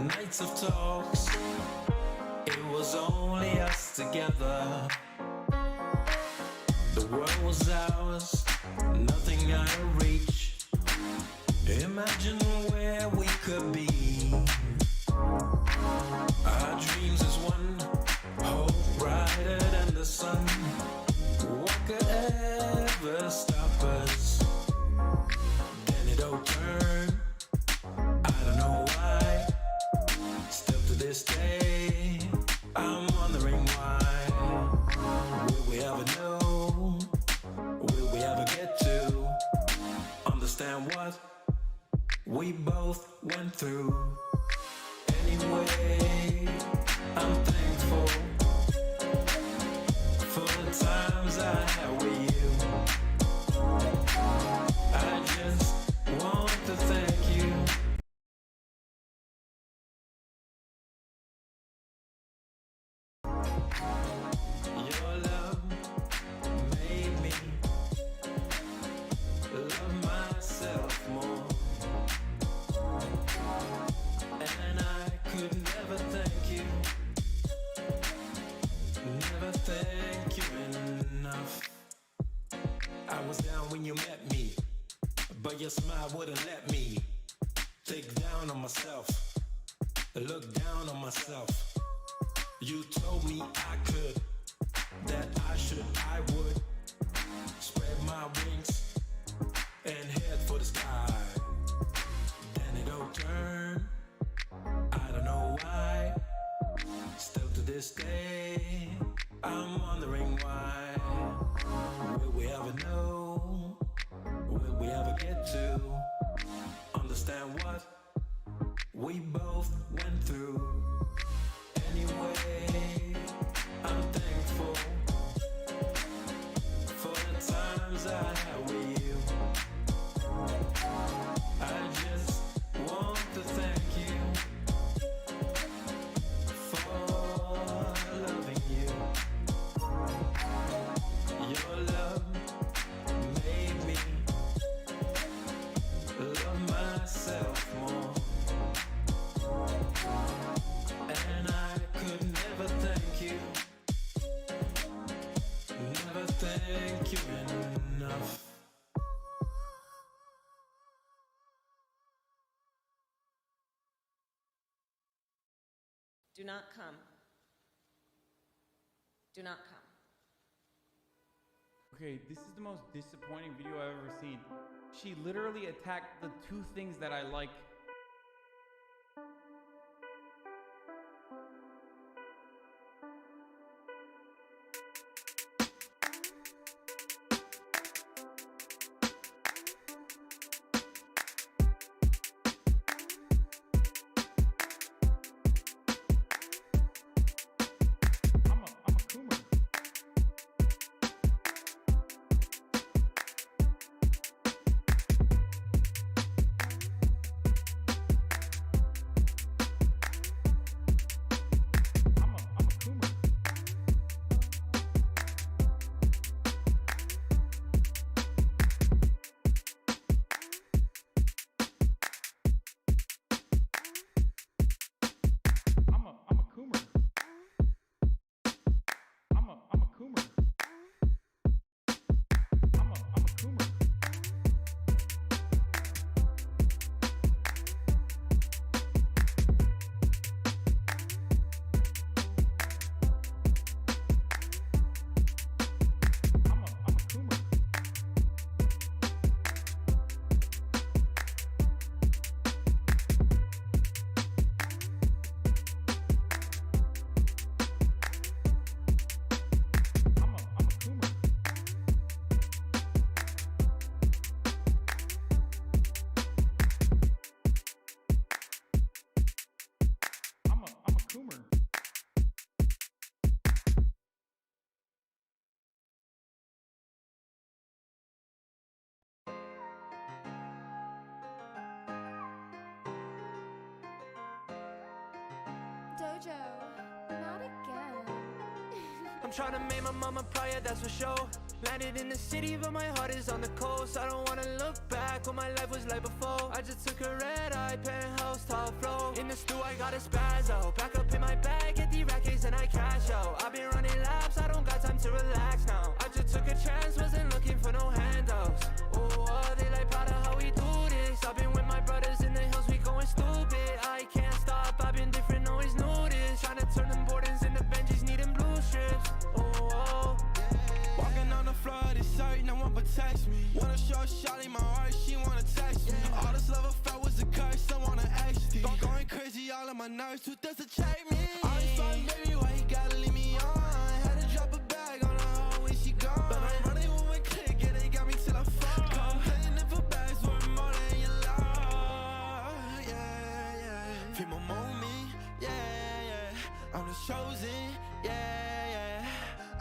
nights of talks, it was only us together. The world was ours, nothing out of reach. Imagine where we could be. Our dreams is one, hope brighter than the sun. What could ever stop us? Then it all turned, I don't know why. Still to this day, I'm wondering why. Will we ever know? Will we ever get to understand what we both went through? Anyway, I'm thankful for the times I had with you. I just want to thank you. Your love made me love myself more, and I could never thank you, never thank you enough. I was down when you met me, but your smile wouldn't let me take down on myself, look down on myself. You told me I could, that I should, I would spread my wings and head for the sky. Then it all turned, I don't know why. Still to this day, I'm wondering why. Will we ever know? Will we ever get to understand what we both went through? Anyway, I'm thankful for the times I had with you. I just want to thank you for loving you. Your love made me love myself more, and I could never thank you, never thank you enough. Do not come. Do not come. Okay, this is the most disappointing video I've ever seen. She literally attacked the two things that I like. I'm a coomer. Dojo, not again. I'm trying to make my mama proud, yeah, that's for sure. Landed in the city, but my heart is on the coast. I don't wanna look back what my life was like before. I just took a red-eye penthouse, top floor. In the stew, I got a spazzo. Back up in my bag, get the rackets and I cash out. I've been running laps, I don't got time to relax now. I just took a chance, wasn't looking for no handouts. Oh, they like proud of how we do this. I've been with my brothers in the hills, we going stupid. I can't stop, I've been different, always knew this. Trying to turn them Bordens into Benjis, needing blue strips. Oh, walking on the floor of this shirt, no one protects me. Wanna show shawty my heart, she wanna text me. All this love I felt was a curse, I wanna ecstasy. Going crazy, all of my nerves, who does to check me? All this fun, baby, why you gotta leave me on? Had to drop a bag on her when she gone. But I'm running with my click, yeah, they got me till I fall. Come paying it for bags, worth more than your love. Yeah, yeah. Feel my moment, yeah, yeah. I'm the chosen, yeah, yeah.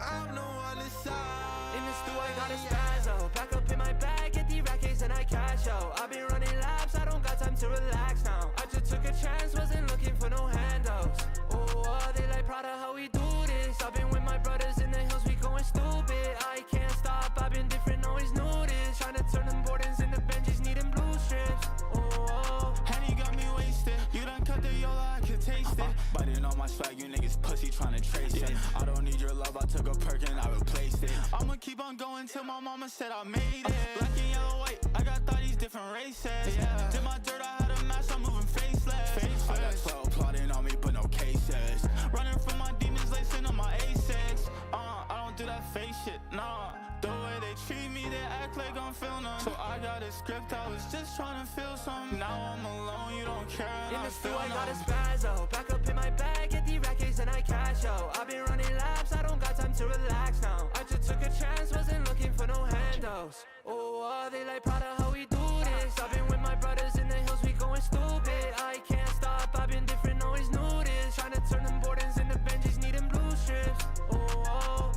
I'm the one inside. in the stew, I got a spazzo. Back up in my bag, get the rackets and I cash out. I've been running laps, I don't got time to relax now. I just took a chance, wasn't looking for no handouts. Oh, they like proud of how we do this. I've been with my brothers in the hills, we going stupid. I can't stop, I've been different, always knew this. Trying to turn them Bordens into Benjis, needing blue strips. Oh, Henny got me wasted. You done cut the yola, I can taste it. Biting on my swag, you niggas pussy tryna trace it. I don't need your love, I took a perk and I replaced it. I'ma keep on going till my mama said I made it. Black and yellow, white, I got thotties, different races. Did my dirt, I had a match, I'm moving faceless. I got 12 plotting on me, but no cases. Running from my demons, lacing on my A6. I don't do that fake shit, nah. The way they treat me, they act like I'm feeling them. So I got a script, I was just trying to feel something. Now I'm alone, you don't care, and in I the stew, feel I got a numb. spazzo. Back up in my bag, get the rackets and I cash out. I've been running laps, I don't got time to relax now. I just took a chance, wasn't looking for no handouts. Oh, they like proud of how we do this. I've been with my brothers in the hills, we going stupid. I can't stop, I've been different, always knew this. Trying to turn them Bordens into Benjis, needing blue strips. Oh,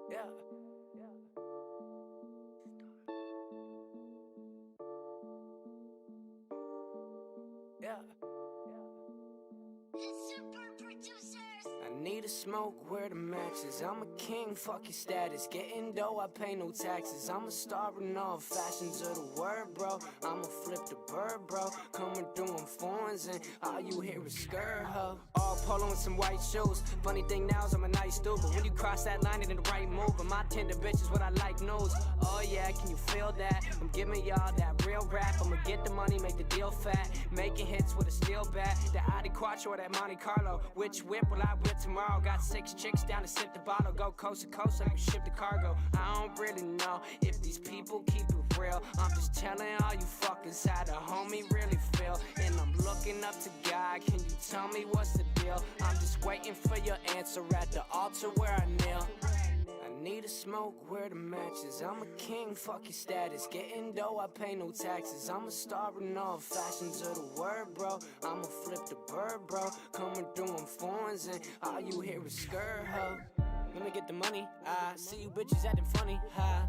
yeah. Yeah. I need a smoke, where the matches. I'm a king, fuck your status. Getting dough, I pay no taxes. I'm a star in all fashions of the word, bro. I'ma flip the bird, bro. Coming through in foreigns and all you hear is skirt, ho. All polo and some white shoes. Funny thing now is I'm a nice dude, but when you cross that line, it ain't the right move. And my tender bitch is what I like news. Oh yeah, can you feel that? I'm giving y'all that real rap. I'ma get the money, make the deal fat. Making hits with a steel bat. The Audi Quattro or that Monte Carlo. Which whip will I whip tomorrow? Got 6 chicks down to sip the bottle. Go coast to coast so you ship the cargo. I don't really know if these people keep it real. I'm just telling all you fuckers how the homie really feel. And I'm looking up to God. Can you tell me what's the deal? I'm just waiting for your answer at the altar where I kneel. I need a smoke, where the matches. I'm a king, fuck your status. Getting dough, I pay no taxes. I'm a star in all fashions of the word, bro. I'ma flip the bird, bro. Coming through in foreigns and all you hear is skirt, ho. Let me get the money, I see you bitches acting funny,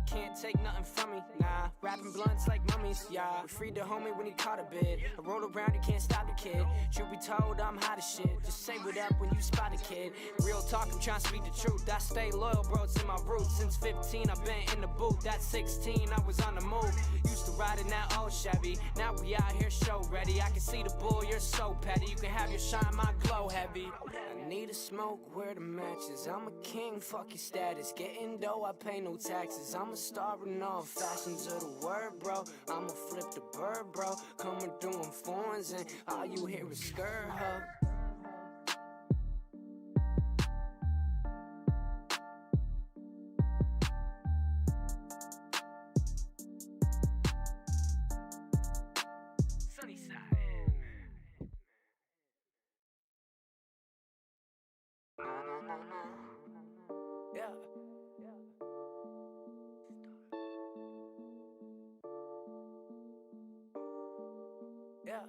can't take nothing from me, nah. Rapping blunts like mummies, yeah. We freed the homie when he caught a bid. I roll around, you can't stop the kid. Truth be told, I'm hot as shit. Just say what up when you spot a kid. Real talk, I'm trying to speak the truth. I stay loyal, bro, it's in my roots. Since 15, I've been in the booth. At 16, I was on the move. Used to ride in that old Chevy. Now we out here show ready. I can see the bull, you're so petty. You can have your shine, my glow heavy. I need a smoke, where the matches. I'm a king, fuck your status. Getting dough, I pay no taxes. I'm a star in all fashions of the word, bro. I'ma flip the bird, bro. Coming through in foreigns and all you hear is skirt, ho. Yeah. Yeah.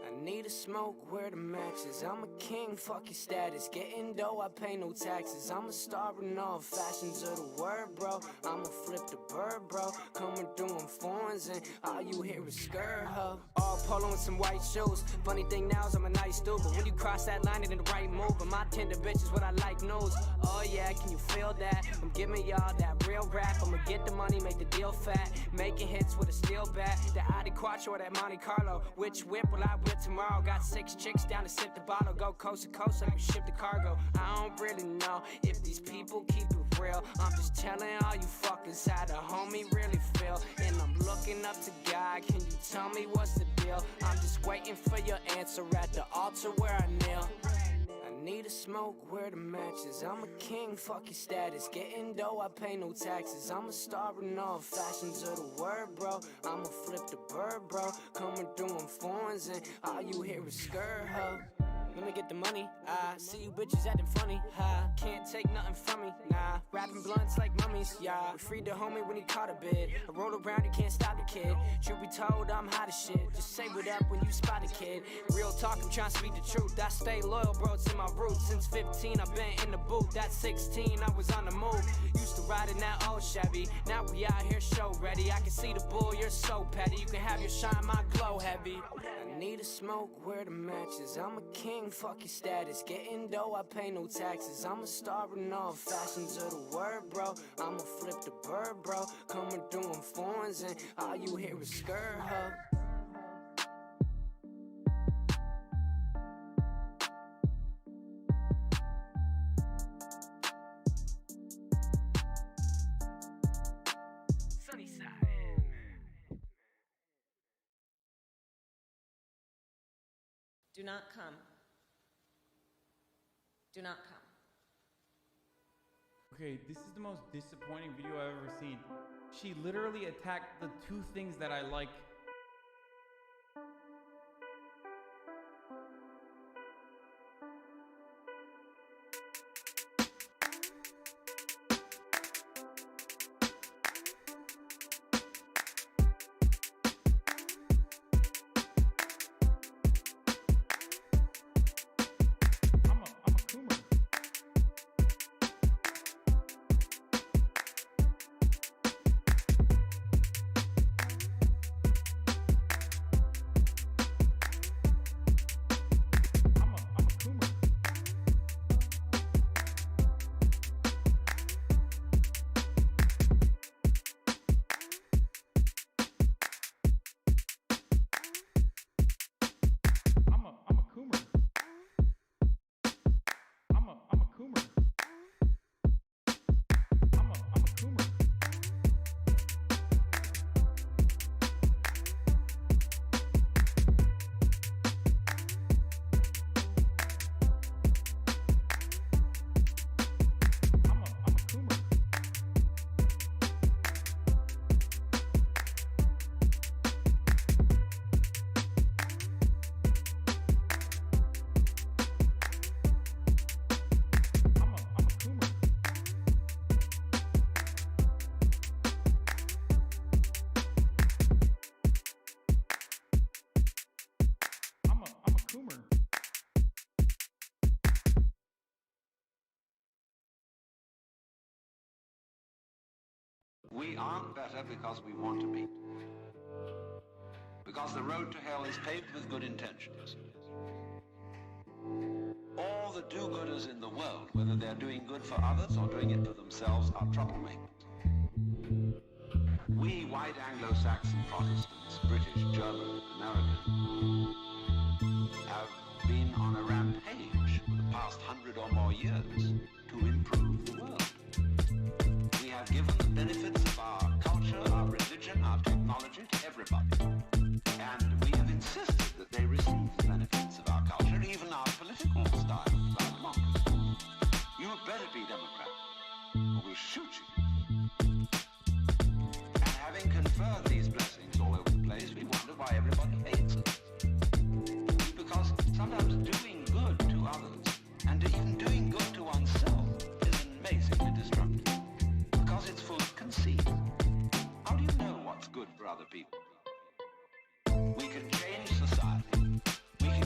I need a smoke, where the matches. I'm a king, fuck your status. Getting dough, I pay no taxes. I'm a star in all fashions of the word, bro. I'ma flip the bird, bro. Coming through in foreigns and all you hear is skirt, huh? All polo and some white shoes. Funny thing now is I'm a nice dude, but when you cross that line, it ain't the right move. But my tender bitch is what I like knows. Oh yeah, can you feel that? I'm giving y'all that real rap. I'ma get the money, make the deal fat. Making hits with a steel bat. The Audi Quattro or that Monte Carlo. Which whip will I whip tomorrow? Got 6 chicks down to sip the bottle. Go coast to coast, I can ship the cargo. I don't really know if these people keep it real. I'm just telling all you fuckers how the homie really feel. And I'm looking up to God. Can you tell me what's the deal? I'm just waiting for your answer at the altar where I kneel. I need a smoke, where the matches. I'm a king, fuck your status. Getting dough, I pay no taxes. I'm a star in all fashions of the word, bro. I'ma flip the bird, bro. Coming through in foreigns and all you hear is skirt, huh? Let me get the money, I see you bitches acting funny, can't take nothing from me, nah. Rapping blunts like mummies, yeah. We freed the homie when he caught a bid. I roll around, you can't stop the kid. Truth be told, I'm hot as shit. Just say what up when you spot a kid. Real talk, I'm trying to speak the truth. I stay loyal, bro, to my roots. Since 15, I've been in the booth. At 16, I was on the move. Used to ride in that old Chevy. Now we out here show ready. I can see the bull, you're so petty. You can have your shine, my glow heavy. I need a smoke, where the matches. I'm a king, fuck your status. Getting dough, I pay no taxes. I'm a star in all fashions of the word, bro. I'ma flip the bird, bro. Coming through in foreigns and all you hear is skirt, huh? Do not come. Do not come. Okay, this is the most disappointing video I've ever seen. She literally attacked the 2 things that I like. We aren't better because we want to be. Because the road to hell is paved with good intentions. All the do-gooders in the world, whether they're doing good for others or doing it for themselves, are troublemakers. We white Anglo-Saxon Protestants, British, German, American, have been on a rampage for the past 100 or more years to improve the world. We have given the benefits of our culture, our religion, our technology to everybody. And we have insisted that they receive the benefits of our culture, even our political style, our democracy. You had better be Democrat, or we'll shoot you. And having conferred these blessings all over the place, we wonder why everybody hates us. Because sometimes doing good to others, and even doing good to oneself, is amazingly destructive. Because it's full of conceit. How do you know what's good for other people? We can change society. We can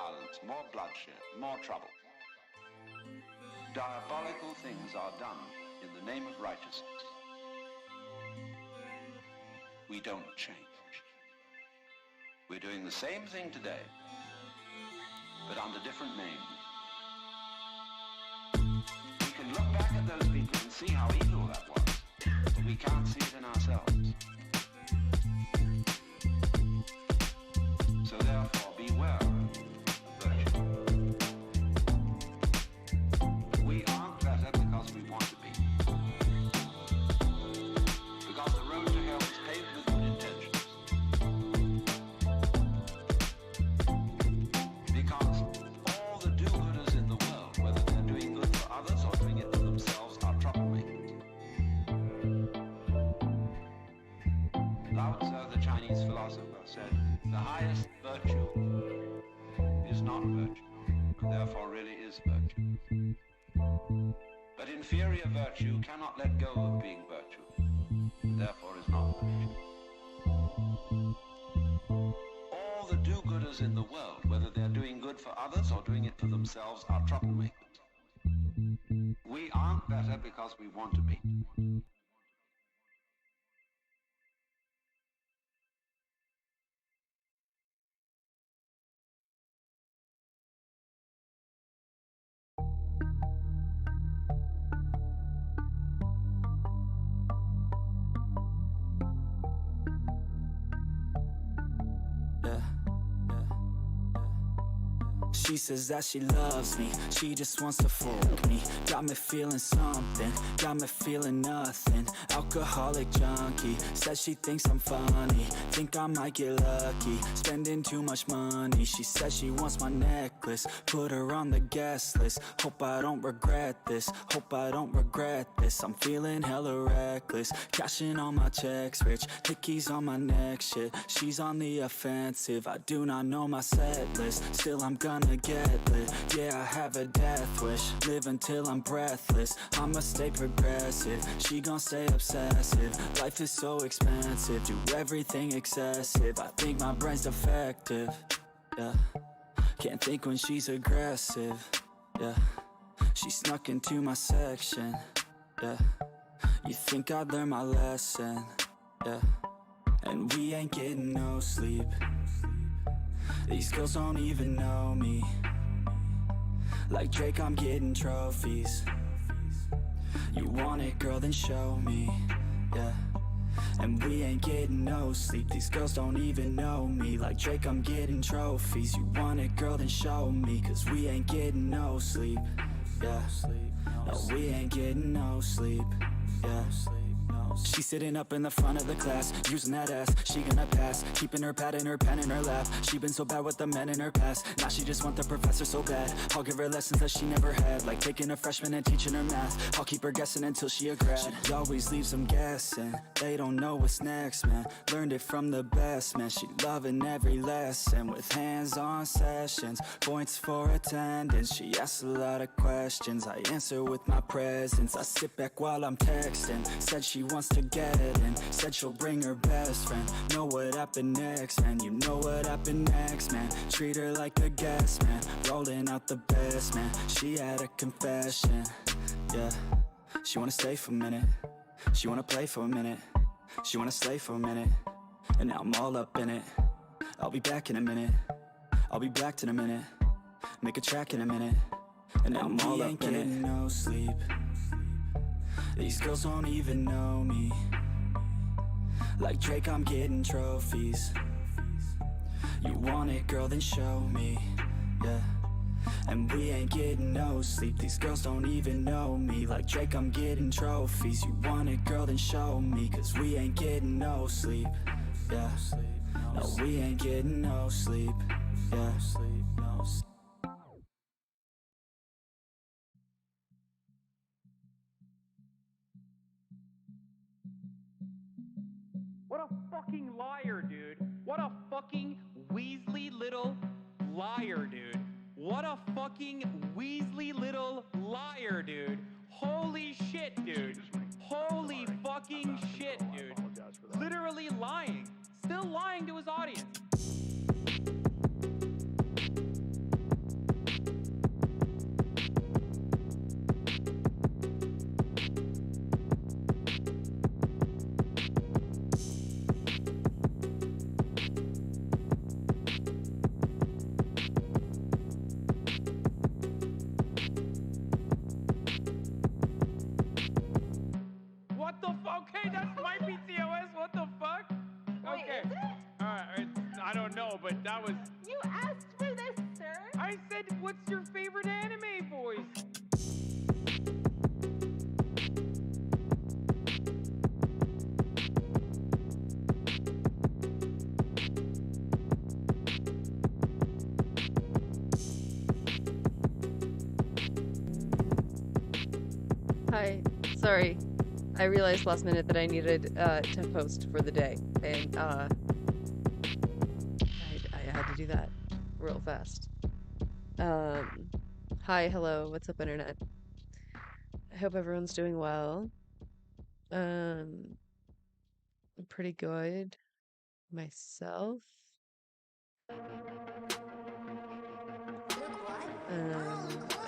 violence, more bloodshed, more trouble. Diabolical things are done in the name of righteousness. We don't change. We're doing the same thing today, but under different names. We can look back at those people and see how evil that was, but we can't see it in ourselves. So therefore, beware of virtue. We aren't better because we want to be. Because the road to hell is paved with good intentions. Because all the do-gooders in the world, whether they're doing good for others or doing it for themselves, are troublemakers. Lao Tzu, the Chinese philosopher, said, the highest virtue is not virtue, and therefore really is virtue. But inferior virtue cannot let go of being virtue, and therefore is not virtue. All the do-gooders in the world, whether they're doing good for others or doing it for themselves, are troublemakers. We aren't better because we want to be. She says that she loves me, she just wants to fuck me. Got me feeling something, got me feeling nothing. Alcoholic junkie, says she thinks I'm funny. Think I might get lucky, spending too much money. She says she wants my necklace, put her on the guest list. Hope I don't regret this, hope I don't regret this. I'm feeling hella reckless, cashing all my checks rich. Hickeys on my neck, shit, she's on the offensive. I do not know my set list, still I'm gonna get lit. Yeah, I have a death wish, live until I'm breathless. I'ma stay progressive, she gon' stay obsessive. Life is so expensive, do everything excessive. I think my brain's defective, yeah. Can't think when she's aggressive, yeah. She snuck into my section, yeah. You think I'd learn my lesson, yeah. And we ain't getting no sleep. These girls don't even know me. Like Drake, I'm getting trophies. You want it, girl, then show me, yeah. And we ain't getting no sleep. These girls don't even know me. Like Drake, I'm getting trophies. You want it, girl, then show me. Cause we ain't getting no sleep, yeah. No, we ain't getting no sleep, yeah. She's sitting up in the front of the class, using that ass, she gonna pass. Keeping her pad and her pen in her lap. She been so bad with the men in her past. Now she just want the professor so bad. I'll give her lessons that she never had, like taking a freshman and teaching her math. I'll keep her guessing until she a grad. She always leaves them guessing, they don't know what's next, man. Learned it from the best, man. She loving every lesson, with hands-on sessions, points for attendance. She asks a lot of questions, I answer with my presence. I sit back while I'm texting, said she wants to get in, said she'll bring her best friend. Know what happened next, man. You know what happened next, man. Treat her like a guest, man. Rolling out the best, man. She had a confession, yeah. She wanna stay for a minute, she wanna play for a minute, she wanna slay for a minute, and now I'm all up in it. I'll be back in a minute, I'll be back in a minute, make a track in a minute, and now I'm all up in it. No sleep. These girls don't even know me. Like Drake, I'm getting trophies. You want it, girl, then show me, yeah. And we ain't getting no sleep. These girls don't even know me. Like Drake, I'm getting trophies. You want it, girl, then show me. Cause we ain't getting no sleep, yeah. No, we ain't getting no sleep, yeah. What a fucking liar, dude. What a fucking Weasley little liar, dude. What a fucking Weasley little liar, dude. Holy shit, dude. Holy fucking shit, dude. Literally lying. Still lying to his audience. Hi. Sorry. I realized last minute that I needed to post for the day, and I had to do that real fast. Hi, hello, what's up, internet? I hope everyone's doing well. I'm pretty good myself.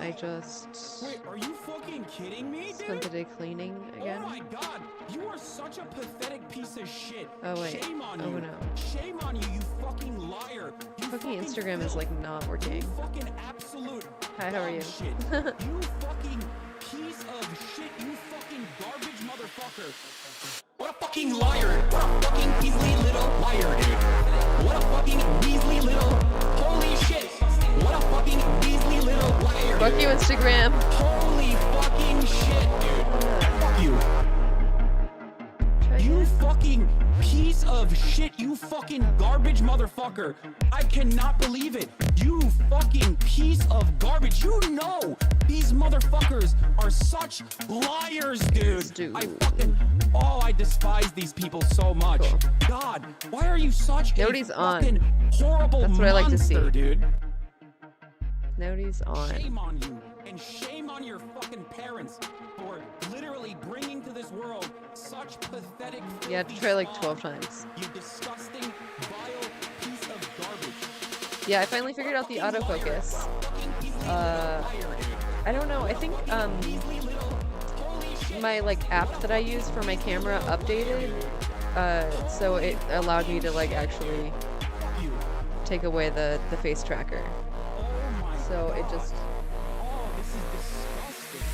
I just Wait, are you fucking kidding me, spent the dude? day cleaning again. Oh my god, you are such a pathetic piece of shit. Oh wait. Shame on Oh you. no. Shame on you, you fucking liar. You Fucking Instagram is filth. like not working. You fucking absolute Hi, how are you? shit. You fucking piece of shit. You fucking garbage motherfucker. What a fucking liar. What a fucking Weasley little liar, dude. What a fucking Weasley little. Holy shit. What a fucking Weasley little liar. Fuck you, Instagram. Holy fucking shit, dude. Fuck you. You fucking piece of shit. You fucking garbage motherfucker. I cannot believe it. You fucking piece of garbage. You know these motherfuckers are such liars, dude. I fucking... Oh, I despise these people so much. Cool. God, why are you such Nobody's a on. fucking horrible That's what I like to see. monster, dude? Nobody's on. Shame on you, and shame on your fucking parents for literally bringing to this world such pathetic. You had to try like 12 times. You disgusting, vile piece of garbage. Yeah, I finally figured out the autofocus. I don't know. I think my like app that I use for my camera updated, so it allowed me to like actually take away the face tracker. So it just... Oh, this is disgusting.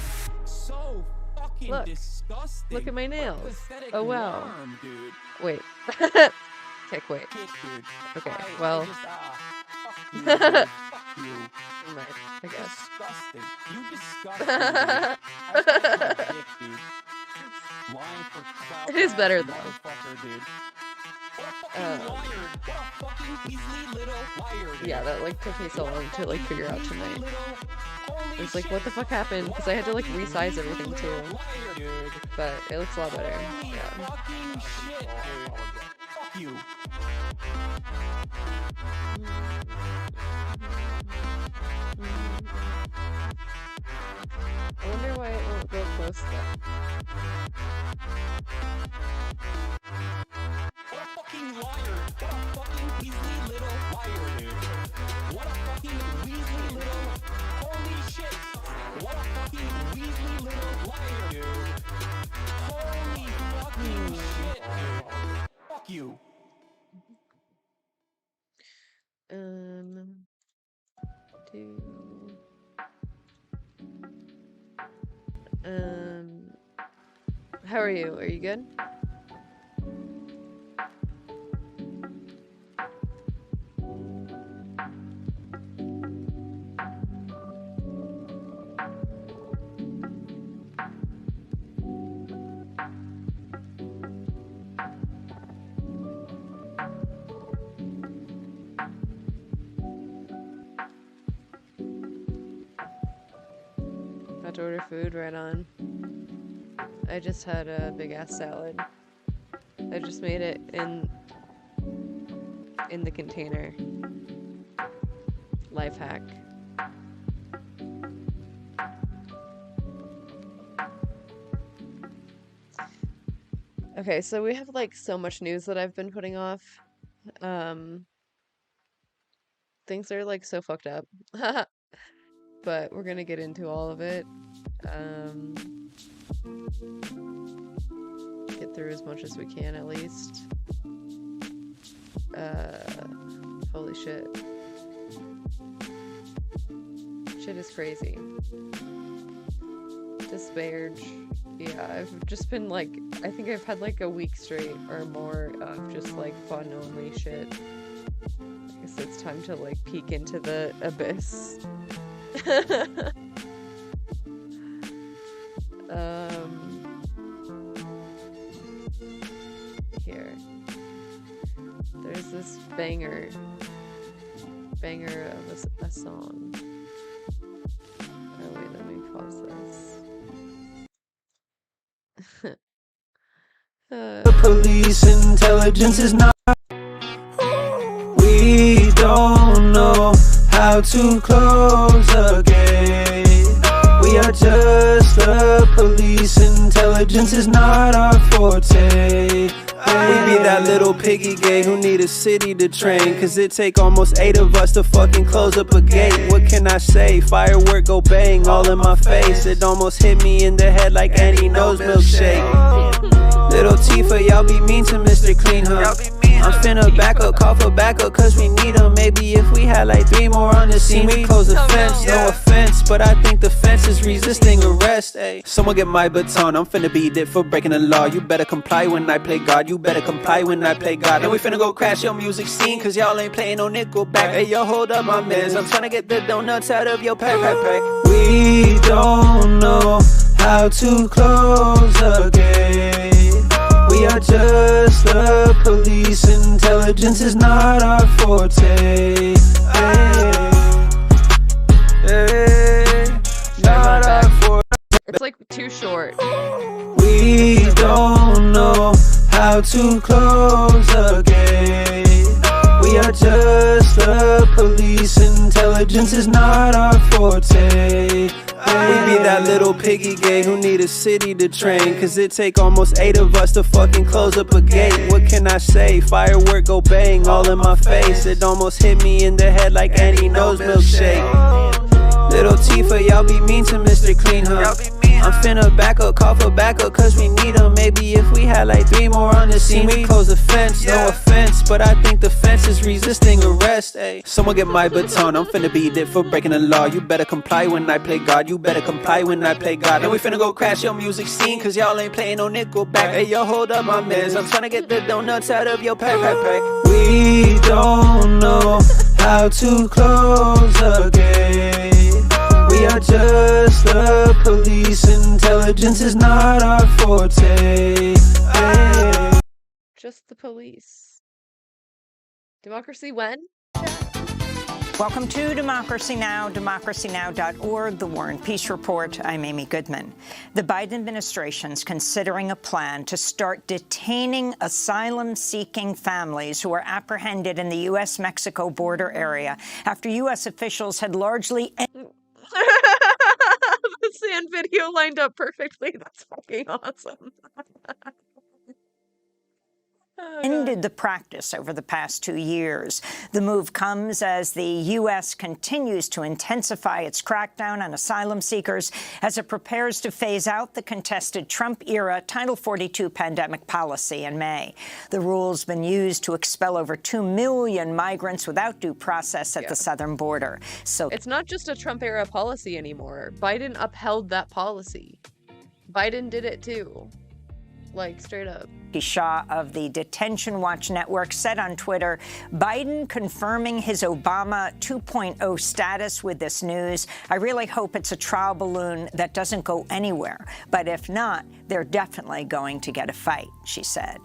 So fucking Look. disgusting. Look at my nails. Pathetic Oh wow. worm, dude. Wait. Okay, wait. Shit, dude. Okay, I well... just, fuck you, dude. Fuck you. Right, I guess. Disgusting. You disgusting, dude. I suck my dick, dude. Lying for clout. It is better, though. Motherfucker, dude. What a fucking liar. What a fucking Weasley little liar, dude. Yeah, that like took me so long to like figure out tonight. It was like, what the fuck happened? Because I had to like resize everything too. But it looks a lot better. Yeah. Fucking shit, dude. Fuck you. I wonder why it won't go close though. What a fucking liar. What a fucking Weasley little liar, dude. What a fucking Weasley little... Holy shit. What a fucking Weasley little liar, dude. Holy fucking shit, dude. Fuck you. How are you? Are you good? About to order food, right on. I just had a big ass salad. I just made it in the container. Life hack. Okay, so we have like so much news that I've been putting off. Things are like so fucked up. But we're gonna get into all of it. Get through as much as we can at least. Holy shit. Shit is crazy. Despair. Yeah, I've just been like, I think I've had like a week straight or more of just like fun only shit. I guess it's time to like peek into the abyss. Here. There's this banger of a song. Oh wait, let me pause this. The police intelligence is not. We don't know how to close a gate. We are just the police. Intelligence is not our forte. We be that little piggy gay who need a city to train. Cause it take almost 8 of us to fucking close up a gate. What can I say? Firework go bang all in my face. It almost hit me in the head like Annie knows milkshake. Little Tifa, y'all be mean to Mr. Clean, huh? I'm finna back up, call for backup, cause we need them. Maybe if we had like 3 more on the scene, we close the fence. No offense, but I think the fence is resisting arrest. Ay. Someone get my baton, I'm finna beat it for breaking the law. You better comply when I play God, you better comply when I play God. And we finna go crash your music scene, cause y'all ain't playing no Nickelback. Hey, yo, hold up my mans, I'm tryna get the donuts out of your pack. We don't know how to close a gate. We are just the police. Intelligence is not our forte. Not our forte. It's like too short. We don't know how to close a gate. We are just the police. Intelligence is not our forte. We be that little piggy gay who need a city to train. Cause it take almost 8 of us to fucking close up a gate. What can I say? Firework go bang all in my face. It almost hit me in the head like Annie knows milkshake. Little Tifa, y'all be mean to Mr. Clean, huh? I'm finna back up, call for backup, cause we need them. Maybe if we had like 3 more on the scene, we close the fence. No offense, but I think the fence is resisting arrest. Ay. Someone get my baton, I'm finna beat it for breaking the law. You better comply when I play God, you better comply when I play God. And we finna go crash your music scene, cause y'all ain't playing no Nickelback. Hey, yo, hold up my mans, I'm tryna get the donuts out of your pack. We don't know how to close a gate. We are just the police. Intelligence is not our forte. Just the police. Democracy when? Welcome to Democracy Now!, democracynow.org, The War and Peace Report. I'm Amy Goodman. The Biden administration's considering a plan to start detaining asylum-seeking families who were apprehended in the U.S.-Mexico border area after U.S. officials had largely... The sand video lined up perfectly. That's fucking awesome. ended the practice over the past 2 years. The move comes as the U.S. continues to intensify its crackdown on asylum seekers as it prepares to phase out the contested Trump-era Title 42 pandemic policy in May. The rule's been used to expel over 2 million migrants without due process at the southern border. So it's not just a Trump-era policy anymore. Biden upheld that policy. Biden did it too. Like, straight up. Shah of the Detention Watch Network said on Twitter, Biden confirming his Obama 2.0 status with this news. I really hope it's a trial balloon that doesn't go anywhere. But if not, they're definitely going to get a fight, she said.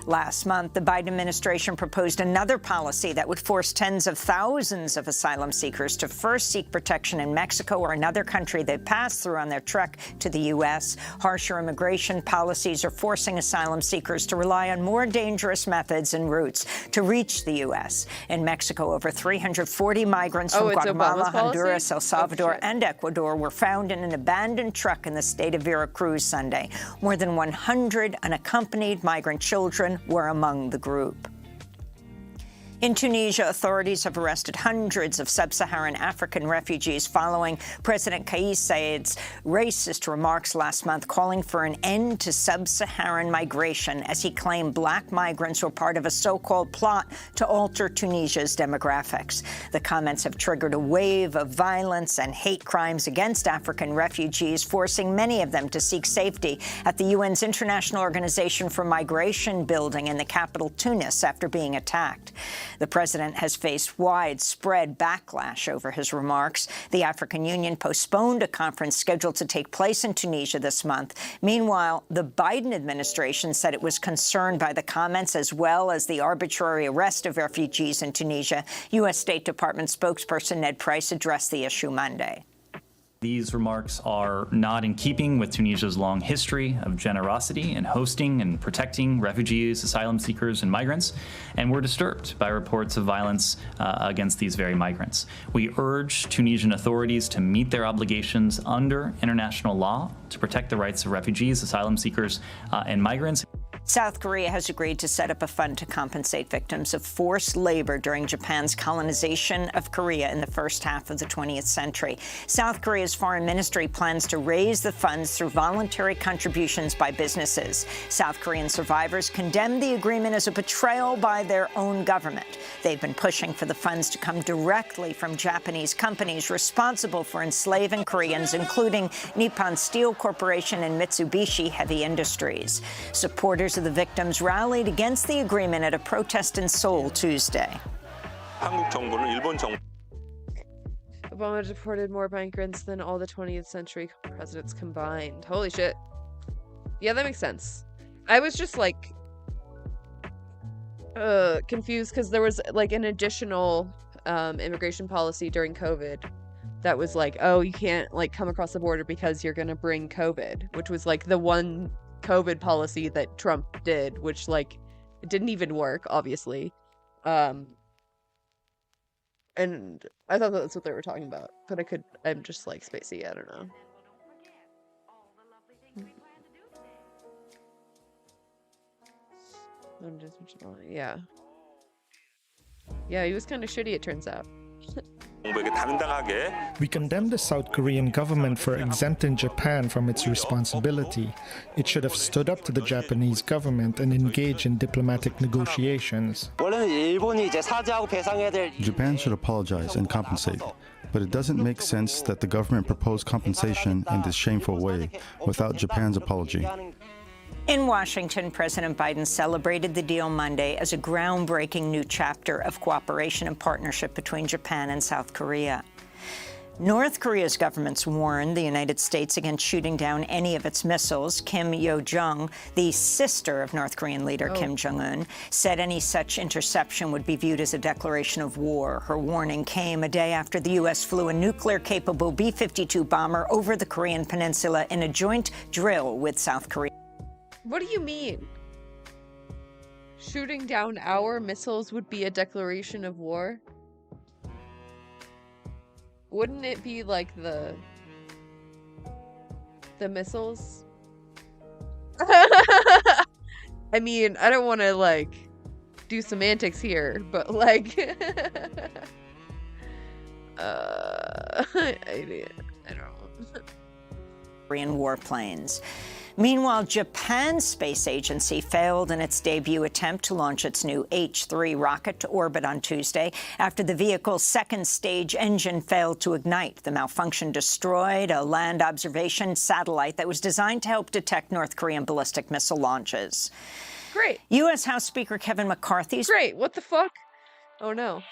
Last month, the Biden administration proposed another policy that would force tens of thousands of asylum seekers to first seek protection in Mexico or another country they passed through on their trek to the U.S. Harsher immigration policies are forcing asylum seekers to rely on more dangerous methods and routes to reach the U.S. In Mexico, over 340 migrants from Guatemala, Honduras, El Salvador, and Ecuador were found in an abandoned truck in the state of Veracruz Sunday. More than 100 unaccompanied migrant children were among the group. In Tunisia, authorities have arrested hundreds of sub-Saharan African refugees following President Kais Saied's racist remarks last month calling for an end to sub-Saharan migration as he claimed black migrants were part of a so-called plot to alter Tunisia's demographics. The comments have triggered a wave of violence and hate crimes against African refugees, forcing many of them to seek safety at the UN's International Organization for Migration building in the capital Tunis after being attacked. The president has faced widespread backlash over his remarks. The African Union postponed a conference scheduled to take place in Tunisia this month. Meanwhile, the Biden administration said it was concerned by the comments as well as the arbitrary arrest of refugees in Tunisia. U.S. State Department spokesperson Ned Price addressed the issue Monday. These remarks are not in keeping with Tunisia's long history of generosity in hosting and protecting refugees, asylum seekers, and migrants, and we're disturbed by reports of violence against these very migrants. We urge Tunisian authorities to meet their obligations under international law to protect the rights of refugees, asylum seekers, and migrants. South Korea has agreed to set up a fund to compensate victims of forced labor during Japan's colonization of Korea in the first half of the 20th century. South Korea's foreign ministry plans to raise the funds through voluntary contributions by businesses. South Korean survivors condemned the agreement as a betrayal by their own government. They've been pushing for the funds to come directly from Japanese companies responsible for enslaving Koreans, including Nippon Steel Corporation and Mitsubishi Heavy Industries. Supporters of the victims rallied against the agreement at a protest in Seoul Tuesday. Obama deported more migrants than all the 20th century presidents combined. Holy shit. Yeah, that makes sense. I was just like confused because there was like an additional immigration policy during COVID that was like, oh, you can't like come across the border because you're gonna bring COVID, which was like the one COVID policy that Trump did, which like it didn't even work, obviously. And I thought that's what they were talking about, but I'm just like spacey, I don't know. Yeah, he was kind of shitty, it turns out. We condemn the South Korean government for exempting Japan from its responsibility. It should have stood up to the Japanese government and engaged in diplomatic negotiations. Japan should apologize and compensate, but it doesn't make sense that the government proposed compensation in this shameful way without Japan's apology. In Washington, President Biden celebrated the deal Monday as a groundbreaking new chapter of cooperation and partnership between Japan and South Korea. North Korea's government's warned the United States against shooting down any of its missiles. Kim Yo-jong, the sister of North Korean leader Kim Jong-un, said any such interception would be viewed as a declaration of war. Her warning came a day after the U.S. flew a nuclear-capable B-52 bomber over the Korean peninsula in a joint drill with South Korea. What do you mean? Shooting down our missiles would be a declaration of war? Wouldn't it be like the missiles? I mean, I don't want to like do semantics here, but like I don't know. Korean warplanes. Meanwhile, Japan's space agency failed in its debut attempt to launch its new H-3 rocket to orbit on Tuesday after the vehicle's second stage engine failed to ignite. The malfunction destroyed a land observation satellite that was designed to help detect North Korean ballistic missile launches. Great. U.S. House Speaker Kevin McCarthy's Great. What the fuck? Oh, no.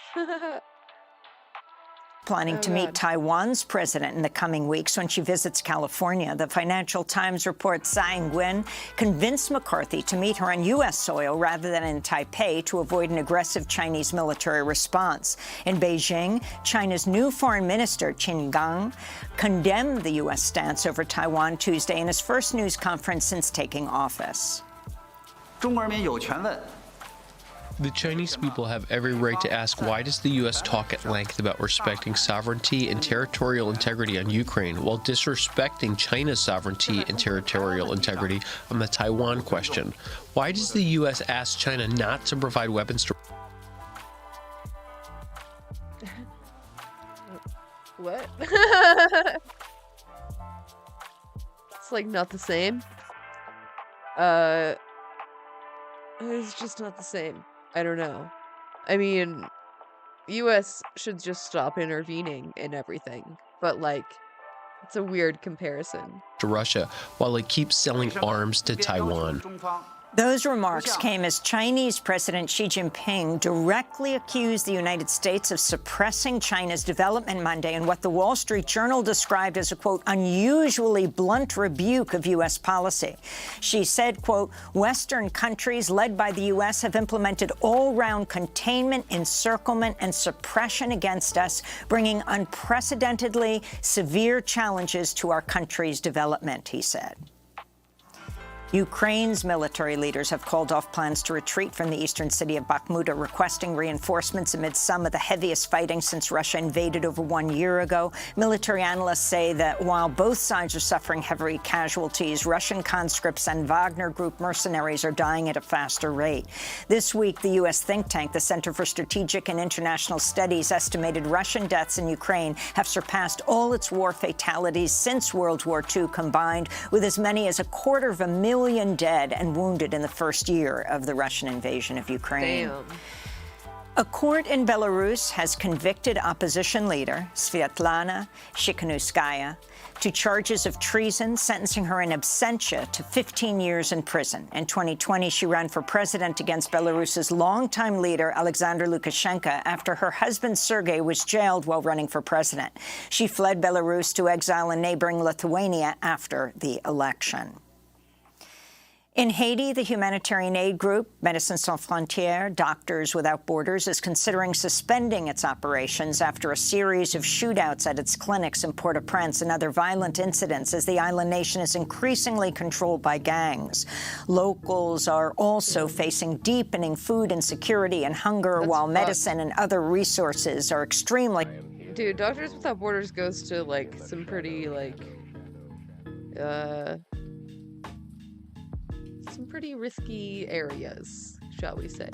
planning to meet Taiwan's president in the coming weeks when she visits California. The Financial Times reports Tsai Ing-wen convinced McCarthy to meet her on U.S. soil rather than in Taipei to avoid an aggressive Chinese military response. In Beijing, China's new foreign minister, Qin Gang, condemned the U.S. stance over Taiwan Tuesday in his first news conference since taking office. The Chinese people have every right to ask, why does the U.S. talk at length about respecting sovereignty and territorial integrity on Ukraine while disrespecting China's sovereignty and territorial integrity on the Taiwan question? Why does the U.S. ask China not to provide weapons to... What? It's like not the same. It's just not the same. I don't know. I mean, U.S. should just stop intervening in everything, but like, it's a weird comparison. To Russia, while it keeps selling arms to Taiwan. Those remarks came as Chinese President Xi Jinping directly accused the United States of suppressing China's development Monday in what the Wall Street Journal described as a, quote, unusually blunt rebuke of U.S. policy. She said, quote, Western countries led by the U.S. have implemented all-round containment, encirclement, and suppression against us, bringing unprecedentedly severe challenges to our country's development, he said. Ukraine's military leaders have called off plans to retreat from the eastern city of Bakhmut, requesting reinforcements amid some of the heaviest fighting since Russia invaded over 1 year ago. Military analysts say that while both sides are suffering heavy casualties, Russian conscripts and Wagner Group mercenaries are dying at a faster rate. This week, the U.S. think tank, the Center for Strategic and International Studies, estimated Russian deaths in Ukraine have surpassed all its war fatalities since World War II combined, with as many as 250,000 dead and wounded in the first year of the Russian invasion of Ukraine. Damn. A court in Belarus has convicted opposition leader Sviatlana Tikhanovskaya to charges of treason, sentencing her in absentia to 15 years in prison. In 2020, she ran for president against Belarus's longtime leader, Alexander Lukashenko, after her husband, Sergei, was jailed while running for president. She fled Belarus to exile in neighboring Lithuania after the election. In Haiti, the humanitarian aid group Médecins Sans Frontières, Doctors Without Borders, is considering suspending its operations after a series of shootouts at its clinics in Port-au-Prince and other violent incidents as the island nation is increasingly controlled by gangs. Locals are also facing deepening food insecurity and hunger, while medicine and other resources are extremely... Dude, Doctors Without Borders goes to, like, some pretty, like, some pretty risky areas, shall we say.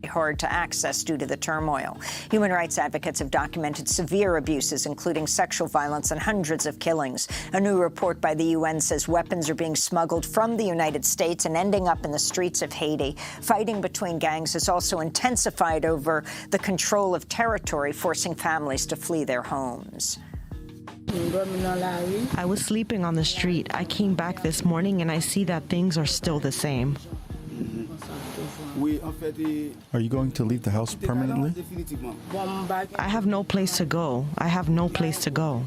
hard to access due to the turmoil. Human rights advocates have documented severe abuses, including sexual violence and hundreds of killings. A new report by the UN says weapons are being smuggled from the United States and ending up in the streets of Haiti. Fighting between gangs has also intensified over the control of territory, forcing families to flee their homes. I was sleeping on the street. I came back this morning and I see that things are still the same. Are you going to leave the house permanently? I have no place to go. I have no place to go.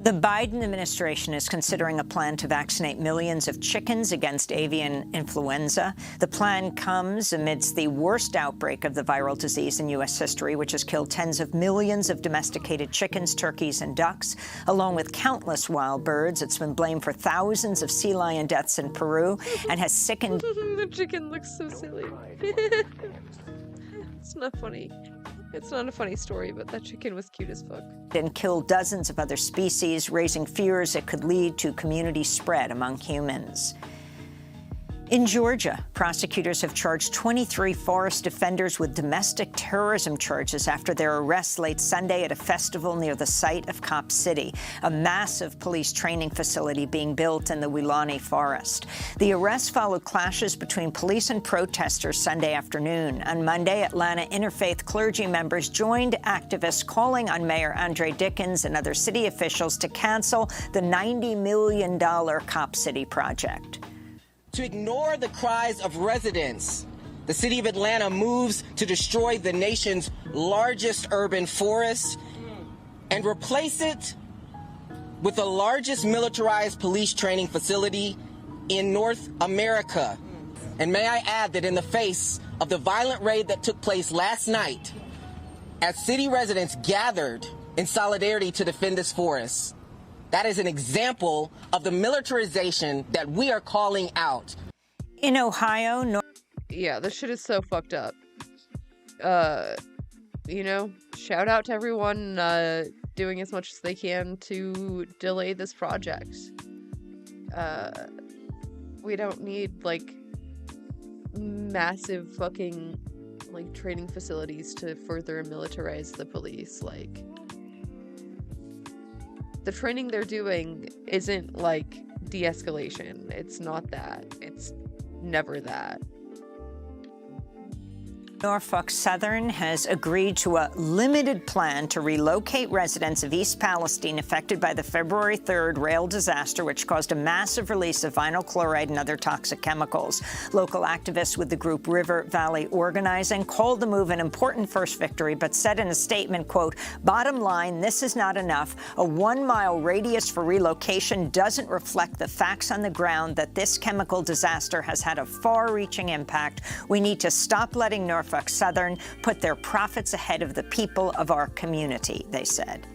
The Biden administration is considering a plan to vaccinate millions of chickens against avian influenza. The plan comes amidst the worst outbreak of the viral disease in U.S. history, which has killed tens of millions of domesticated chickens, turkeys, and ducks, along with countless wild birds. It's been blamed for thousands of sea lion deaths in Peru and has sickened... The chicken looks so silly. It's not funny. It's not a funny story, but that chicken was cute as fuck. And killed dozens of other species, raising fears it could lead to community spread among humans. In Georgia, prosecutors have charged 23 forest defenders with domestic terrorism charges after their arrests late Sunday at a festival near the site of Cop City, a massive police training facility being built in the Weelaunee Forest. The arrests followed clashes between police and protesters Sunday afternoon. On Monday, Atlanta interfaith clergy members joined activists calling on Mayor Andre Dickens and other city officials to cancel the $90 million Cop City project. To ignore the cries of residents, the city of Atlanta moves to destroy the nation's largest urban forest and replace it with the largest militarized police training facility in North America. And may I add that in the face of the violent raid that took place last night, as city residents gathered in solidarity to defend this forest, that is an example of the militarization that we are calling out. In Ohio, yeah, this shit is so fucked up. You know, shout out to everyone doing as much as they can to delay this project. We don't need, like, massive fucking, like, training facilities to further militarize the police, like... The training they're doing isn't, like, de-escalation. It's not that. It's never that. Norfolk Southern has agreed to a limited plan to relocate residents of East Palestine affected by the February 3rd rail disaster, which caused a massive release of vinyl chloride and other toxic chemicals. Local activists with the group River Valley Organizing called the move an important first victory, but said in a statement, quote, "Bottom line, this is not enough. A 1-mile radius for relocation doesn't reflect the facts on the ground that this chemical disaster has had a far-reaching impact. We need to stop letting Norfolk Southern put their profits ahead of the people of our community," they said.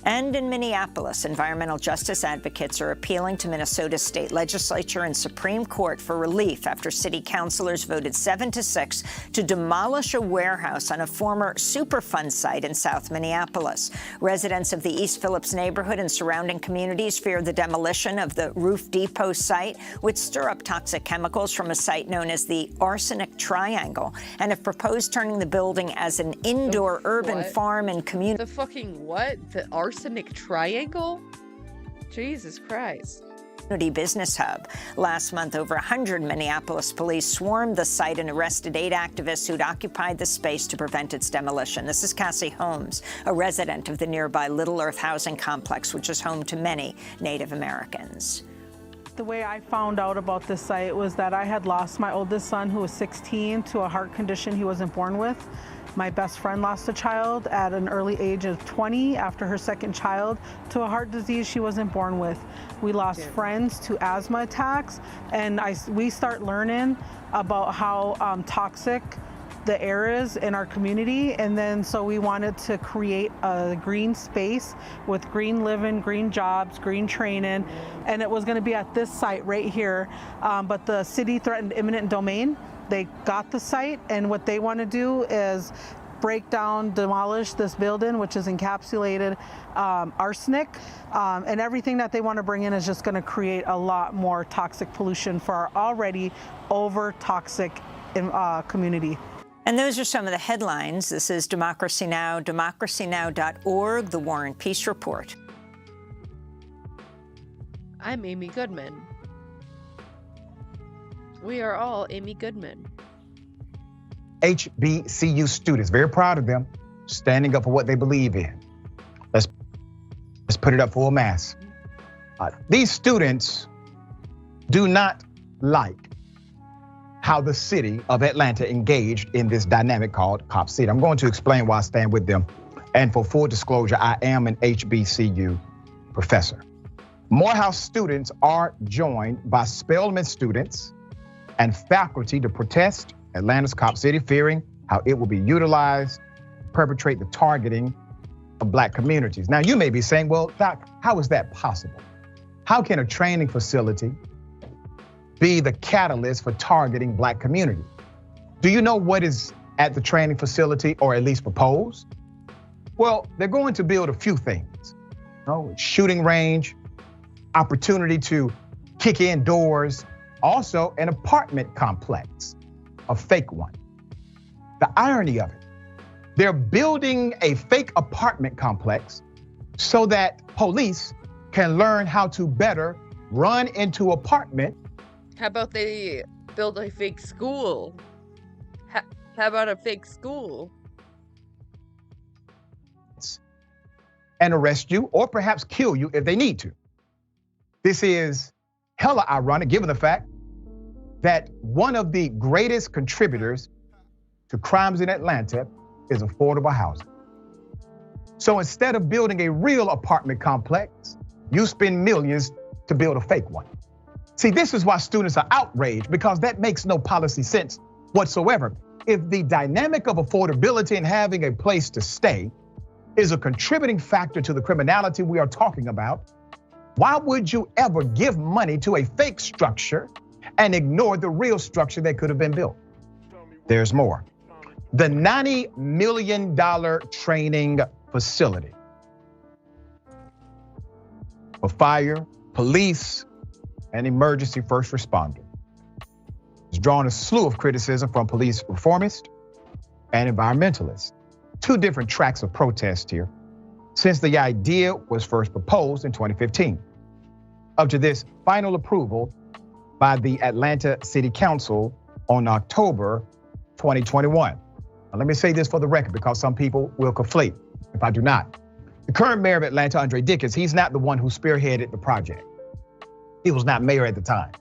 And in Minneapolis, environmental justice advocates are appealing to Minnesota's state legislature and Supreme Court for relief after city councilors voted 7-6 to demolish a warehouse on a former Superfund site in South Minneapolis. Residents of the East Phillips neighborhood and surrounding communities fear the demolition of the Roof Depot site would stir up toxic chemicals from a site known as the Arsenic Triangle, and have proposed turning the building as an indoor urban farm and community. The fucking what? The Arsenic Triangle? Jesus Christ. Business hub. Last month, over 100 Minneapolis police swarmed the site and arrested 8 activists who'd occupied the space to prevent its demolition. This is Cassie Holmes, a resident of the nearby Little Earth housing complex, which is home to many Native Americans. The way I found out about this site was that I had lost my oldest son, who was 16, to a heart condition he wasn't born with. My best friend lost a child at an early age of 20 after her second child to a heart disease she wasn't born with. We lost friends to asthma attacks, and we start learning about how toxic the air is in our community, and then so we wanted to create a green space with green living, green jobs, green training, and it was going to be at this site right here, but the city threatened eminent domain. They got the site, and what they want to do is break down, demolish this building, which is encapsulated arsenic, and everything that they want to bring in is just going to create a lot more toxic pollution for our already over-toxic community. And those are some of the headlines. This is Democracy Now!, democracynow.org, The War and Peace Report. I'm Amy Goodman. We are all Amy Goodman. HBCU students, very proud of them, standing up for what they believe in. Let's put it up for a mass. These students do not like how the city of Atlanta engaged in this dynamic called Cop City. I'm going to explain why I stand with them. And for full disclosure, I am an HBCU professor. Morehouse students are joined by Spelman students and faculty to protest Atlanta's Cop City, fearing how it will be utilized to perpetrate the targeting of Black communities. Now, you may be saying, well, Doc, how is that possible? How can a training facility be the catalyst for targeting Black communities? Do you know what is at the training facility, or at least proposed? Well, they're going to build a few things. Shooting range, opportunity to kick in doors, also an apartment complex, a fake one. The irony of it, they're building a fake apartment complex so that police can learn how to better run into apartment. How about they build a fake school? How about a fake school? And arrest you, or perhaps kill you if they need to. This is hella ironic, given the fact that one of the greatest contributors to crimes in Atlanta is affordable housing. So instead of building a real apartment complex, you spend millions to build a fake one. See, this is why students are outraged, because that makes no policy sense whatsoever. If the dynamic of affordability and having a place to stay is a contributing factor to the criminality we are talking about, why would you ever give money to a fake structure and ignore the real structure that could have been built? There's more. The $90 million training facility for fire, police, and emergency first responder has drawn a slew of criticism from police reformists and environmentalists. Two different tracks of protest here since the idea was first proposed in 2015. Up to this final approval by the Atlanta City Council on October 2021. Now, let me say this for the record because some people will conflate if I do not. The current mayor of Atlanta, Andre Dickens, he's not the one who spearheaded the project. He was not mayor at the time.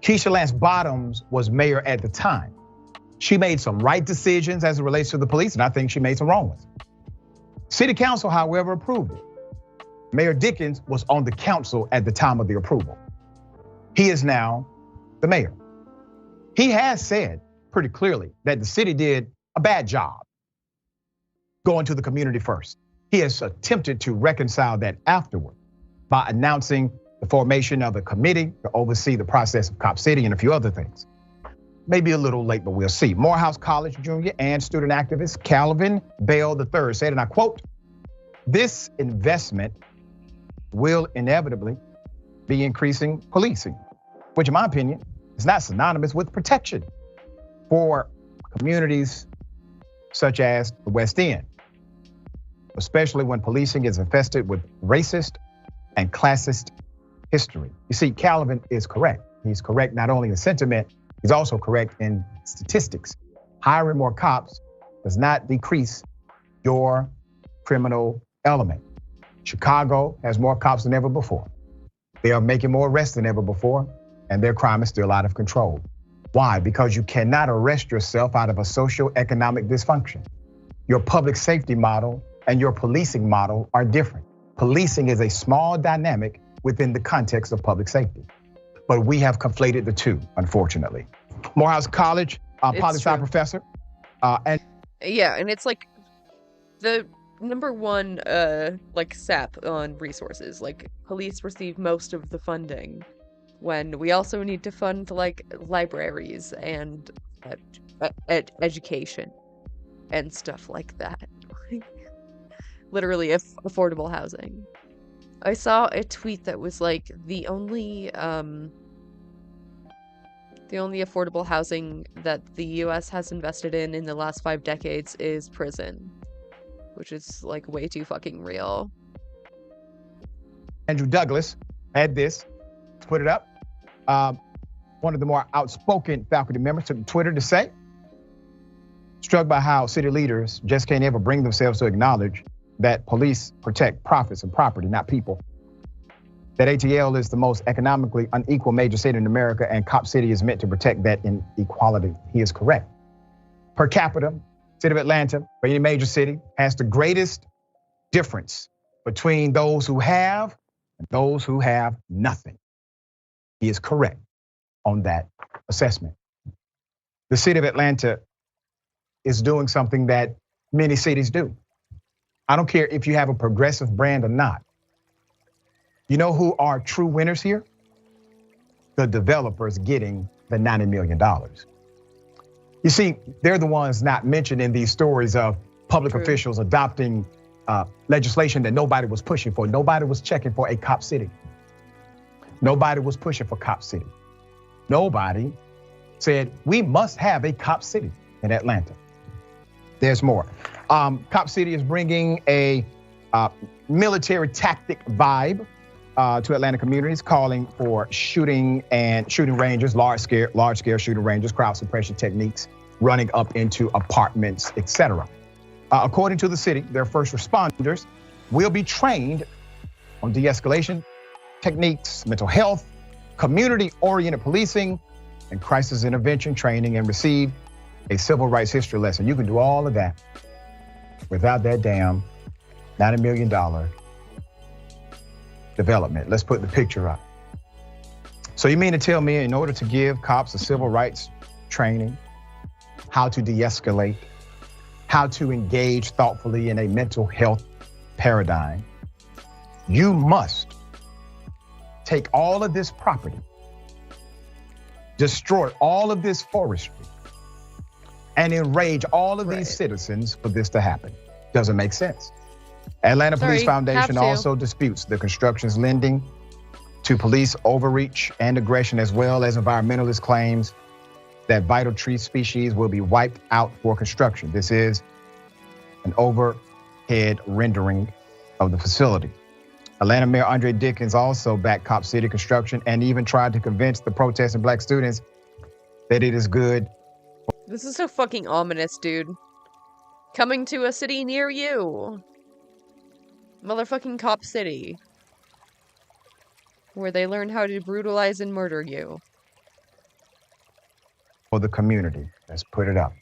Keisha Lance Bottoms was mayor at the time. She made some right decisions as it relates to the police, and I think she made some wrong ones. City council, however, approved it. Mayor Dickens was on the council at the time of the approval. He is now the mayor. He has said pretty clearly that the city did a bad job going to the community first. He has attempted to reconcile that afterward by announcing the formation of a committee to oversee the process of Cop City and a few other things. Maybe a little late, but we'll see. Morehouse College junior and student activist Calvin Bell III said, and I quote, "This investment will inevitably be increasing policing," which in my opinion is not synonymous with protection for communities such as the West End, especially when policing is infested with racist and classist history. You see, Calvin is correct. He's correct not only in sentiment, he's also correct in statistics. Hiring more cops does not decrease your criminal element. Chicago has more cops than ever before. They are making more arrests than ever before, and their crime is still out of control. Why? Because you cannot arrest yourself out of a socioeconomic dysfunction. Your public safety model and your policing model are different. Policing is a small dynamic within the context of public safety. But we have conflated the two, unfortunately. Morehouse College, poli-sci professor. Yeah, and it's like the number one like sap on resources. Like police receive most of the funding when we also need to fund like libraries and education and stuff like that. Literally affordable housing. I saw a tweet that was like the only affordable housing that the US has invested in the last 5 decades is prison, which is like way too fucking real. Andrew Douglas had this, put it up. One of the more outspoken faculty members took to Twitter to say, struck by how city leaders just can't ever bring themselves to acknowledge that police protect profits and property, not people. That ATL is the most economically unequal major city in America, and Cop City is meant to protect that inequality. He is correct. Per capita, city of Atlanta, or any major city, has the greatest difference between those who have and those who have nothing. He is correct on that assessment. The city of Atlanta is doing something that many cities do. I don't care if you have a progressive brand or not. You know who are true winners here? The developers getting the $90 million. You see, they're the ones not mentioned in these stories of public officials adopting legislation that nobody was pushing for. Nobody was checking for a Cop City. Nobody was pushing for Cop City. Nobody said, we must have a Cop City in Atlanta. There's more. Cop City is bringing a military tactic vibe to Atlanta communities, calling for shooting ranges, large scale shooting ranges, crowd suppression techniques, running up into apartments, etc. According to the city, their first responders will be trained on de-escalation techniques, mental health, community-oriented policing, and crisis intervention training, and receive a civil rights history lesson. You can do all of that without that damn $90 million development. Let's put the picture up. So you mean to tell me in order to give cops a civil rights training, how to de-escalate, how to engage thoughtfully in a mental health paradigm, you must take all of this property, destroy all of this forestry, and enrage all of these citizens for this to happen? Doesn't make sense. Atlanta Police Foundation also disputes the construction's lending to police overreach and aggression, as well as environmentalist claims that vital tree species will be wiped out for construction. This is an overhead rendering of the facility. Atlanta Mayor Andre Dickens also backed Cop City construction and even tried to convince the protesting Black students that it is good This is so fucking ominous, dude. Coming to a city near you. Motherfucking Cop City. Where they learn how to brutalize and murder you. For the community. Let's put it up.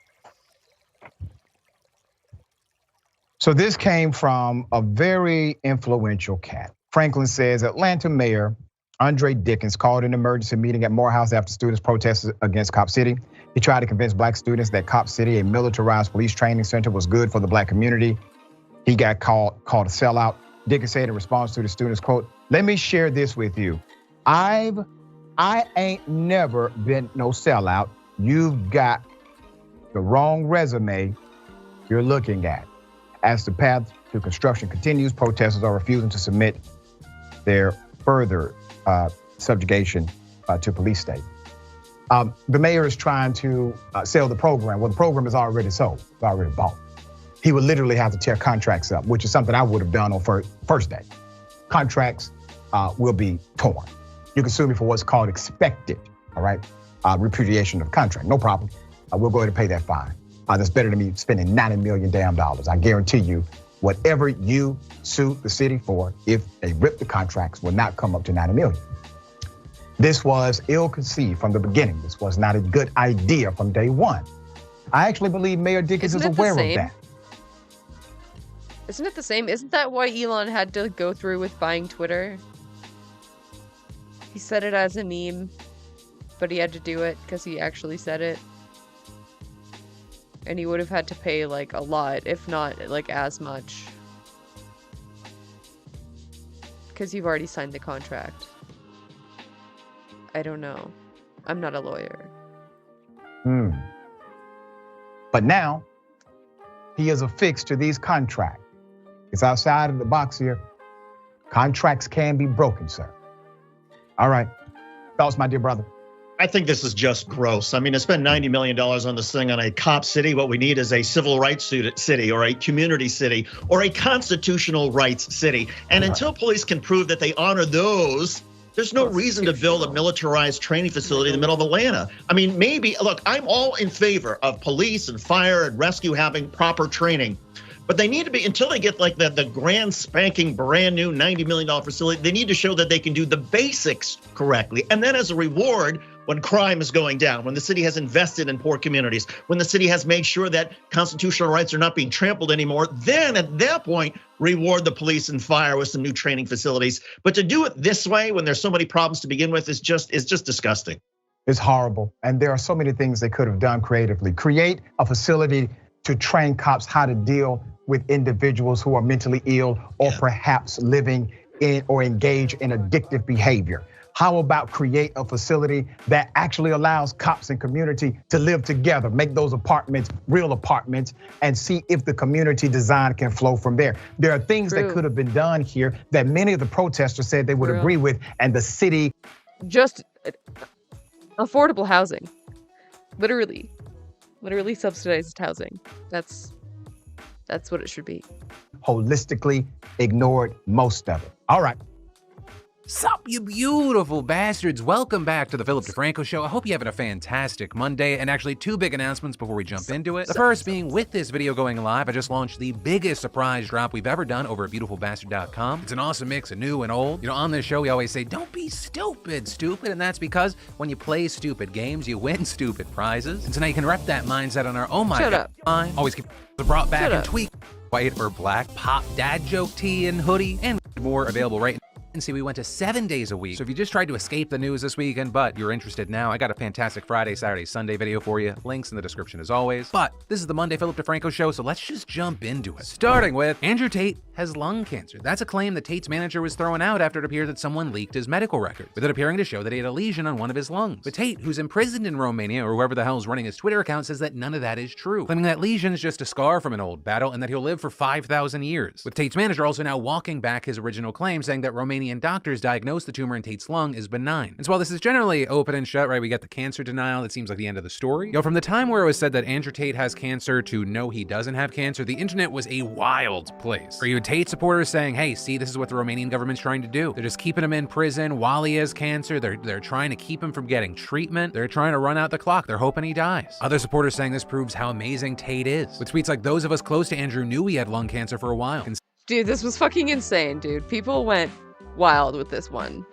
So this came from a very influential cat. Franklin says Atlanta Mayor Andre Dickens called an emergency meeting at Morehouse after students protested against Cop City. He tried to convince black students that Cop City, a militarized police training center, was good for the black community. He got called a sellout. Dickens said in response to the students, quote, "Let me share this with you. I ain't never been no sellout. You've got the wrong resume you're looking at." As the path to construction continues, protesters are refusing to submit their further subjugation to police state. The mayor is trying to sell the program. Well, the program is already sold, it's already bought. He would literally have to tear contracts up, which is something I would have done on first day. Contracts will be torn. You can sue me for what's called expected, all right? Repudiation of contract, no problem. We'll go ahead and pay that fine. That's better than me spending $90 million damn dollars. I guarantee you, whatever you sue the city for, if they rip the contracts, will not come up to $90 million. This was ill-conceived from the beginning. This was not a good idea from day one. I actually believe Mayor Dickens is aware of that. Isn't it the same? Isn't that why Elon had to go through with buying Twitter? He said it as a meme, but he had to do it because he actually said it. And he would have had to pay like a lot, if not like as much. Because you've already signed the contract. I don't know. I'm not a lawyer. But now, he is affixed to these contracts. It's outside of the box here. Contracts can be broken, sir. All right. Thoughts, my dear brother? I think this is just gross. I mean, to spend $90 million on this thing on a cop city, what we need is a civil rights city or a community city or a constitutional rights city. And until police can prove that they honor those, there's no reason to build a militarized training facility in the middle of Atlanta. I mean, maybe, look, I'm all in favor of police and fire and rescue having proper training. But they need to be, until they get like the grand spanking brand new $90 million facility, they need to show that they can do the basics correctly. And then as a reward, when crime is going down, when the city has invested in poor communities, when the city has made sure that constitutional rights are not being trampled anymore, then at that point, reward the police and fire with some new training facilities. But to do it this way, when there's so many problems to begin with, is just disgusting. It's horrible. And there are so many things they could have done creatively. Create a facility to train cops how to deal with individuals who are mentally ill or perhaps living in or engage in addictive behavior. How about create a facility that actually allows cops and community to live together, make those apartments real apartments, and see if the community design can flow from there. There are things that could have been done here that many of the protesters said they would agree with, and the city. Just affordable housing. Literally subsidized housing. That's what it should be. Holistically ignored most of it. All right. Sup, you beautiful bastards. Welcome back to the Philip DeFranco Show. I hope you're having a fantastic Monday, and actually 2 big announcements before we jump into it. The first being, with this video going live, I just launched the biggest surprise drop we've ever done over at beautifulbastard.com. It's an awesome mix of new and old. You know, on this show, we always say, don't be stupid, and that's because when you play stupid games, you win stupid prizes. And so now you can rep that mindset on our Oh My God line. Always keep the brought back and tweak white or black, pop dad joke tee and hoodie, and more available right now. And see, we went to 7 days a week. So if you just tried to escape the news this weekend, but you're interested now, I got a fantastic Friday, Saturday, Sunday video for you. Links in the description as always. But this is the Monday Philip DeFranco Show, so let's just jump into it. Starting with Andrew Tate has lung cancer. That's a claim that Tate's manager was throwing out after it appeared that someone leaked his medical records, with it appearing to show that he had a lesion on one of his lungs. But Tate, who's imprisoned in Romania, or whoever the hell is running his Twitter account, says that none of that is true, claiming that lesion is just a scar from an old battle and that he'll live for 5,000 years. With Tate's manager also now walking back his original claim, saying that Romania Romanian doctors diagnosed the tumor in Tate's lung as benign. And so while this is generally open and shut, right, we get the cancer denial, that seems like the end of the story. From the time where it was said that Andrew Tate has cancer to no, he doesn't have cancer, the internet was a wild place. Where you had Tate supporters saying, hey, see, this is what the Romanian government's trying to do. They're just keeping him in prison while he has cancer. They're trying to keep him from getting treatment. They're trying to run out the clock. They're hoping he dies. Other supporters saying this proves how amazing Tate is. With tweets like, those of us close to Andrew knew he had lung cancer for a while. Dude, this was fucking insane, dude. People went wild with this one.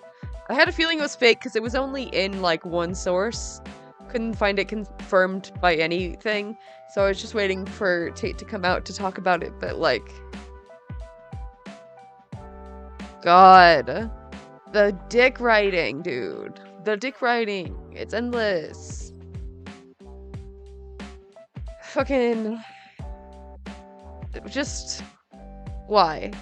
I had a feeling it was fake because it was only in like one source. Couldn't find it confirmed by anything. So I was just waiting for Tate to come out to talk about it, but like... God. The dick writing, dude. The dick writing. It's endless. Fucking... Just... Why?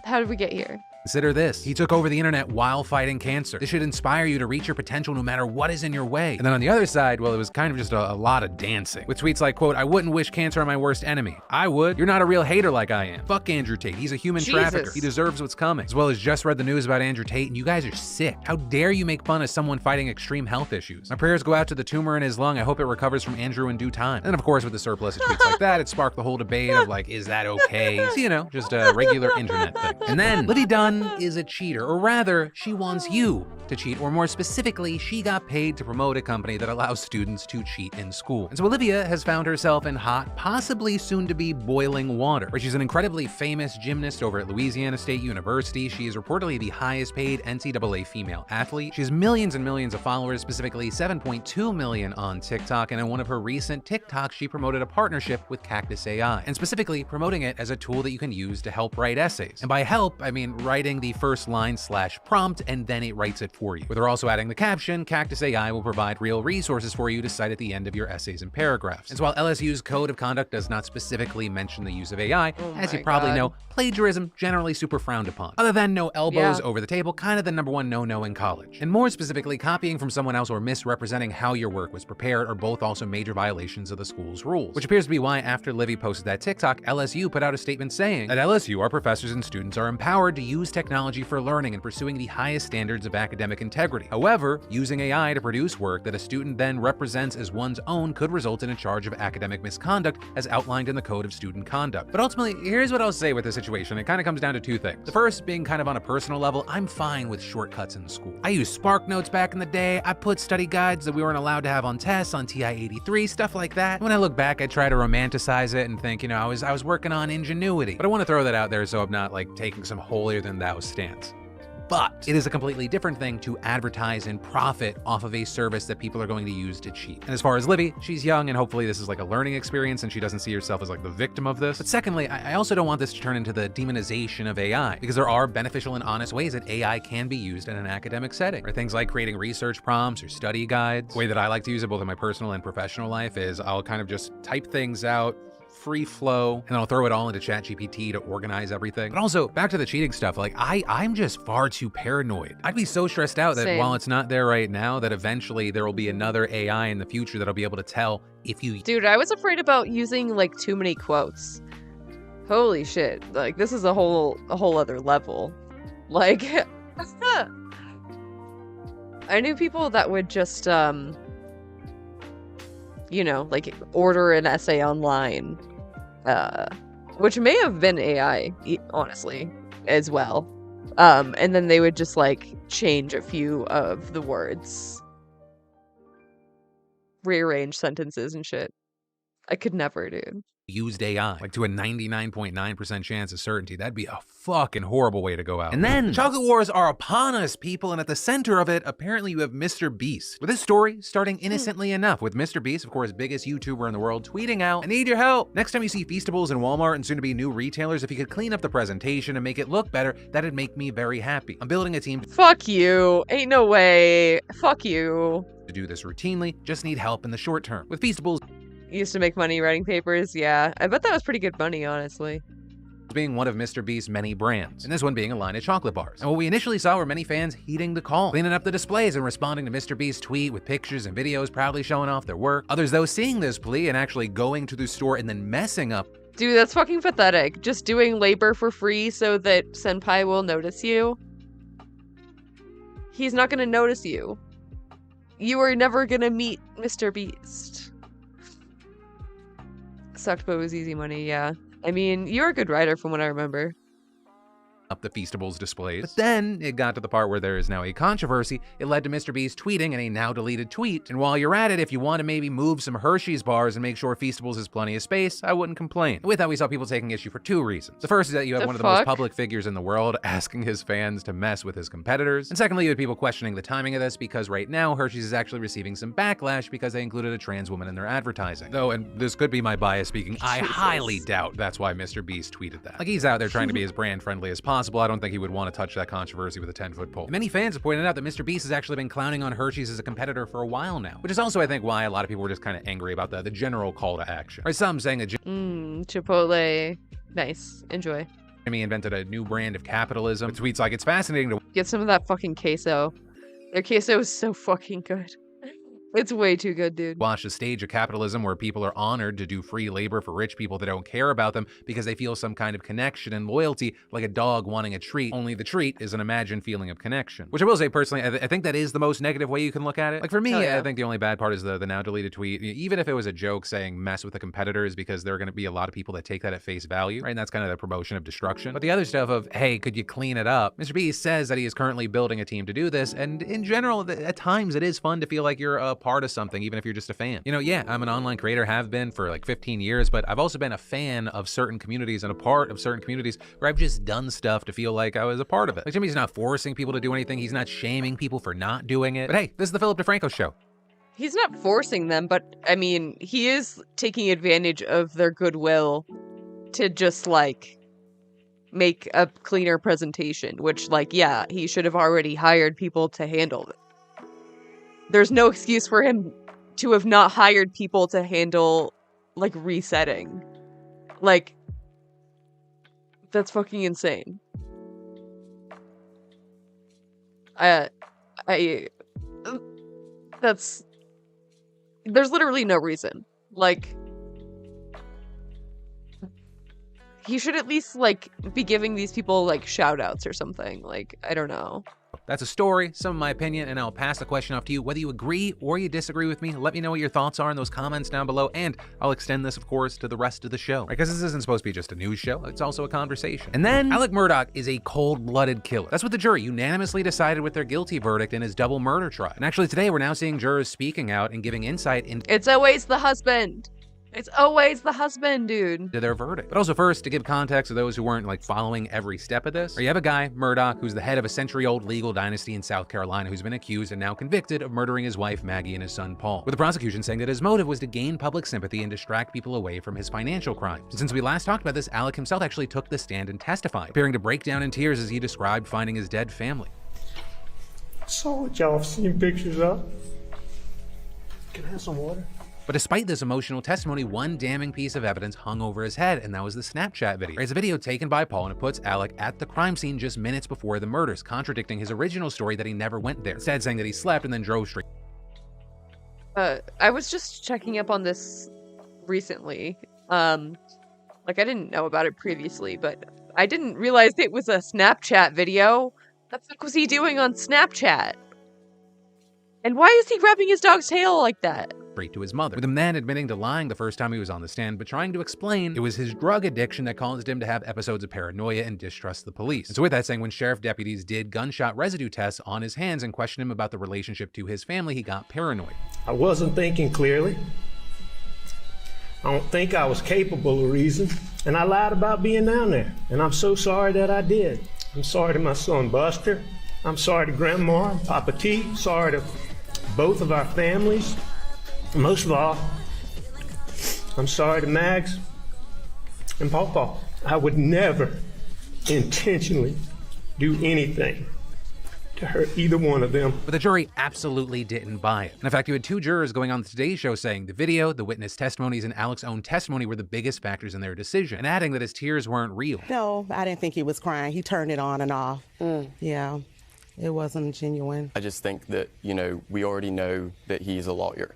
How did we get here? Consider this. He took over the internet while fighting cancer. This should inspire you to reach your potential no matter what is in your way. And then on the other side, well, it was kind of just a lot of dancing. With tweets like, quote, I wouldn't wish cancer on my worst enemy. I would. You're not a real hater like I am. Fuck Andrew Tate. He's a human trafficker. He deserves what's coming. As well as just read the news about Andrew Tate, and you guys are sick. How dare you make fun of someone fighting extreme health issues? My prayers go out to the tumor in his lung. I hope it recovers from Andrew in due time. And of course, with the surplus of tweets like that, it sparked the whole debate of like, is that okay? So, you know, just a regular internet thing. And then, Livy Dunn is a cheater, or rather, she wants you to cheat, or more specifically, she got paid to promote a company that allows students to cheat in school. And so Olivia has found herself in hot, possibly soon to be boiling water, where she's an incredibly famous gymnast over at Louisiana State University. She is reportedly the highest paid NCAA female athlete. She has millions and millions of followers, specifically 7.2 million on TikTok, and in one of her recent TikToks, she promoted a partnership with Cactus AI, and specifically promoting it as a tool that you can use to help write essays. And by help, I mean writing the first line/prompt, and then it writes it for you. With her also adding the caption, Cactus AI will provide real resources for you to cite at the end of your essays and paragraphs. And so while LSU's code of conduct does not specifically mention the use of AI, as you probably know, plagiarism generally super frowned upon. Other than no elbows over the table, kind of the #1 no-no in college. And more specifically, copying from someone else or misrepresenting how your work was prepared are both also major violations of the school's rules. Which appears to be why after Livy posted that TikTok, LSU put out a statement saying, at LSU, our professors and students are empowered to use technology for learning and pursuing the highest standards of academic integrity. However, using AI to produce work that a student then represents as one's own could result in a charge of academic misconduct as outlined in the Code of Student Conduct. But ultimately, here's what I'll say with this situation. It kind of comes down to two things. The first being kind of on a personal level, I'm fine with shortcuts in school. I used Spark Notes back in the day. I put study guides that we weren't allowed to have on tests on TI-83, stuff like that. When I look back, I try to romanticize it and think, you know, I was working on ingenuity. But I want to throw that out there so I'm not like taking some holier than thou stance. But it is a completely different thing to advertise and profit off of a service that people are going to use to cheat. And as far as Livy, she's young and hopefully this is like a learning experience and she doesn't see herself as like the victim of this. But secondly, I also don't want this to turn into the demonization of AI, because there are beneficial and honest ways that AI can be used in an academic setting. Or things like creating research prompts or study guides. The way that I like to use it both in my personal and professional life is I'll kind of just type things out, free flow, and then I'll throw it all into ChatGPT to organize everything. But also, back to the cheating stuff, like I'm just far too paranoid. I'd be so stressed out that while it's not there right now, that eventually there will be another AI in the future that'll be able to tell if you... Dude, I was afraid about using like too many quotes. Holy shit. Like this is a whole other level. Like I knew people that would just you know, like order an essay online, which may have been AI, honestly, as well. And then they would just like change a few of the words, rearrange sentences and shit. I could never, dude. Used AI, like to a 99.9% chance of certainty. That'd be a fucking horrible way to go out. And then chocolate wars are upon us, people, and at the center of it, apparently you have Mr. Beast. With this story starting innocently enough, with Mr. Beast, of course, biggest YouTuber in the world, tweeting out, I need your help. Next time you see Feastables in Walmart and soon to be new retailers, if you could clean up the presentation and make it look better, that'd make me very happy. I'm building a team. Fuck you. Ain't no way. Fuck you. To do this routinely, just need help in the short term. With Feastables used to make money writing papers, yeah. I bet that was pretty good money, honestly. Being one of Mr. Beast's many brands, and this one being a line of chocolate bars. And what we initially saw were many fans heeding the call, cleaning up the displays and responding to Mr. Beast's tweet with pictures and videos proudly showing off their work. Others, though, seeing this plea and actually going to the store and then messing up. Dude, that's fucking pathetic. Just doing labor for free so that Senpai will notice you. He's not gonna notice you. You are never gonna meet Mr. Beast. Sucked, but it was easy money, yeah. I mean, you're a good writer from what I remember. Up the Feastables displays. But then it got to the part where there is now a controversy. It led to Mr. Beast tweeting in a now deleted tweet. And while you're at it, if you want to maybe move some Hershey's bars and make sure Feastables has plenty of space, I wouldn't complain. With that, we saw people taking issue for two reasons. The first is that you have one of the most public figures in the world asking his fans to mess with his competitors. And secondly, you have people questioning the timing of this because right now Hershey's is actually receiving some backlash because they included a trans woman in their advertising. Though, and this could be my bias speaking, I highly doubt that's why Mr. Beast tweeted that. Like, he's out there trying to be as brand friendly as possible. I don't think he would want to touch that controversy with a 10-foot pole. Many fans have pointed out that Mr. Beast has actually been clowning on Hershey's as a competitor for a while now, which is also, I think, why a lot of people were just kind of angry about the general call to action. Or some saying that Chipotle. Nice. Enjoy. Jimmy invented a new brand of capitalism. With tweets like, it's fascinating to get some of that fucking queso. Their queso is so fucking good. It's way too good, dude. Watch the stage of capitalism where people are honored to do free labor for rich people that don't care about them because they feel some kind of connection and loyalty, like a dog wanting a treat, only the treat is an imagined feeling of connection. Which I will say personally, I think that is the most negative way you can look at it. Like for me, I think the only bad part is the now deleted tweet. Even if it was a joke saying mess with the competitors, because there are going to be a lot of people that take that at face value, right? And that's kind of the promotion of destruction. But the other stuff of, hey, could you clean it up? Mr. Beast says that he is currently building a team to do this, and in general, at times it is fun to feel like you're a part of something, even if you're just a fan. You know, yeah, I'm an online creator, have been for like 15 years, but I've also been a fan of certain communities and a part of certain communities where I've just done stuff to feel like I was a part of it. Like Jimmy's not forcing people to do anything. He's not shaming people for not doing it. But hey, this is the Philip DeFranco Show. He's not forcing them, but I mean, he is taking advantage of their goodwill to just like make a cleaner presentation, which like, yeah, he should have already hired people to handle it. There's no excuse for him to have not hired people to handle, like, resetting. Like, that's fucking insane. There's literally no reason. Like, he should at least, like, be giving these people, like, shout-outs or something. Like, I don't know. That's a story, some of my opinion, and I'll pass the question off to you. Whether you agree or you disagree with me, let me know what your thoughts are in those comments down below, and I'll extend this, of course, to the rest of the show. Because this isn't supposed to be just a news show, it's also a conversation. And then, Alec Murdaugh is a cold-blooded killer. That's what the jury unanimously decided with their guilty verdict in his double murder trial. And actually today, we're now seeing jurors speaking out and giving insight into— It's always the husband! It's always the husband, dude. To their verdict. But also first, to give context to those who weren't like following every step of this, you have a guy, Murdaugh, who's the head of a century-old legal dynasty in South Carolina who's been accused and now convicted of murdering his wife Maggie and his son Paul, with the prosecution saying that his motive was to gain public sympathy and distract people away from his financial crimes. And since we last talked about this, Alec himself actually took the stand and testified, appearing to break down in tears as he described finding his dead family. Saw what y'all have seen pictures of. Can I have some water? But despite this emotional testimony, one damning piece of evidence hung over his head, and that was the Snapchat video. It's a video taken by Paul, and it puts Alec at the crime scene just minutes before the murders, contradicting his original story that he never went there, instead saying that he slept and then drove straight. I was just checking up on this recently. Like, I didn't know about it previously, but I didn't realize it was a Snapchat video. What the fuck was he doing on Snapchat? And why is he grabbing his dog's tail like that? Straight to his mother, with him then admitting to lying the first time he was on the stand, but trying to explain it was his drug addiction that caused him to have episodes of paranoia and distrust the police. And so with that saying, when sheriff deputies did gunshot residue tests on his hands and questioned him about the relationship to his family, he got paranoid. I wasn't thinking clearly. I don't think I was capable of reason, and I lied about being down there, and I'm so sorry that I did. I'm sorry to my son Buster. I'm sorry to Grandma and Papa T. Sorry to both of our families. Most of all, I'm sorry to Mags and Pawpaw. I would never intentionally do anything to hurt either one of them. But the jury absolutely didn't buy it. And in fact, you had two jurors going on the Today Show saying the video, the witness testimonies, and Alec's own testimony were the biggest factors in their decision, and adding that his tears weren't real. No, I didn't think he was crying. He turned it on and off. Yeah, it wasn't genuine. I just think that, you know, we already know that he's a lawyer.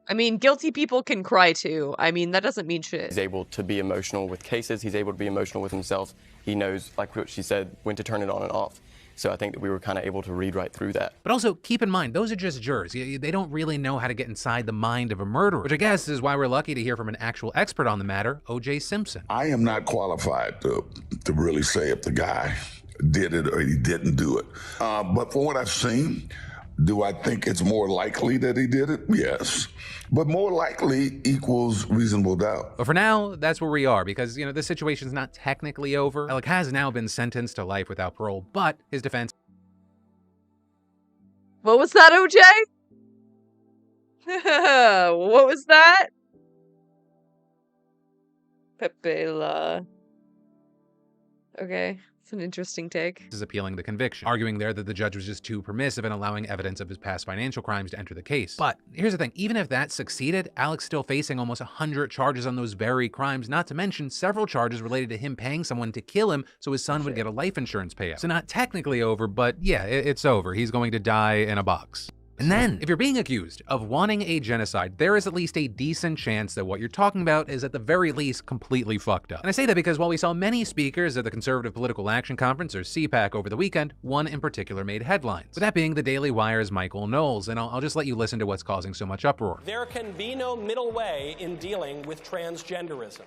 I mean, guilty people can cry too. I mean, that doesn't mean shit. He's able to be emotional with cases. He's able to be emotional with himself. He knows, like what she said, when to turn it on and off. So I think that we were kind of able to read right through that. But also, keep in mind, those are just jurors. They don't really know how to get inside the mind of a murderer, which I guess is why we're lucky to hear from an actual expert on the matter, O.J. Simpson. I am not qualified to really say if the guy did it or he didn't do it. But from what I've seen, do I think it's more likely that he did it? Yes. But more likely equals reasonable doubt. But for now, that's where we are because, this situation's not technically over. Alec has now been sentenced to life without parole, but his defense... What was that, OJ? What was that? Pepe La. Okay. It's an interesting take. Is appealing the conviction, arguing there that the judge was just too permissive in allowing evidence of his past financial crimes to enter the case. But here's the thing, even if that succeeded, Alec's still facing almost 100 charges on those very crimes, not to mention several charges related to him paying someone to kill him so his son would get a life insurance payout. So not technically over, but yeah, it's over. He's going to die in a box. And then, if you're being accused of wanting a genocide, there is at least a decent chance that what you're talking about is at the very least completely fucked up. And I say that because while we saw many speakers at the Conservative Political Action Conference, or CPAC, over the weekend, one in particular made headlines. With that being the Daily Wire's Michael Knowles, and I'll just let you listen to what's causing so much uproar. There can be no middle way in dealing with transgenderism.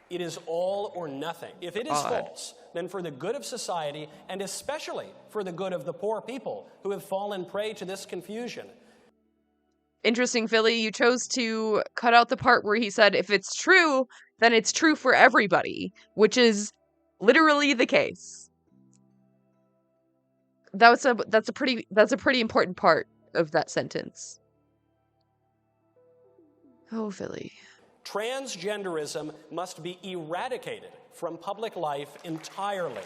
It is all or nothing. If it is false, then for the good of society, and especially for the good of the poor people who have fallen prey to this confusion. Interesting, Philly. You chose to cut out the part where he said, if it's true, then it's true for everybody, which is literally the case. That's a pretty important part of that sentence. Oh, Philly. Transgenderism must be eradicated from public life entirely.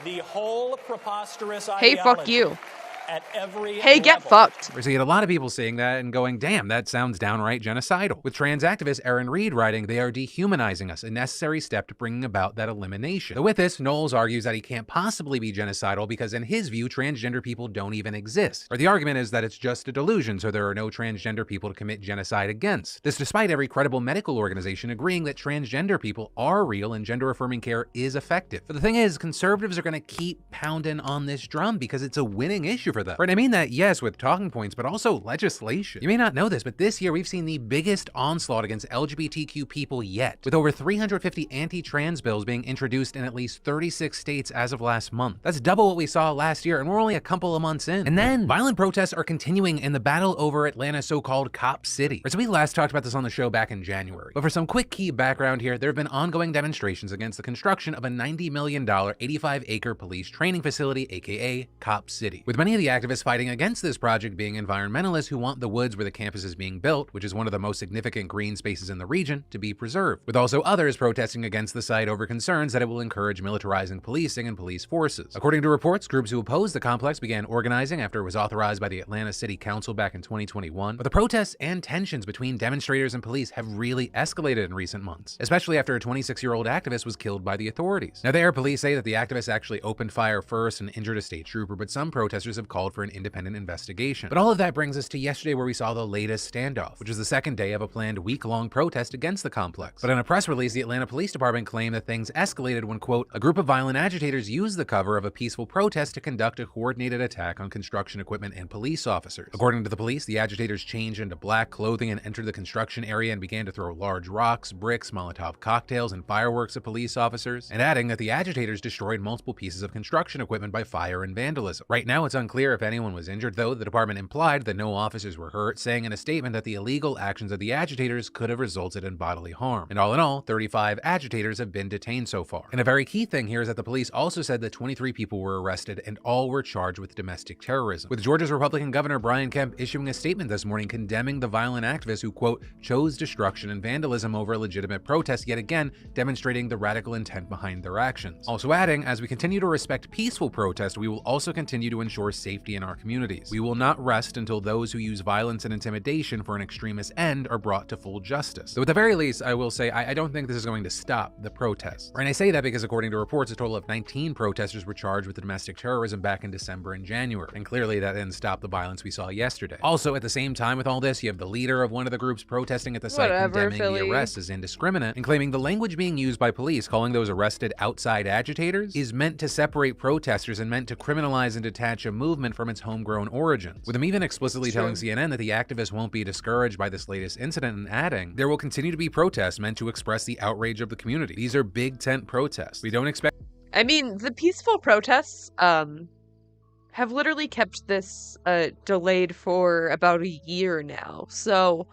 The whole preposterous ideology. Hey, fuck you. At every hey, get level. fucked. So you get a lot of people seeing that and going, damn, that sounds downright genocidal. With trans activist Erin Reed writing, they are dehumanizing us, a necessary step to bringing about that elimination. Though with this, Knowles argues that he can't possibly be genocidal because in his view, transgender people don't even exist. Or the argument is that it's just a delusion, so there are no transgender people to commit genocide against. This despite every credible medical organization agreeing that transgender people are real and gender-affirming care is effective. But the thing is, conservatives are going to keep pounding on this drum because it's a winning issue for them. Right, I mean that, yes, with talking points, but also legislation. You may not know this, but this year we've seen the biggest onslaught against LGBTQ people yet, with over 350 anti-trans bills being introduced in at least 36 states as of last month. That's double what we saw last year, and we're only a couple of months in. And then, violent protests are continuing in the battle over Atlanta's so-called Cop City. So we last talked about this on the show back in January. But for some quick key background here, there have been ongoing demonstrations against the construction of a $90 million, 85-acre police training facility, aka Cop City, with many of the activists fighting against this project being environmentalists who want the woods where the campus is being built, which is one of the most significant green spaces in the region, to be preserved, with also others protesting against the site over concerns that it will encourage militarizing policing and police forces. According to reports, groups who oppose the complex began organizing after it was authorized by the Atlanta City Council back in 2021, but the protests and tensions between demonstrators and police have really escalated in recent months, especially after a 26-year-old activist was killed by the authorities. Now there, police say that the activist actually opened fire first and injured a state trooper, but some protesters have called for an independent investigation. But all of that brings us to yesterday, where we saw the latest standoff, which was the second day of a planned week-long protest against the complex. But in a press release, the Atlanta Police Department claimed that things escalated when, quote, a group of violent agitators used the cover of a peaceful protest to conduct a coordinated attack on construction equipment and police officers. According to the police, the agitators changed into black clothing and entered the construction area and began to throw large rocks, bricks, Molotov cocktails, and fireworks at police officers, and adding that the agitators destroyed multiple pieces of construction equipment by fire and vandalism. Right now, it's unclear if anyone was injured, though the department implied that no officers were hurt, saying in a statement that the illegal actions of the agitators could have resulted in bodily harm. And all in all, 35 agitators have been detained so far. And a very key thing here is that the police also said that 23 people were arrested and all were charged with domestic terrorism, with Georgia's Republican Governor Brian Kemp issuing a statement this morning condemning the violent activists who, quote, chose destruction and vandalism over a legitimate protest, yet again demonstrating the radical intent behind their actions. Also adding, as we continue to respect peaceful protest, we will also continue to ensure safety safety in our communities. We will not rest until those who use violence and intimidation for an extremist end are brought to full justice. So at the very least, I will say I don't think this is going to stop the protests. And I say that because according to reports, a total of 19 protesters were charged with domestic terrorism back in December and January. And clearly that didn't stop the violence we saw yesterday. Also, at the same time with all this, you have the leader of one of the groups protesting at the site condemning the arrest as indiscriminate and claiming the language being used by police, calling those arrested outside agitators, is meant to separate protesters and meant to criminalize and detach a movement from its homegrown origins. With him even explicitly telling CNN that the activists won't be discouraged by this latest incident and adding, there will continue to be protests meant to express the outrage of the community. These are big tent protests. We don't expect. I mean, the peaceful protests have literally kept this delayed for about a year now, so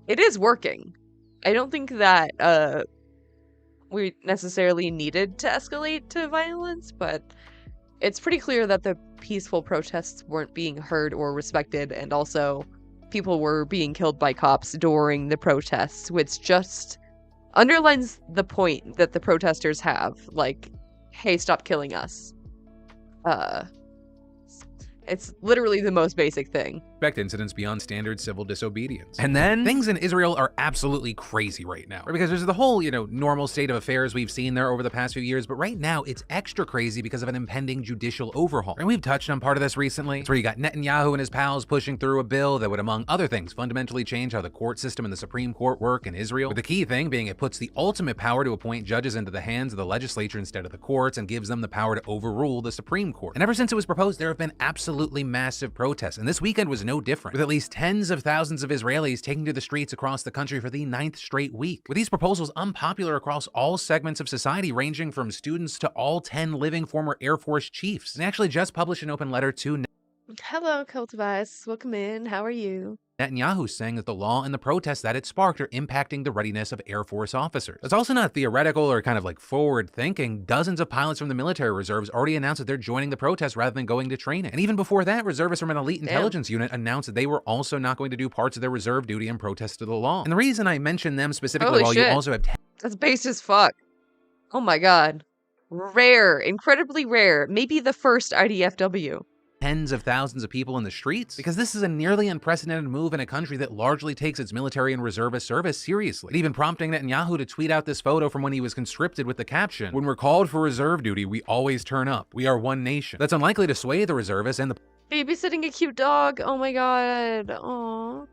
it is working. I don't think that we necessarily needed to escalate to violence, but it's pretty clear that the peaceful protests weren't being heard or respected, and also people were being killed by cops during the protests, which just underlines the point that the protesters have, like, hey, stop killing us. It's literally the most basic thing. Expect incidents beyond standard civil disobedience. And then things in Israel are absolutely crazy right now. Because there's the whole, normal state of affairs we've seen there over the past few years, but right now it's extra crazy because of an impending judicial overhaul. And we've touched on part of this recently. It's where you got Netanyahu and his pals pushing through a bill that would, among other things, fundamentally change how the court system and the Supreme Court work in Israel. With the key thing being it puts the ultimate power to appoint judges into the hands of the legislature instead of the courts and gives them the power to overrule the Supreme Court. And ever since it was proposed, there have been absolutely massive protests, and this weekend was no different, with at least tens of thousands of Israelis taking to the streets across the country for the 9th straight week. With these proposals unpopular across all segments of society, ranging from students to all 10 living former Air Force chiefs. And they actually just published an open letter to Hello, Cultivice. Welcome in. How are you? Netanyahu saying that the law and the protests that it sparked are impacting the readiness of Air Force officers. It's also not theoretical or kind of like forward thinking. Dozens of pilots from the military reserves already announced that they're joining the protests rather than going to training. And even before that, reservists from an elite intelligence unit announced that they were also not going to do parts of their reserve duty in protest to the law. And the reason I mention them specifically while you also have That's base as fuck. Oh my god. Rare. Incredibly rare. Maybe the first IDFW. Tens of thousands of people in the streets, because this is a nearly unprecedented move in a country that largely takes its military and reservist service seriously. And even prompting Netanyahu to tweet out this photo from when he was conscripted with the caption, "When we're called for reserve duty, we always turn up. We are one nation." That's unlikely to sway the reservists and the Babysitting a cute dog. Oh my god. Aww.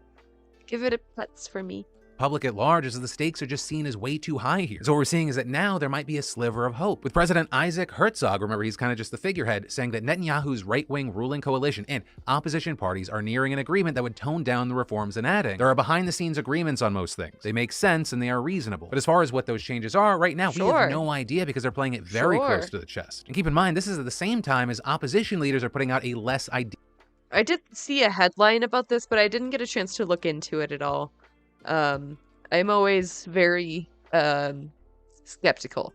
Give it a pets for me. public at large, as the stakes are just seen as way too high here. So what we're seeing is that now there might be a sliver of hope, with President Isaac Herzog, remember he's kind of just the figurehead, saying that Netanyahu's right-wing ruling coalition and opposition parties are nearing an agreement that would tone down the reforms, and adding, there are behind-the-scenes agreements on most things. They make sense and they are reasonable. But as far as what those changes are, right now, we have no idea because they're playing it very close to the chest. And keep in mind, this is at the same time as opposition leaders are putting out a less I did see a headline about this, but I didn't get a chance to look into it at all. I'm always very skeptical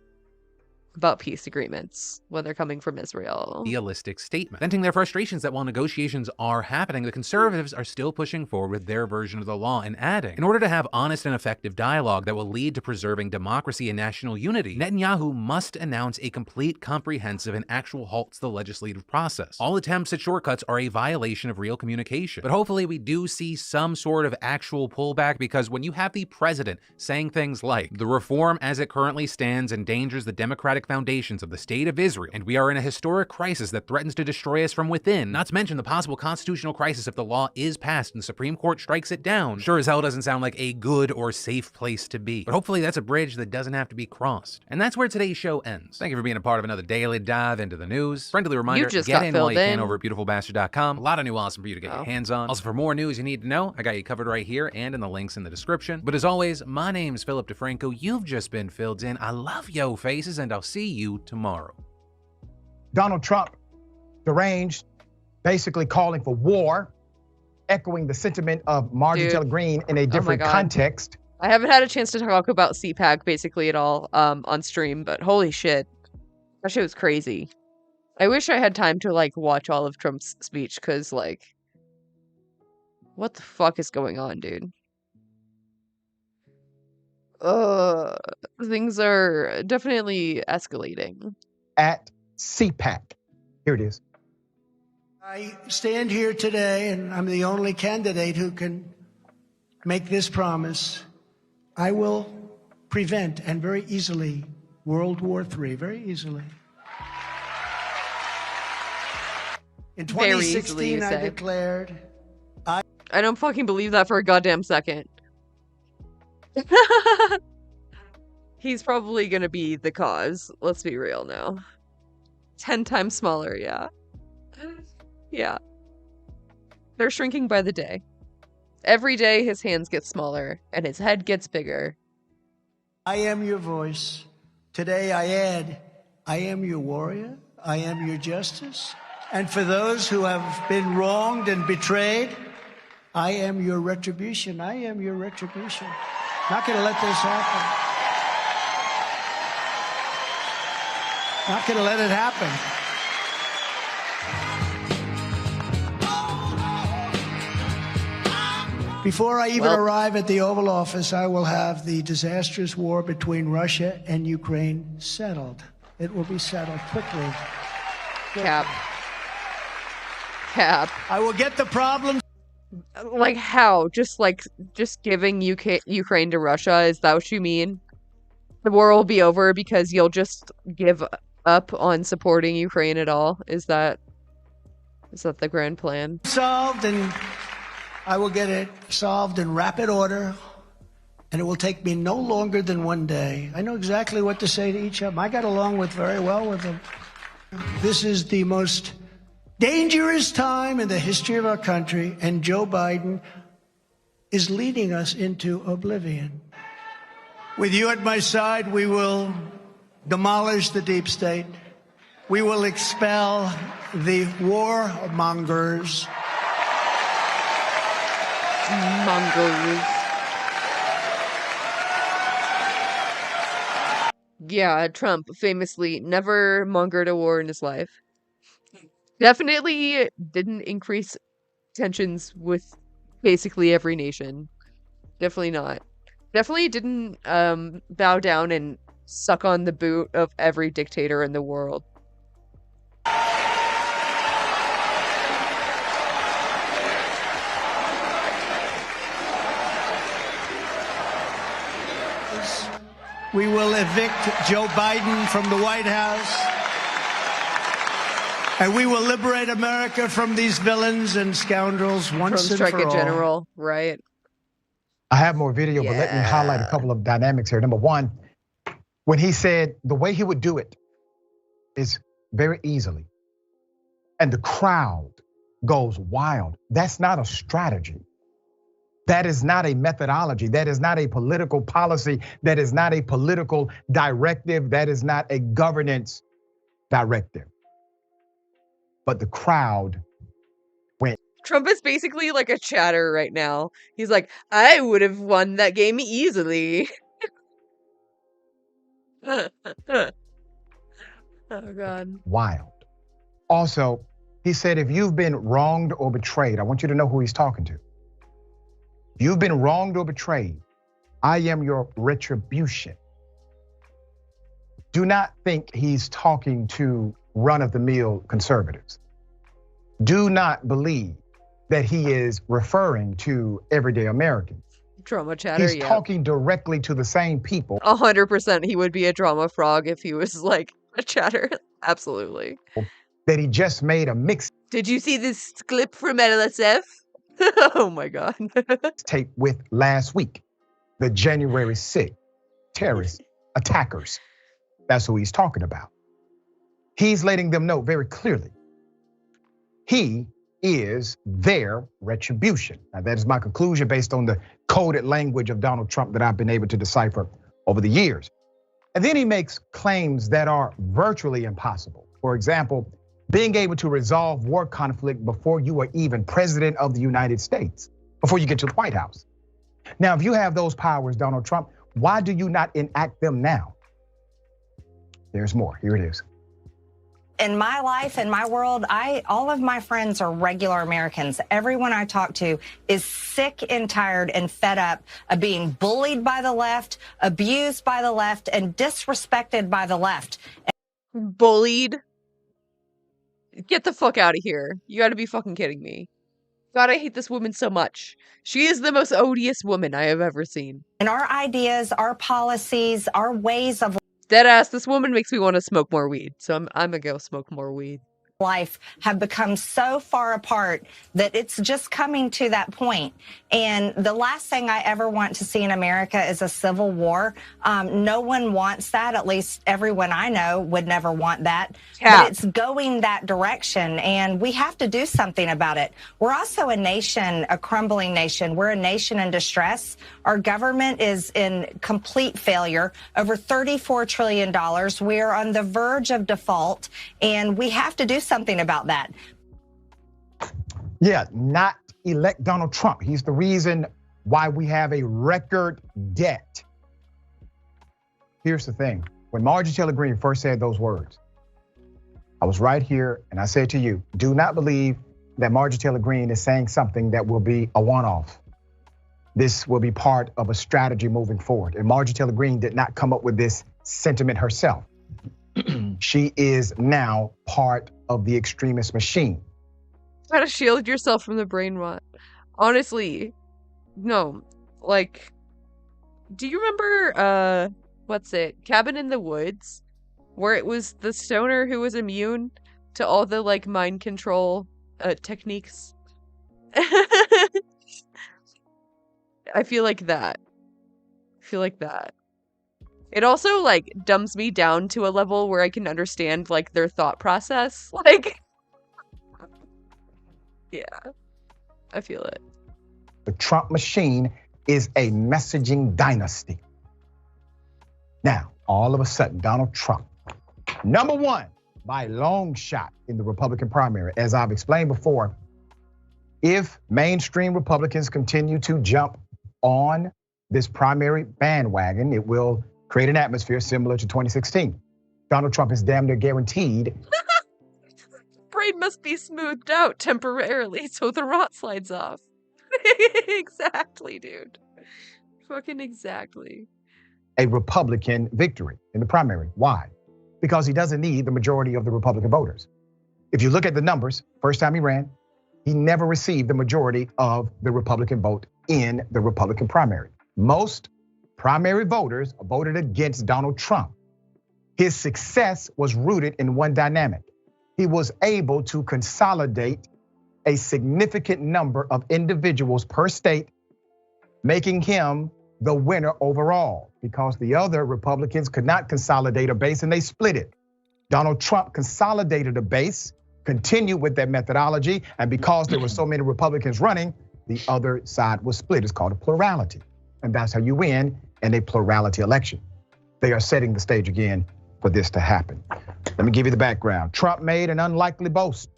about peace agreements when they're coming from Israel. Realistic statement, venting their frustrations that while negotiations are happening, the conservatives are still pushing forward with their version of the law, and adding, in order to have honest and effective dialogue that will lead to preserving democracy and national unity, Netanyahu must announce a complete, comprehensive, and actual halt to the legislative process. All attempts at shortcuts are a violation of real communication. But hopefully we do see some sort of actual pullback, because when you have the president saying things like, the reform as it currently stands endangers the democratic foundations of the state of Israel, and we are in a historic crisis that threatens to destroy us from within, not to mention the possible constitutional crisis if the law is passed and the Supreme Court strikes it down, sure as hell doesn't sound like a good or safe place to be. But hopefully that's a bridge that doesn't have to be crossed. And that's where today's show ends. Thank you for being a part of another daily dive into the news. Friendly reminder, get in while you can over at beautifulbastard.com. A lot of new awesome for you to get your hands on. Also, for more news you need to know, I got you covered right here and in the links in the description. But as always, my name's Philip DeFranco. You've just been filled in. I love yo faces, and I'll see you tomorrow. Donald Trump, deranged, basically calling for war, echoing the sentiment of Marjorie Taylor Greene in a different context. I haven't had a chance to talk about CPAC basically at all on stream, but holy shit. That shit was crazy. I wish I had time to like watch all of Trump's speech, because like, what the fuck is going on, dude? Things are definitely escalating. At CPAC. Here it is. I stand here today, and I'm the only candidate who can make this promise. I will prevent, and very easily, World War III, very easily. In Very 2016, easily, you I say. declared, I don't fucking believe that for a goddamn second. He's probably gonna be the cause. Let's be real now. 10 times smaller, yeah. Yeah. They're shrinking by the day. Every day his hands get smaller and his head gets bigger. I am your voice. Today I add, I am your warrior. I am your justice. And for those who have been wronged and betrayed, I am your retribution. I am your retribution. Not going to let this happen. Not going to let it happen. Before I even arrive at the Oval Office, I will have the disastrous war between Russia and Ukraine settled. It will be settled quickly. Cap. I will get the problems. Like how? Just giving Ukraine to Russia? Is that what you mean? The war will be over because you'll just give up on supporting Ukraine at all? Is that the grand plan? Solved, and I will get it solved in rapid order, and it will take me no longer than one day. I know exactly what to say to each of them. I got along very well with them. This is the most dangerous time in the history of our country, and Joe Biden is leading us into oblivion. With you at my side, we will demolish the deep state. We will expel the warmongers. Yeah, Trump famously never mongered a war in his life. Definitely didn't increase tensions with basically every nation. Definitely not. Definitely didn't bow down and suck on the boot of every dictator in the world. We will evict Joe Biden from the White House. And we will liberate America from these villains and scoundrels once and for all. Strike a general, right? I have more video, but let me highlight a couple of dynamics here. Number one, when he said the way he would do it is very easily, and the crowd goes wild. That's not a strategy. That is not a methodology. That is not a political policy. That is not a political directive. That is not a governance directive. But the crowd went. Trump is basically like a chatter right now. He's like, I would have won that game easily. Oh, God. Wild. Also, he said, if you've been wronged or betrayed, I want you to know who he's talking to. You've been wronged or betrayed. I am your retribution. Do not think he's talking to run-of-the-mill conservatives. Do not believe that he is referring to everyday Americans. Drama chatter, He's talking directly to the same people. 100% he would be a drama frog if he was like a chatter. Absolutely. That he just made a mix. Did you see this clip from LSF? Oh my God. Tape with last week, the January 6th terrorist attackers. That's who he's talking about. He's letting them know very clearly. He is their retribution. Now, that is my conclusion based on the coded language of Donald Trump that I've been able to decipher over the years. And then he makes claims that are virtually impossible. For example, being able to resolve war conflict before you are even president of the United States, before you get to the White House. Now, if you have those powers, Donald Trump, why do you not enact them now? There's more. Here it is. In my life, in my world, all of my friends are regular Americans. Everyone I talk to is sick and tired and fed up of being bullied by the left, abused by the left, and disrespected by the left. Bullied? Get the fuck out of here. You gotta be fucking kidding me. God, I hate this woman so much. She is the most odious woman I have ever seen. And our ideas, our policies, our ways of Deadass, this woman makes me want to smoke more weed. So I'm gonna go smoke more weed. life have become so far apart that it's just coming to that point. And the last thing I ever want to see in America is a civil war. No one wants that. At least everyone I know would never want that. Yeah. But it's going that direction, and we have to do something about it. We're also a nation, a crumbling nation. We're a nation in distress. Our government is in complete failure. Over $34 trillion. We are on the verge of default, and we have to do something about that. Yeah, not elect Donald Trump. He's the reason why we have a record debt. Here's the thing. When Marjorie Taylor Greene first said those words, I was right here and I said to you, do not believe that Marjorie Taylor Greene is saying something that will be a one-off. This will be part of a strategy moving forward. And Marjorie Taylor Greene did not come up with this sentiment herself. She is now part of the extremist machine. Try to shield yourself from the brain rot. Honestly, no. Like, do you remember, Cabin in the Woods? Where it was the stoner who was immune to all the, like, mind control techniques? I feel like that. It also, like, dumbs me down to a level where I can understand, like, their thought process. Like, yeah, I feel it. The Trump machine is a messaging dynasty. Now, all of a sudden, Donald Trump, number one, by a long shot in the Republican primary. As I've explained before, if mainstream Republicans continue to jump on this primary bandwagon, it will create an atmosphere similar to 2016. Donald Trump is damn near guaranteed. Brain must be smoothed out temporarily so the rot slides off. Exactly, dude. Fucking exactly. A Republican victory in the primary. Why? Because he doesn't need the majority of the Republican voters. If you look at the numbers, first time he ran, he never received the majority of the Republican vote in the Republican primary. Most primary voters voted against Donald Trump. His success was rooted in one dynamic. He was able to consolidate a significant number of individuals per state, making him the winner overall, because the other Republicans could not consolidate a base and they split it. Donald Trump consolidated a base, continued with that methodology, and because there were so many Republicans running, the other side was split. It's called a plurality. And that's how you win in a plurality election. They are setting the stage again for this to happen. Let me give you the background. Trump made an unlikely boast,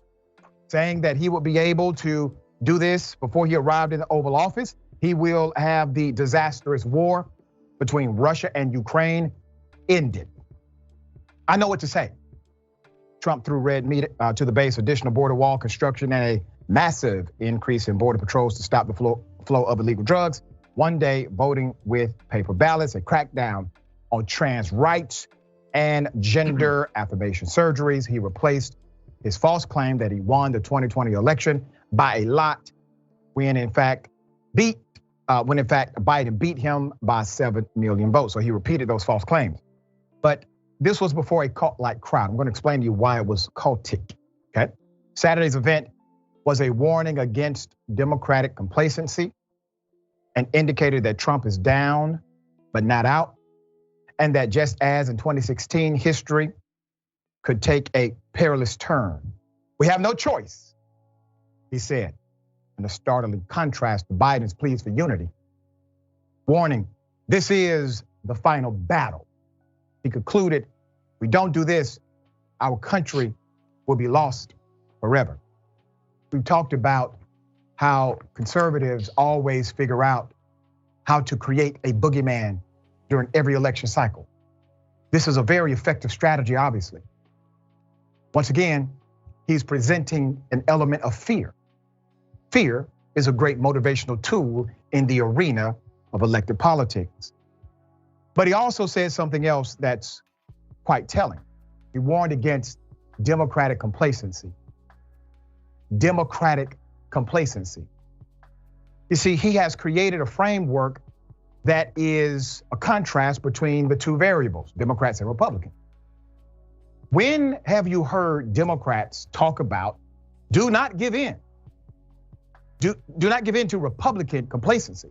saying that he would be able to do this before he arrived in the Oval Office. He will have the disastrous war between Russia and Ukraine ended. I know what to say. Trump threw red meat to the base, additional border wall construction, and a massive increase in border patrols to stop the flow of illegal drugs. One day, voting with paper ballots, a crackdown on trans rights and gender affirmation surgeries. He replaced his false claim that he won the 2020 election by a lot, when in fact Biden beat him by 7 million votes. So he repeated those false claims. But this was before a cult-like crowd. I'm going to explain to you why it was cultic, okay? Saturday's event was a warning against Democratic complacency and indicated that Trump is down, but not out. And that just as in 2016, history could take a perilous turn. We have no choice, he said, in a startling contrast to Biden's pleas for unity. Warning, this is the final battle. He concluded, we don't do this, our country will be lost forever. We've talked about how conservatives always figure out how to create a boogeyman during every election cycle. This is a very effective strategy, obviously. Once again, he's presenting an element of fear. Fear is a great motivational tool in the arena of elected politics. But he also said something else that's quite telling. He warned against Democratic complacency. democratic complacency. You see, he has created a framework that is a contrast between the two variables, Democrats and Republicans. When have you heard Democrats talk about do not give in? Do not give in to Republican complacency.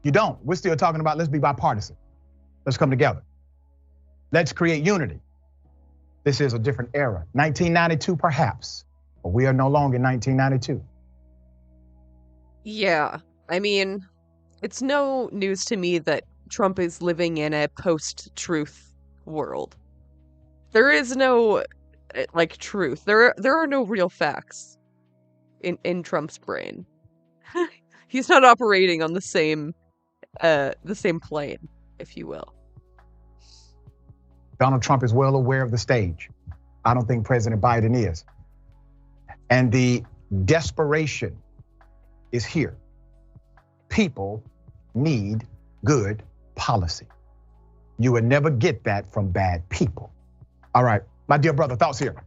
You don't. We're still talking about let's be bipartisan. Let's come together. Let's create unity. This is a different era. 1992 perhaps, but we are no longer in 1992. Yeah, I mean, it's no news to me that Trump is living in a post-truth world. There is no, like, truth. There are no real facts in Trump's brain. He's not operating on the same plane, if you will. Donald Trump is well aware of the stage. I don't think President Biden is. And the desperation is here. People need good policy. You would never get that from bad people. All right, my dear brother, thoughts here.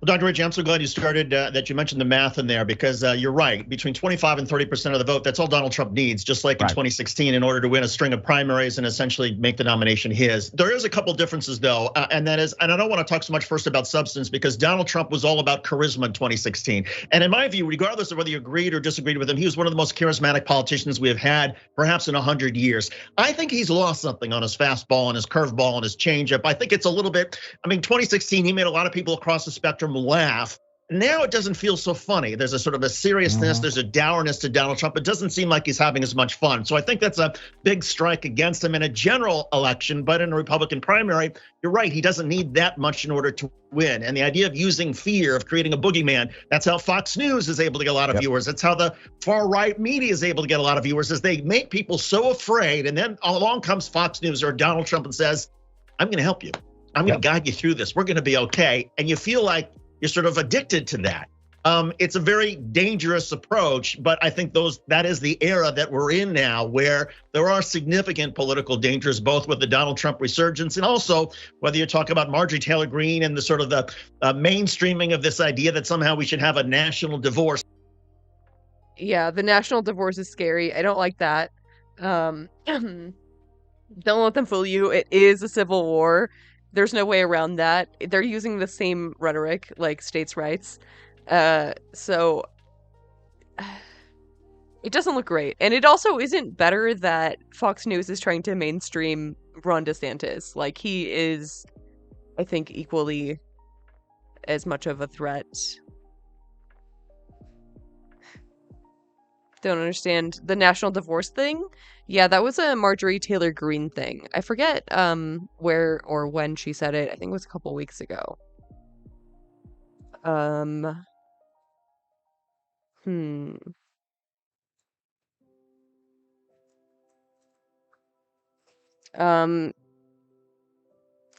Well, Dr. Rich, I'm so glad you started that you mentioned the math in there because you're right. Between 25 and 30% of the vote, that's all Donald Trump needs, just like in 2016, in order to win a string of primaries and essentially make the nomination his. There is a couple differences, though, and that is, and I don't want to talk so much first about substance because Donald Trump was all about charisma in 2016. And in my view, regardless of whether you agreed or disagreed with him, he was one of the most charismatic politicians we have had perhaps in 100 years. I think he's lost something on his fastball and his curveball and his changeup. I think it's a little bit, 2016, he made a lot of people across the spectrum laugh. Now it doesn't feel so funny. There's a sort of a seriousness, there's a dourness to Donald Trump. It doesn't seem like he's having as much fun. So I think that's a big strike against him in a general election, but in a Republican primary, you're right, he doesn't need that much in order to win. And the idea of using fear, of creating a boogeyman, that's how Fox News is able to get a lot of viewers. That's how the far right media is able to get a lot of viewers, is they make people so afraid. And then along comes Fox News or Donald Trump and says, I'm gonna help you. I'm gonna guide you through this. We're gonna be okay. And you feel like you're sort of addicted to that. It's a very dangerous approach, but I think that is the era that we're in now, where there are significant political dangers, both with the Donald Trump resurgence and also whether you're talking about Marjorie Taylor Greene and the sort of the mainstreaming of this idea that somehow we should have a national divorce. Yeah, the national divorce is scary. I don't like that. Don't let them fool you. It is a civil war. There's no way around that. They're using the same rhetoric, like states' rights. So it doesn't look great. And it also isn't better that Fox News is trying to mainstream Ron DeSantis. Like, he is, I think, equally as much of a threat. Don't understand the national divorce thing. Yeah, that was a Marjorie Taylor Greene thing. I forget where or when she said it. I think it was a couple weeks ago.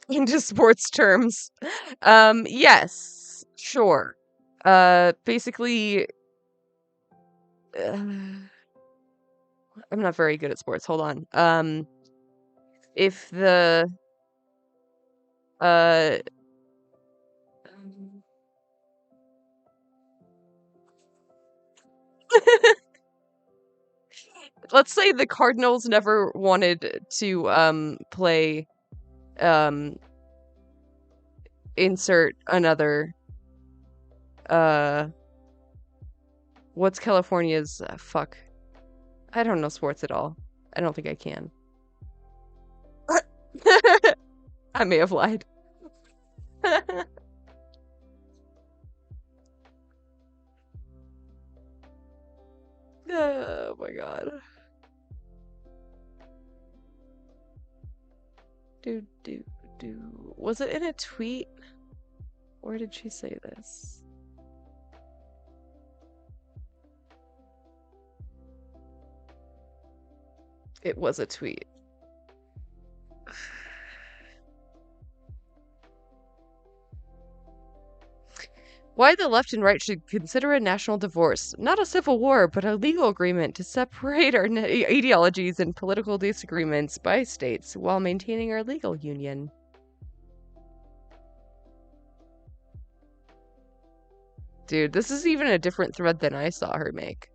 Into sports terms. Yes, sure. Basically, I'm not very good at sports. Hold on. If the let's say the Cardinals never wanted to play insert another what's California's fuck? I don't know sports at all. I don't think I can. I may have lied. Oh my god. Was it in a tweet? Where did she say this? It was a tweet. Why the left and right should consider a national divorce. Not a civil war, but a legal agreement to separate our ideologies and political disagreements by states while maintaining our legal union. Dude, this is even a different thread than I saw her make.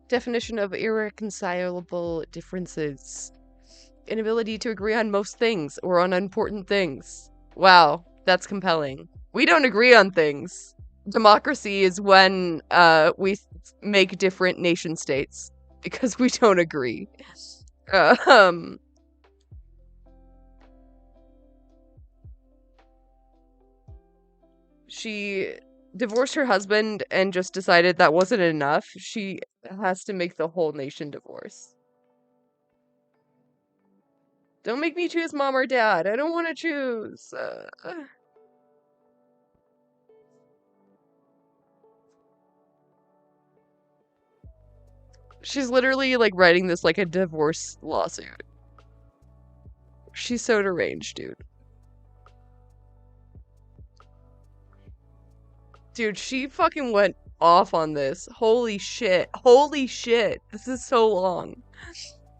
Definition of irreconcilable differences. Inability to agree on most things or on important things. Wow, that's compelling. We don't agree on things. Democracy is when we make different nation states because we don't agree. She divorced her husband and just decided that wasn't enough. She has to make the whole nation divorce. Don't make me choose mom or dad. I don't want to choose. She's literally like writing this like a divorce lawsuit. She's so deranged, dude. Dude, she fucking went off on this. Holy shit. Holy shit. This is so long.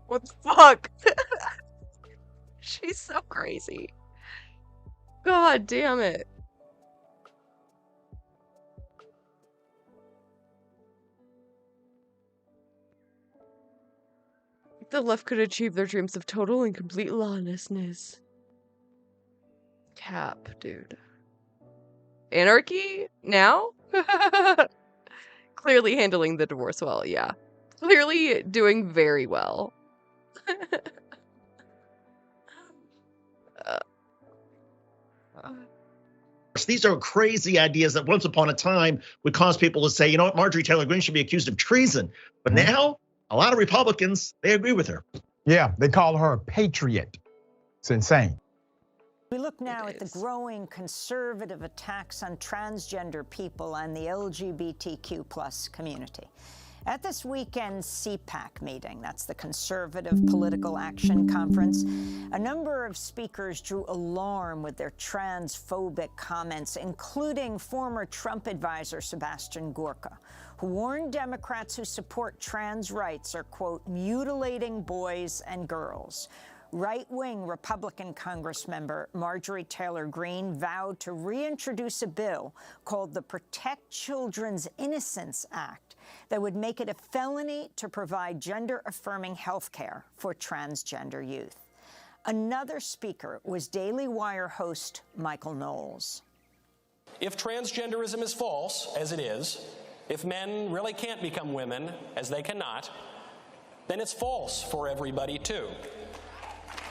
What the fuck? She's so crazy. God damn it. The left could achieve their dreams of total and complete lawlessness. Cap, dude. Anarchy? Now? Clearly handling the divorce well, yeah. Clearly doing very well. These are crazy ideas that once upon a time would cause people to say, you know what, Marjorie Taylor Greene should be accused of treason. But now, a lot of Republicans, they agree with her. Yeah, they call her a patriot. It's insane. We look now at the growing conservative attacks on transgender people and the LGBTQ+ community. At this weekend's CPAC meeting, that's the Conservative Political Action Conference, a number of speakers drew alarm with their transphobic comments, including former Trump advisor Sebastian Gorka, who warned Democrats who support trans rights are, quote, mutilating boys and girls. Right-wing Republican Congressmember Marjorie Taylor Greene vowed to reintroduce a bill called the Protect Children's Innocence Act that would make it a felony to provide gender-affirming health care for transgender youth. Another speaker was Daily Wire host Michael Knowles. If transgenderism is false, as it is, if men really can't become women, as they cannot, then it's false for everybody, too.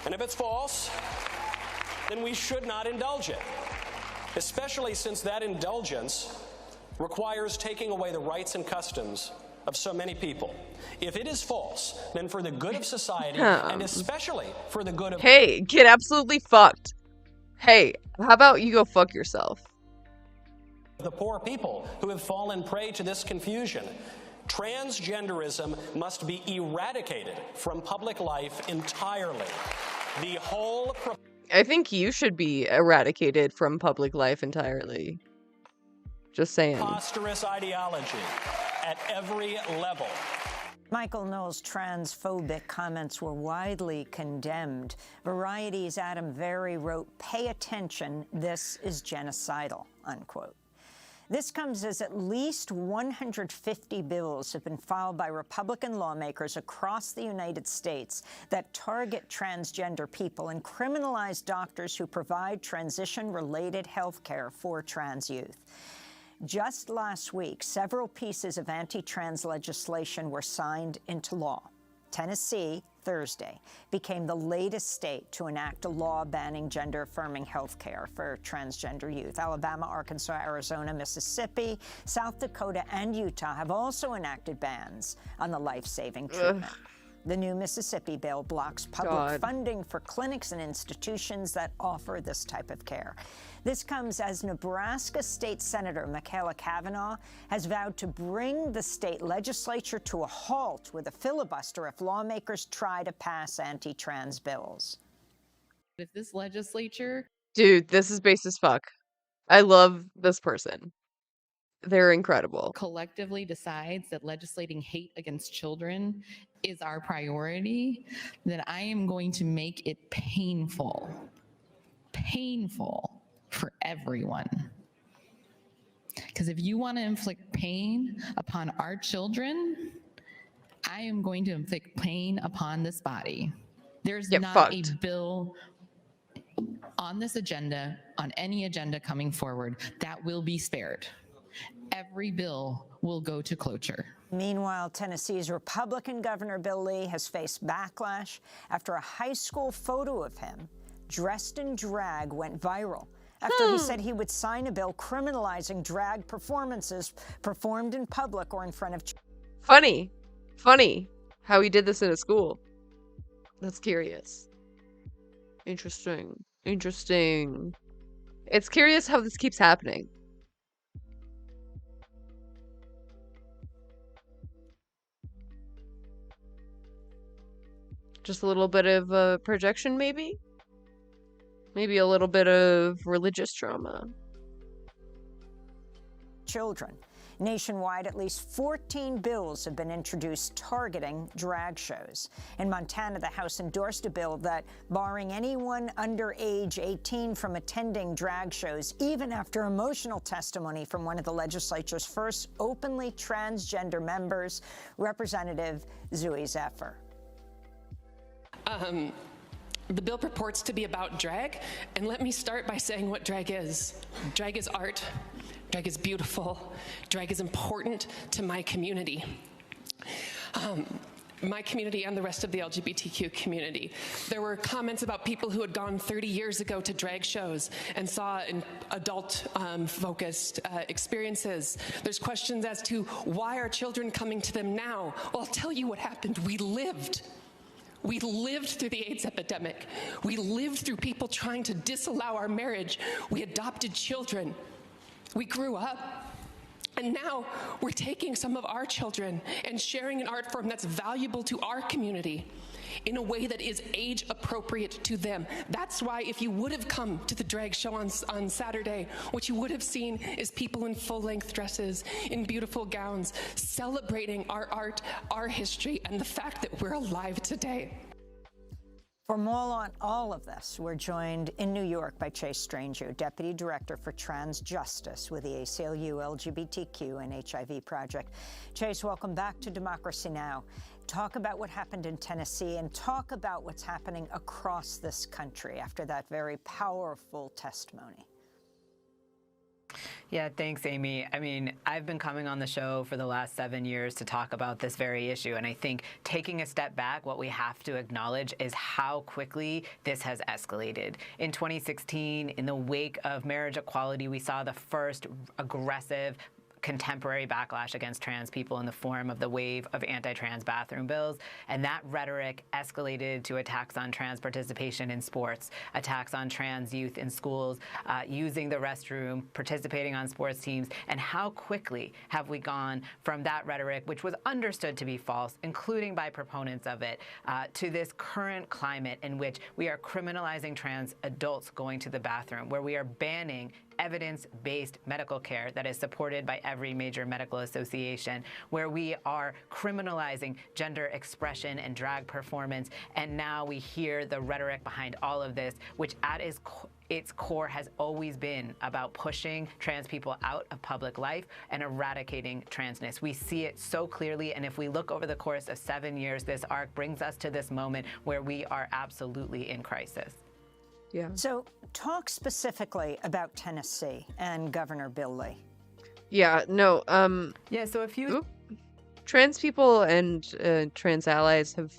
And if it's false, then we should not indulge it, especially since that indulgence requires taking away the rights and customs of so many people. If it is false, then for the good of society, and especially for the good of— Hey, get absolutely fucked. Hey, how about you go fuck yourself? The poor people who have fallen prey to this confusion. Transgenderism must be eradicated from public life entirely. The whole— I think you should be eradicated from public life entirely. Just saying. Preposterous ideology at every level. Michael Knowles' transphobic comments were widely condemned. Variety's Adam Very wrote, "Pay attention, this is genocidal," unquote. This comes as at least 150 bills have been filed by Republican lawmakers across the United States that target transgender people and criminalize doctors who provide transition-related health care for trans youth. Just last week, several pieces of anti-trans legislation were signed into law. Tennessee, Thursday, became the latest state to enact a law banning gender-affirming health care for transgender youth. Alabama, Arkansas, Arizona, Mississippi, South Dakota, and Utah have also enacted bans on the life-saving treatment. The new Mississippi bill blocks public funding for clinics and institutions that offer this type of care. This comes as Nebraska State Senator Michaela Cavanaugh has vowed to bring the state legislature to a halt with a filibuster if lawmakers try to pass anti-trans bills. If this legislature— Dude, this is base as fuck. I love this person. They're incredible. Collectively decides that legislating hate against children is our priority, then I am going to make it painful for everyone. Because if you want to inflict pain upon our children, I am going to inflict pain upon this body. There's not a bill on this agenda, on any agenda coming forward, that will be spared. Every bill will go to cloture. Meanwhile, Tennessee's Republican Governor Bill Lee has faced backlash after a high school photo of him dressed in drag went viral after he said he would sign a bill criminalizing drag performances performed in public or in front of Funny how he did this in a school. That's curious. Interesting. It's curious how this keeps happening. Just a little bit of projection, maybe? Maybe a little bit of religious trauma. Children. Nationwide, at least 14 bills have been introduced targeting drag shows. In Montana, the House endorsed a bill that, barring anyone under age 18 from attending drag shows, even after emotional testimony from one of the legislature's first openly transgender members, Representative Zooey Zephyr. The bill purports to be about drag, and let me start by saying what drag is. Drag is art. Drag is beautiful. Drag is important to my community. My community and the rest of the LGBTQ community. There were comments about people who had gone 30 years ago to drag shows and saw adult-focused experiences. There's questions as to why are children coming to them now? Well, I'll tell you what happened. We lived through the AIDS epidemic. We lived through people trying to disallow our marriage. We adopted children. We grew up. And now we're taking some of our children and sharing an art form that's valuable to our community in a way that is age appropriate to them. That's why if you would have come to the drag show on Saturday, what you would have seen is people in full-length dresses, in beautiful gowns, celebrating our art, our history, and the fact that we're alive today. For more on all of this, we're joined in New York by Chase Stranger, Deputy Director for Trans Justice with the ACLU LGBTQ and HIV Project. Chase, welcome back to Democracy Now! Talk about what happened in Tennessee and talk about what's happening across this country after that very powerful testimony. Yeah, thanks, Amy. I mean, I've been coming on the show for the last 7 years to talk about this very issue, and I think taking a step back, what we have to acknowledge is how quickly this has escalated. In 2016, in the wake of marriage equality, we saw the first aggressive contemporary backlash against trans people in the form of the wave of anti-trans bathroom bills. And that rhetoric escalated to attacks on trans participation in sports, attacks on trans youth in schools, using the restroom, participating on sports teams. And how quickly have we gone from that rhetoric, which was understood to be false, including by proponents of it, to this current climate in which we are criminalizing trans adults going to the bathroom, where we are banning evidence-based medical care that is supported by every major medical association, where we are criminalizing gender expression and drag performance. And now we hear the rhetoric behind all of this, which at its core has always been about pushing trans people out of public life and eradicating transness. We see it so clearly, and if we look over the course of 7 years, this arc brings us to this moment where we are absolutely in crisis. Yeah. So talk specifically about Tennessee and Governor Bill Lee. Yeah, no, yeah, so if you... Trans people and trans allies have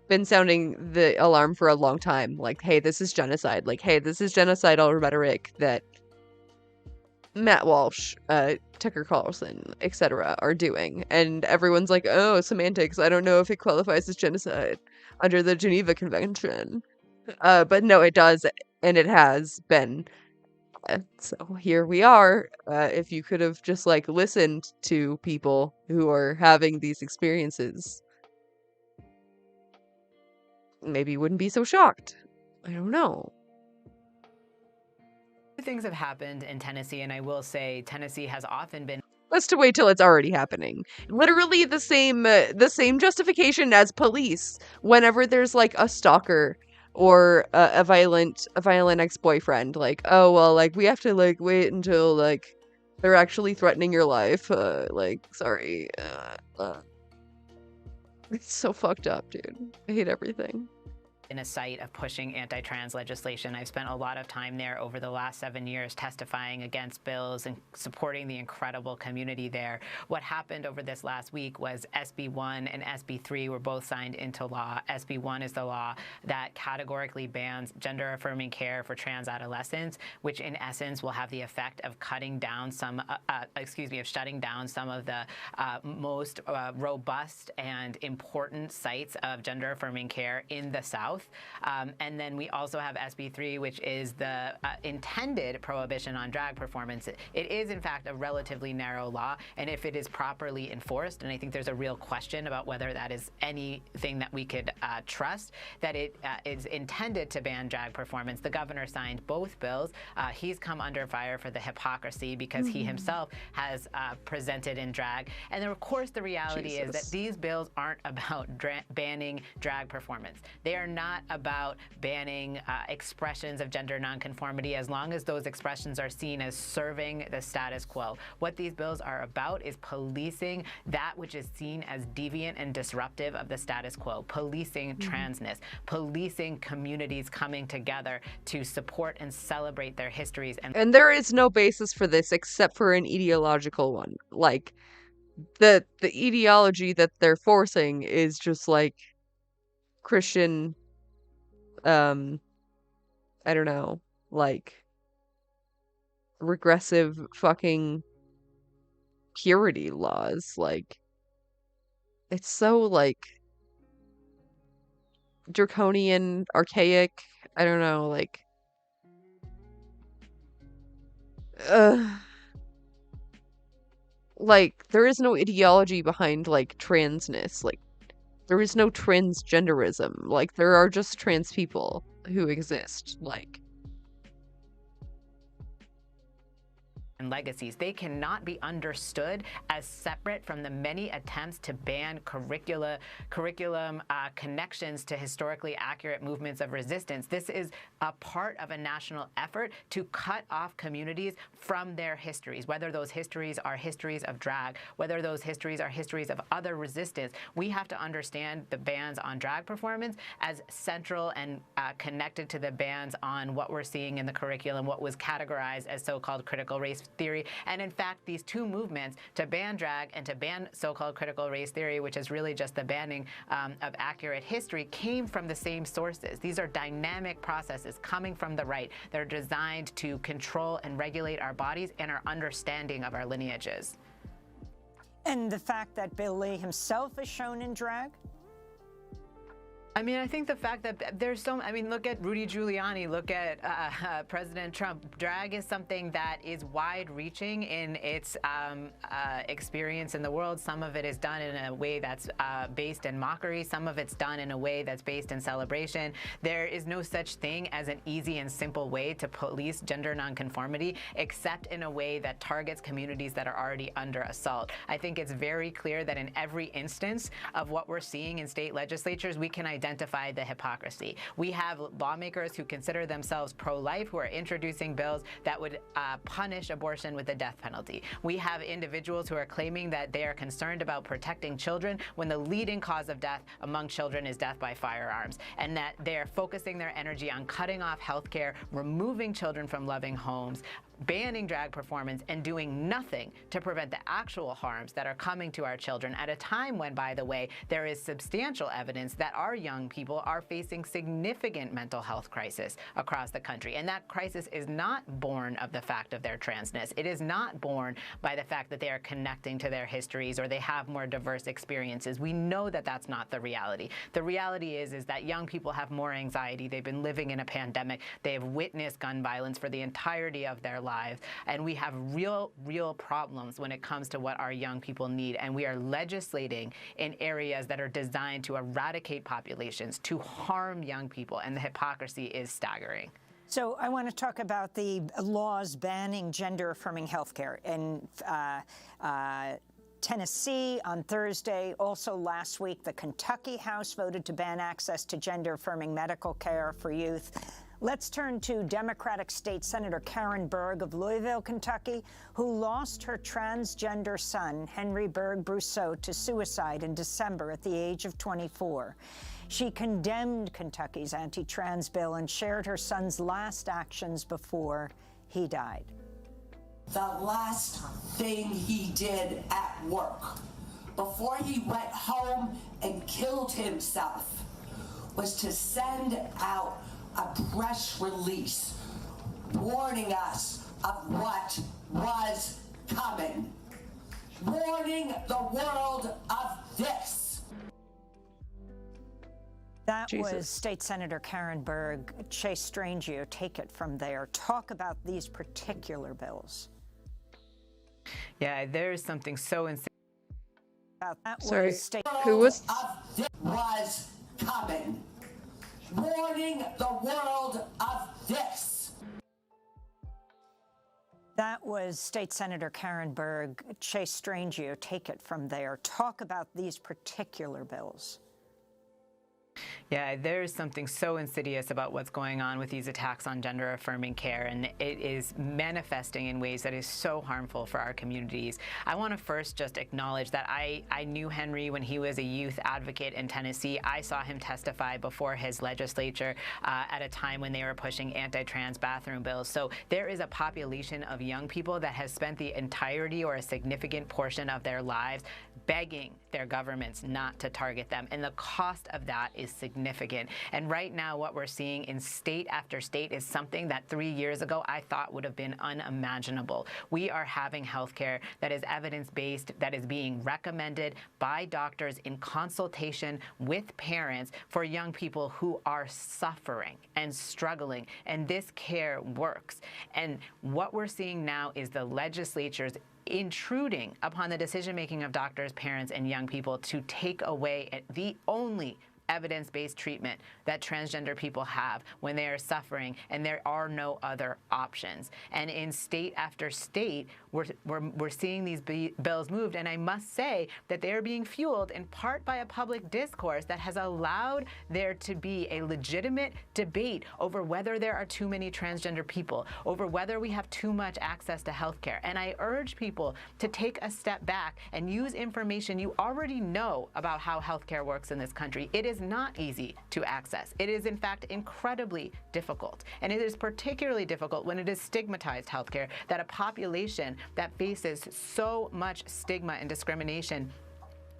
been sounding the alarm for a long time. Like, hey, this is genocide. Like, hey, this is genocidal rhetoric that Matt Walsh, Tucker Carlson, etc. are doing. And everyone's like, oh, semantics. I don't know if it qualifies as genocide under the Geneva Convention. But no, it does, and it has been. So here we are. If you could have just like listened to people who are having these experiences, maybe you wouldn't be so shocked. I don't know. Things have happened in Tennessee, and I will say Tennessee has often been... has to wait till it's already happening. Literally the same justification as police whenever there's like a stalker or a violent ex-boyfriend. Like, oh well, like we have to like wait until like they're actually threatening your life. Like, sorry. It's so fucked up, dude. I hate everything. In a site of pushing anti-trans legislation. I've spent a lot of time there over the last 7 years testifying against bills and supporting the incredible community there. What happened over this last week was SB 1 and SB 3 were both signed into law. SB 1 is the law that categorically bans gender-affirming care for trans adolescents, which in essence will have the effect of cutting down some, shutting down some of the most robust and important sites of gender-affirming care in the South. And then we also have SB 3, which is the intended prohibition on drag performance. It is, in fact, a relatively narrow law, and if it is properly enforced, and I think there's a real question about whether that is anything that we could trust, that it is intended to ban drag performance. The governor signed both bills. He's come under fire for the hypocrisy because he himself has presented in drag. And then, of course, the reality is that these bills aren't about banning drag performance. They are not about banning expressions of gender nonconformity as long as those expressions are seen as serving the status quo. What these bills are about is policing that which is seen as deviant and disruptive of the status quo, policing transness, policing communities coming together to support and celebrate their histories. And there is no basis for this except for an ideological one. Like, the ideology that they're forcing is just like Christian, I don't know, like regressive fucking purity laws. Like, it's so like draconian, archaic. I don't know, like, like there is no ideology behind like transness. Like, there is no transgenderism. Like, there are just trans people who exist. Like, and legacies. They cannot be understood as separate from the many attempts to ban curriculum connections to historically accurate movements of resistance. This is a part of a national effort to cut off communities from their histories, whether those histories are histories of drag, whether those histories are histories of other resistance. We have to understand the bans on drag performance as central and connected to the bans on what we're seeing in the curriculum, what was categorized as so-called critical race theory. And in fact, these two movements, to ban drag and to ban so-called critical race theory, which is really just the banning of accurate history, came from the same sources. These are dynamic processes coming from the right. They're designed to control and regulate our bodies and our understanding of our lineages. And the fact that Bill Lee himself is shown in drag? I mean, I think the fact that there's so, I mean, look at Rudy Giuliani, look at President Trump. Drag is something that is wide-reaching in its experience in the world. Some of it is done in a way that's based in mockery. Some of it's done in a way that's based in celebration. There is no such thing as an easy and simple way to police gender nonconformity, except in a way that targets communities that are already under assault. I think it's very clear that in every instance of what we're seeing in state legislatures, we can identify the hypocrisy. We have lawmakers who consider themselves pro-life who are introducing bills that would punish abortion with the death penalty. We have individuals who are claiming that they are concerned about protecting children when the leading cause of death among children is death by firearms, and that they are focusing their energy on cutting off health care, removing children from loving homes, banning drag performance, and doing nothing to prevent the actual harms that are coming to our children at a time when, by the way, there is substantial evidence that our young people are facing significant mental health crisis across the country. And that crisis is not born of the fact of their transness. It is not born by the fact that they are connecting to their histories or they have more diverse experiences. We know that that's not the reality. The reality is that young people have more anxiety. They've been living in a pandemic. They have witnessed gun violence for the entirety of their lives. And we have real problems when it comes to what our young people need. And we are legislating in areas that are designed to eradicate populations, to harm young people. And the hypocrisy is staggering. So I want to talk about the laws banning gender-affirming health care. In Tennessee on Thursday, also last week, the Kentucky House voted to ban access to gender-affirming medical care for youth. Let's turn to Democratic State Senator Karen Berg of Louisville, Kentucky, who lost her transgender son, Henry Berg Brousseau, to suicide in December at the age of 24. She condemned Kentucky's anti-trans bill and shared her son's last actions before he died. The last thing he did at work before he went home and killed himself was to send out a press release warning us of what was coming, warning the world of this. That was State Senator Karen Berg. Chase Strangio, take it from there. Talk about these particular bills. Yeah, there is something so insane. Sorry, who was? Was coming, warning the world of this. That was State Senator Karen Berg. Chase Strangio, take it from there. Talk about these particular bills. Yeah, there is something so insidious about what's going on with these attacks on gender-affirming care, and it is manifesting in ways that is so harmful for our communities. I want to first just acknowledge that I knew Henry when he was a youth advocate in Tennessee. I saw him testify before his legislature at a time when they were pushing anti-trans bathroom bills. So there is a population of young people that has spent the entirety or a significant portion of their lives begging their governments not to target them, and the cost of that is significant. And right now what we're seeing in state after state is something that 3 years ago I thought would have been unimaginable. We are having healthcare that is evidence-based, that is being recommended by doctors in consultation with parents for young people who are suffering and struggling, and this care works. And what we're seeing now is the legislatures intruding upon the decision-making of doctors, parents, and young people to take away the only evidence-based treatment that transgender people have when they are suffering, and there are no other options. And in state after state, we're seeing these bills moved, and I must say that they are being fueled in part by a public discourse that has allowed there to be a legitimate debate over whether there are too many transgender people, over whether we have too much access to health care. And I urge people to take a step back and use information you already know about how health care works in this country. It is not easy to access. It is, in fact, incredibly difficult. And it is particularly difficult when it is stigmatized healthcare, that a population that faces so much stigma and discrimination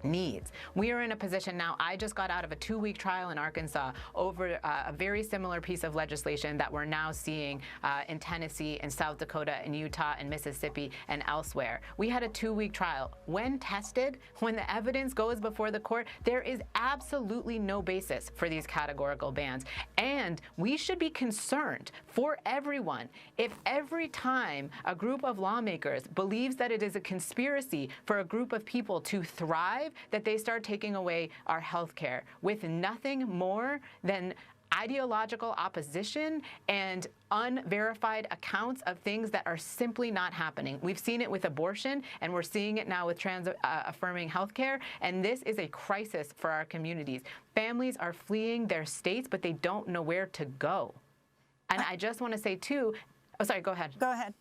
needs. We are in a position now, I just got out of a 2-week trial in Arkansas over a very similar piece of legislation that we're now seeing in Tennessee and South Dakota and Utah and Mississippi and elsewhere. We had a 2-week trial. When tested, when the evidence goes before the court, there is absolutely no basis for these categorical bans. And we should be concerned for everyone if every time a group of lawmakers believes that it is a conspiracy for a group of people to thrive, that they start taking away our health care with nothing more than ideological opposition and unverified accounts of things that are simply not happening. We've seen it with abortion, and we're seeing it now with trans-affirming healthcare, and this is a crisis for our communities. Families are fleeing their states, but they don't know where to go. And I just want to say, too, oh, sorry, go ahead. Go ahead.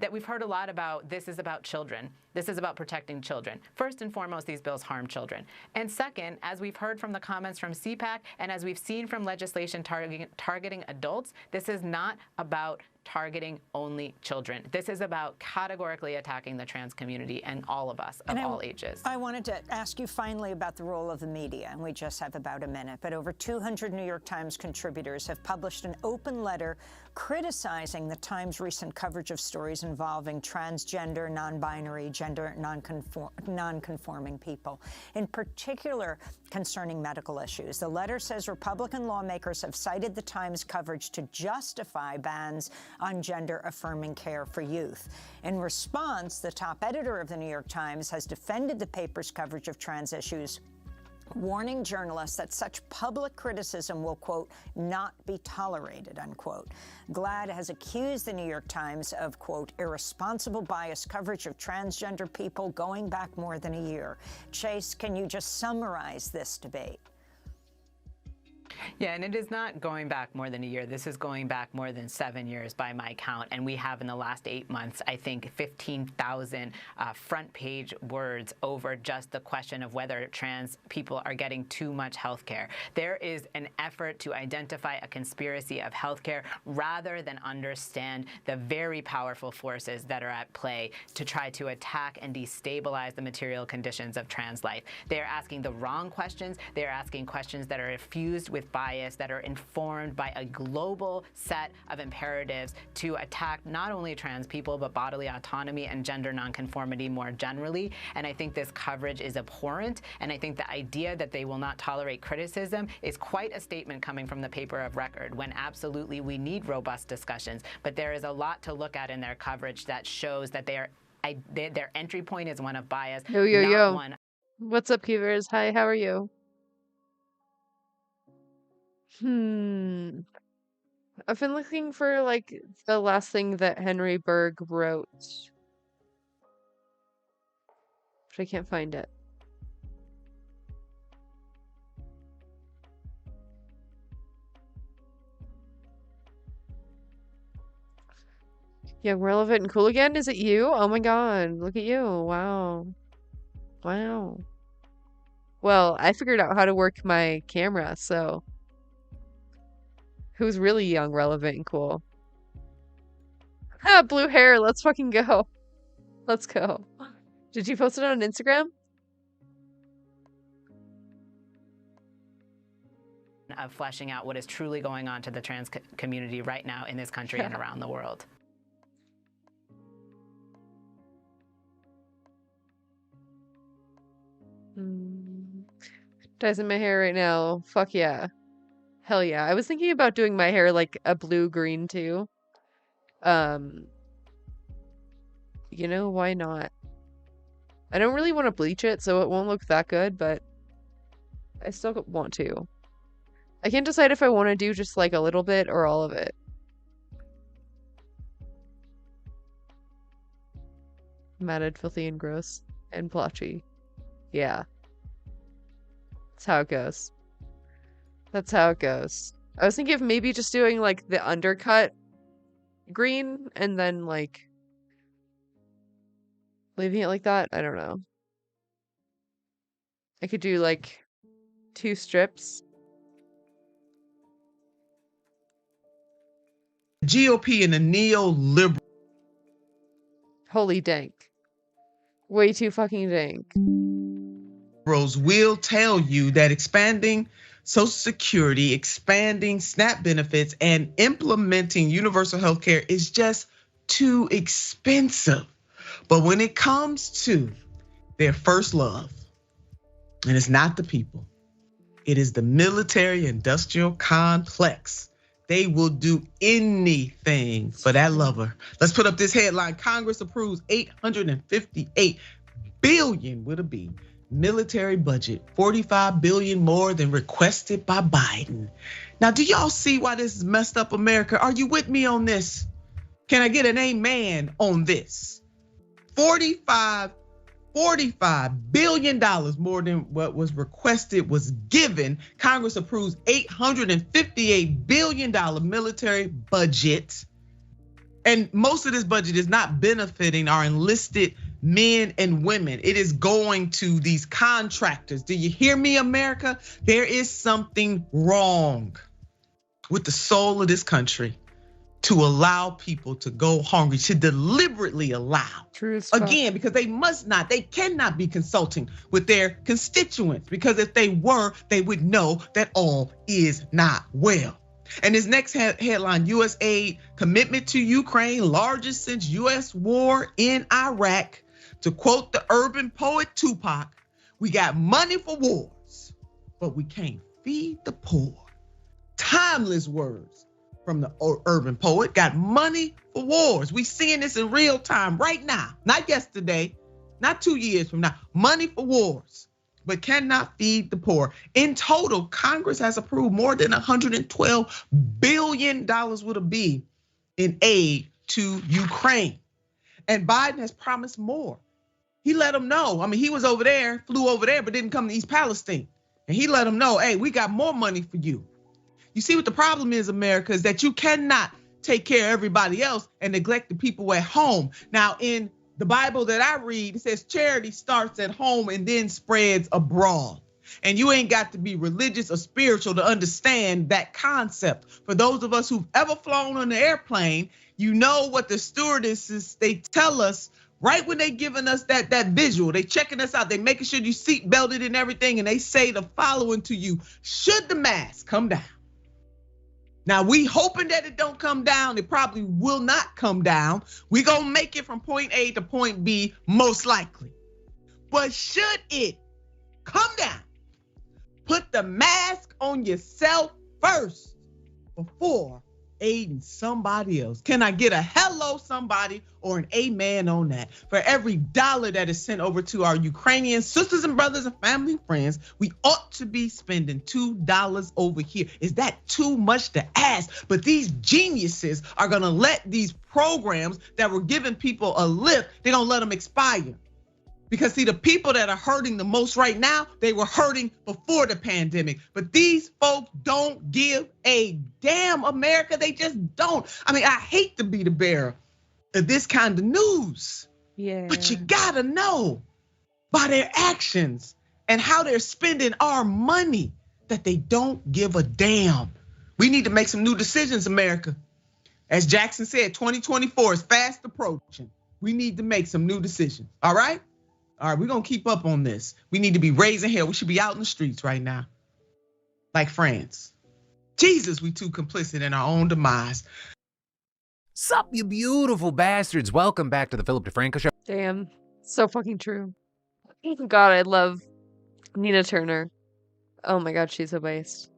That we've heard a lot about, this is about children. This is about protecting children. First and foremost, these bills harm children. And second, as we've heard from the comments from CPAC and as we've seen from legislation targeting adults, this is not about targeting only children. This is about categorically attacking the trans community and all of us of all ages. I wanted to ask you finally about the role of the media, and we just have about a minute, but over 200 New York Times contributors have published an open letter criticizing the Times' recent coverage of stories involving transgender, non-binary, gender non-conforming people, in particular concerning medical issues. The letter says Republican lawmakers have cited the Times coverage to justify bans on gender-affirming care for youth. In response, the top editor of the New York Times has defended the paper's coverage of trans issues warning journalists that such public criticism will, quote, not be tolerated, unquote. GLAAD has accused the New York Times of, quote, irresponsible biased coverage of transgender people going back more than a year. Chase, can you just summarize this debate? Yeah, and it is not going back more than a year. This is going back more than 7 years by my count. And we have in the last 8 months, I think, 15,000 front page words over just the question of whether trans people are getting too much health care. There is an effort to identify a conspiracy of health care rather than understand the very powerful forces that are at play to try to attack and destabilize the material conditions of trans life. They are asking the wrong questions. They are asking questions that are infused with bias, that are informed by a global set of imperatives to attack not only trans people, but bodily autonomy and gender nonconformity more generally. And I think this coverage is abhorrent. And I think the idea that they will not tolerate criticism is quite a statement coming from the paper of record, when absolutely we need robust discussions. But there is a lot to look at in their coverage that shows that their entry point is one of bias, not one. What's up, Keevers? Hi, how are you? I've been looking for, like, the last thing that Henry Berg wrote, but I can't find it. Young, relevant, and cool again? Is it you? Oh my god, look at you. Wow. Wow. Well, I figured out how to work my camera, so... Who's really young, relevant, and cool? Ah, blue hair. Let's fucking go. Let's go. Did you post it on Instagram? Of fleshing out what is truly going on to the trans community right now in this country and around the world. Dicing my hair right now. Fuck yeah. Hell yeah. I was thinking about doing my hair like a blue-green too. You know, why not? I don't really want to bleach it, so it won't look that good, but I still want to. I can't decide if I want to do just like a little bit or all of it. Matted, filthy, and gross. And blotchy. Yeah. That's how it goes. That's how it goes. I was thinking of maybe just doing like the undercut green and then like leaving it like that. I don't know. I could do like 2 strips. GOP and the neoliberal. Holy dank. Way too fucking dank. Will tell you that expanding Social Security, expanding SNAP benefits, and implementing universal health care is just too expensive. But when it comes to their first love, and it's not the people, it is the military-industrial complex. They will do anything for that lover. Let's put up this headline. Congress approves $858 billion with a B. Military budget, $45 billion more than requested by Biden. Now, do y'all see why this is messed up America? Are you with me on this? Can I get an amen on this? $45 billion more than what was requested was given. Congress approves $858 billion military budget. And most of this budget is not benefiting our enlisted men and women. It is going to these contractors. Do you hear me, America? There is something wrong with the soul of this country to allow people to go hungry, to deliberately allow. Again, because they cannot be consulting with their constituents, because if they were, they would know that all is not well. And this next headline, US aid commitment to Ukraine, largest since US war in Iraq. To quote the urban poet Tupac, we got money for wars, but we can't feed the poor. Timeless words from the urban poet. Got money for wars. We seeing this in real time right now, not yesterday, not 2 years from now. Money for wars, but cannot feed the poor. In total, Congress has approved more than $112 billion with a B in aid to Ukraine. And Biden has promised more. He let them know. I mean, he was over there, flew over there, but didn't come to East Palestine. And he let them know, hey, we got more money for you. You see what the problem is, America, is that you cannot take care of everybody else and neglect the people at home. Now, in the Bible that I read, it says charity starts at home and then spreads abroad. And you ain't got to be religious or spiritual to understand that concept. For those of us who've ever flown on an airplane, you know what the stewardesses, they tell us right when they giving us that visual, they checking us out, they making sure you seat belted and everything, and they say the following to you: should the mask come down? Now, we hoping that it don't come down. It probably will not come down. We gonna make it from point A to point B, most likely. But should it come down, put the mask on yourself first before aiding somebody else. Can I get a hello somebody or an amen on that? For every dollar that is sent over to our Ukrainian sisters and brothers and family and friends, we ought to be spending $2 over here. Is that too much to ask? But these geniuses are gonna let these programs that were giving people a lift, they're gonna let them expire. Because see, the people that are hurting the most right now, they were hurting before the pandemic. But these folks don't give a damn, America. They just don't. I mean, I hate to be the bearer of this kind of news. Yeah. But you gotta know by their actions and how they're spending our money that they don't give a damn. We need to make some new decisions, America. As Jackson said, 2024 is fast approaching. We need to make some new decisions, all right? All right, we're gonna keep up on this. We need to be raising hell. We should be out in the streets right now, like France. Jesus, we too complicit in our own demise. Sup, you beautiful bastards. Welcome back to the Philip DeFranco Show. Damn, so fucking true. God, I love Nina Turner. Oh my God, she's a waste.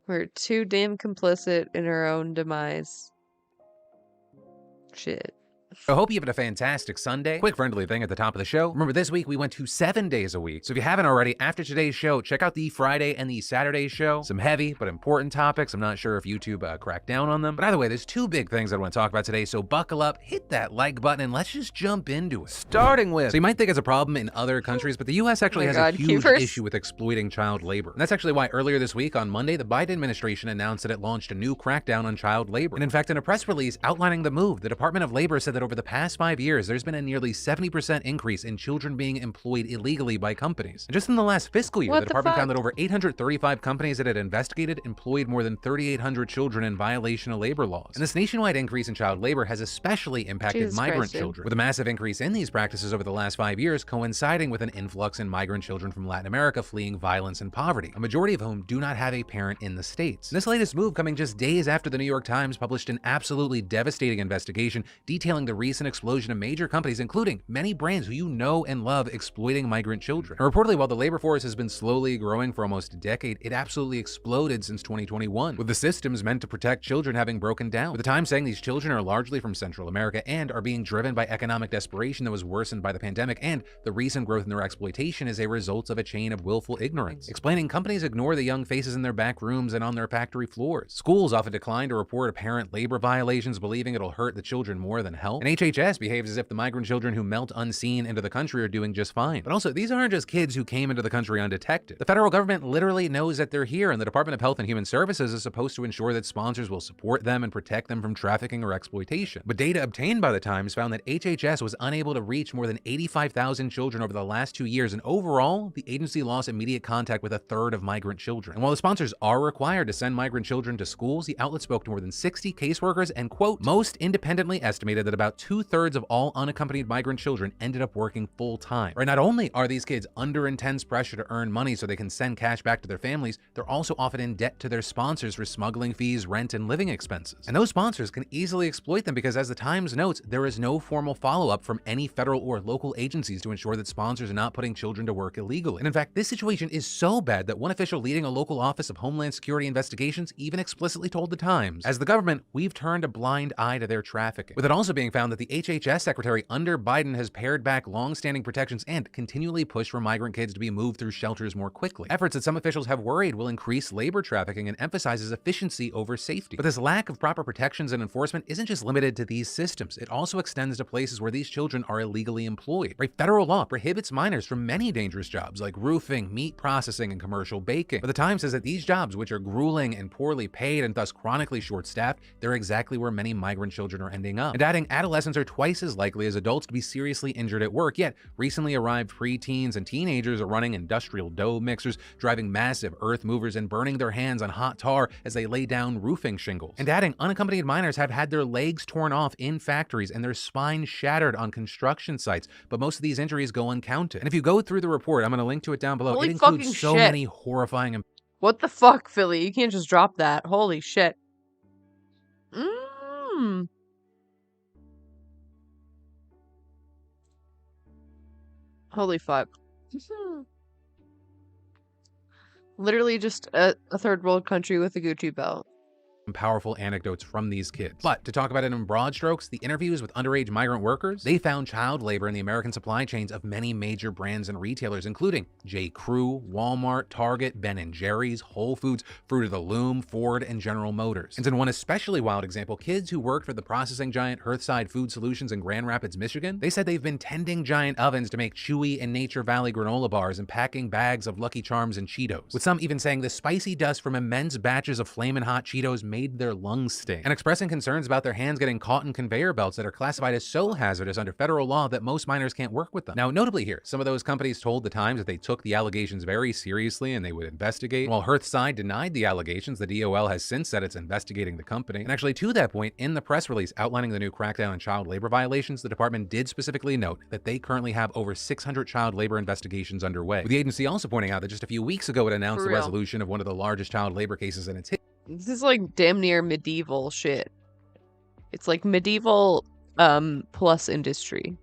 We're too damn complicit in our own demise. Shit. I hope you have a fantastic Sunday. Quick friendly thing at the top of the show. Remember, this week we went to 7 days a week. So if you haven't already, after today's show, check out the Friday and the Saturday show. Some heavy but important topics. I'm not sure if YouTube cracked down on them. But either way, there's two big things I want to talk about today. So buckle up, hit that like button, and let's just jump into it. Starting with, so you might think it's a problem in other countries, but the US actually has a huge issue with exploiting child labor. And that's actually why earlier this week on Monday, the Biden administration announced that it launched a new crackdown on child labor. And in fact, in a press release outlining the move, the Department of Labor said that over the past 5 years, there's been a nearly 70% increase in children being employed illegally by companies. And just in the last fiscal year, the department found that over 835 companies that had investigated employed more than 3,800 children in violation of labor laws. And this nationwide increase in child labor has especially impacted migrant children, with a massive increase in these practices over the last 5 years coinciding with an influx in migrant children from Latin America fleeing violence and poverty, a majority of whom do not have a parent in the States. And this latest move coming just days after the New York Times published an absolutely devastating investigation detailing the recent explosion of major companies, including many brands who you know and love, exploiting migrant children. And reportedly, while the labor force has been slowly growing for almost a decade, it absolutely exploded since 2021, with the systems meant to protect children having broken down. With the Times saying these children are largely from Central America and are being driven by economic desperation that was worsened by the pandemic, and the recent growth in their exploitation is a result of a chain of willful ignorance. Explaining companies ignore the young faces in their back rooms and on their factory floors. Schools often decline to report apparent labor violations, believing it'll hurt the children more than help. And HHS behaves as if the migrant children who melt unseen into the country are doing just fine. But also, these aren't just kids who came into the country undetected. The federal government literally knows that they're here, and the Department of Health and Human Services is supposed to ensure that sponsors will support them and protect them from trafficking or exploitation. But data obtained by the Times found that HHS was unable to reach more than 85,000 children over the last 2 years, and overall, the agency lost immediate contact with a third of migrant children. And while the sponsors are required to send migrant children to schools, the outlet spoke to more than 60 caseworkers and, quote, most independently estimated that about 2/3 of all unaccompanied migrant children ended up working full-time. Right? Not only are these kids under intense pressure to earn money so they can send cash back to their families, they're also often in debt to their sponsors for smuggling fees, rent, and living expenses. And those sponsors can easily exploit them because, as the Times notes, there is no formal follow-up from any federal or local agencies to ensure that sponsors are not putting children to work illegally. And in fact, this situation is so bad that one official leading a local office of Homeland Security investigations even explicitly told the Times, as the government, we've turned a blind eye to their trafficking, with it also being found that the HHS secretary under Biden has pared back long-standing protections and continually pushed for migrant kids to be moved through shelters more quickly. Efforts that some officials have worried will increase labor trafficking and emphasizes efficiency over safety. But this lack of proper protections and enforcement isn't just limited to these systems. It also extends to places where these children are illegally employed. Right? Federal law prohibits minors from many dangerous jobs like roofing, meat processing, and commercial baking. But the Times says that these jobs, which are grueling and poorly paid and thus chronically short-staffed, they're exactly where many migrant children are ending up. And adding, adolescents are twice as likely as adults to be seriously injured at work, yet recently arrived preteens and teenagers are running industrial dough mixers, driving massive earth movers, and burning their hands on hot tar as they lay down roofing shingles. And adding, unaccompanied minors have had their legs torn off in factories and their spines shattered on construction sites, but most of these injuries go uncounted. And if you go through the report, I'm going to link to it down below. Holy it includes fucking so shit. many horrifying and What the fuck, Philly? You can't just drop that. Holy shit. Holy fuck. Literally just a third world country with a Gucci belt. powerful anecdotes from these kids. But to talk about it in broad strokes, the interviews with underage migrant workers, they found child labor in the American supply chains of many major brands and retailers, including J. Crew, Walmart, Target, Ben & Jerry's, Whole Foods, Fruit of the Loom, Ford, and General Motors. And in one especially wild example, kids who worked for the processing giant Hearthside Food Solutions in Grand Rapids, Michigan, they said they've been tending giant ovens to make Chewy and Nature Valley granola bars and packing bags of Lucky Charms and Cheetos, with some even saying the spicy dust from immense batches of Flamin' Hot Cheetos made their lungs sting, and expressing concerns about their hands getting caught in conveyor belts that are classified as so hazardous under federal law that most minors can't work with them. Now, notably here, some of those companies told the Times that they took the allegations very seriously and they would investigate. While Hearthside denied the allegations, the DOL has since said it's investigating the company. And actually, to that point, in the press release outlining the new crackdown on child labor violations, the department did specifically note that they currently have over 600 child labor investigations underway, with the agency also pointing out that just a few weeks ago it announced the resolution of one of the largest child labor cases in its history. This is like damn near medieval shit. It's like medieval plus industry.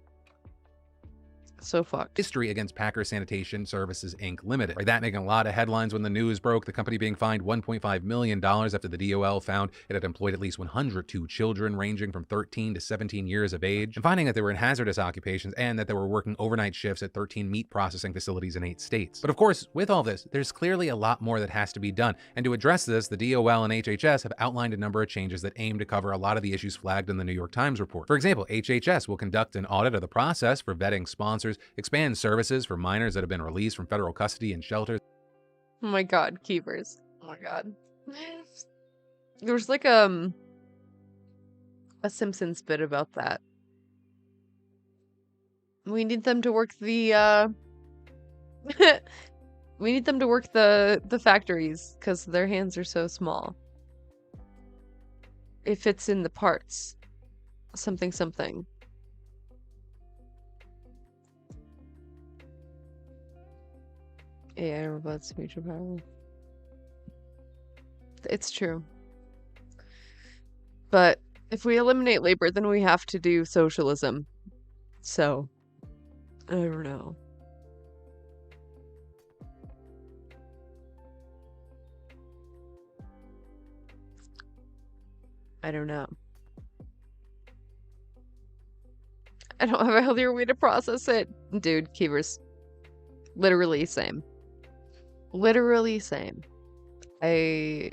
So fucked. History against Packer Sanitation Services Inc. Limited. Right, that making a lot of headlines when the news broke, the company being fined $1.5 million after the DOL found it had employed at least 102 children ranging from 13 to 17 years of age, and finding that they were in hazardous occupations and that they were working overnight shifts at 13 meat processing facilities in 8 states. But of course, with all this, there's clearly a lot more that has to be done. And to address this, the DOL and HHS have outlined a number of changes that aim to cover a lot of the issues flagged in the New York Times report. For example, HHS will conduct an audit of the process for vetting sponsors, expand services for minors that have been released from federal custody and shelters. Oh my god, keepers. Oh my god. There's like a Simpsons bit about that. We need them to work the we need them to work the factories because their hands are so small. It fits in the parts. Something something. AI robots future power. It's true. But if we eliminate labor, then we have to do socialism. So, I don't know. I don't know. I don't have a healthier way to process it. Dude, Keevers. Literally same. Literally same. I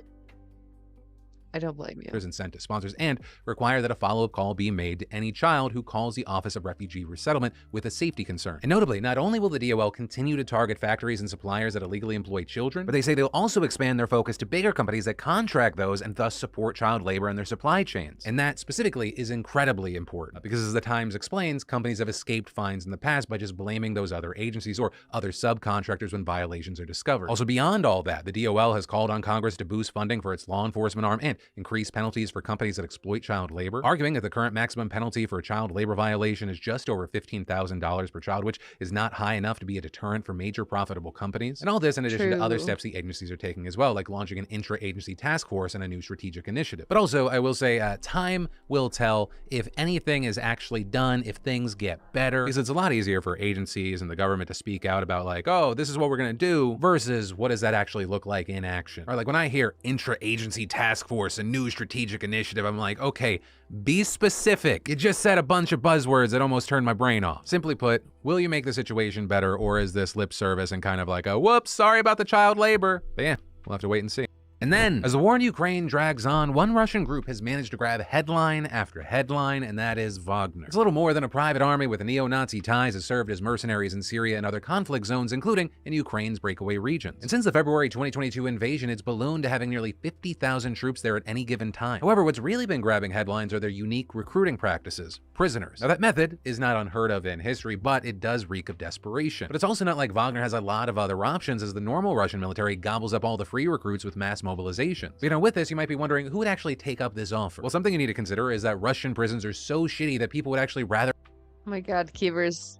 don't blame you. And sent to sponsors, and require that a follow-up call be made to any child who calls the Office of Refugee Resettlement with a safety concern. And notably, not only will the DOL continue to target factories and suppliers that illegally employ children, but they say they'll also expand their focus to bigger companies that contract those and thus support child labor in their supply chains. And that specifically is incredibly important because, as the Times explains, companies have escaped fines in the past by just blaming those other agencies or other subcontractors when violations are discovered. Also, beyond all that, the DOL has called on Congress to boost funding for its law enforcement arm and increase penalties for companies that exploit child labor, arguing that the current maximum penalty for a child labor violation is just over $15,000 per child, which is not high enough to be a deterrent for major profitable companies. And all this in addition to other steps the agencies are taking as well, like launching an intra-agency task force and a new strategic initiative. But also, I will say, time will tell if anything is actually done, if things get better, because it's a lot easier for agencies and the government to speak out about like, oh, this is what we're going to do, versus what does that actually look like in action? Or like when I hear intra-agency task force, course, a new strategic initiative. I'm like, okay, be specific. You just said a bunch of buzzwords that almost turned my brain off. Simply put, will you make the situation better, or is this lip service and kind of like a, whoops, sorry about the child labor? But yeah, we'll have to wait and see. And then, as the war in Ukraine drags on, one Russian group has managed to grab headline after headline, and that is Wagner. It's a little more than a private army with neo-Nazi ties that served as mercenaries in Syria and other conflict zones, including in Ukraine's breakaway regions. And since the February 2022 invasion, it's ballooned to having nearly 50,000 troops there at any given time. However, what's really been grabbing headlines are their unique recruiting practices: prisoners. Now, that method is not unheard of in history, but it does reek of desperation. But it's also not like Wagner has a lot of other options, as the normal Russian military gobbles up all the free recruits with mass mobilization. So, with this, you might be wondering who would actually take up this offer. Well, something you need to consider is that Russian prisons are so shitty that people would actually rather. Oh my God, Keevers,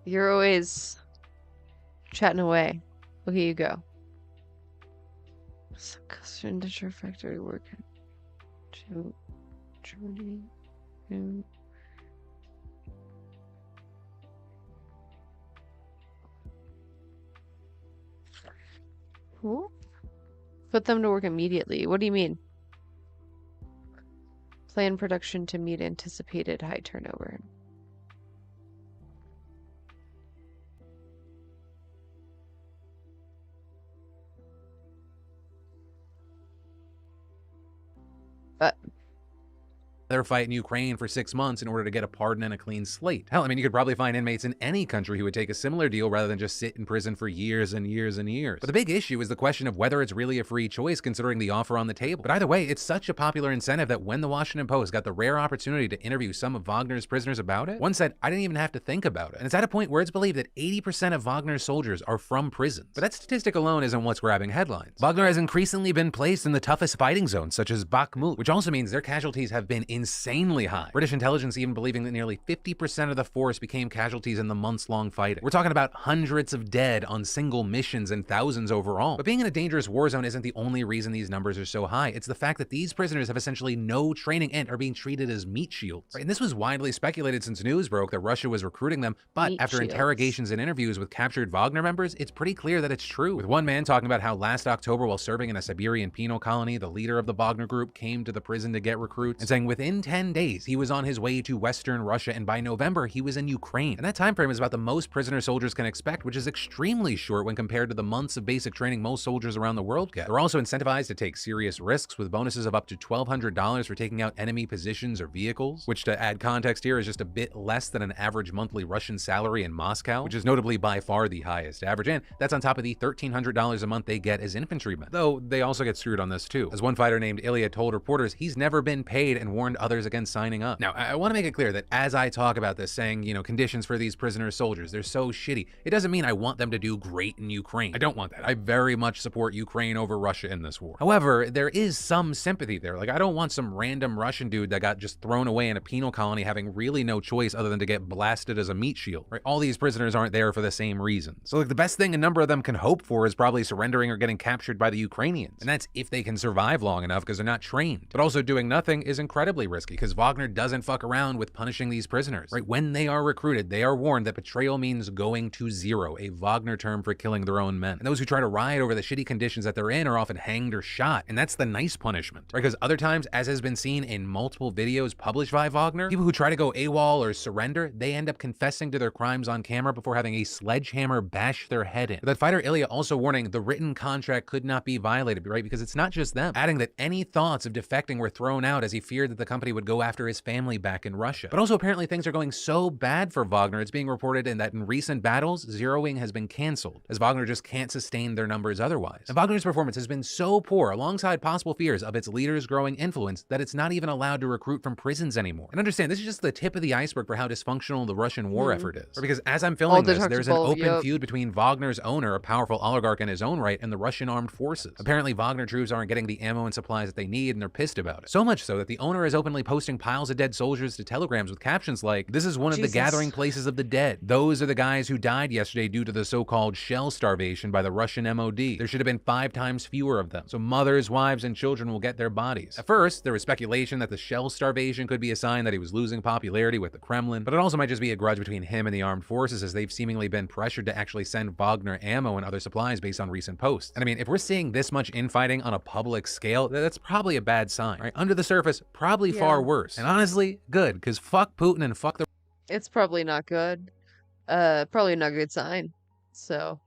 you're always chatting away. Well, here you go. Custom indenture factory worker. Germany. Who? Put them to work immediately. What do you mean? Plan production to meet anticipated high turnover. They're fighting Ukraine for 6 months in order to get a pardon and a clean slate. Hell, I mean, you could probably find inmates in any country who would take a similar deal rather than just sit in prison for years and years and years. But the big issue is the question of whether it's really a free choice considering the offer on the table. But either way, it's such a popular incentive that when the Washington Post got the rare opportunity to interview some of Wagner's prisoners about it, one said, I didn't even have to think about it. And it's at a point where it's believed that 80% of Wagner's soldiers are from prisons. But that statistic alone isn't what's grabbing headlines. Wagner has increasingly been placed in the toughest fighting zones, such as Bakhmut, which also means their casualties have been insanely high. British intelligence even believing that nearly 50% of the force became casualties in the months-long fighting. We're talking about hundreds of dead on single missions and thousands overall. But being in a dangerous war zone isn't the only reason these numbers are so high. It's the fact that these prisoners have essentially no training and are being treated as meat shields. Right? And this was widely speculated since news broke that Russia was recruiting them, but after interrogations and interviews with captured Wagner members, it's pretty clear that it's true. With one man talking about how last October, while serving in a Siberian penal colony, the leader of the Wagner group came to the prison to get recruits, and saying within 10 days, he was on his way to Western Russia, and by November, he was in Ukraine. And that time frame is about the most prisoner soldiers can expect, which is extremely short when compared to the months of basic training most soldiers around the world get. They're also incentivized to take serious risks, with bonuses of up to $1,200 for taking out enemy positions or vehicles, which, to add context here, is just a bit less than an average monthly Russian salary in Moscow, which is notably by far the highest average, and that's on top of the $1,300 a month they get as infantrymen. Though they also get screwed on this too. As one fighter named Ilya told reporters, he's never been paid and warned others against signing up. Now, I want to make it clear that as I talk about this, saying, conditions for these prisoner soldiers, they're so shitty, it doesn't mean I want them to do great in Ukraine. I don't want that. I very much support Ukraine over Russia in this war. However, there is some sympathy there. Like, I don't want some random Russian dude that got just thrown away in a penal colony having really no choice other than to get blasted as a meat shield. Right? All these prisoners aren't there for the same reasons. So, like, the best thing a number of them can hope for is probably surrendering or getting captured by the Ukrainians. And that's if they can survive long enough, because they're not trained. But also doing nothing is incredibly risky, because Wagner doesn't fuck around with punishing these prisoners. Right? When they are recruited, they are warned that betrayal means going to zero, a Wagner term for killing their own men. And those who try to riot over the shitty conditions that they're in are often hanged or shot. And that's the nice punishment. Right? Because other times, as has been seen in multiple videos published by Wagner, people who try to go AWOL or surrender, they end up confessing to their crimes on camera before having a sledgehammer bash their head in. But that fighter Ilya also warning the written contract could not be violated, right? Because it's not just them. Adding that any thoughts of defecting were thrown out as he feared that the company would go after his family back in Russia. But also apparently things are going so bad for Wagner, it's being reported that in recent battles, zeroing has been canceled, as Wagner just can't sustain their numbers otherwise. And Wagner's performance has been so poor, alongside possible fears of its leaders' growing influence, that it's not even allowed to recruit from prisons anymore. And understand, this is just the tip of the iceberg for how dysfunctional the Russian war effort is. Because as I'm filming this, there's an open feud between Wagner's owner, a powerful oligarch in his own right, and the Russian armed forces. Apparently, Wagner troops aren't getting the ammo and supplies that they need, and they're pissed about it. So much so that the owner has openly posting piles of dead soldiers to telegrams with captions like, "This is one of the Jesus. gathering places of the dead. Those are the guys who died yesterday due to the so-called shell starvation by the Russian MOD. There should have been 5 times fewer of them. So mothers, wives, and children will get their bodies." At first, there was speculation that the shell starvation could be a sign that he was losing popularity with the Kremlin, but it also might just be a grudge between him and the armed forces, as they've seemingly been pressured to actually send Wagner ammo and other supplies based on recent posts. And I mean, if we're seeing this much infighting on a public scale, that's probably a bad sign, right? Under the surface, probably far worse. And honestly, good, because fuck Putin and fuck the... It's probably not good. Probably not a good sign. So,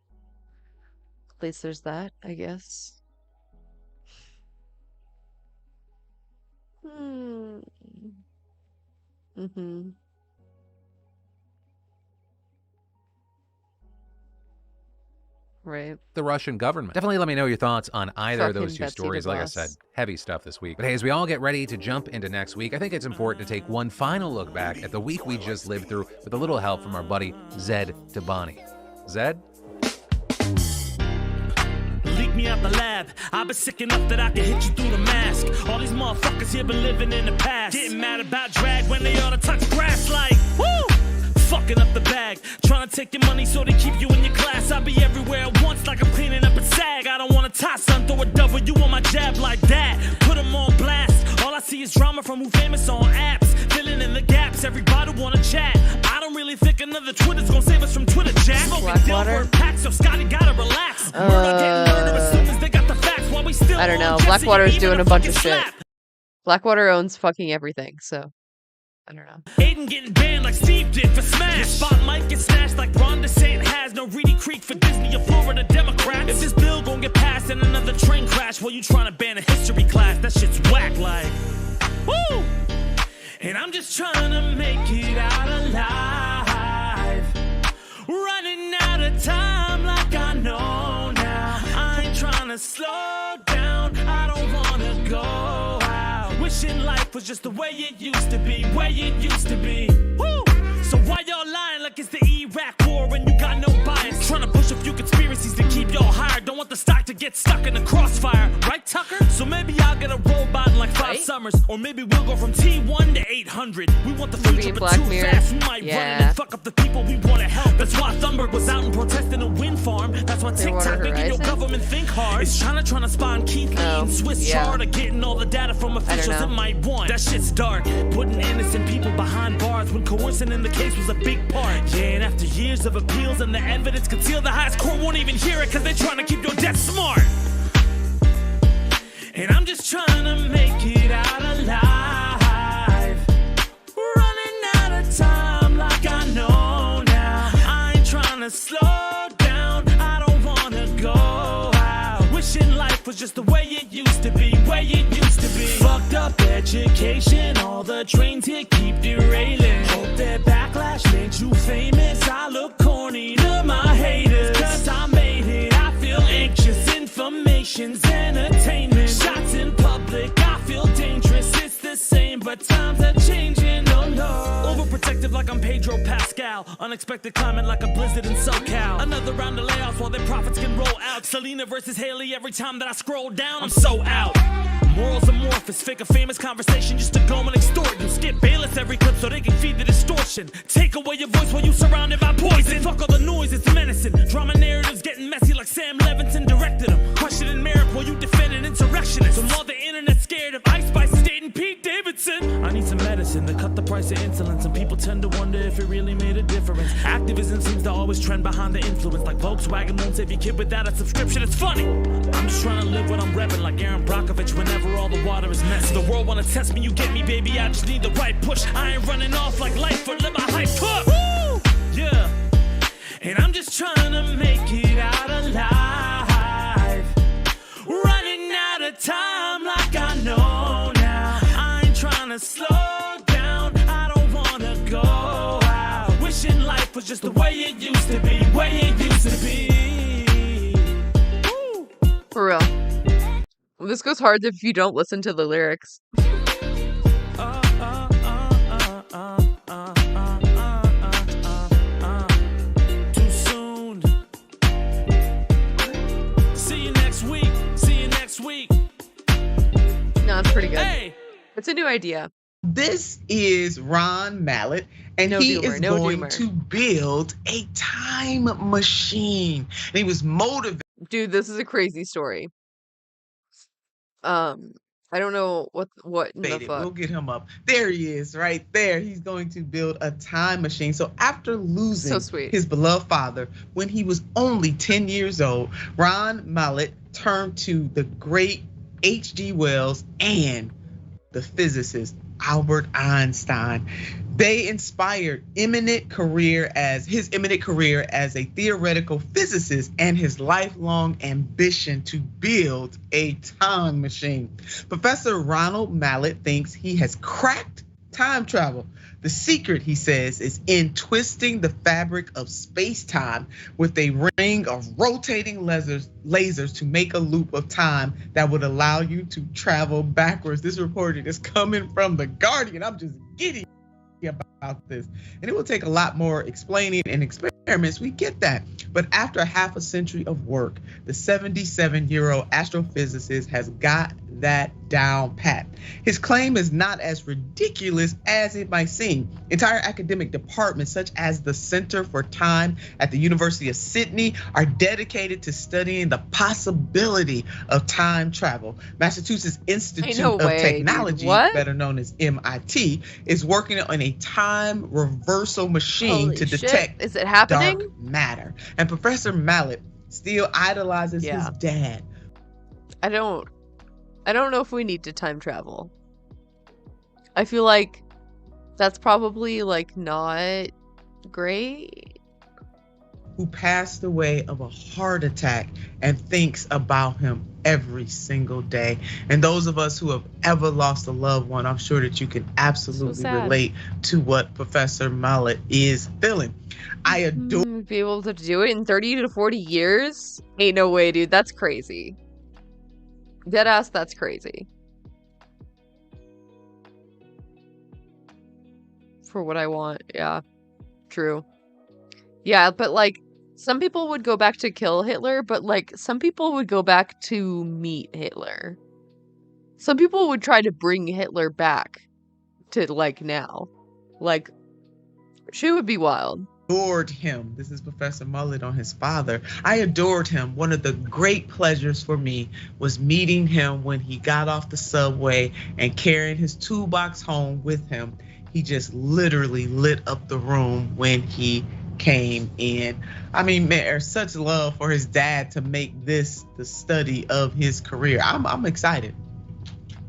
at least there's that, I guess. Right. The Russian government. Definitely let me know your thoughts on either of those Fucking two Betsy stories. Like I DeVos. said, heavy stuff this week. But hey, as we all get ready to jump into next week, I think it's important to take one final look back at the week we just lived through with a little help from our buddy Zed Tabani. Zed? Leak me out the lab. I've been sick enough that I can hit you through the mask. All these motherfuckers here been living in the past. Getting mad about drag when they ought to touch grass like, woo! Fucking up the bag. Trying to take your money so they keep you in your class. I be everywhere at once like I'm cleaning up a sag. I don't want to tie son, throw a W on my jab like that. Put them on blast. All I see is drama from who famous on apps. Filling in the gaps, everybody wanna chat. I don't really think another Twitter's gonna save us from Twitter Jack. Blackwater? Pack, so Scotty gotta relax. Murder getting murdered as soon as they got the facts. While we still I don't know. on Jesse, Blackwater's even doing a bunch of fucking shit. slap. Blackwater owns fucking everything, so I don't know. Aiden getting banned like Steve did for Smash. Your spot might get snatched like Ron DeSantis has. No Reedy Creek for Disney or Florida Democrats. If this bill gon' get passed in another train crash while you trying to ban a history class, that shit's whack like, woo! And I'm just trying to make it out alive. Running out of time like I know now. I ain't trying to slow down. I don't wanna go out. Wishing life was just the way it used to be, way it used to be. Woo! So why y'all lying like it's the Iraq war when you got no bias? Trying to push a few conspiracies to keep y'all hired. Don't want the stock to get stuck in the crossfire, right, Tucker? So maybe I'll get a robot in like 5 summers, or maybe we'll go from T1 to 800. We want the future, but too fast. We might run it and fuck up the people we want to help. That's why Thunberg was out and protesting a wind farm. That's why TikTok making your government think hard. It's trying to spawn Keith Lee and Swiss chart or getting all the data from officials it might want. That shit's dark. Putting innocent people behind bars when coercing in the case was a big part. Yeah, and after years of appeals and the evidence concealed, the highest court won't even hear it because they're trying to keep your death smart. And I'm just trying to make it out alive. Running out of time like I know now. I ain't trying to slow down. I don't wanna go out. Wishing life was just the way it used to be, way it used to be. Fucked up education, all the trains here keep derailing. Hope that backlash made you famous. I look corny to my haters, 'cause I made it. I feel anxious, information's entertainment. Shots in public, I feel dangerous. It's the same, but times are changing, oh no. Overprotective like I'm Pedro Pascal. Unexpected climate like a blizzard in SoCal. Another round of layoffs while their profits can roll out. Selena versus Haley, every time that I scroll down, I'm so out. Morals amorphous, fake a famous conversation just to go and extort you. Skip Bayless every clip so they can feed the distortion. Take away your voice while you surrounded by poison. Fuck all the noise, it's menacing. Drama narratives getting messy like Sam Levinson directed them. Questioning merit while you defending insurrectionists. And while the internet's scared of Ice Spice dating Pete Davidson. I need some medicine to cut the price of insulin. Some people tend to wonder if it really made a difference. Activism seems to always trend behind the influence. Like Volkswagen won't save your kid without a subscription. It's funny. I'm just trying to live what I'm repping like Aaron Brockovich whenever all the water is messy. The world wanna test me, you get me, baby. I just need the right push. I ain't running off like life or live my hype cook. Woo! Yeah. And I'm just trying to make it out alive. Running out of time like I know now. I ain't trying to slow down. I don't wanna go out. Wishing life was just the way it used to be, way it used to be. Woo! For real. This goes hard if you don't listen to the lyrics. Too soon. See you next week. See you next week. No, it's pretty good. Hey. It's a new idea. This is Ron Mallett, and No he doomer, is no going doomer. to build a time machine. And he was motivated. Dude, this is a crazy story. I don't know what in the fuck. We'll get him up. There he is, right there. He's going to build a time machine. So after losing So sweet. his beloved father when he was only 10 years old, Ron Mallett turned to the great H.G. Wells and the physicist Albert Einstein. They inspired his imminent career as a theoretical physicist and his lifelong ambition to build a time machine. Professor Ronald Mallett thinks he has cracked time travel. The secret, he says, is in twisting the fabric of space-time with a ring of rotating lasers to make a loop of time that would allow you to travel backwards. This reporting is coming from The Guardian. I'm just giddy about this, and it will take a lot more explaining and experiments. We get that, but after half a century of work, the 77-year-old astrophysicist has got that down pat. His claim is not as ridiculous as it might seem. Entire academic departments, such as the Center for Time at the University of Sydney, are dedicated to studying the possibility of time travel. Massachusetts Institute of Technology, better known as MIT, is working on a time reversal machine Holy to shit. detect Is it happening? dark matter. And Professor Mallett still idolizes his dad. I don't know if we need to time travel. I feel like that's probably like not great. Who passed away of a heart attack and thinks about him every single day. And those of us who have ever lost a loved one, I'm sure that you can absolutely relate to what Professor Mallett is feeling. I adore Be able to do it in 30 to 40 years? Ain't no way, dude. That's crazy. Deadass, that's crazy. For what I want, yeah. True. Yeah, but like, some people would go back to kill Hitler, but like, some people would go back to meet Hitler. Some people would try to bring Hitler back to like now. Like, she would be wild. Adored him. This is Professor Mallett on his father. I adored him. One of the great pleasures for me was meeting him when he got off the subway and carrying his toolbox home with him. He just literally lit up the room when he came in. I mean, man, there's such love for his dad to make this the study of his career. I'm excited.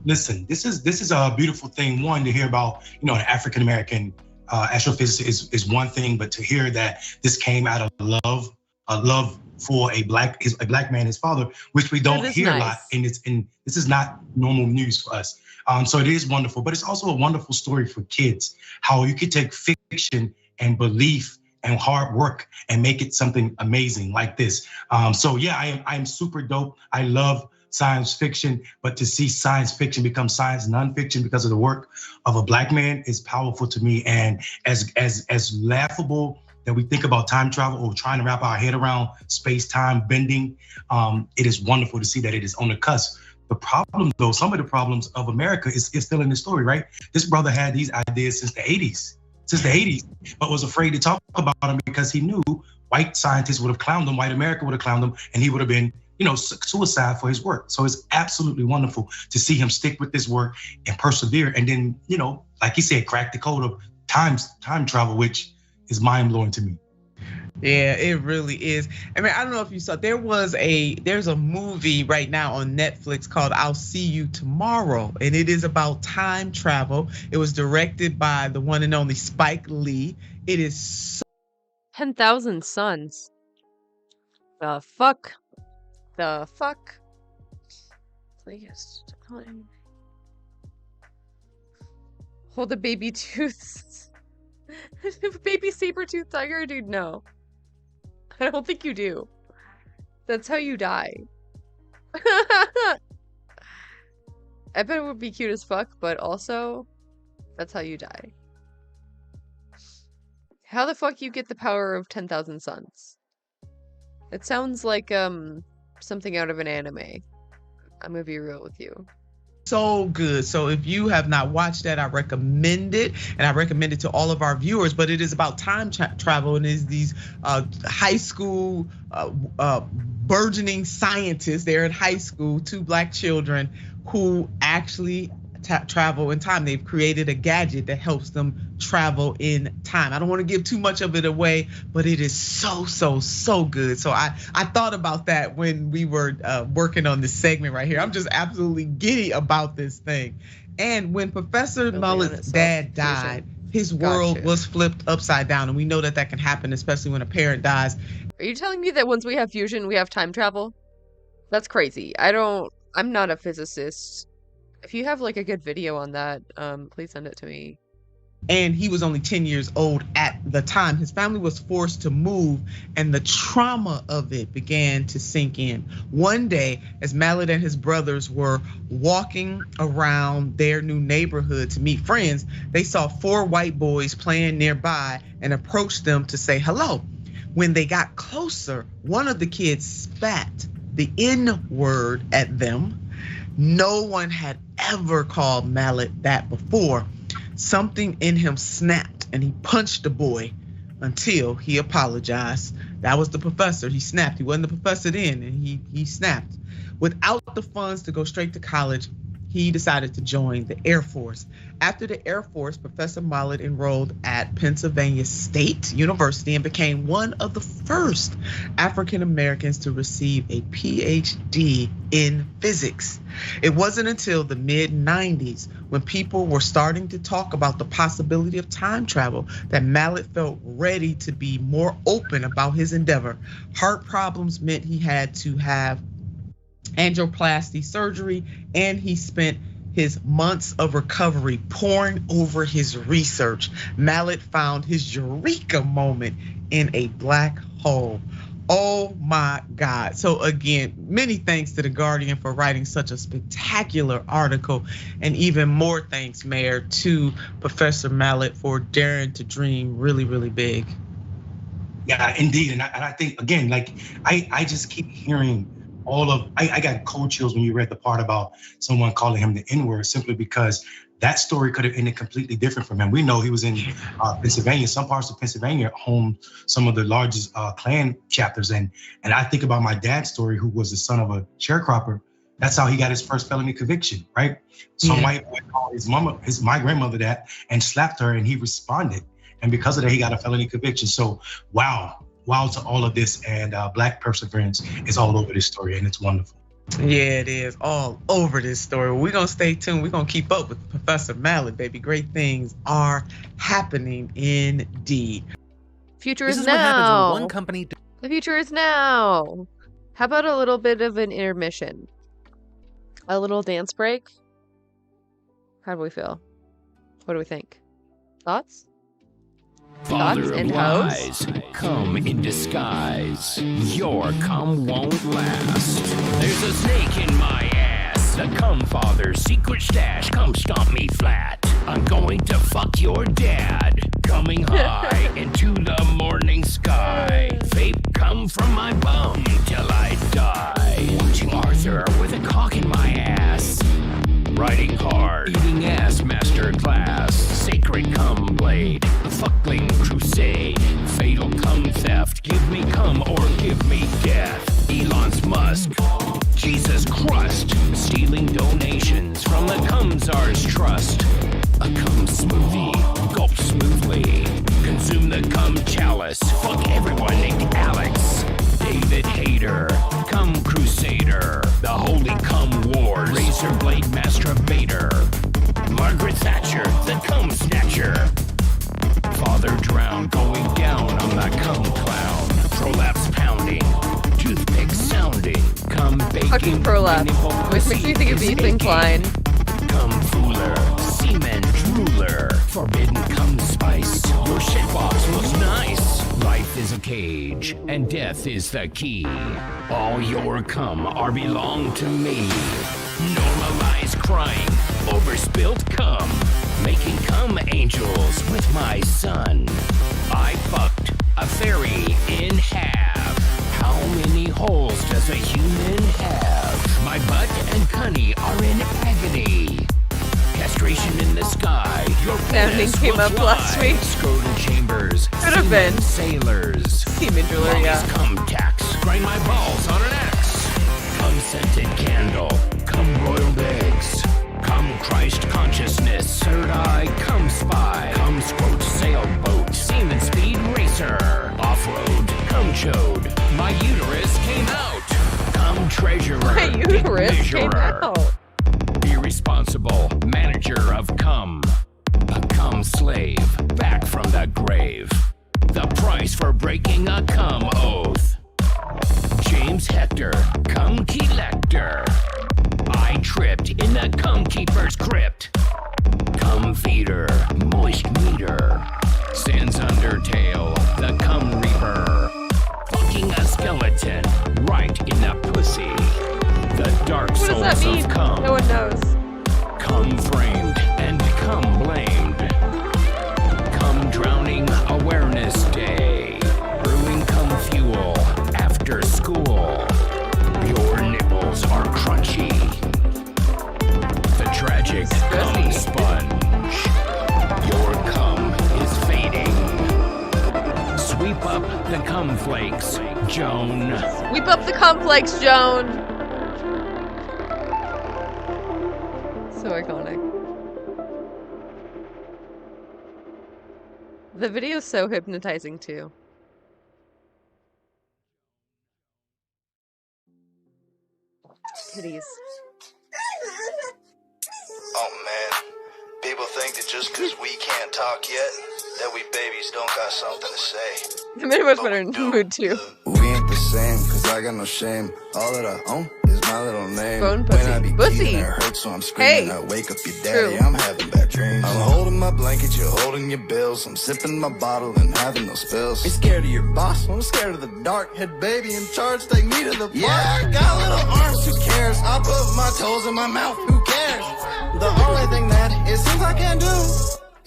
Listen, this is a beautiful thing. One, to hear about, an African American astrophysicist is one thing, but to hear that this came out of love for a black man, his father, which we don't hear a lot, and this is not normal news for us. So it is wonderful, but it's also a wonderful story for kids. How you could take fiction and belief and hard work and make it something amazing like this. So yeah, I'm super dope. I love science fiction, but to see science fiction become science nonfiction because of the work of a black man is powerful to me. And as laughable that we think about time travel or trying to wrap our head around space-time bending, it is wonderful to see that it is on the cusp. The problem, though, some of the problems of America is still in the story, right? This brother had these ideas since the 80s, but was afraid to talk about them because he knew white scientists would have clowned him, white America would have clowned him, and he would have been, suicide for his work. So it's absolutely wonderful to see him stick with this work and persevere. And then, like he said, crack the code of time travel, which is mind blowing to me. Yeah, it really is. I mean, I don't know if you saw, there's a movie right now on Netflix called I'll See You Tomorrow, and it is about time travel. It was directed by the one and only Spike Lee. It is 10,000 Suns. The fuck? Please. Hold a baby tooth. Baby saber-tooth tiger? Dude, no. I don't think you do. That's how you die. I bet it would be cute as fuck, but also, that's how you die. How the fuck you get the power of 10,000 suns? It sounds like, something out of an anime. I'm gonna be real with you. so good. So if you have not watched that, I recommend it, and I recommend it to all of our viewers. But it is about time travel, and is these high school burgeoning scientists. They're in high school, 2 black children who actually travel in time. They've created a gadget that helps them travel in time. I don't want to give too much of it away, but it is so good. So I thought about that when we were working on this segment right here. I'm just absolutely giddy about this thing. And when Professor Mullet's dad died, his world was flipped upside down. And we know that that can happen, especially when a parent dies. Are you telling me that once we have fusion, we have time travel? That's crazy. I'm not a physicist. If you have like a good video on that, please send it to me. And he was only 10 years old at the time. His family was forced to move, and the trauma of it began to sink in. One day, as Mallet and his brothers were walking around their new neighborhood to meet friends, they saw 4 white boys playing nearby and approached them to say hello. When they got closer, one of the kids spat the N-word at them. No one had ever called Mallet that before. Something in him snapped and he punched the boy until he apologized. That was the professor. He snapped. He wasn't the professor then, and he snapped. Without the funds to go straight to college, he decided to join the Air Force. After the Air Force, Professor Mallet enrolled at Pennsylvania State University and became one of the first African Americans to receive a PhD in physics. It wasn't until the mid-90s, when people were starting to talk about the possibility of time travel, that Mallet felt ready to be more open about his endeavor. Heart problems meant he had to have angioplasty surgery, and he spent his months of recovery poring over his research. Mallet found his eureka moment in a black hole. Oh my God. So again, many thanks to The Guardian for writing such a spectacular article, and even more thanks, Mayor, to Professor Mallet for daring to dream really, really big. Yeah, indeed. And I think, again, like I just keep hearing I got cold chills when you read the part about someone calling him the N-word, simply because that story could have ended completely different from him. We know he was in Pennsylvania. Some parts of Pennsylvania home some of the largest Klan chapters. And I think about my dad's story, who was the son of a sharecropper. That's how he got his first felony conviction, right? Some white boy called my grandmother that, and slapped her, and he responded. And because of that, he got a felony conviction. So wow to all of this, and Black perseverance is all over this story, and it's wonderful. Yeah, it is all over this story. We're gonna stay tuned. We're gonna keep up with Professor Mallet, baby. Great things are happening indeed. Future is now. What happens when one company. The future is now. How about a little bit of an intermission? A little dance break? How do we feel? What do we think? Thoughts? Father of lies, come in disguise. Your cum won't last. There's a snake in my ass. The cum father's secret stash. Come stomp me flat. I'm going to fuck your dad. Coming high into the morning sky. Vape cum from my bum till I die. Watching Arthur with a cock in my ass. Riding hard, eating ass masterclass. Sacred cum blade, the fuckling crusade. Fatal cum theft, give me cum or give me death. Elon's Musk, Jesus crust. Stealing donations from the cum czar's trust. A cum smoothie, gulp smoothly. Consume the cum chalice, fuck everyone named Alex. David Hayter, cum crusader. The holy cum wars, razor blade masturbator. Margaret Thatcher, the cum snatcher. Father drowned, going down on the cum clown. Prolapse pounding, toothpick sounding. Cum baking, fucking prolapse. Which makes me think of Ethan Klein. Cum fooler, semen drooler. Forbidden cum spice, your shitbox looks nice. Life is a cage, and death is the key. All your cum are belong to me. Normalize crying over spilt cum. Making cum angels with my son. I fucked a fairy in half. How many holes does a human have? My butt and cunny are in agony. Castration in the sky. Your Sounding came up last week. Scrotal chambers. Could have been. Sailors. Semen driller, yeah. Cum tax. Grind my balls on an axe. Cum scented candle. Cum broiled eggs. Cum Christ consciousness. Third eye. Cum spy. Cum squote sailboat. Semen speed racer. Off-road. Cum chode. My uterus came out. Cum treasurer. My uterus came out. Irresponsible manager of cum. A cum slave back from the grave. The price for breaking a cum oath. James Hector, cum collector. I tripped in the cum keeper's crypt. Cum feeder, moist meter. Sans undertale, the cum reaper. Fucking a skeleton right in the pussy. The dark What does that souls mean? of cum. No one knows. Cum framed and cum blamed. Cum drowning awareness day. Brewing cum fuel after school. Your nipples are crunchy. The tragic cum sponge. Your cum is fading. Sweep up the cum flakes, Joan. Sweep up the cum flakes, Joan. So iconic. The video's so hypnotizing too. Titties. Oh man, people think that just because we can't talk yet, that we babies don't got something to say. I'm in a much better mood too. We ain't the same, cause I got no shame. All that I own is my little name. Bone When I pussy. be Pussy. keeping it hurt, so I'm screaming, Hey. I wake up your daddy, True. I'm having bad dreams. I'm holding my blanket, you're holding your bills. I'm sipping my bottle and having no spills. Ain't scared of your boss, I'm scared of the dark. Head baby in charge, take me to the park. Yeah, I got little arms, who cares? I'll put my toes in my mouth, who cares? The only thing that it seems I can do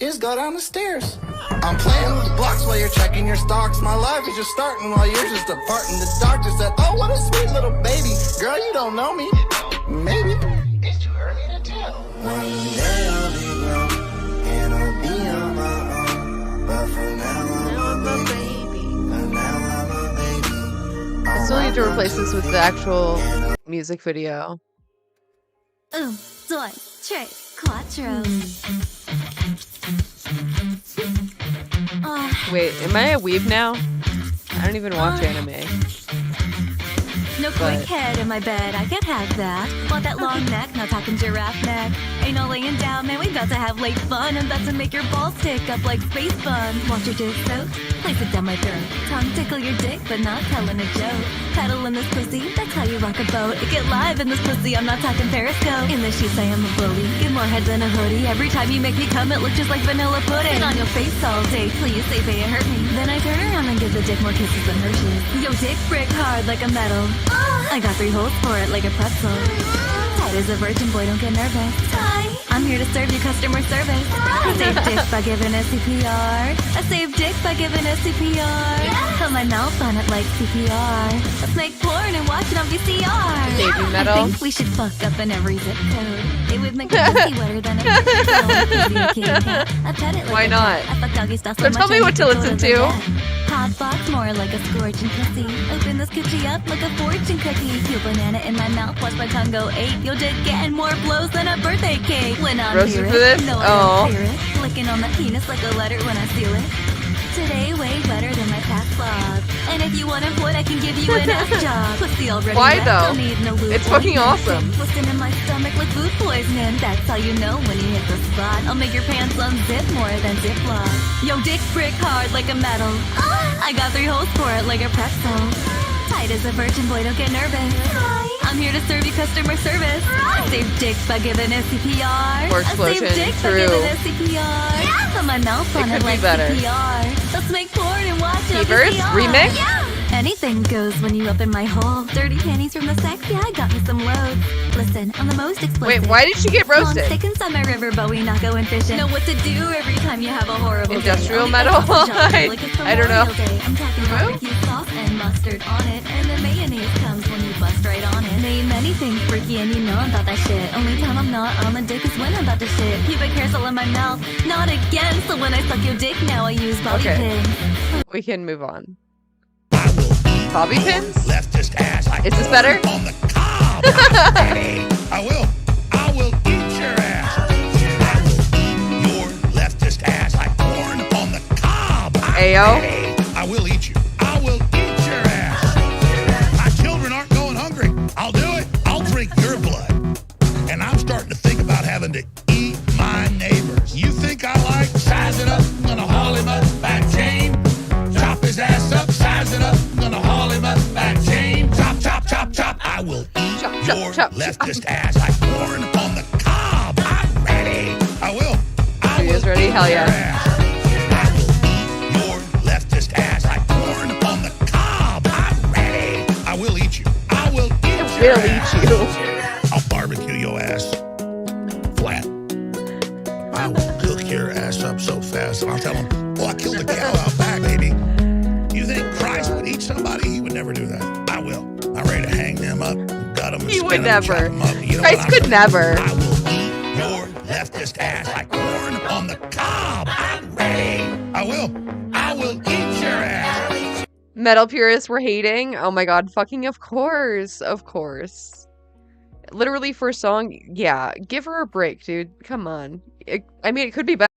is go down the stairs. I'm playing with the blocks while you're checking your stocks. My life is just starting while you're just departing. The doctor said, oh, what a sweet little baby. Girl, you don't know me. Maybe. It's too early to tell. One day I'll be grown and I'll be on my own. But for now I'm a baby. For now I'm a baby. I still need to replace this with the actual music video. 1, 2, 3, 4. Wait, am I a weeb now? I don't even watch anime. No quick head in my bed, I can't have that. Want that long neck, not talking giraffe neck. Ain't no laying down, man, we about to have late fun. I'm about to make your balls tick up like space fun. Want your dick soaked? Place it down my throat. Tongue tickle your dick, but not telling a joke. Paddle in this pussy, that's how you rock a boat. Get live in this pussy, I'm not talking Periscope. In the sheets, I am a bully. Get more head than a hoodie. Every time you make me come, it looks just like vanilla pudding. Sit on your face all day, please say they hurt me. Then I turn around and give the dick more kisses than Hershey's. Yo, dick brick hard like a metal. I got 3 holes for it like a pretzel. Tight as a virgin, boy, don't get nervous. I'm here to serve you customer service. I save dick by giving a CPR. I save dick by giving a CPR. Put my mouth on it like CPR. Let's make porn and watch it on VCR. Baby metal. I think we should fuck up in every zip code. It would make the pussy wetter than a zip code. I pet it like Why a not? cat. I fuck doggy style so So much tell me I what make to it listen colder than to. that. Hot box more like a scorching pussy. Open this coochie up like a fortune cookie. Peel banana in my mouth, watch my tongue go 8. You'll dick getting more blows than a birthday cake. When I'm Roasted here for this? no, I Oh. don't fear it. Licking on the penis like a letter when I seal it. Today way better than my past vlog. And if you unemployed, I can give you an ass job. Pussy already Why, wet, though? don't need no lube It's fucking ointment. awesome. Dick twisting in my stomach like food poisoning. That's how you know when you hit the spot. I'll make your pants unzip more than Ziploc. Yo, dick brick hard like a metal. I got 3 holes for it like a pretzel. Tight as a virgin, boy, don't get nervous. I'm here to serve you customer service. I save dick by giving a CPR. More I explosion, save dick by true. giving a CPR. Put my mouth on It it could be like better. CPR. Let's make porn and watch it on Keepers? VCR. Remix? Anything goes when you up in my hole. Dirty panties from the sex, yeah, I got me some loads. Listen, I'm the most explosive. Wait, why did she get Long roasted? stick inside my river, but we not going fishing. Know what to do every time you have a horrible Industrial day. metal? Like it's I don't know. Memorial Day. I'm tacking barbecue sauce and mustard on it, and the mayonnaise comes when you bust right on it. Name anything freaky and you know I'm about that shit. Only time I'm not on the dick is when I'm about to shit. Keep it carousel in my mouth, not again. So when I suck your dick now I use bobby pins. We can move on. Bobby pins? Is this better? I will eat your ass. Your leftist ass like corn on the cob. Ayo. I will eat you. I will eat your ass. My children aren't going hungry. I'll do it. I'll drink your blood. And I'm starting to think about having to eat my neighbors. You think I like size it up? I'm gonna haul him up back chain. Chop his ass up, size it up. I'm gonna haul him up back chain. Chop, chop, chop, chop. I will eat your leftist ass like corn on the cob. I'm ready. I will. Are you guys ready? Hell yeah. Your leftist ass like corn on the cob. I'm ready. I will eat you. I will eat your ass. I'll barbecue your ass flat. I will cook your ass up so fast. And I'll tell them, well, I killed a cow out back, baby. You think Christ would eat somebody? He would never do that. I will. I'm ready to hang them up, gut them, He would them, never. them up. You know Christ could never. I will eat your leftist ass like corn on the cob. I'm ready. I will eat your ass. Metal purists were hating. Oh my god, fucking of course. Of course. Literally first song, yeah. Give her a break, dude. Come on. I mean, it could be better.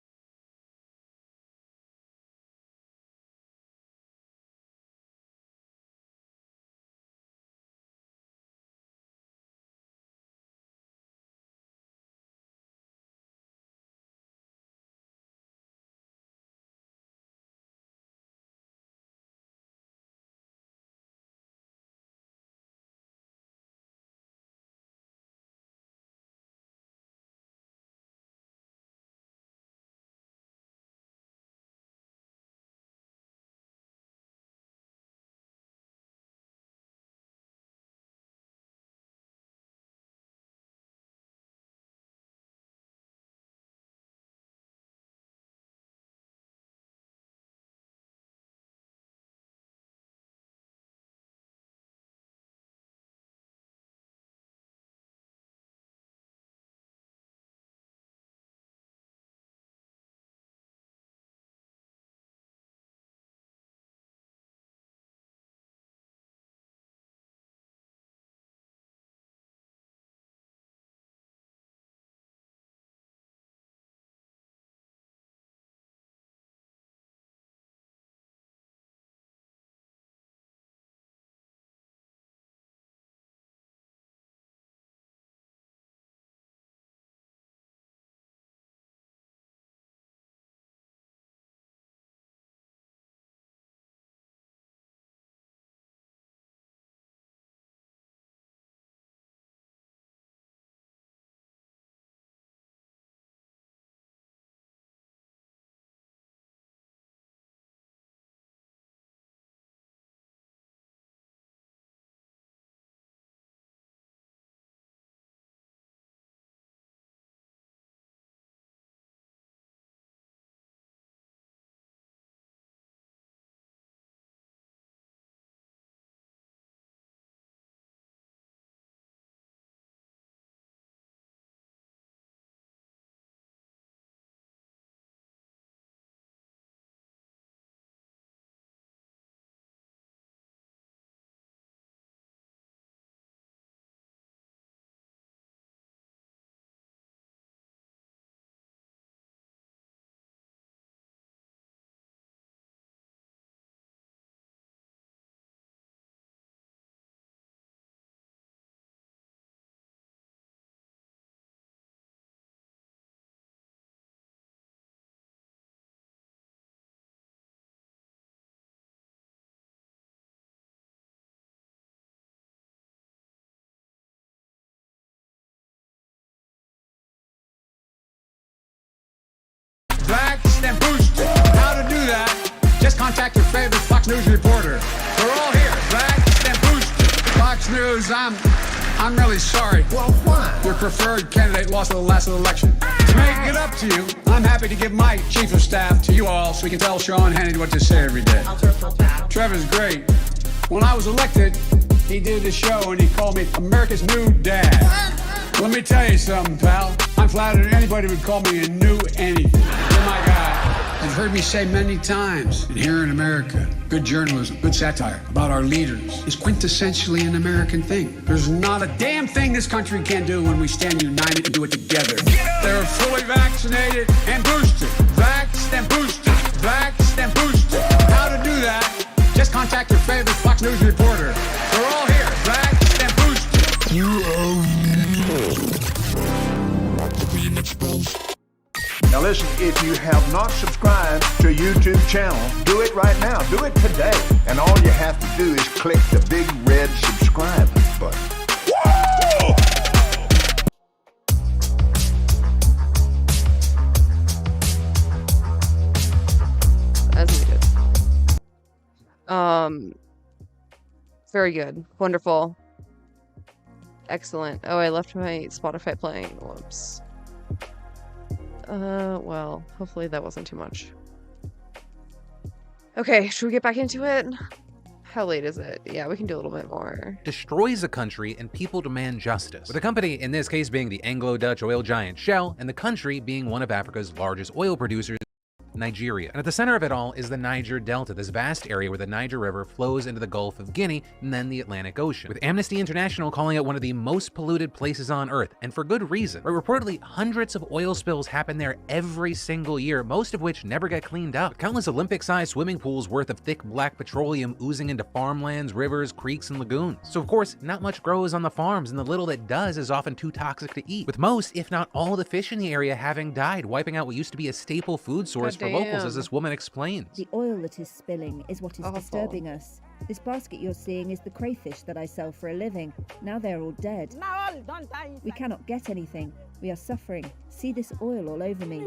Black and boost. How to do that? Just contact your favorite Fox News reporter. We're all here. Black and boost. Fox News, I'm really sorry. Well, why? Your preferred candidate lost the last election. To make it up to you, I'm happy to give my chief of staff to you all so we can tell Sean Hannity what to say every day. Trevor's great. When I was elected, he did a show and he called me America's new dad. Let me tell you something, pal. I'm flattered anybody would call me a new anything. Oh my God. You've heard me say many times that here in America, good journalism, good satire about our leaders is quintessentially an American thing. There's not a damn thing this country can do when we stand united and do it together. They're fully vaccinated and boosted. Vaxxed and boosted. Vaxxed and boosted. How to do that? Just contact your favorite Fox News reporter. We're all here. Vaxxed and boosted. Now listen, if you have not subscribed to a YouTube channel, do it right now. Do it today. And all you have to do is click the big red subscribe button. Whoa! As needed. Very good. Wonderful. Excellent. Oh, I left my Spotify playing. Whoops. Well, hopefully that wasn't too much. Okay, should we get back into it? How late is it? Yeah, we can do a little bit more. Destroys a country and people demand justice. With the company, in this case being the Anglo-Dutch oil giant Shell, and the country being one of Africa's largest oil producers, Nigeria. And at the center of it all is the Niger Delta, this vast area where the Niger River flows into the Gulf of Guinea and then the Atlantic Ocean, with Amnesty International calling it one of the most polluted places on Earth, and for good reason. Right, reportedly, hundreds of oil spills happen there every single year, most of which never get cleaned up. With countless Olympic-sized swimming pools worth of thick black petroleum oozing into farmlands, rivers, creeks, and lagoons. So of course, not much grows on the farms, and the little that does is often too toxic to eat, with most, if not all, the fish in the area having died, wiping out what used to be a staple food source for locals, as this woman explains. The oil that is spilling is what is disturbing us. This basket you're seeing is the crayfish that I sell for a living. Now they're all dead. We cannot get anything. We are suffering. See this oil all over me.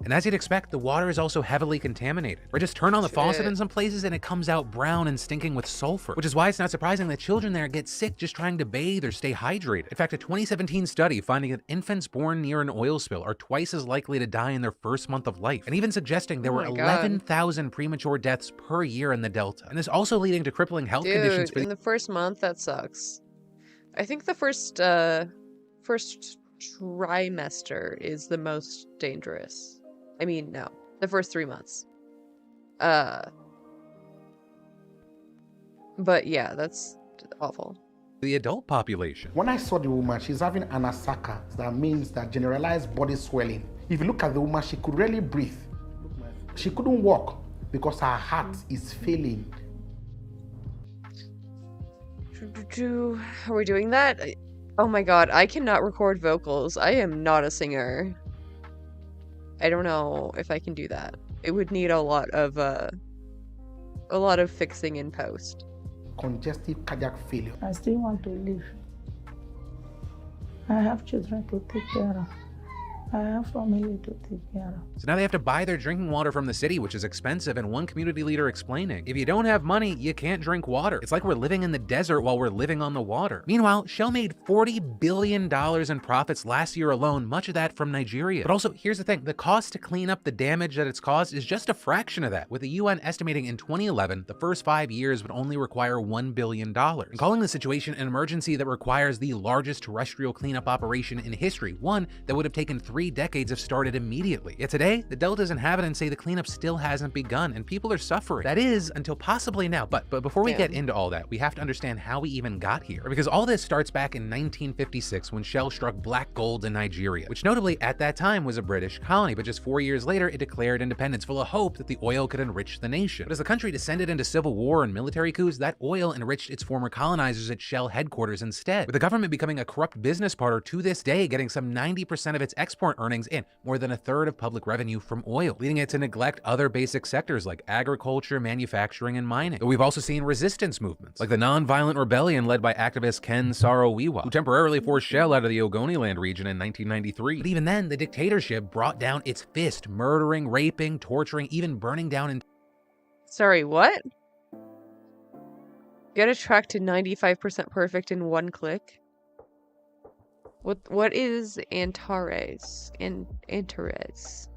And as you'd expect, the water is also heavily contaminated. Or just turn on the faucet in some places and it comes out brown and stinking with sulfur, which is why it's not surprising that children there get sick just trying to bathe or stay hydrated. In fact, a 2017 study finding that infants born near an oil spill are twice as likely to die in their first month of life, and even suggesting there were 11,000 premature deaths per year in the Delta. And this also leading to crippling health conditions. In the first month, that sucks. I think the first trimester is the most dangerous. I mean, no. The first 3 months. But yeah, that's awful. The adult population. When I saw the woman, she's having anasaka. That means that generalized body swelling. If you look at the woman, she could really breathe. She couldn't walk because her heart is failing. Are we doing that? Oh my god, I cannot record vocals. I am not a singer. I don't know if I can do that. It would need a lot of fixing in post. Congestive cardiac failure. I still want to live. I have children to take care of. I have family to take care of. So now they have to buy their drinking water from the city, which is expensive, and one community leader explaining, if you don't have money, you can't drink water. It's like we're living in the desert while we're living on the water. Meanwhile, Shell made $40 billion in profits last year alone, much of that from Nigeria. But also, here's the thing, the cost to clean up the damage that it's caused is just a fraction of that, with the UN estimating in 2011, the first 5 years would only require $1 billion. And calling the situation an emergency that requires the largest terrestrial cleanup operation in history, one that would have taken 3 decades if started immediately. Yet today, the Delta's inhabitants say the cleanup still hasn't begun and people are suffering. That is, until possibly now. But before we get into all that, we have to understand how we even got here. Because all this starts back in 1956 when Shell struck black gold in Nigeria, which notably at that time was a British colony, but just 4 years later, it declared independence full of hope that the oil could enrich the nation. But as the country descended into civil war and military coups, that oil enriched its former colonizers at Shell headquarters instead, with the government becoming a corrupt business partner to this day, getting some 90% of its export earnings and more than a third of public revenue from oil, leading it to neglect other basic sectors like agriculture, manufacturing, and mining. But we've also seen resistance movements, like the non-violent rebellion led by activist Ken Saro-Wiwa, who temporarily forced Shell out of the Ogoniland region in 1993. But even then, the dictatorship brought down its fist, murdering, raping, torturing, even burning down Sorry, what? Get a track to 95% perfect in 1 click? What is Antares? Antares.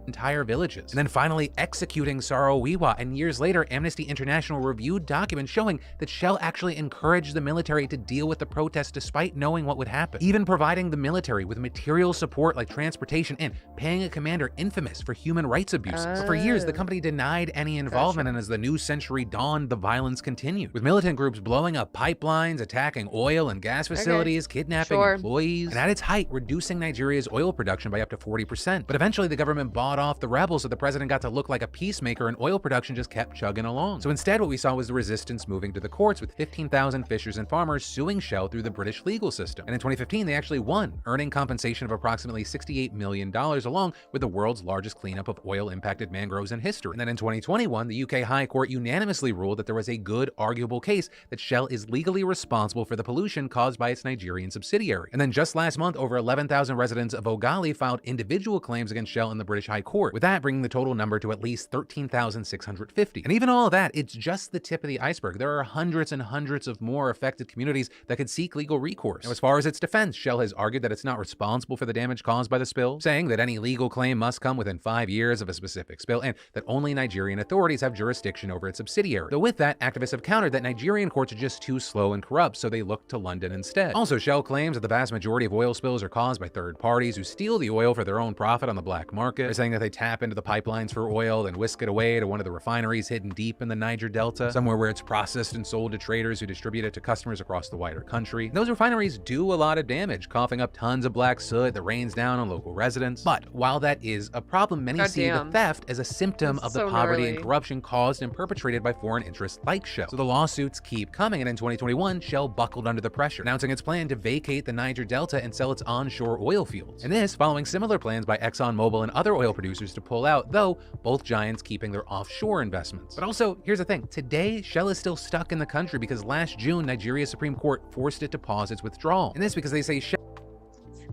entire villages. And then finally executing Saro-Wiwa, and years later, Amnesty International reviewed documents showing that Shell actually encouraged the military to deal with the protests despite knowing what would happen, even providing the military with material support like transportation and paying a commander infamous for human rights abuses. But for years, the company denied any involvement, and as the new century dawned, the violence continued, with militant groups blowing up pipelines, attacking oil and gas facilities, kidnapping employees, and at its height, reducing Nigeria's oil production by up to 40%. But eventually, the government bought off the rebels, so the president got to look like a peacemaker, and oil production just kept chugging along. So instead, what we saw was the resistance moving to the courts, with 15,000 fishers and farmers suing Shell through the British legal system. And in 2015, they actually won, earning compensation of approximately $68 million, along with the world's largest cleanup of oil-impacted mangroves in history. And then in 2021, the UK High Court unanimously ruled that there was a good, arguable case that Shell is legally responsible for the pollution caused by its Nigerian subsidiary. And then just last month, over 11,000 residents of Ogali filed individual claims against Shell in the British High Court, with that bringing the total number to at least 13,650. And even all of that, it's just the tip of the iceberg. There are hundreds and hundreds of more affected communities that could seek legal recourse. Now, as far as its defense, Shell has argued that it's not responsible for the damage caused by the spill, saying that any legal claim must come within 5 years of a specific spill, and that only Nigerian authorities have jurisdiction over its subsidiary. Though with that, activists have countered that Nigerian courts are just too slow and corrupt, so they look to London instead. Also, Shell claims that the vast majority of oil spills are caused by third parties who steal the oil for their own profit on the black market. They're saying that they tap into the pipelines for oil and whisk it away to one of the refineries hidden deep in the Niger Delta, somewhere where it's processed and sold to traders who distribute it to customers across the wider country. And those refineries do a lot of damage, coughing up tons of black soot that rains down on local residents. But while that is a problem, many see the theft as a symptom of the poverty and corruption caused and perpetrated by foreign interests like Shell. So the lawsuits keep coming, and in 2021, Shell buckled under the pressure, announcing its plan to vacate the Niger Delta and sell its onshore oil fields. And this following similar plans by ExxonMobil and other oil producers to pull out, though both giants keeping their offshore investments. But also, here's the thing. Today, Shell is still stuck in the country because last June, Nigeria's Supreme Court forced it to pause its withdrawal. And this because they say Shell...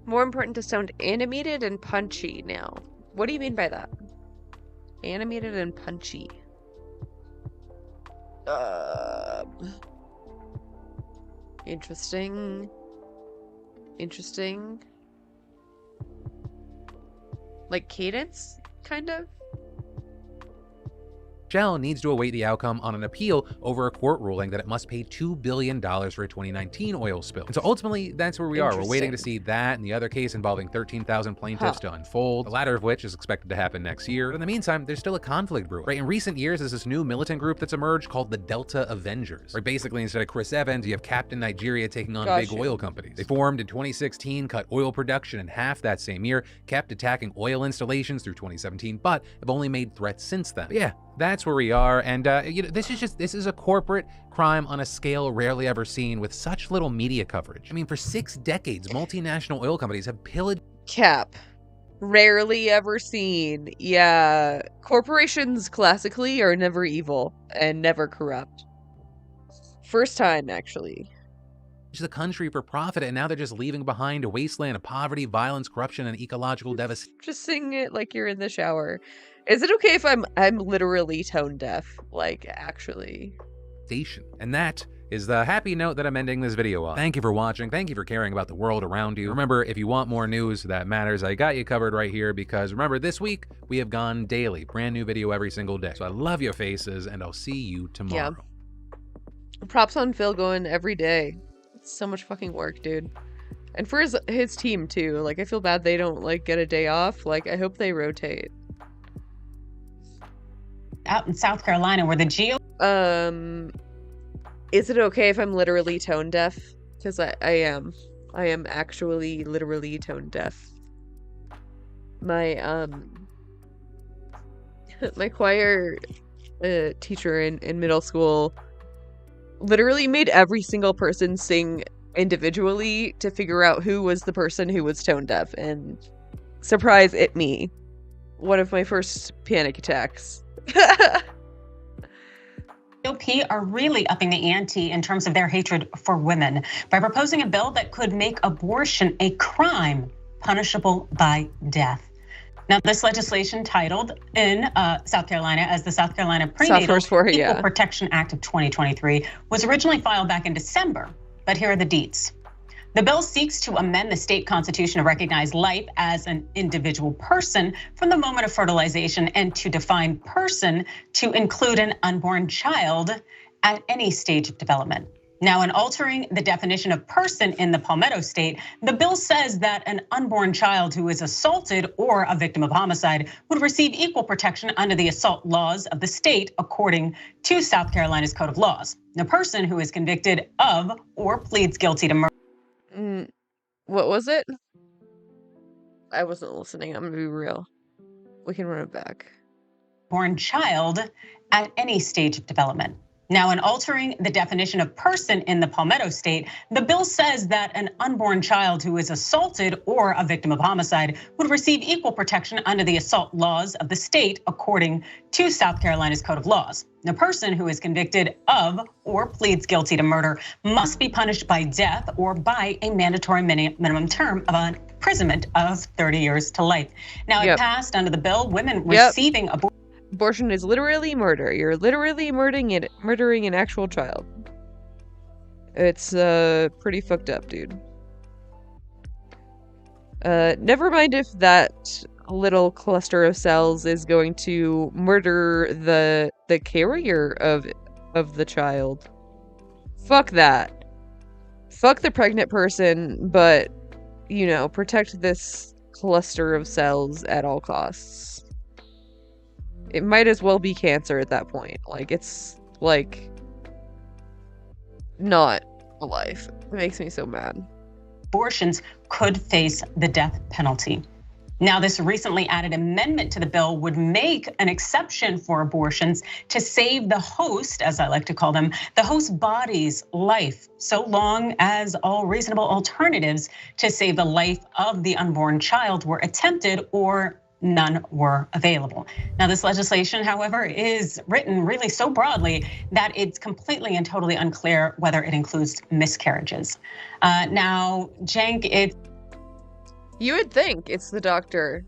More important to sound animated and punchy now. What do you mean by that? Animated and punchy. Interesting. Interesting. Like cadence, kind of? Shell needs to await the outcome on an appeal over a court ruling that it must pay $2 billion for a 2019 oil spill. And so ultimately, that's where we are. We're waiting to see that and the other case involving 13,000 plaintiffs to unfold, the latter of which is expected to happen next year. But in the meantime, there's still a conflict brewing. Right? In recent years, there's this new militant group that's emerged called the Delta Avengers. Right? Basically, instead of Chris Evans, you have Captain Nigeria taking on big oil companies. They formed in 2016, cut oil production in half that same year, kept attacking oil installations through 2017, but have only made threats since then. But yeah, that's where we are, and you know, this is a corporate crime on a scale rarely ever seen with such little media coverage. I mean, for 6 decades, multinational oil companies have pillaged... Cap. Rarely ever seen. Yeah, corporations classically are never evil and never corrupt. First time, actually. The country for profit, and now they're just leaving behind a wasteland of poverty, violence, corruption, and ecological devastation. Just sing it like you're in the shower. Is it okay if I'm literally tone deaf? Like, actually. And that is the happy note that I'm ending this video on. Thank you for watching. Thank you for caring about the world around you. Remember, if you want more news that matters, I got you covered right here, because remember, this week we have gone daily. Brand new video every single day. So I love your faces, and I'll see you tomorrow. Yeah. Props on Phil going every day. It's so much fucking work, dude. And for his team, too. Like, I feel bad they don't, like, get a day off. Like, I hope they rotate. Out in South Carolina where the is it okay if I'm literally tone deaf? Because I am. I am actually literally tone deaf. My my choir teacher in middle school literally made every single person sing individually to figure out who was the person who was tone deaf, and surprise, it me. One of my first panic attacks. GOP are really upping the ante in terms of their hatred for women by proposing a bill that could make abortion a crime punishable by death. Now, this legislation, titled in South Carolina as the South Carolina Prenatal Equal Protection Act of 2023, was originally filed back in December, but here are the deets. The bill seeks to amend the state constitution to recognize life as an individual person from the moment of fertilization and to define person to include an unborn child at any stage of development. Now, in altering the definition of person in the Palmetto State, the bill says that an unborn child who is assaulted or a victim of homicide would receive equal protection under the assault laws of the state, according to South Carolina's Code of Laws. The person who is convicted of or pleads guilty to murder. What was it? I wasn't listening. I'm gonna be real. We can run it back. Born child at any stage of development. Now, in altering the definition of person in the Palmetto State, the bill says that an unborn child who is assaulted or a victim of homicide would receive equal protection under the assault laws of the state, according to South Carolina's Code of Laws. The person who is convicted of or pleads guilty to murder must be punished by death or by a mandatory minimum term of imprisonment of 30 years to life. Now, it passed under the bill, women receiving abortion is literally murder. You're literally murdering an actual child. It's pretty fucked up, dude. Never mind if that little cluster of cells is going to murder the carrier of the child. Fuck that. Fuck the pregnant person, but you know, protect this cluster of cells at all costs. It might as well be cancer at that point. Like, it's like not a life. It makes me so mad. Abortions could face the death penalty. Now, this recently added amendment to the bill would make an exception for abortions to save the host, as I like to call them, the host body's life, so long as all reasonable alternatives to save the life of the unborn child were attempted or none were available. Now, this legislation, however, is written really so broadly that it's completely and totally unclear whether it includes miscarriages. Now, Cenk, you would think it's the doctor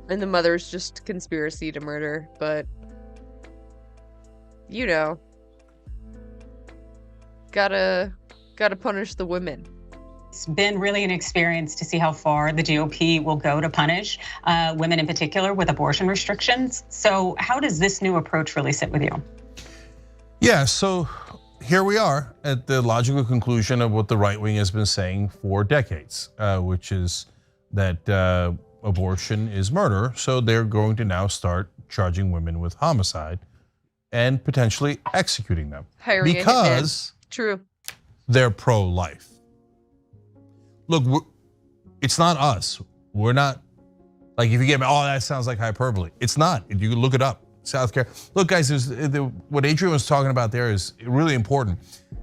and the mother's just conspiracy to murder, but you know, gotta punish the women. It's been really an experience to see how far the GOP will go to punish women in particular with abortion restrictions. So how does this new approach really sit with you? Yeah, so here we are at the logical conclusion of what the right wing has been saying for decades, which is that abortion is murder. So they're going to now start charging women with homicide and potentially executing them because they're pro-life. Look, it's not us. We're not, like, if you get, oh, that sounds like hyperbole. It's not. You can look it up. South Carolina. Look, guys, what Adrian was talking about there is really important.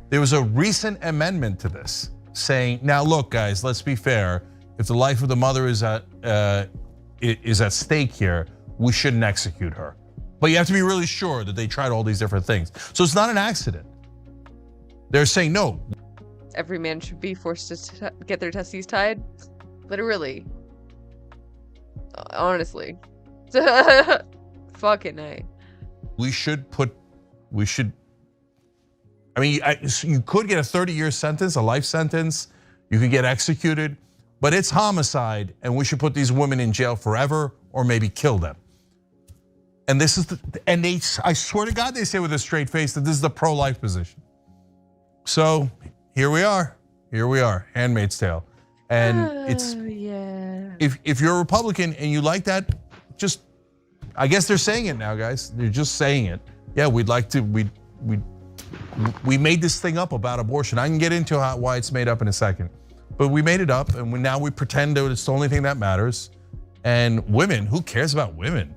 There was a recent amendment to this saying, now look, guys, let's be fair. If the life of the mother is at stake here, we shouldn't execute her. But you have to be really sure that they tried all these different things. So it's not an accident. They're saying no. Every man should be forced to get their testes tied. Literally. Honestly. Fucking A. I mean, you could get a 30-year sentence, a life sentence. You could get executed, but it's homicide, and we should put these women in jail forever or maybe kill them. And this is I swear to God, they say with a straight face that this is the pro-life position. So here we are, Handmaid's Tale. And it's, if you're a Republican and you like that, just, I guess they're saying it now, guys. They're just saying it. Yeah, we'd like to, we made this thing up about abortion. I can get into why it's made up in a second. But we made it up, and now we pretend that it's the only thing that matters. And women, who cares about women?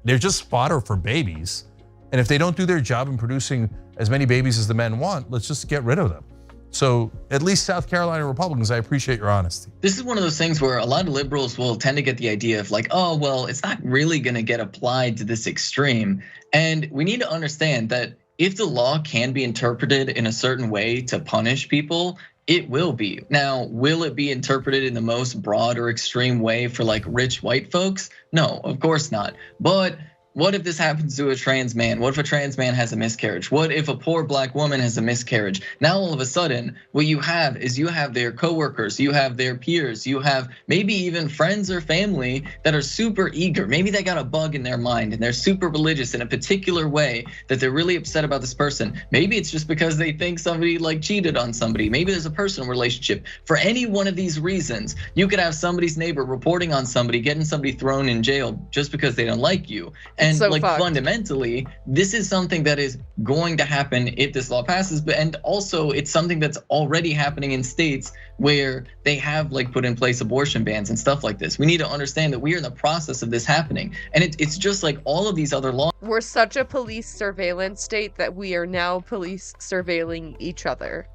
They're just fodder for babies. And if they don't do their job in producing as many babies as the men want, let's just get rid of them. So at least South Carolina Republicans, I appreciate your honesty. This is one of those things where a lot of liberals will tend to get the idea of like, oh, well, it's not really gonna get applied to this extreme. And we need to understand that if the law can be interpreted in a certain way to punish people, it will be. Now, will it be interpreted in the most broad or extreme way for like rich white folks? No, of course not. But what if this happens to a trans man? What if a trans man has a miscarriage? What if a poor black woman has a miscarriage? Now all of a sudden, what you have is you have their coworkers, you have their peers, you have maybe even friends or family that are super eager. Maybe they got a bug in their mind and they're super religious in a particular way that they're really upset about this person. Maybe it's just because they think somebody like cheated on somebody. Maybe there's a personal relationship. For any one of these reasons, you could have somebody's neighbor reporting on somebody, getting somebody thrown in jail just because they don't like you. And so like fucked. Fundamentally, this is something that is going to happen if this law passes, and also it's something that's already happening in states where they have like put in place abortion bans and stuff like this. We need to understand that we are in the process of this happening. And it's just like all of these other laws. We're such a police surveillance state that we are now police surveilling each other.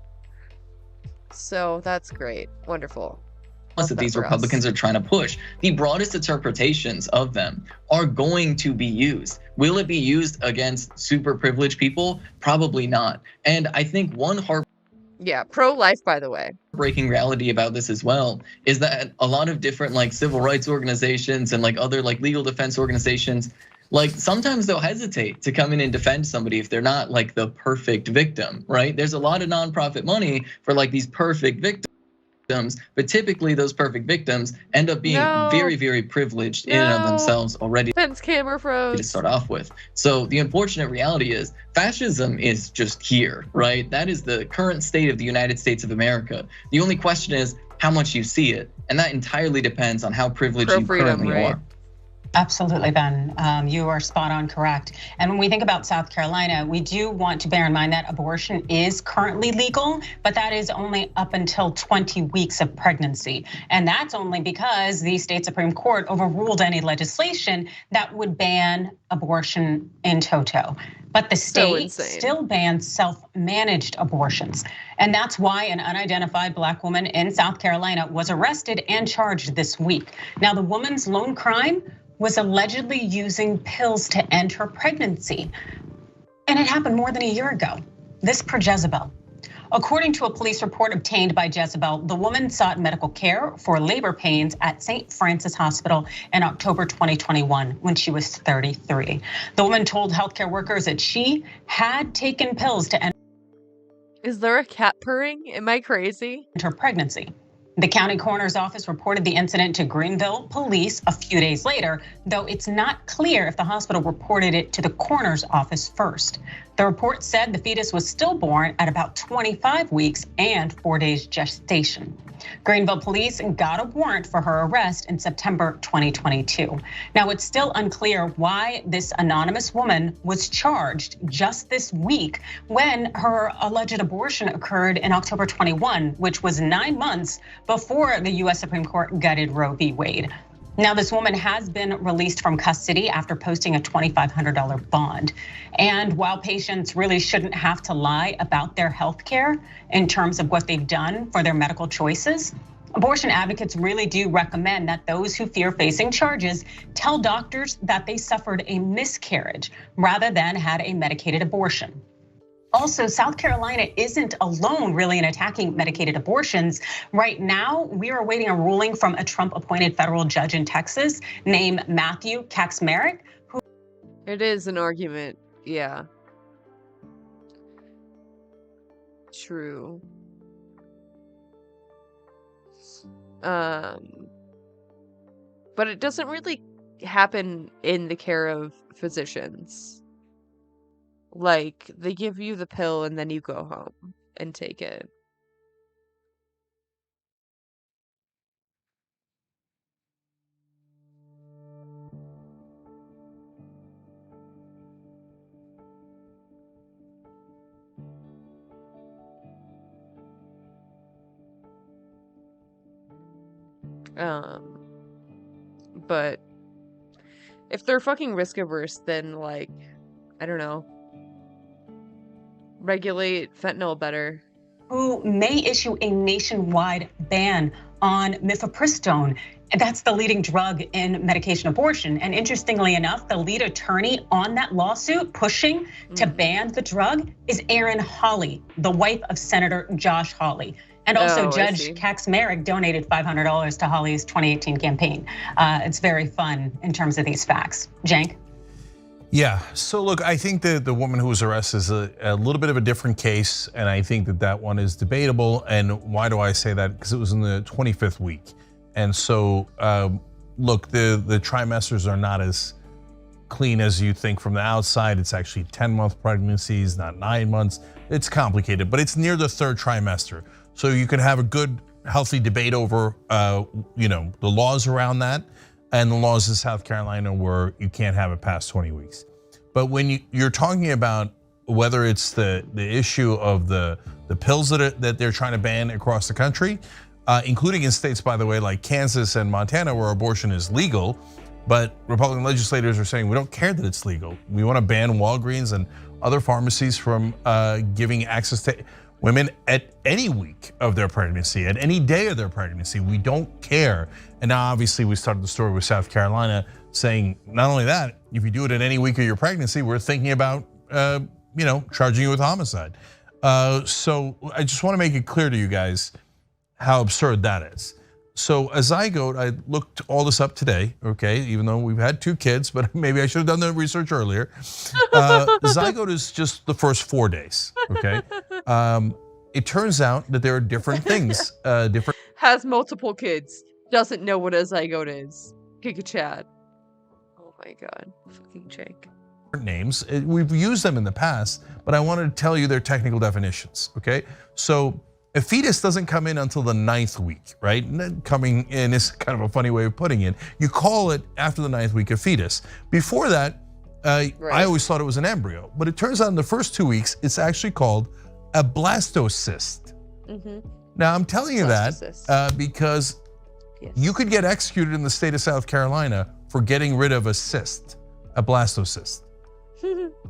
So that's great. Wonderful. That these Republicans are trying to push. The broadest interpretations of them are going to be used. Will it be used against super privileged people? Probably not. And I think one pro-life, by the way. Breaking reality about this as well is that a lot of different like civil rights organizations and like other like legal defense organizations, like sometimes they'll hesitate to come in and defend somebody if they're not like the perfect victim, right? There's a lot of nonprofit money for like these perfect victims. But typically those perfect victims end up being very, very privileged in and of themselves already. Fence camera froze. To start off with. So the unfortunate reality is fascism is just here, right? That is the current state of the United States of America. The only question is how much you see it. And that entirely depends on how privileged you currently are. Absolutely, Ben. You are spot on correct. And when we think about South Carolina, we do want to bear in mind that abortion is currently legal, but that is only up until 20 weeks of pregnancy. And that's only because the state Supreme Court overruled any legislation that would ban abortion in toto. But the state still bans self-managed abortions. And that's why an unidentified black woman in South Carolina was arrested and charged this week. Now, the woman's lone crime was allegedly using pills to end her pregnancy. And it happened more than a year ago. This per Jezebel. According to a police report obtained by Jezebel, the woman sought medical care for labor pains at St. Francis Hospital in October 2021 when she was 33. The woman told healthcare workers that she had taken pills to end. Is there a cat purring? Am I crazy? Her pregnancy. The county coroner's office reported the incident to Greenville police a few days later, though it's not clear if the hospital reported it to the coroner's office first. The report said the fetus was stillborn at about 25 weeks and 4 days gestation. Greenville police got a warrant for her arrest in September 2022. Now, it's still unclear why this anonymous woman was charged just this week when her alleged abortion occurred in October 21, which was 9 months before the US Supreme Court gutted Roe v. Wade. Now, this woman has been released from custody after posting a $2,500 bond. And while patients really shouldn't have to lie about their health care in terms of what they've done for their medical choices, abortion advocates really do recommend that those who fear facing charges tell doctors that they suffered a miscarriage rather than had a medicated abortion. Also, South Carolina isn't alone really in attacking medicated abortions. Right now, we are awaiting a ruling from a Trump-appointed federal judge in Texas named Matthew Kacsmaryk. It is an argument, yeah. True. But it doesn't really happen in the care of physicians. Like, they give you the pill and then you go home and take it. But if they're fucking risk averse, then like, I don't know. Regulate fentanyl better. Who may issue a nationwide ban on mifepristone. That's the leading drug in medication abortion. And interestingly enough, the lead attorney on that lawsuit pushing to ban the drug is Erin Hawley, the wife of Senator Josh Hawley. And also Judge Kacsmaryk donated $500 to Hawley's 2018 campaign. It's very fun in terms of these facts. Cenk? Yeah, so look, I think that the woman who was arrested is a little bit of a different case, and I think that one is debatable. And why do I say that? Because it was in the 25th week. And so, look, the trimesters are not as clean as you think from the outside. It's actually 10-month pregnancies, not 9 months. It's complicated, but it's near the third trimester. So you can have a good, healthy debate over, the laws around that. And the laws in South Carolina where you can't have it past 20 weeks. But when you're talking about whether it's the issue of the pills that they're trying to ban across the country, including in states, by the way, like Kansas and Montana, where abortion is legal, but Republican legislators are saying we don't care that it's legal. We want to ban Walgreens and other pharmacies from giving access to women at any week of their pregnancy, at any day of their pregnancy. We don't care. And now obviously we started the story with South Carolina saying, not only that, if you do it at any week of your pregnancy, we're thinking about charging you with homicide. So I just want to make it clear to you guys how absurd that is. So a zygote, I looked all this up today, okay, even though we've had 2 kids, but maybe I should have done the research earlier. Zygote is just the first 4 days, okay? It turns out that there are different things, different. Has multiple kids, doesn't know what a zygote is. Giga Chad. Oh my God, fucking Jake. Names, we've used them in the past, but I wanted to tell you their technical definitions, okay? So a fetus doesn't come in until the 9th week, right? Coming in is kind of a funny way of putting it. You call it after the 9th week a fetus. Before that, I always thought it was an embryo, but it turns out in the first 2 weeks, it's actually called a blastocyst. Now I'm telling you that because you could get executed in the state of South Carolina for getting rid of a cyst, a blastocyst,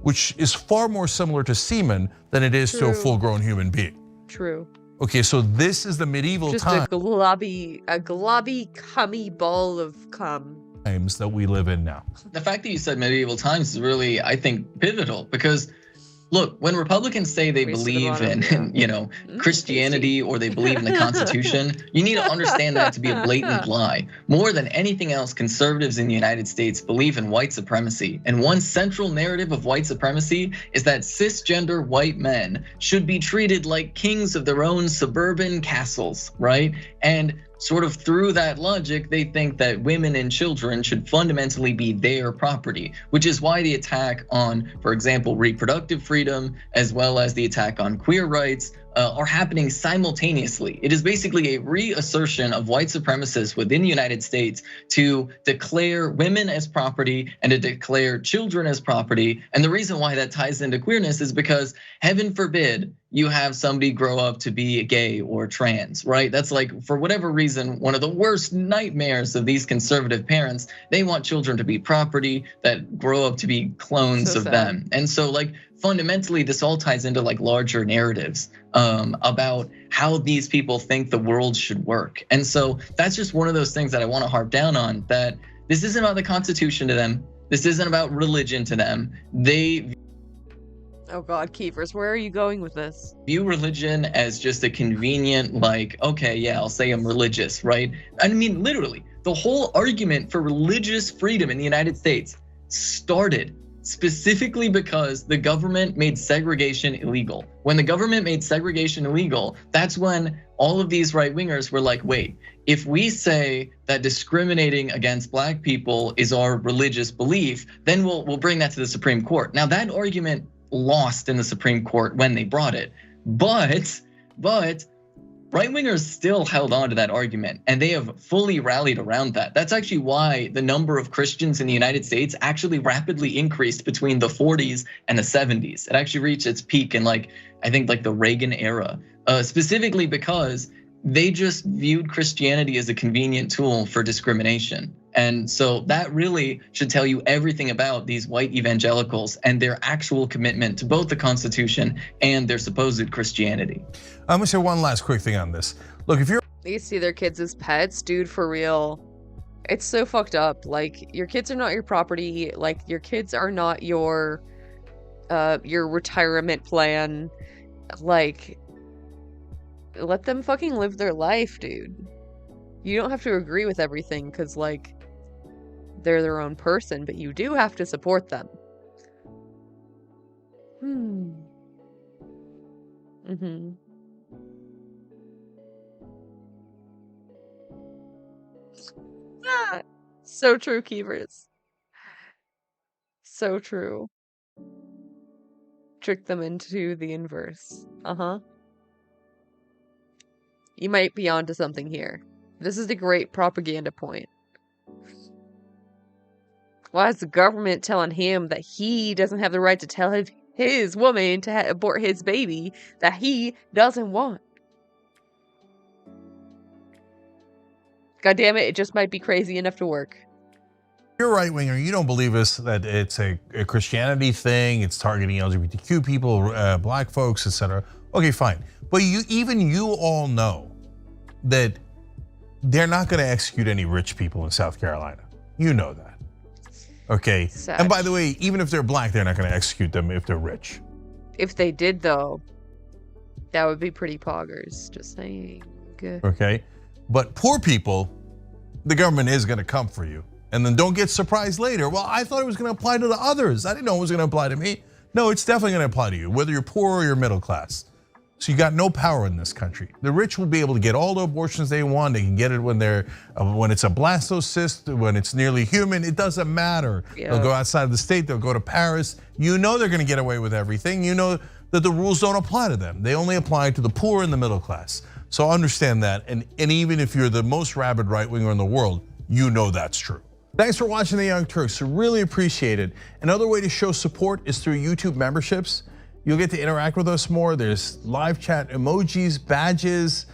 which is far more similar to semen than it is to a full-grown human being. True. Okay, so this is the medieval Just time. a globby, cummy ball of cum. Times that we live in now. The fact that you said medieval times is really, I think, pivotal because look, when Republicans say they believe in, Christianity or they believe in the Constitution, you need to understand that to be a blatant lie. More than anything else, conservatives in the United States believe in white supremacy. And one central narrative of white supremacy is that cisgender white men should be treated like kings of their own suburban castles, right? And sort of through that logic, they think that women and children should fundamentally be their property, which is why the attack on, for example, reproductive freedom, as well as the attack on queer rights, are happening simultaneously. It is basically a reassertion of white supremacists within the United States to declare women as property and to declare children as property. And the reason why that ties into queerness is because heaven forbid you have somebody grow up to be gay or trans, right? That's like, for whatever reason, one of the worst nightmares of these conservative parents. They want children to be property that grow up to be clones of them. And so like, fundamentally, this all ties into like larger narratives about how these people think the world should work. And so that's just one of those things that I want to harp down on, that this isn't about the Constitution to them. This isn't about religion to them. They Oh God, Keevers, where are you going with this? view religion as just a convenient, like, okay, yeah, I'll say I'm religious, right? I mean, literally, the whole argument for religious freedom in the United States started specifically because the government made segregation illegal. When the government made segregation illegal, that's when all of these right-wingers were like, wait, if we say that discriminating against black people is our religious belief, then we'll bring that to the Supreme Court. Now that argument lost in the Supreme Court when they brought it, but right-wingers still held on to that argument, and they have fully rallied around that. That's actually why the number of Christians in the United States actually rapidly increased between the 40s and the 70s. It actually reached its peak in I think the Reagan era, specifically because they just viewed Christianity as a convenient tool for discrimination. And so that really should tell you everything about these white evangelicals and their actual commitment to both the Constitution and their supposed Christianity. I'm gonna say one last quick thing on this. Look, if you're They see their kids as pets, dude, for real. It's so fucked up. Like, your kids are not your property. Like, your kids are not your retirement plan. Like, let them fucking live their life, dude. You don't have to agree with everything because, like, they're their own person, but you do have to support them. So true, Keevers. So true. Trick them into the inverse. You might be onto something here. This is a great propaganda point. Why is the government telling him that he doesn't have the right to tell his woman to abort his baby that he doesn't want? God damn it, it just might be crazy enough to work. You're a right winger. You don't believe us that it's a Christianity thing. It's targeting LGBTQ people, black folks, etc. Okay, fine. But even you all know that they're not going to execute any rich people in South Carolina. You know that. Okay. Sad. And by the way, even if they're black, they're not going to execute them if they're rich. If they did, though, that would be pretty poggers. Just saying. Okay. But poor people, the government is going to come for you. And then don't get surprised later. Well, I thought it was going to apply to the others. I didn't know it was going to apply to me. No, it's definitely going to apply to you, whether you're poor or you're middle class. So you got no power in this country. The rich will be able to get all the abortions they want. They can get it when it's a blastocyst, when it's nearly human. It doesn't matter. Yeah. They'll go outside of the state. They'll go to Paris. You know they're going to get away with everything. You know that the rules don't apply to them. They only apply to the poor and the middle class. So understand that. And even if you're the most rabid right winger in the world, you know that's true. Thanks for watching The Young Turks. Really appreciate it. Another way to show support is through YouTube memberships. You'll get to interact with us more. There's live chat emojis, badges.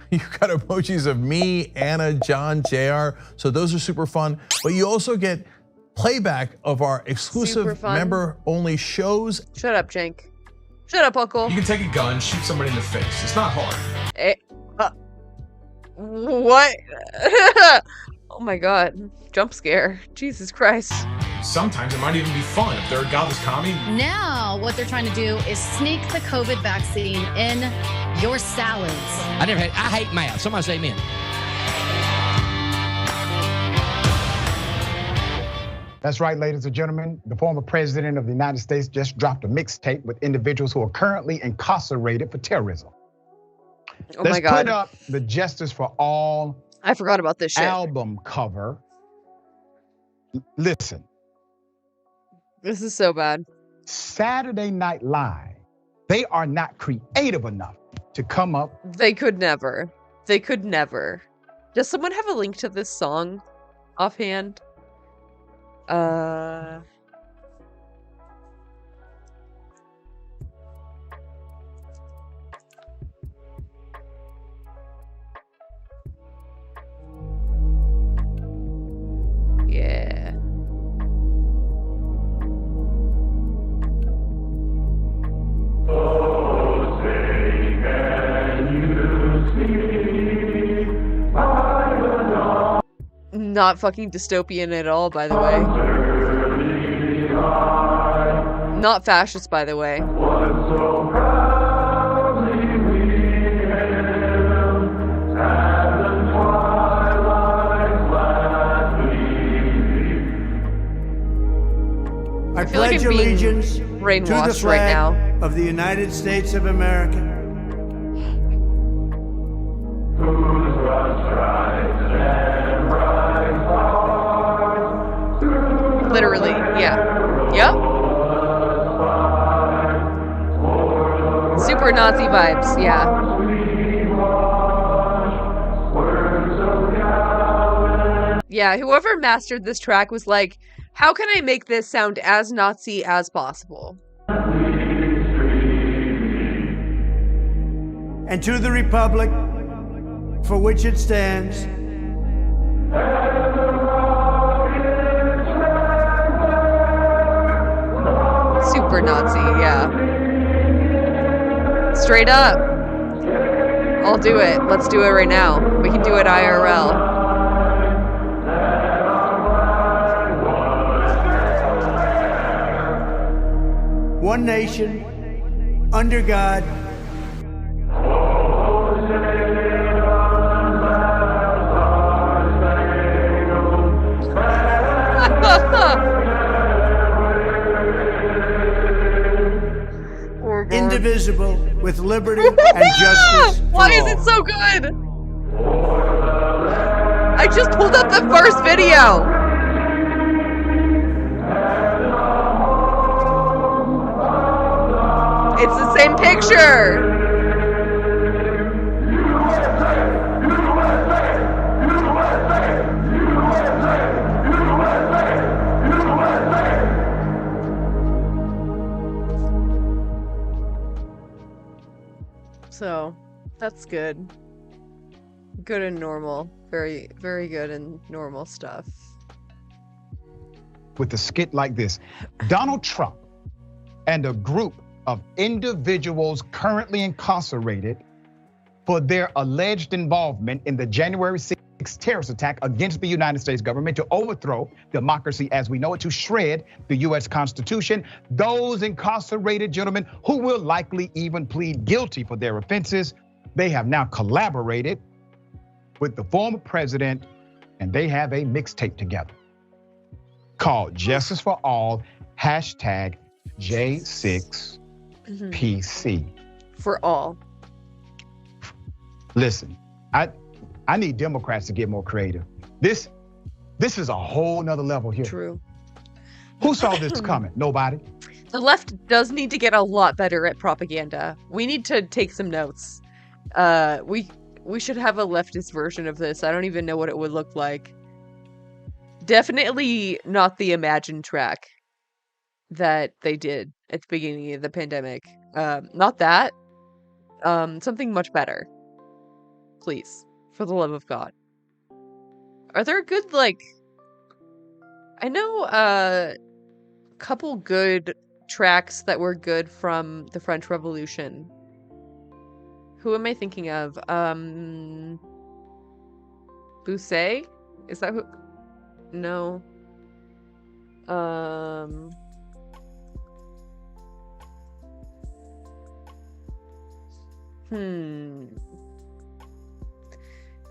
You've got emojis of me, Anna, John, JR. So those are super fun. But you also get playback of our exclusive member-only shows. Shut up, Jank. Shut up, Uncle. You can take a gun, shoot somebody in the face. It's not hard. What? Oh my god. Jump scare. Jesus Christ. Sometimes it might even be fun if they're a godless commie. Now, what they're trying to do is sneak the COVID vaccine in your salads. I hate math. Somebody say amen. That's right, ladies and gentlemen. The former president of the United States just dropped a mixtape with individuals who are currently incarcerated for terrorism. Oh my God. Let's put up the Justice for All. I forgot about this shit. Album cover. Listen. This is so bad. Saturday Night Live. They are not creative enough to come up. They could never. They could never. Does someone have a link to this song offhand? Yeah. Not fucking dystopian at all, by the way. Not fascist, by the way. I feel like pledge I'm being allegiance to the brainwashed flag right now. of the United States of America. Literally, yeah. Yep. Super Nazi vibes, yeah. Yeah, whoever mastered this track was like, how can I make this sound as Nazi as possible? And to the republic for which it stands. Super Nazi, yeah. Straight up. I'll do it. Let's do it right now. We can do it IRL. One nation, under God. indivisible, with liberty and justice for Why is all. it so good? I just pulled up the first video. It's the same picture. So, that's good. Good and normal. Very, very good and normal stuff. With a skit like this, Donald Trump and a group of individuals currently incarcerated for their alleged involvement in the January 6th terrorist attack against the United States government to overthrow democracy as we know it, to shred the US Constitution. Those incarcerated gentlemen who will likely even plead guilty for their offenses, they have now collaborated with the former president, and they have a mixtape together called Justice for All, hashtag J6PC. For all. Listen, I need Democrats to get more creative. This is a whole nother level here. True. Who saw this coming? Nobody. The left does need to get a lot better at propaganda. We need to take some notes. We should have a leftist version of this. I don't even know what it would look like. Definitely not the Imagine track that they did at the beginning of the pandemic. Not that. Something much better. Please, for the love of God. Are there good, like... I know a couple good tracks that were good from the French Revolution. Who am I thinking of? Bousset? Is that who? No.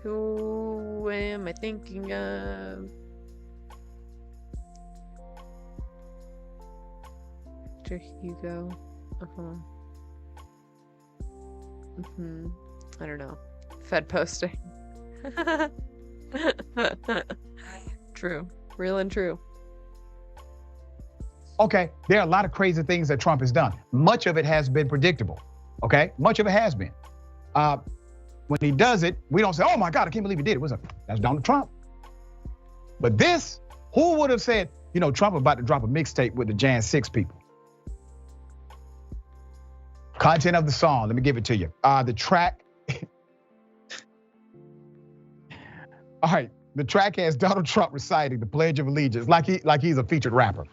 Who am I thinking of? Victor Hugo. I don't know. Fed posting. True. Real and true. Okay, there are a lot of crazy things that Trump has done. Much of it has been predictable, okay? Much of it has been. When he does it, we don't say, oh my God, I can't believe he did it. That's Donald Trump. But this, who would have said, you know, Trump about to drop a mixtape with the Jan 6 people? Content of the song, let me give it to you. The track, all right, the track has Donald Trump reciting the Pledge of Allegiance like he's a featured rapper.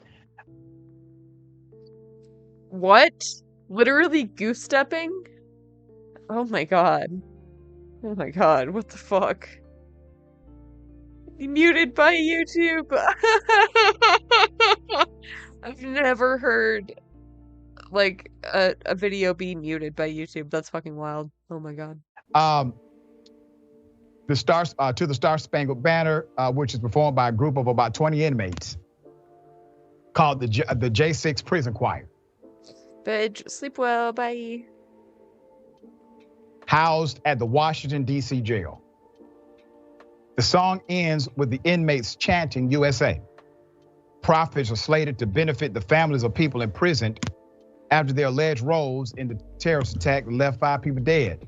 What? Literally goose stepping? Oh my God. Oh my God, what the fuck? Muted by YouTube. I've never heard like a video be muted by YouTube. That's fucking wild. Oh my God. The Star Spangled Banner, which is performed by a group of about 20 inmates, called the J6 Prison Choir. Bitch, sleep well, bye. Housed at the Washington, D.C. jail. The song ends with the inmates chanting USA. Profits are slated to benefit the families of people imprisoned after their alleged roles in the terrorist attack that left 5 people dead.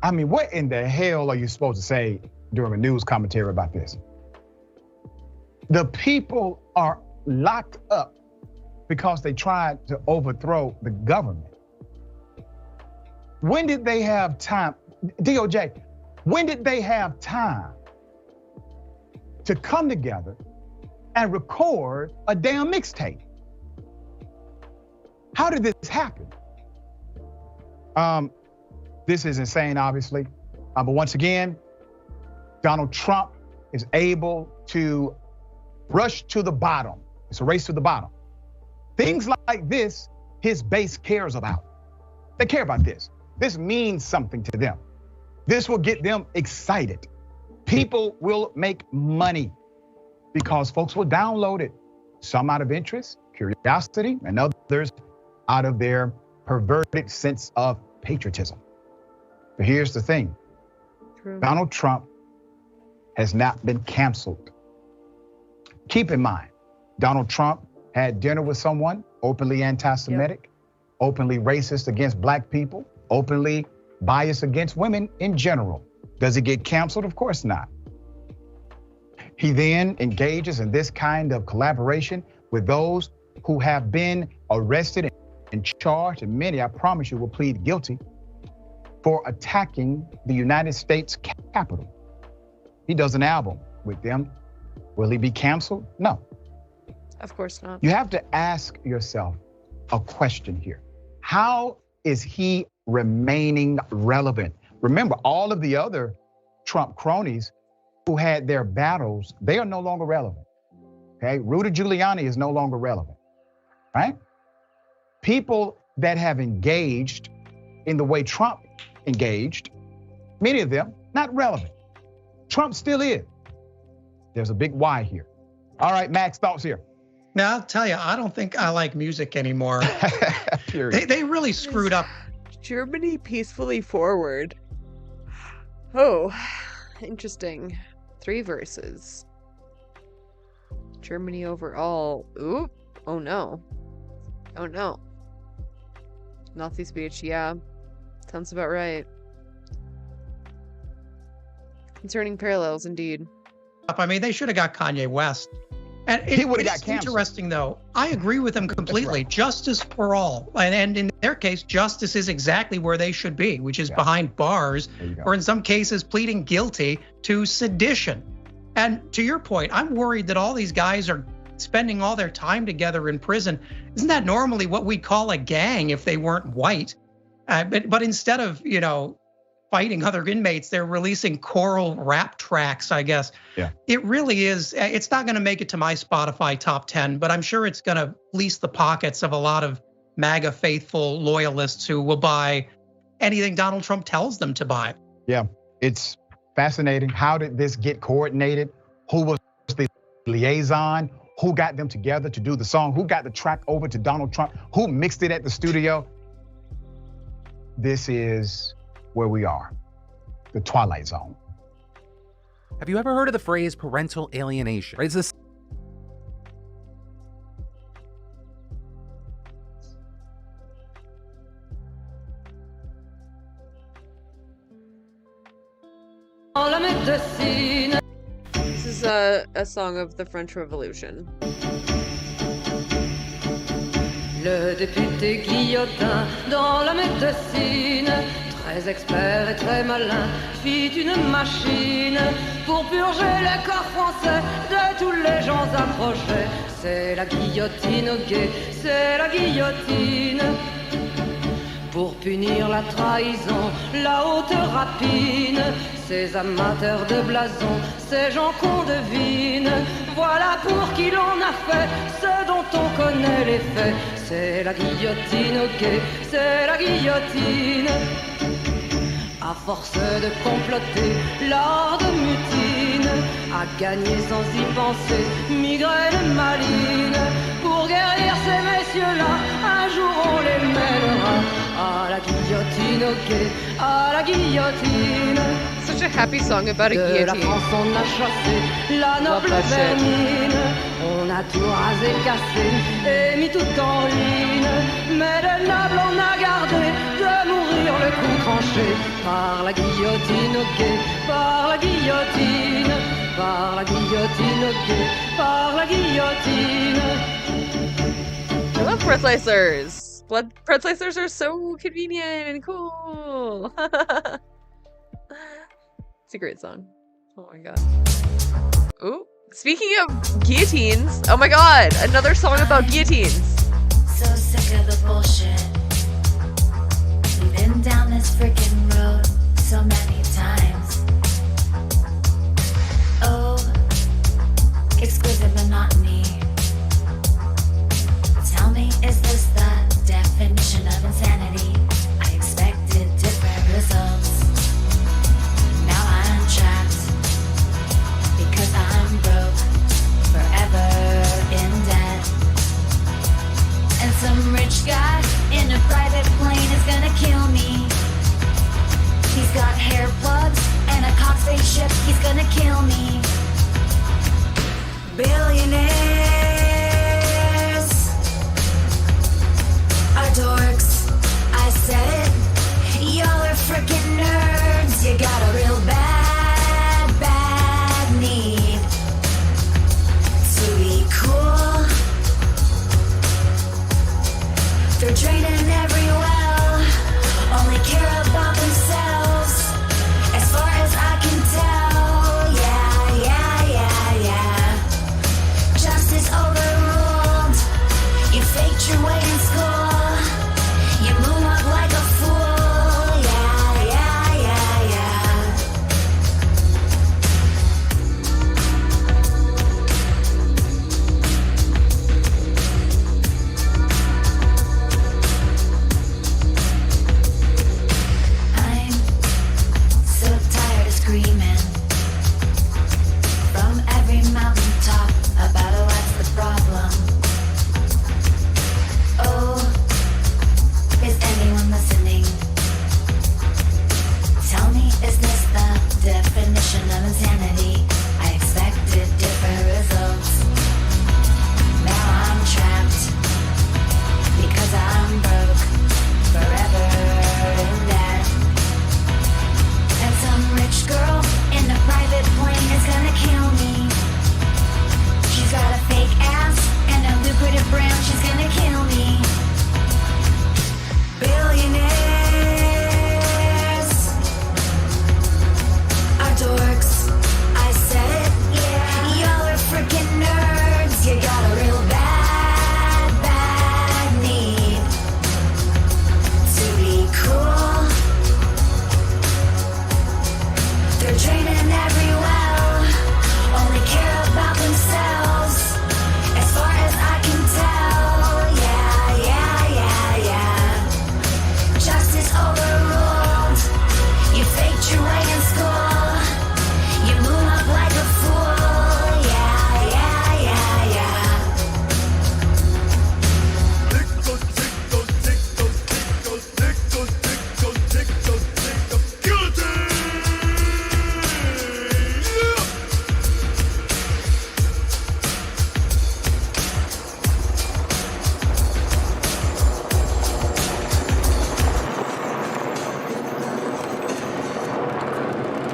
I mean, what in the hell are you supposed to say during a news commentary about this? The people are locked up because they tried to overthrow the government. When did they have time, DOJ, when did they have time to come together and record a damn mixtape? How did this happen? This is insane, obviously. But once again, Donald Trump is able to rush to the bottom. It's a race to the bottom. Things like this, his base cares about. They care about this. This means something to them. This will get them excited. People will make money because folks will download it. Some out of interest, curiosity, and others out of their perverted sense of patriotism. But here's the thing. True. Donald Trump has not been canceled. Keep in mind, Donald Trump had dinner with someone openly anti-Semitic, openly racist against black people, openly biased against women in general. Does he get canceled? Of course not. He then engages in this kind of collaboration with those who have been arrested and charged, and many, I promise you, will plead guilty for attacking the United States Capitol. He does an album with them. Will he be canceled? No. Of course not. You have to ask yourself a question here. How is he remaining relevant? Remember, all of the other Trump cronies who had their battles, they are no longer relevant. Okay, Rudy Giuliani is no longer relevant, right? People that have engaged in the way Trump engaged, many of them not relevant. Trump still is. There's a big why here. All right, Max, thoughts here. Now, I'll tell you, I don't think I like music anymore. they really screwed up. Germany peacefully forward. Oh, interesting. 3 verses. Germany overall. Oop. Oh no. Oh no. Nazi speech, yeah. Sounds about right. Concerning parallels, indeed. I mean, they should have got Kanye West. And he would have got it's canceled. Interesting, though. I agree with him completely. Right. Justice for all. And in their case, justice is exactly where they should be, which is behind bars, or in some cases, pleading guilty to sedition. And to your point, I'm worried that all these guys are spending all their time together in prison. Isn't that normally what we'd call a gang if they weren't white? But instead of, fighting other inmates, they're releasing choral rap tracks, I guess. Yeah. It really is. It's not going to make it to my Spotify top 10, but I'm sure it's going to fleece the pockets of a lot of MAGA faithful loyalists who will buy anything Donald Trump tells them to buy. Yeah, it's fascinating. How did this get coordinated? Who was the liaison? Who got them together to do the song? Who got the track over to Donald Trump? Who mixed it at the studio? This is where we are, the Twilight Zone. Have you ever heard of the phrase parental alienation? Right? It's this. This is a song of the French Revolution. Le député Guillotin dans la médecine, très expert et très malin, fit une machine pour purger les corps français de tous les gens approchés. C'est la guillotine au guet, c'est la guillotine. Pour punir la trahison, la haute rapine, ces amateurs de blason, ces gens qu'on devine, voilà pour qui l'on a fait ce dont on connaît les faits. C'est la guillotine au guet, c'est la guillotine. À force de comploter, l'ordre de mutine a gagné sans y penser, migraine maline. Pour guérir ces messieurs-là, un jour on les mènera à la guillotine au guet, à la guillotine. Such a happy song about a De la guillotine. France on a chassé la noble that shit. vermine. On a tout rasé, cassé et mis tout en ligne. Mais de nobles on a gardé de mourir le cou tranché. Par la guillotine au guet, par la guillotine. Par la guillotine au guet, par la guillotine. I love breath slicers. Breath slicers are so convenient and cool. It's a great song. Oh my god. Ooh. Speaking of guillotines, oh my god, another song about guillotines. So sick of the bullshit. We've been down this freaking road so many times. Oh, exquisite monotony. Tell me, is this the definition of insanity? I expected different results. Now I'm trapped because I'm broke, forever in debt. spaceship, he's gonna kill me. Billionaires are dorks, I said it. Y'all are freaking nerds, you got a real bad need to be cool. They're draining every well, only care about themselves. As far as I can tell, yeah. Justice overruled. You faked your way in school. You moonwalk like a fool. Yeah. I'm so tired of screaming from every mountaintop about what's the problem. Oh, is anyone listening? Tell me, is this the definition of insanity? I expected different results. Now I'm trapped because I'm broke, forever in debt. And some rich girl in a private plane is gonna kill me. She's got a fake ass and a lucrative brand, she's gonna kill me. Billionaires are dorks, I said it, yeah. Y'all are freaking nerds, you got a real bad need to be cool. They're draining every well, only care about themselves. As far as I can tell, yeah. Justice overruled. You faked your way in school. You move up like a fool. Yeah.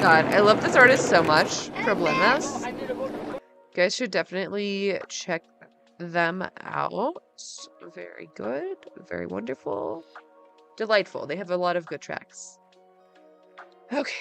God, I love this artist so much. Problemas. You guys should definitely check them out. Very good. Very wonderful. Delightful. They have a lot of good tracks. Okay.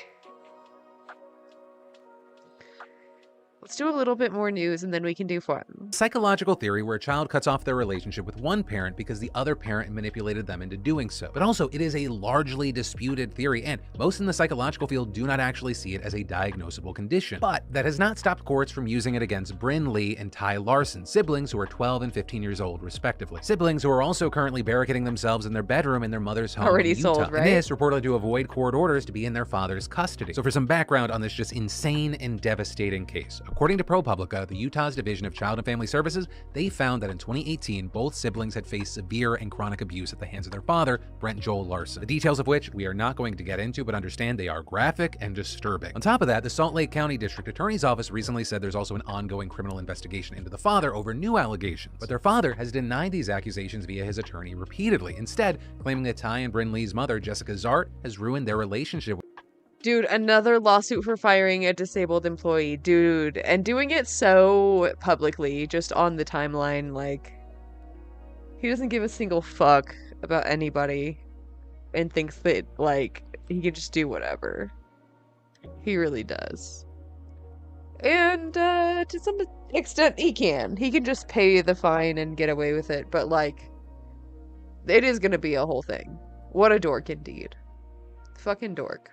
Let's do a little bit more news and then we can do fun. Psychological theory where a child cuts off their relationship with one parent because the other parent manipulated them into doing so. But also, it is a largely disputed theory, and most in the psychological field do not actually see it as a diagnosable condition. But that has not stopped courts from using it against Bryn Lee and Ty Larson, siblings who are 12 and 15 years old, respectively. Siblings who are also currently barricading themselves in their bedroom in their mother's home Already in Utah. sold, right? And this reportedly to avoid court orders to be in their father's custody. So for some background on this just insane and devastating case, according to ProPublica, the Utah's Division of Child and Family Services, they found that in 2018, both siblings had faced severe and chronic abuse at the hands of their father, Brent Joel Larson. The details of which we are not going to get into, but understand they are graphic and disturbing. On top of that, the Salt Lake County District Attorney's Office recently said there's also an ongoing criminal investigation into the father over new allegations. But their father has denied these accusations via his attorney repeatedly, instead claiming that Ty and Bryn Lee's mother, Jessica Zart, has ruined their relationship. Dude, another lawsuit for firing a disabled employee. Dude, and doing it so publicly, just on the timeline, like, he doesn't give a single fuck about anybody and thinks that, like, he can just do whatever. He really does. And, to some extent, he can. He can just pay the fine and get away with it, but, like, it is gonna be a whole thing. What a dork, indeed. Fucking dork.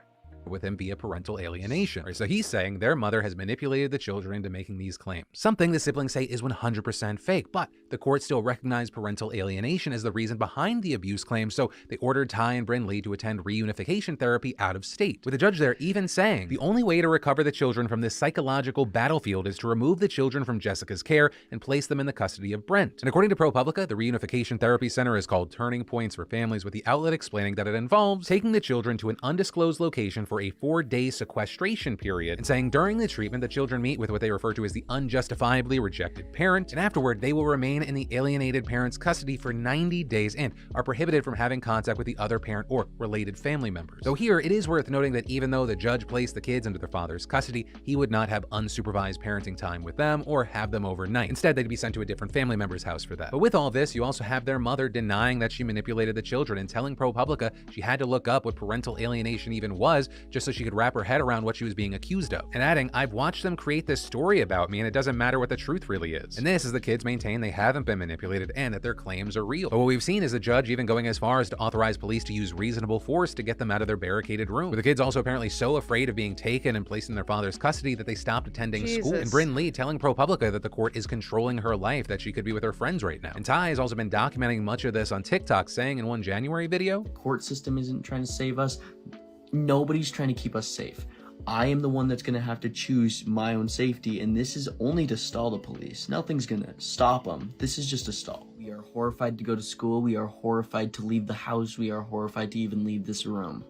With him via parental alienation. Right, so he's saying their mother has manipulated the children into making these claims. Something the siblings say is 100% fake, but the court still recognized parental alienation as the reason behind the abuse claims, so they ordered Ty and Bryn Lee to attend reunification therapy out of state. With the judge there even saying the only way to recover the children from this psychological battlefield is to remove the children from Jessica's care and place them in the custody of Brent. And according to ProPublica, the reunification therapy center is called Turning Points for Families, with the outlet explaining that it involves taking the children to an undisclosed location for a 4-day sequestration period and saying during the treatment, the children meet with what they refer to as the unjustifiably rejected parent, and afterward, they will remain in the alienated parent's custody for 90 days and are prohibited from having contact with the other parent or related family members. So here, it is worth noting that even though the judge placed the kids under their father's custody, he would not have unsupervised parenting time with them or have them overnight. Instead, they'd be sent to a different family member's house for that. But with all this, you also have their mother denying that she manipulated the children and telling ProPublica she had to look up what parental alienation even was just so she could wrap her head around what she was being accused of. And adding, "I've watched them create this story about me and it doesn't matter what the truth really is." And this is the kids maintain they haven't been manipulated and that their claims are real. But what we've seen is the judge even going as far as to authorize police to use reasonable force to get them out of their barricaded room. With the kids also apparently so afraid of being taken and placed in their father's custody that they stopped attending school. And Bryn Lee telling ProPublica that the court is controlling her life, that she could be with her friends right now. And Ty has also been documenting much of this on TikTok, saying in one January video, "The court system isn't trying to save us. Nobody's trying to keep us safe. I am the one that's going to have to choose my own safety, and this is only to stall the police. Nothing's going to stop them. This is just a stall. We are horrified to go to school. We are horrified to leave the house. We are horrified to even leave this room.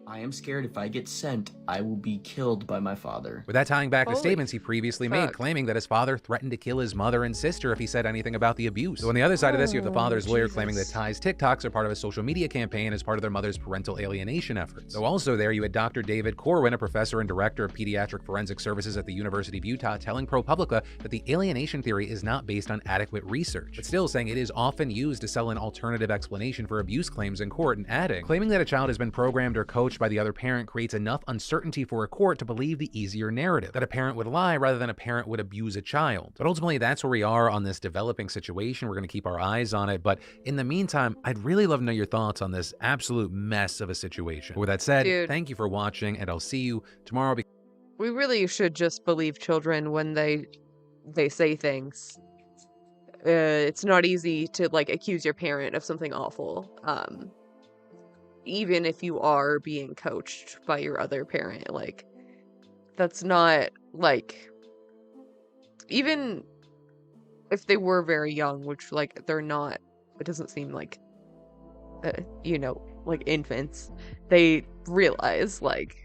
I am scared if I get sent, I will be killed by my father." With that tying back to statements he previously made, claiming that his father threatened to kill his mother and sister if he said anything about the abuse. So on the other side of this, you have the father's lawyer claiming that Ty's TikToks are part of a social media campaign as part of their mother's parental alienation efforts. So also there, you had Dr. David Corwin, a professor and director of pediatric forensic services at the University of Utah, telling ProPublica that the alienation theory is not based on adequate research, but still saying it is often used to sell an alternative explanation for abuse claims in court, and adding, claiming that a child has been programmed or coached by the other parent creates enough uncertainty for a court to believe the easier narrative, that a parent would lie rather than a parent would abuse a child. But ultimately, that's where we are on this developing situation. We're going to keep our eyes on it. But in the meantime, I'd really love to know your thoughts on this absolute mess of a situation. But with that said, thank you for watching, and I'll see you tomorrow. We really should just believe children when they say things. It's not easy to like accuse your parent of something awful. Even if you are being coached by your other parent, like, that's not, like, even if they were very young, which, like, they're not, it doesn't seem like, you know, like infants, they realize, like,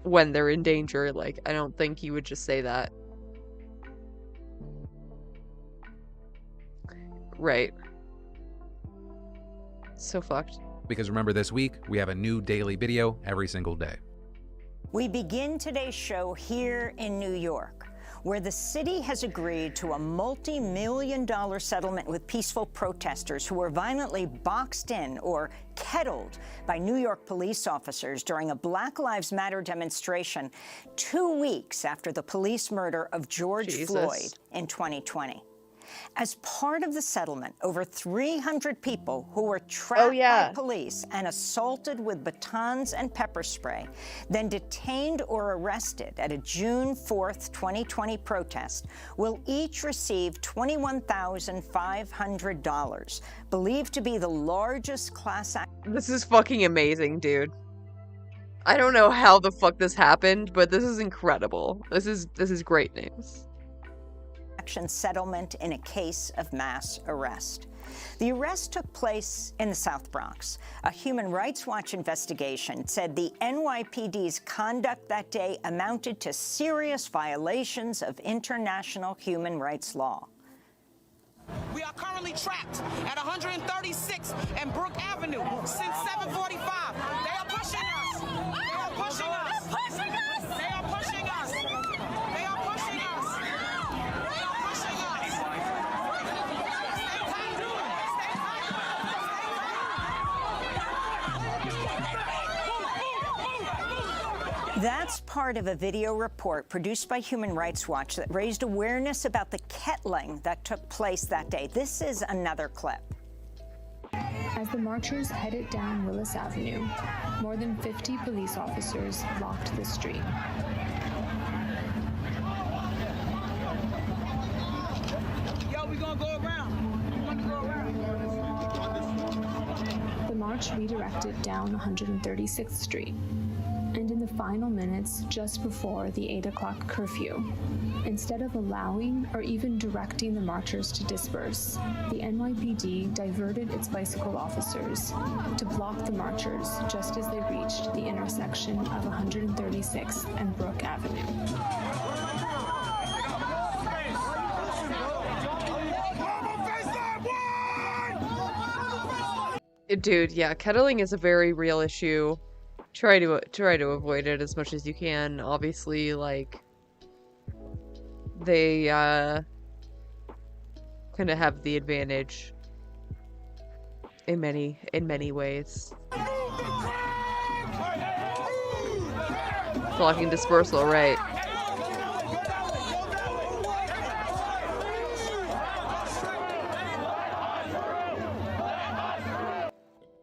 when they're in danger. Like, I don't think you would just say that. Right. So fucked. Because remember, this week, we have a new daily video every single day. We begin today's show here in New York, where the city has agreed to a multi-million-dollar settlement with peaceful protesters who were violently boxed in or kettled by New York police officers during a Black Lives Matter demonstration 2 weeks after the police murder of George Floyd in 2020. As part of the settlement, over 300 people who were trapped by police and assaulted with batons and pepper spray, then detained or arrested at a June 4th, 2020 protest, will each receive $21,500, believed to be the largest class action. This is fucking amazing, dude. I don't know how the fuck this happened, but this is incredible. This is great news. Settlement in a case of mass arrest. The arrest took place in the South Bronx. A Human Rights Watch investigation said the NYPD's conduct that day amounted to serious violations of international human rights law. We are currently trapped at 136th and Brook Avenue since 7:45. They are pushing us. They are pushing us. They are pushing us. They are pushing us. They are pushing us. That's part of a video report produced by Human Rights Watch that raised awareness about the kettling that took place that day. This is another clip. As the marchers headed down Willis Avenue, more than 50 police officers blocked the street. Yo, we gonna go around. We want to go around. The march redirected down 136th Street. And in the final minutes just before the 8 o'clock curfew. Instead of allowing or even directing the marchers to disperse, the NYPD diverted its bicycle officers to block the marchers just as they reached the intersection of 136th and Brook Avenue. Dude, yeah, kettling is a very real issue. Try to avoid it as much as you can. Obviously, like, they kind of have the advantage in many ways. Blocking dispersal, right?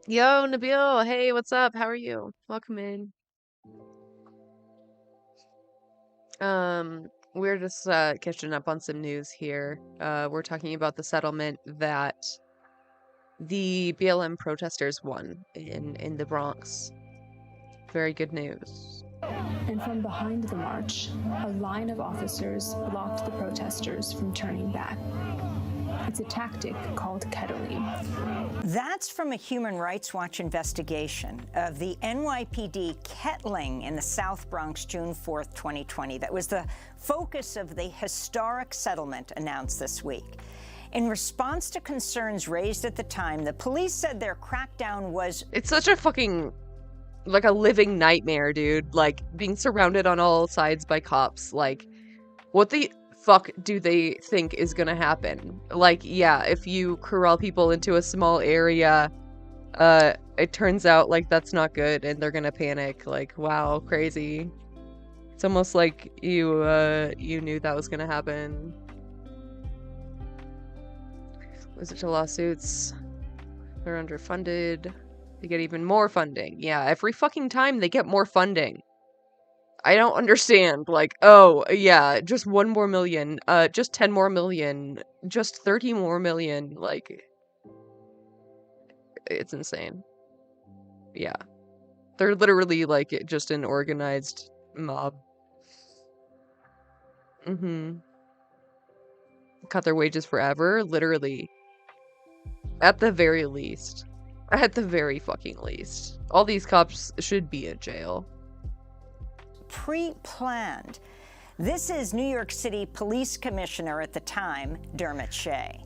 Yo, Nabil, hey, what's up? How are you? Welcome in. We're just catching up on some news here. We're talking about the settlement that the BLM protesters won in the Bronx. Very good news. And from behind the march, a line of officers blocked the protesters from turning back. It's a tactic called kettling. That's from a Human Rights Watch investigation of the NYPD kettling in the South Bronx, June 4th, 2020. That was the focus of the historic settlement announced this week. In response to concerns raised at the time, the police said their crackdown was... It's such a fucking, like, a living nightmare, dude. Like, being surrounded on all sides by cops. Like, what the fuck do they think is gonna happen? Like, yeah, if you corral people into a small area, it turns out, like, that's not good, and they're gonna panic. Like, wow, crazy. It's almost like you knew that was gonna happen. Was it to lawsuits? They're underfunded. They get even more funding. Yeah, every fucking time they get more funding. I don't understand. Like, oh, yeah, just 1 more million, just 10 more million, just 30 more million. Like, it's insane. Yeah. They're literally, like, just an organized mob. Cut their wages forever? Literally. At the very least. At the very fucking least. All these cops should be in jail. Pre-planned. This is New York City Police Commissioner at the time, Dermot Shea.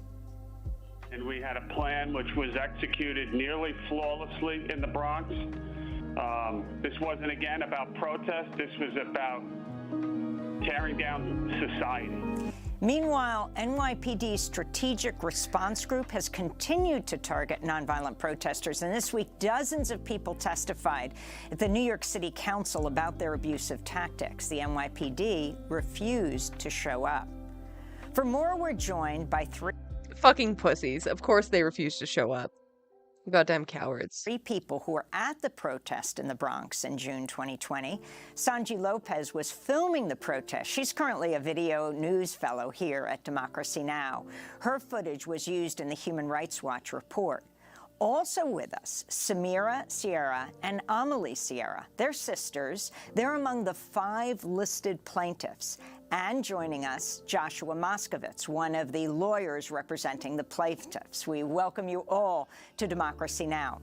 And we had a plan which was executed nearly flawlessly in the Bronx. This wasn't, again, about protest. This was about tearing down society. Meanwhile, NYPD's Strategic Response Group has continued to target nonviolent protesters, and this week dozens of people testified at the New York City Council about their abusive tactics. The NYPD refused to show up. For more, we're joined by three fucking pussies. Of course they refused to show up. Goddamn cowards. 3 people who were at the protest in the Bronx in June 2020. Sanji Lopez was filming the protest. She's currently a video news fellow here at Democracy Now! Her footage was used in the Human Rights Watch report. Also with us, Samira Sierra and Amelie Sierra. They're sisters. They're among the 5 listed plaintiffs. And joining us, Joshua Moskowitz, one of the lawyers representing the plaintiffs. We welcome you all to Democracy Now!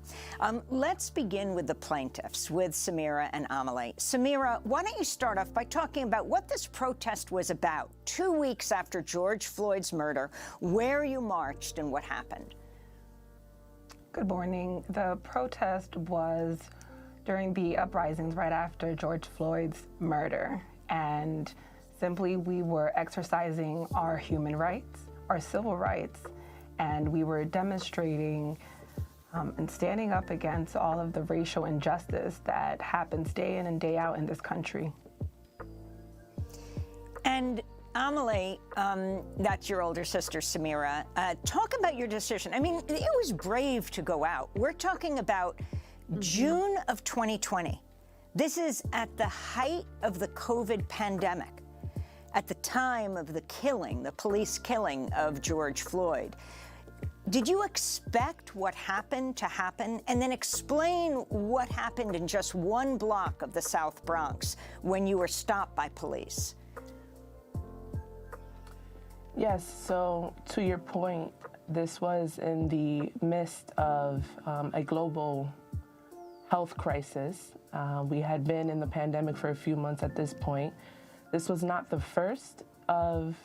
Let's begin with the plaintiffs, with Samira and Amelie. Samira, why don't you start off by talking about what this protest was about 2 weeks after George Floyd's murder, where you marched and what happened? Good morning. The protest was during the uprisings right after George Floyd's murder. And simply, we were exercising our human rights, our civil rights, and we were demonstrating and standing up against all of the racial injustice that happens day in and day out in this country. And Amelie, that's your older sister, Samira. Talk about your decision. I mean, it was brave to go out. We're talking about June of 2020. This is at the height of the COVID pandemic. At the time of the killing, the police killing of George Floyd. Did you expect what happened to happen? And then explain what happened in just one block of the South Bronx when you were stopped by police. Yes, so to your point, this was in the midst of a global health crisis. We had been in the pandemic for a few months at this point. This was not the first of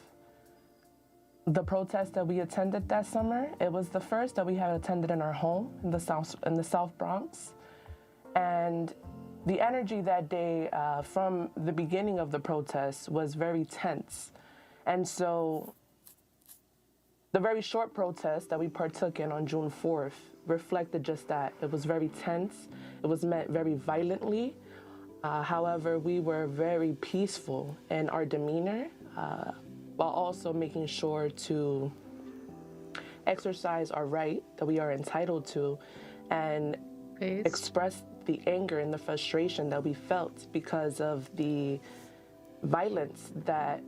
the protests that we attended that summer. It was the first that we had attended in our home in the South Bronx. And the energy that day from the beginning of the protests was very tense. And so the very short protest that we partook in on June 4th reflected just that. It was very tense. It was met very violently. However, we were very peaceful in our demeanor, while also making sure to exercise our right that we are entitled to and express the anger and the frustration that we felt because of the violence that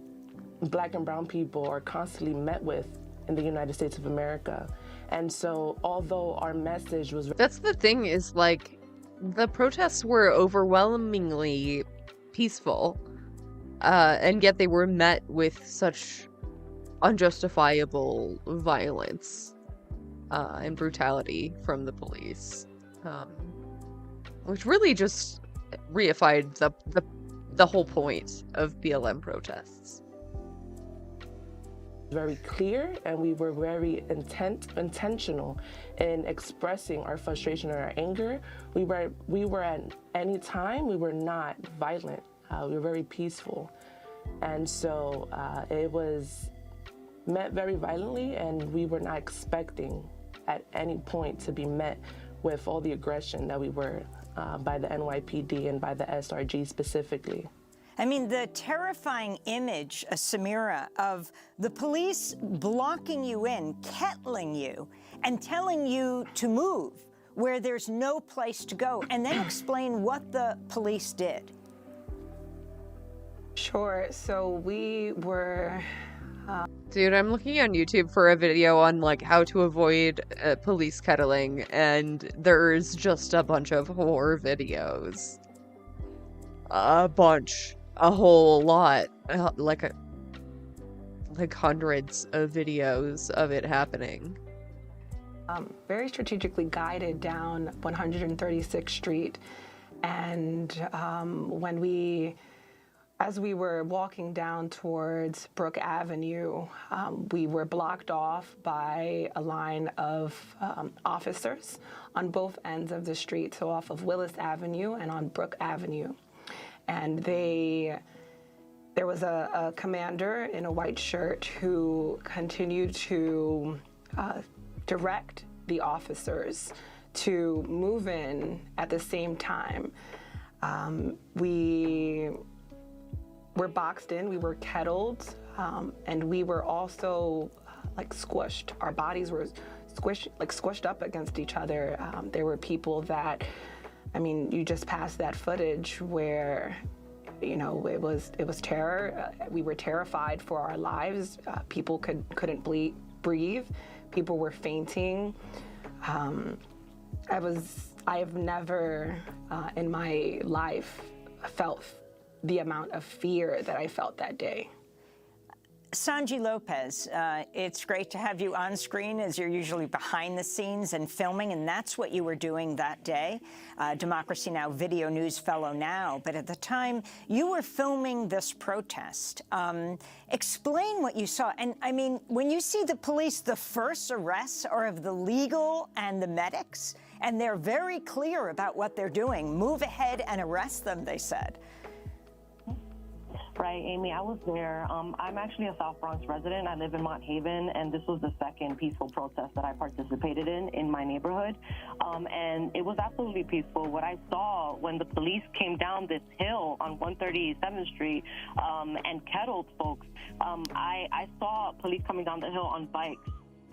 Black and brown people are constantly met with in the United States of America. And so although our message was... That's the thing, is like, the protests were overwhelmingly peaceful, and yet they were met with such unjustifiable violence and brutality from the police, which really just reified the whole point of BLM protests. Very clear, and we were very intentional in expressing our frustration and our anger. We were at any time, we were not violent. We were very peaceful. And so it was met very violently, and we were not expecting at any point to be met with all the aggression that we were by the NYPD and by the SRG specifically. I mean, the terrifying image, Samira, of the police blocking you in, kettling you, and telling you to move where there's no place to go, and then explain what the police did. Sure, so we were... Dude, I'm looking on YouTube for a video on like how to avoid police kettling, and there's just a bunch of horror videos. A whole lot, like hundreds of videos of it happening. Very strategically guided down 136th Street, and as we were walking down towards Brook Avenue, we were blocked off by a line of officers on both ends of the street, so off of Willis Avenue and on Brook Avenue. And there was a commander in a white shirt who continued to direct the officers to move in at the same time. We were boxed in, we were kettled, and we were also like squished. Our bodies were squished up against each other. There were people that, I mean, you just passed that footage where, you know, it was terror. We were terrified for our lives. People couldn't breathe. People were fainting. I have never in my life felt the amount of fear that I felt that day. Sanji Lopez, it's great to have you on screen, as you're usually behind the scenes and filming, and that's what you were doing that day. Democracy Now! Video News Fellow now, but at the time you were filming this protest. Explain what you saw. And I mean, when you see the police, the first arrests are of the legal and the medics, and they're very clear about what they're doing. Move ahead and arrest them, they said. Right, Amy, I was there. I'm actually a South Bronx resident. I live in Mont Haven, and this was the second peaceful protest that I participated in my neighborhood. And it was absolutely peaceful. What I saw when the police came down this hill on 137th Street and kettled folks, I saw police coming down the hill on bikes.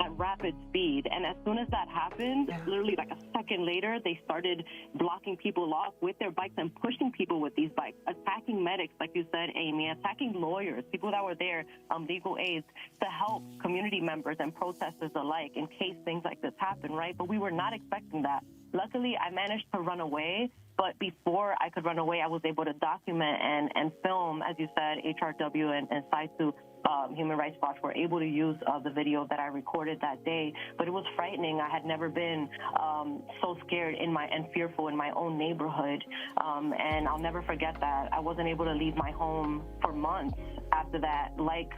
at rapid speed. And as soon as that happened, literally like a second later, they started blocking people off with their bikes and pushing people with these bikes, attacking medics, like you said, Amy, attacking lawyers, people that were there, legal aides, to help community members and protesters alike in case things like this happen, right? But we were not expecting that. Luckily, I managed to run away, but before I could run away, I was able to document and film, as you said, HRW and SITU, Human Rights Watch, were able to use the video that I recorded that day. But it was frightening. I had never been so scared and fearful in my own neighborhood. And I'll never forget that. I wasn't able to leave my home for months after that, like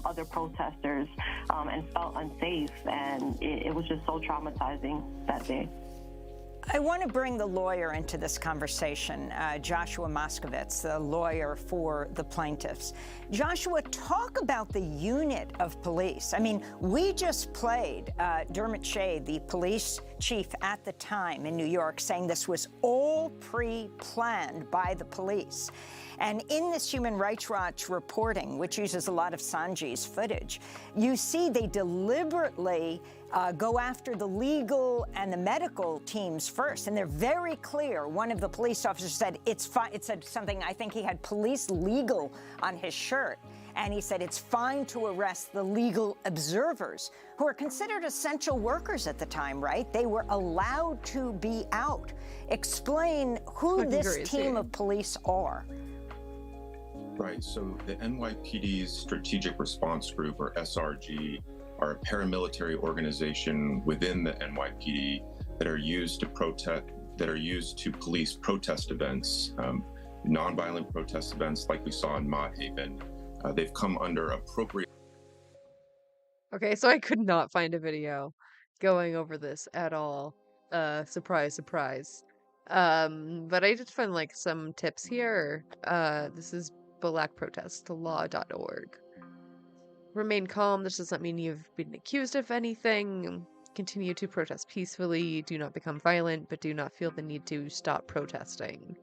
other protesters, and felt unsafe. And it was just so traumatizing that day. I want to bring the lawyer into this conversation, Joshua Moskowitz, the lawyer for the plaintiffs. Joshua, talk about the unit of police. I mean, we just played Dermot Shea, the police chief at the time in New York, saying this was all pre-planned by the police. And in this Human Rights Watch reporting, which uses a lot of Sanji's footage, you see they deliberately go after the legal and the medical teams first. And they're very clear. One of the police officers said, it's fine. It said something, I think he had police legal on his shirt. And he said it's fine to arrest the legal observers, who are considered essential workers at the time, right? They were allowed to be out. Explain who this team of police are. Right, so the NYPD's Strategic Response Group, or SRG, are a paramilitary organization within the NYPD that are used to police protest events, nonviolent protest events like we saw in Mott Haven. They've come under appropriate. Okay, so I could not find a video going over this at all. Surprise, surprise. But I did find like some tips here. This is blackprotestlaw.org. Remain calm. This does not mean you've been accused of anything. Continue to protest peacefully. Do not become violent, but do not feel the need to stop protesting.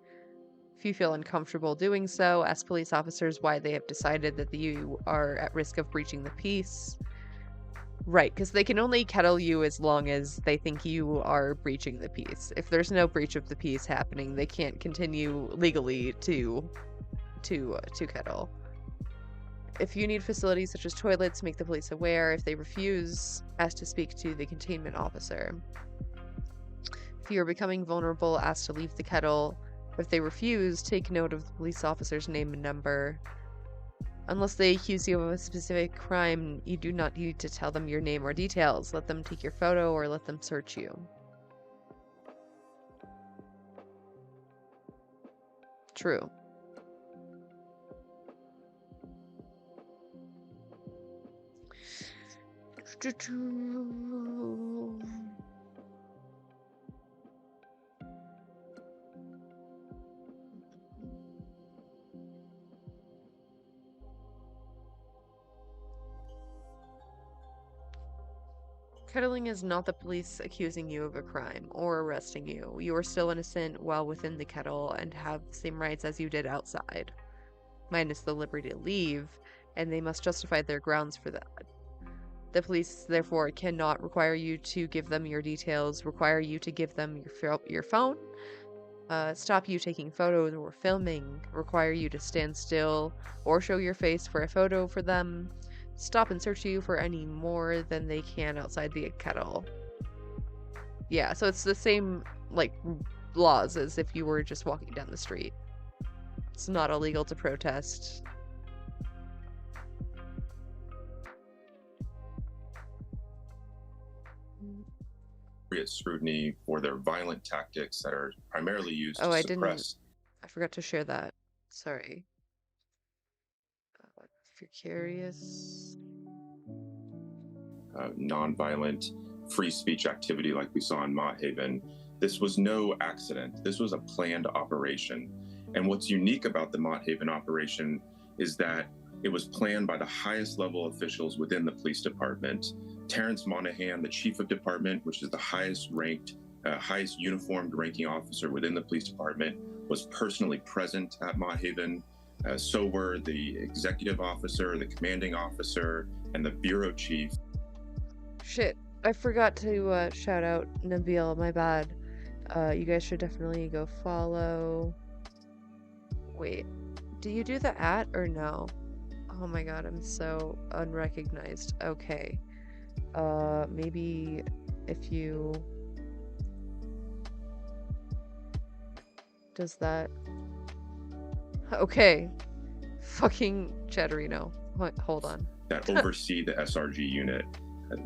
If you feel uncomfortable doing so, ask police officers why they have decided that you are at risk of breaching the peace. Right, because they can only kettle you as long as they think you are breaching the peace. If there's no breach of the peace happening, they can't continue legally to kettle. If you need facilities such as toilets, make the police aware. If they refuse, ask to speak to the containment officer. If you are becoming vulnerable, ask to leave the kettle. If they refuse, take note of the police officer's name and number. Unless they accuse you of a specific crime, you do not need to tell them your name or details. Let them take your photo or let them search you. True. Kettling is not the police accusing you of a crime or arresting you. You are still innocent while within the kettle and have the same rights as you did outside, minus the liberty to leave, and they must justify their grounds for that. The police, therefore, cannot require you to give them your details, require you to give them your phone, stop you taking photos or filming, require you to stand still or show your face for a photo for them, stop and search you for any more than they can outside the kettle. Yeah, so it's the same, like, laws as if you were just walking down the street. It's not illegal to protest. Scrutiny for their violent tactics that are primarily used to suppress. I forgot to share that. Sorry. If you're curious. Nonviolent free speech activity like we saw in Mott Haven. This was no accident. This was a planned operation. And what's unique about the Mott Haven operation is that it was planned by the highest level officials within the police department. Terrence Monahan, the chief of department, which is the highest ranked, highest uniformed ranking officer within the police department, was personally present at Mott Haven. So were the executive officer, the commanding officer, and the bureau chief. shit. I forgot to shout out Nabil, my bad. You guys should definitely go follow. Wait, do you do the @ or no? Oh my god, I'm so unrecognized. Okay. Maybe if you... Does that... Okay. Fucking Chatterino. Hold on. That oversee the SRG unit.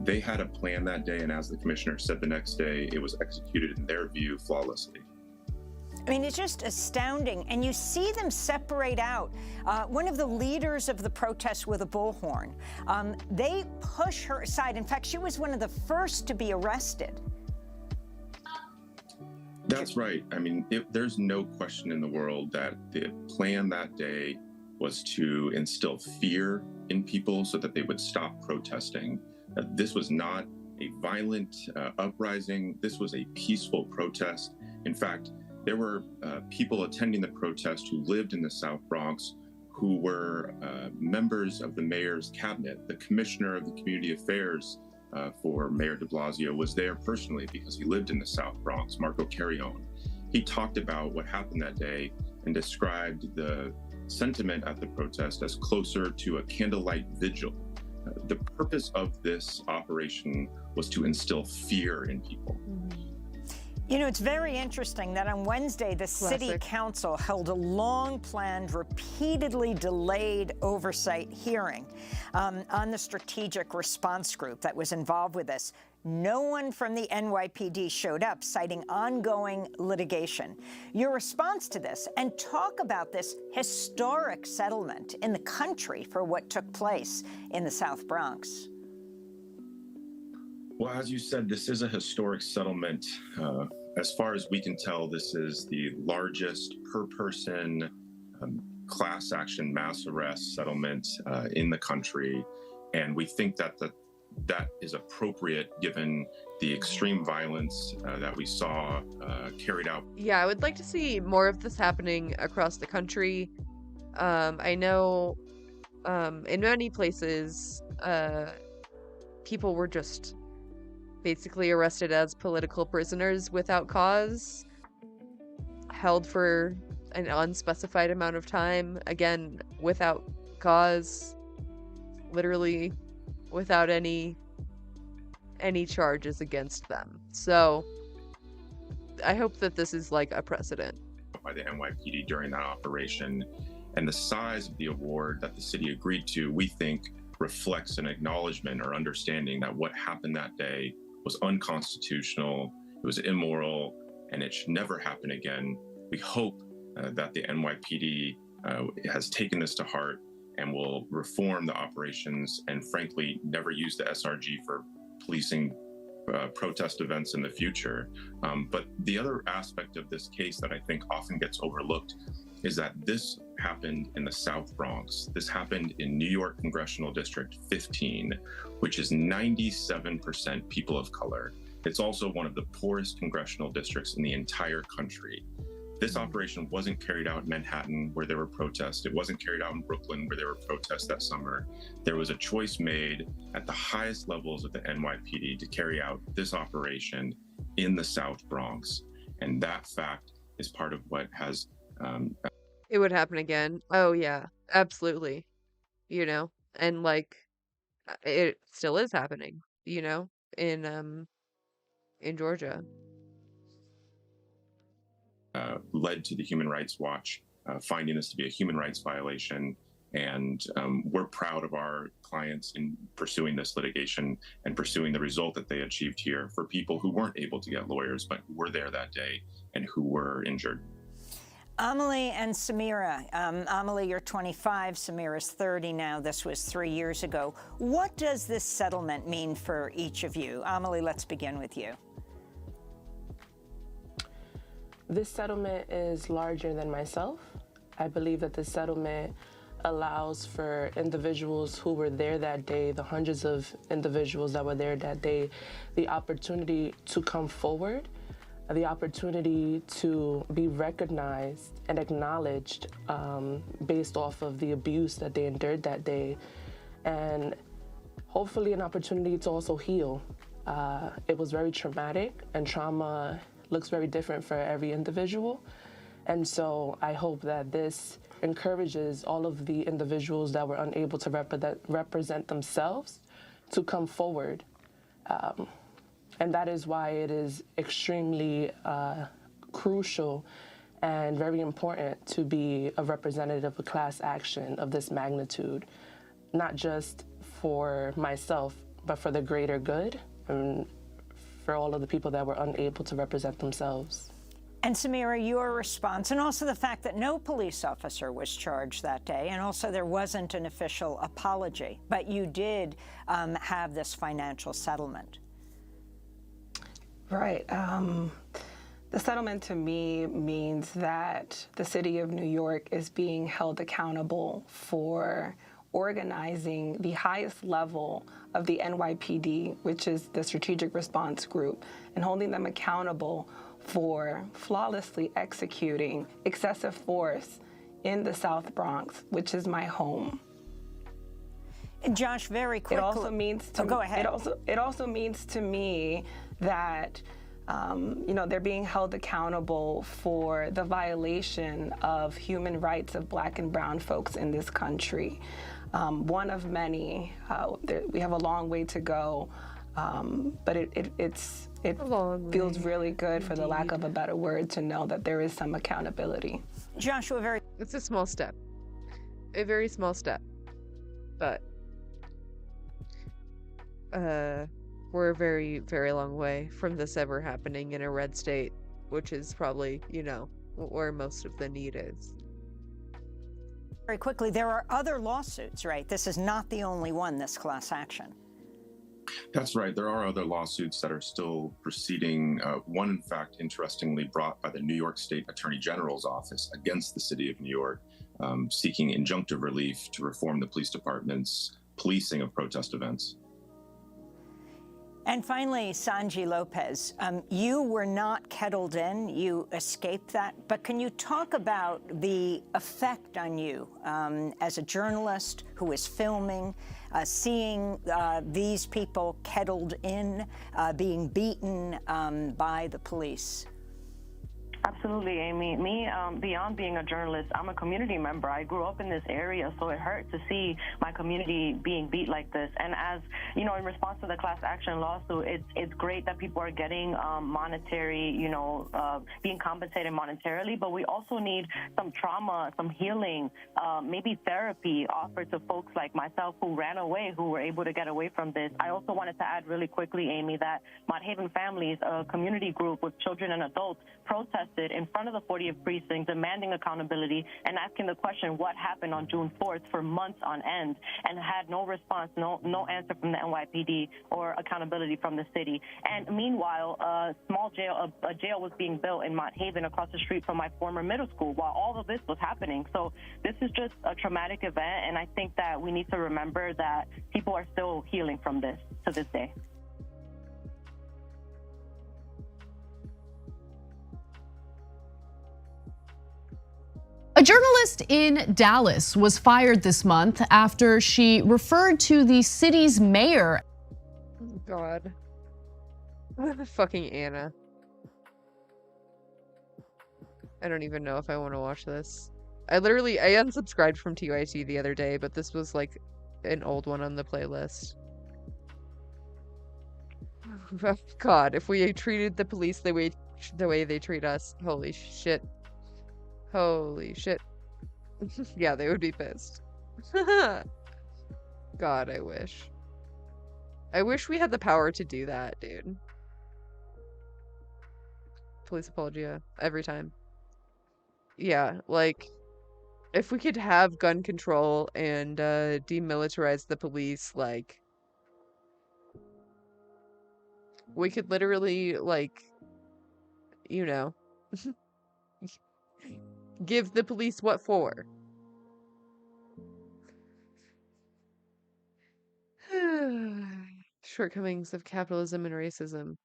They had a plan that day, and as the commissioner said the next day, it was executed in their view flawlessly. I mean, it's just astounding. And you see them separate out. One of the leaders of the protest with a bullhorn, they push her aside. In fact, she was one of the first to be arrested. That's right. I mean, there's no question in the world that the plan that day was to instill fear in people so that they would stop protesting. This was not a violent uprising. This was a peaceful protest. In fact, there were people attending the protest who lived in the South Bronx who were members of the mayor's cabinet. The commissioner of the community affairs for Mayor de Blasio was there personally because he lived in the South Bronx, Marco Carrion. He talked about what happened that day and described the sentiment at the protest as closer to a candlelight vigil. The purpose of this operation was to instill fear in people. You know, it's very interesting that on Wednesday, the city council held a long-planned, repeatedly delayed oversight hearing on the strategic response group that was involved with this. No one from the NYPD showed up, citing ongoing litigation. Your response to this, and talk about this historic settlement in the country for what took place in the South Bronx. Well, as you said, this is a historic settlement. As far as we can tell, this is the largest per-person class action mass arrest settlement in the country. And we think that that is appropriate given the extreme violence that we saw carried out. Yeah, I would like to see more of this happening across the country. I know in many places, people were just basically arrested as political prisoners without cause, held for an unspecified amount of time, again, without cause, literally without any charges against them. So I hope that this is like a precedent. By the NYPD during that operation, and the size of the award that the city agreed to, we think reflects an acknowledgement or understanding that what happened that day was unconstitutional, it was immoral, and it should never happen again. We hope that the NYPD has taken this to heart and will reform the operations and frankly never use the SRG for policing protest events in the future. But the other aspect of this case that I think often gets overlooked is that this happened in the South Bronx. This happened in New York Congressional District 15, which is 97% people of color. It's also one of the poorest congressional districts in the entire country. This operation wasn't carried out in Manhattan, where there were protests. It wasn't carried out in Brooklyn, where there were protests that summer. There was a choice made at the highest levels of the NYPD to carry out this operation in the South Bronx. And that fact is part of what has... It would happen again. Oh yeah, absolutely. You know, and like, it still is happening, you know, in Georgia. Led to the Human Rights Watch finding this to be a human rights violation. And we're proud of our clients in pursuing this litigation and pursuing the result that they achieved here for people who weren't able to get lawyers, but who were there that day and who were injured. Amelie and Samira. Amelie, you're 25, Samira's 30 now. This was 3 years ago. What does this settlement mean for each of you? Amelie, let's begin with you. This settlement is larger than myself. I believe that this settlement allows for individuals who were there that day, the hundreds of individuals that were there that day, the opportunity to come forward, the opportunity to be recognized and acknowledged based off of the abuse that they endured that day. And hopefully an opportunity to also heal. It was very traumatic, and trauma looks very different for every individual. And so I hope that this encourages all of the individuals that were unable to represent themselves to come forward. And that is why it is extremely crucial and very important to be a representative of class action of this magnitude, not just for myself, but for the greater good and for all of the people that were unable to represent themselves. And Samira, your response, and also the fact that no police officer was charged that day, and also there wasn't an official apology, but you did have this financial settlement. Right. The settlement to me means that the city of New York is being held accountable for organizing the highest level of the NYPD, which is the Strategic Response Group, and holding them accountable for flawlessly executing excessive force in the South Bronx, which is my home. Josh, very quickly. It also means to go ahead. It also means to me that they're being held accountable for the violation of human rights of Black and brown folks in this country. One of many. We have a long way to go, but it feels really good, for the lack of a better word, to know that there is some accountability. Joshua, it's a small step, a very small step, but we're a very, very long way from this ever happening in a red state, which is probably, where most of the need is. Very quickly, there are other lawsuits, right? This is not the only one, this class action. That's right. There are other lawsuits that are still proceeding. One, in fact, interestingly, brought by the New York State Attorney General's office against the city of New York, seeking injunctive relief to reform the police department's policing of protest events. And finally, Sanji Lopez, you were not kettled in, you escaped that, but can you talk about the effect on you as a journalist who is filming, seeing these people kettled in, being beaten by the police? Absolutely, Amy. Me, beyond being a journalist, I'm a community member. I grew up in this area, so it hurt to see my community being beat like this. And as, in response to the class action lawsuit, it's great that people are getting monetary, being compensated monetarily, but we also need some trauma, some healing, maybe therapy offered to folks like myself who ran away, who were able to get away from this. I also wanted to add really quickly, Amy, that Mott Haven Families, a community group with children and adults, protested in front of the 40th precinct, demanding accountability and asking the question, what happened on June 4th, for months on end, and had no response, no answer from the NYPD or accountability from the city. And meanwhile, a jail was being built in Mott Haven across the street from my former middle school while all of this was happening. So this is just a traumatic event, and I think that we need to remember that people are still healing from this to this day. A journalist in Dallas was fired this month after she referred to the city's mayor. Oh God. Fucking Anna. I don't even know if I want to watch this. I unsubscribed from TYT the other day, but this was like an old one on the playlist. God, if we treated the police the way they treat us, holy shit. Holy shit. Yeah, they would be pissed. God, I wish. I wish we had the power to do that, dude. Police apologia every time. Yeah, like, if we could have gun control and demilitarize the police, like, we could literally, like, give the police what for. Shortcomings of capitalism and racism.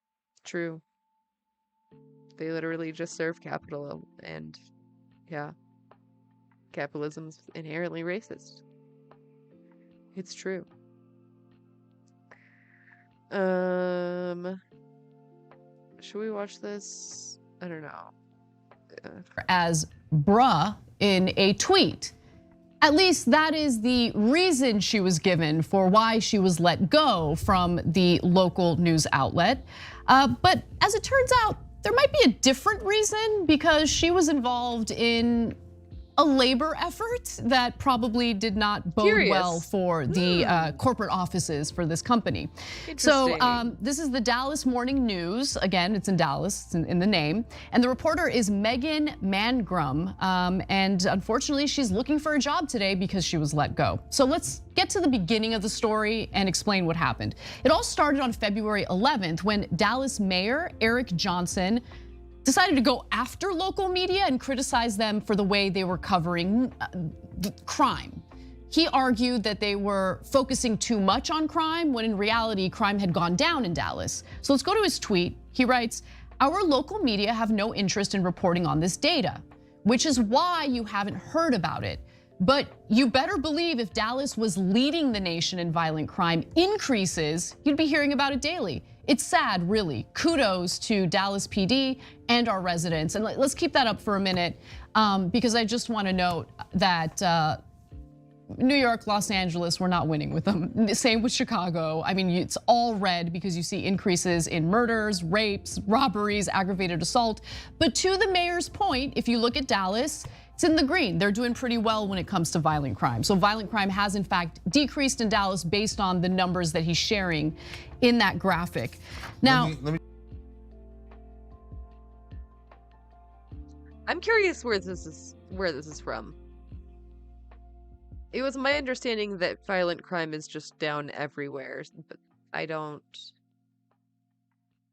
True. They literally just serve capital, and yeah, capitalism's inherently racist. It's true. Should we watch this? I don't know. As bruh in a tweet. At least that is the reason she was given for why she was let go from the local news outlet. But as it turns out, there might be a different reason because she was involved in a labor effort that probably did not bode well for the corporate offices for this company. So this is the Dallas Morning News. Again, it's in Dallas, it's in the name. And the reporter is Megan Mangrum. And unfortunately, she's looking for a job today because she was let go. So let's get to the beginning of the story and explain what happened. It all started on February 11th when Dallas Mayor Eric Johnson decided to go after local media and criticize them for the way they were covering crime. He argued that they were focusing too much on crime when in reality, crime had gone down in Dallas. So let's go to his tweet. He writes, "Our local media have no interest in reporting on this data, which is why you haven't heard about it. But you better believe if Dallas was leading the nation in violent crime increases, you'd be hearing about it daily." It's sad, really. Kudos to Dallas PD and our residents. And let's keep that up for a minute because I just want to note that New York, Los Angeles, we're not winning with them. Same with Chicago. I mean, it's all red because you see increases in murders, rapes, robberies, aggravated assault. But to the mayor's point, if you look at Dallas, it's in the green. They're doing pretty well when it comes to violent crime. So violent crime has in fact decreased in Dallas based on the numbers that he's sharing in that graphic. Now, I'm curious where this is from. It was my understanding that violent crime is just down everywhere, but I don't.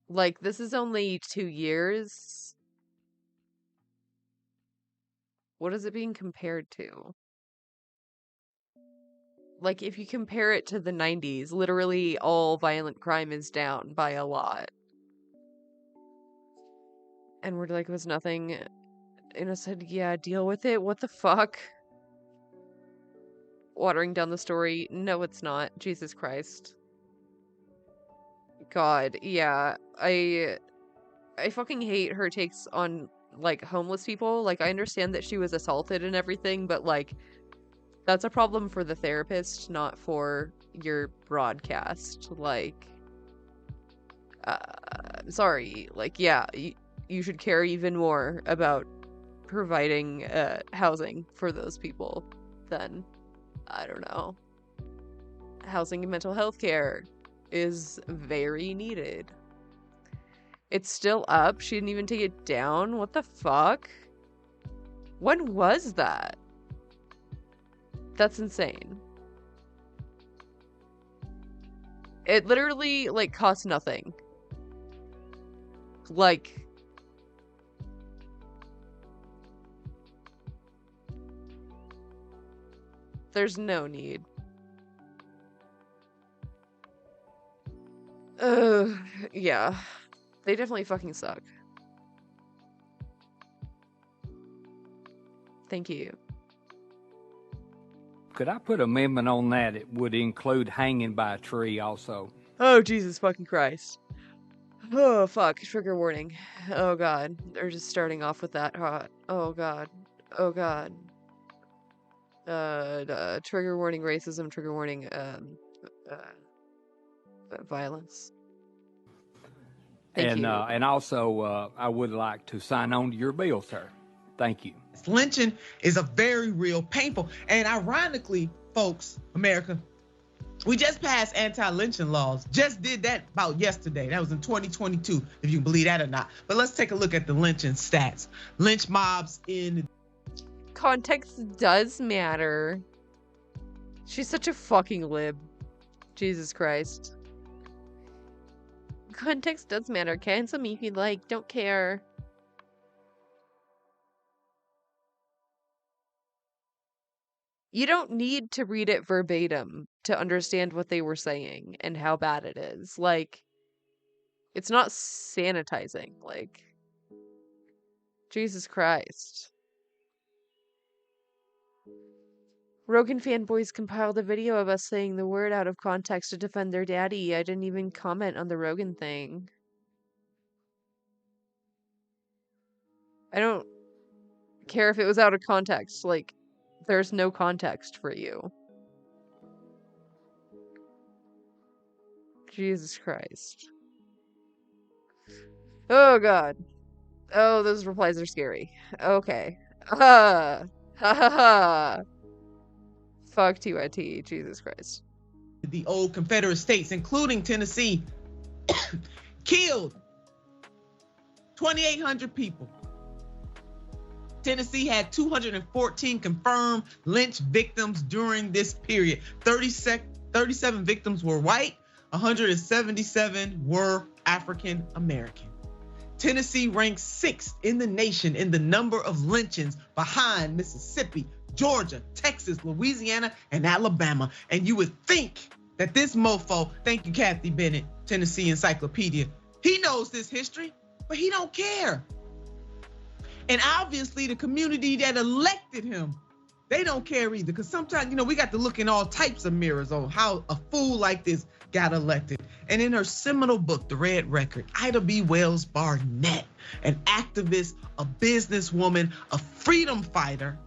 Like, this is only 2 years. What is it being compared to? Like, if you compare it to the 90s, literally all violent crime is down by a lot. And we're like, it was nothing. And I said, yeah, deal with it. What the fuck? Watering down the story. No, it's not. Jesus Christ. God, yeah. I fucking hate her takes on, like, homeless people. Like, I understand that she was assaulted and everything, but, like, that's a problem for the therapist, not for your broadcast. Like, I'm sorry. Like, yeah, you should care even more about providing housing for those people than, I don't know. Housing and mental health care is very needed. It's still up. She didn't even take it down. What the fuck? When was that? That's insane. It literally, like, costs nothing. Like, there's no need. Yeah. They definitely fucking suck. Thank you. Could I put an amendment on that? It would include hanging by a tree also. Oh, Jesus fucking Christ. Oh, fuck. Trigger warning. Oh, God. They're just starting off with that hot. Oh, God. Oh, God. Trigger warning racism, trigger warning, violence. Thank you. And also, I would like to sign on to your bill, sir. Thank you. Lynching is a very real, painful, and ironically, folks, America, we just passed anti-lynching laws. Just did that about yesterday. That was in 2022, if you can believe that or not. But let's take a look at the lynching stats. Lynch mobs in... Context does matter. She's such a fucking lib. Jesus Christ. Context does matter. Cancel me if you like. Don't care. You don't need to read it verbatim to understand what they were saying and how bad it is. Like, it's not sanitizing. Like, Jesus Christ. Rogan fanboys compiled a video of us saying the word out of context to defend their daddy. I didn't even comment on the Rogan thing. I don't care if it was out of context. Like, there's no context for you. Jesus Christ. Oh god. Oh, those replies are scary. Okay. Ha ha ha. Fuck TYT. Jesus Christ. The old Confederate states, including Tennessee, killed 2,800 people. Tennessee had 214 confirmed lynch victims during this period. 37 victims were white, 177 were African American. Tennessee ranks 6th in the nation in the number of lynchings, behind Mississippi, Georgia, Texas, Louisiana, and Alabama. And you would think that this mofo, thank you, Kathy Bennett, Tennessee Encyclopedia, he knows this history, but he don't care. And obviously the community that elected him, they don't care either. Because sometimes, you know, we got to look in all types of mirrors on how a fool like this got elected. And in her seminal book, The Red Record, Ida B. Wells Barnett, an activist, a businesswoman, a freedom fighter,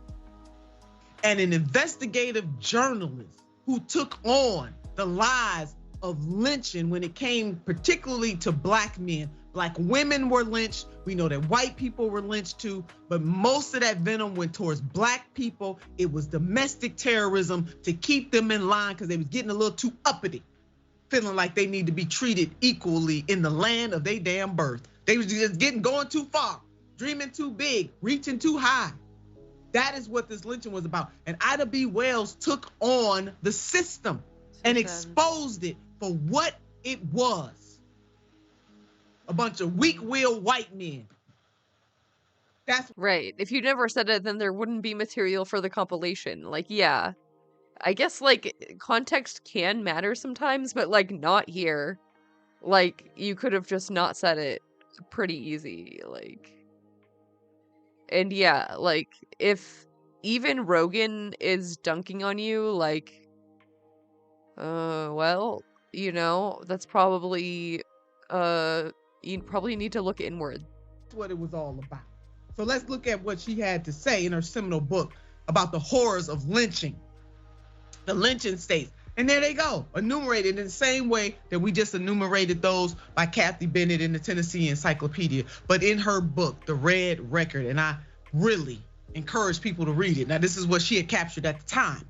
and an investigative journalist who took on the lies of lynching when it came particularly to black men. Black women were lynched. We know that white people were lynched too, but most of that venom went towards black people. It was domestic terrorism to keep them in line because they was getting a little too uppity, feeling like they need to be treated equally in the land of their damn birth. They was just going too far, dreaming too big, reaching too high. That is what this lynching was about. And Ida B. Wells took on the system and exposed it for what it was. A bunch of weak-willed white men. That's right. If you never said it, then there wouldn't be material for the compilation. Like, yeah. I guess, like, context can matter sometimes, but, like, not here. Like, you could have just not said it pretty easy, like. And yeah, like, if even Rogan is dunking on you, like, well, you know, that's probably, you probably need to look inward. That's what it was all about. So let's look at what she had to say in her seminal book about the horrors of lynching, the lynching states. And there they go, enumerated in the same way that we just enumerated those by Kathy Bennett in the Tennessee Encyclopedia, but in her book, The Red Record. And I really encourage people to read it. Now, this is what she had captured at the time,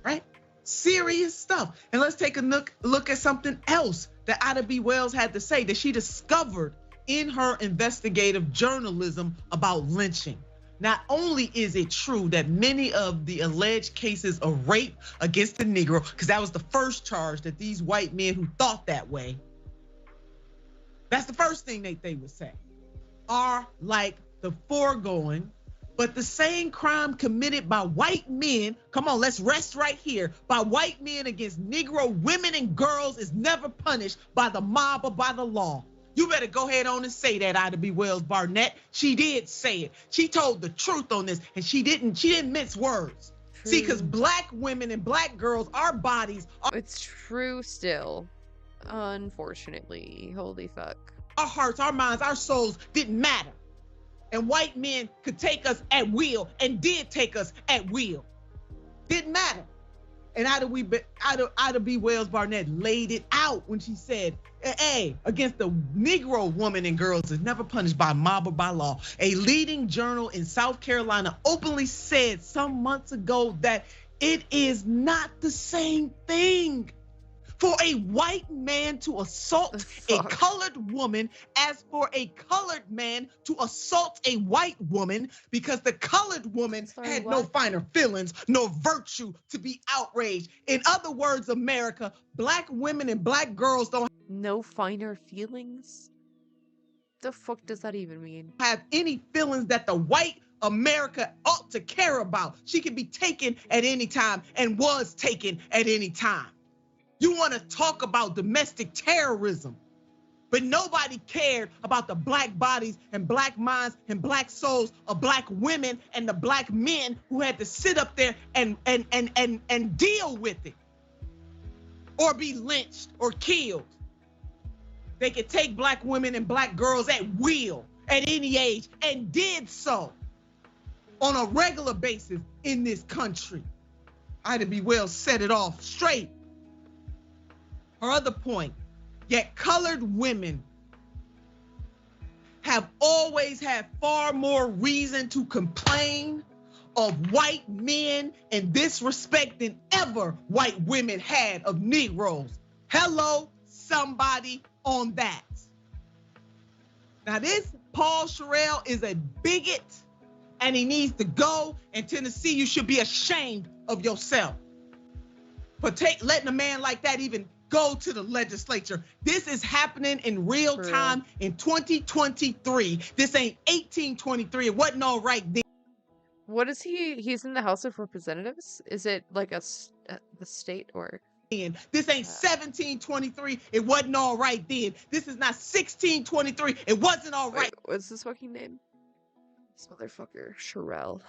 right? Serious stuff. And let's take a look at something else that Ida B. Wells had to say that she discovered in her investigative journalism about lynching. Not only is it true that many of the alleged cases of rape against the Negro, because that was the first charge that these white men who thought that way, that's the first thing they would say, are like the foregoing, but the same crime committed by white men, come on, let's rest right here, by white men against Negro women and girls is never punished by the mob or by the law. You better go ahead on and say that, Ida B. Wells Barnett. She did say it. She told the truth on this, and she didn't mince words. True. See, because black women and black girls, our bodies are— It's true still, unfortunately. Holy fuck. Our hearts, our minds, our souls didn't matter. And white men could take us at will and did take us at will. Didn't matter. And Ida B. Wells Barnett laid it out when she said, hey, against the Negro woman and girls is never punished by mob or by law. A leading journal in South Carolina openly said some months ago that it is not the same thing for a white man to assault a colored woman as for a colored man to assault a white woman, because the colored woman had no finer feelings, nor virtue to be outraged. In other words, America, black women and black girls don't no finer feelings? The fuck does that even mean? Have any feelings that the white America ought to care about. She can be taken at any time and was taken at any time. You want to talk about domestic terrorism But nobody cared about the black bodies and black minds and black souls of black women and the black men who had to sit up there and deal with it or be lynched or killed. They could take black women and black girls at will at any age and did so on a regular basis in this country. Ida B. Wells set it off straight. Her other point, yet colored women have always had far more reason to complain of white men in this respect than ever white women had of Negroes. Hello, somebody on that. Now this Paul Sherrill is a bigot and he needs to go. In Tennessee, you should be ashamed of yourself for letting a man like that even go to the legislature. This is happening in real time in 2023. This ain't 1823. It wasn't all right then. What is he? He's in the House of Representatives? Is it like the state or? This ain't 1723. It wasn't all right then. This is not 1623. It wasn't all right. What's this fucking name? This motherfucker, Sherrill.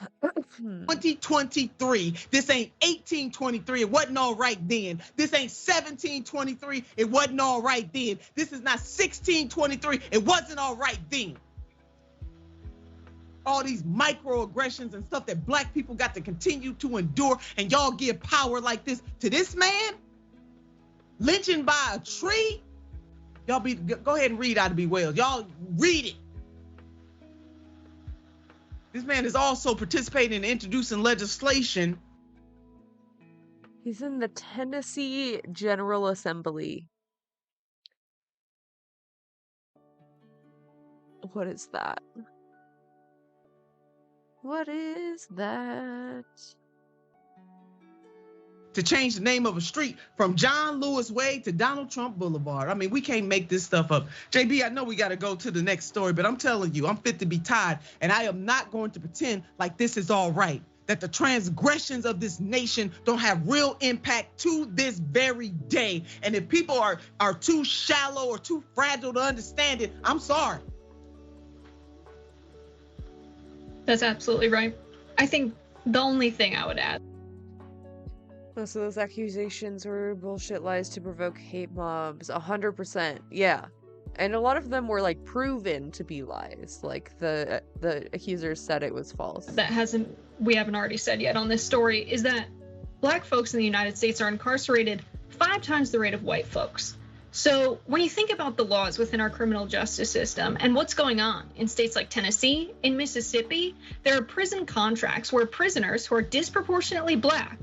2023. This ain't 1823. It wasn't all right then. This ain't 1723. It wasn't all right then. This is not 1623. It wasn't all right then. All these microaggressions and stuff that black people got to continue to endure, and y'all give power like this to this man? Lynching by a tree? Y'all go ahead and read Ida B. Wells. Y'all read it. This man is also participating in introducing legislation. He's in the Tennessee General Assembly. What is that? What is that? To change the name of a street from John Lewis Way to Donald Trump Boulevard. I mean, we can't make this stuff up. JB, I know we got to go to the next story, but I'm telling you, I'm fit to be tied, and I am not going to pretend like this is all right, that the transgressions of this nation don't have real impact to this very day. And if people are too shallow or too fragile to understand it, I'm sorry. That's absolutely right. I think the only thing I would add. Most of those accusations were bullshit lies to provoke hate mobs. 100%. Yeah. And a lot of them were like proven to be lies. Like the accusers said it was false. We haven't already said yet on this story is that black folks in the United States are incarcerated 5 times the rate of white folks. So when you think about the laws within our criminal justice system and what's going on in states like Tennessee, in Mississippi, there are prison contracts where prisoners who are disproportionately black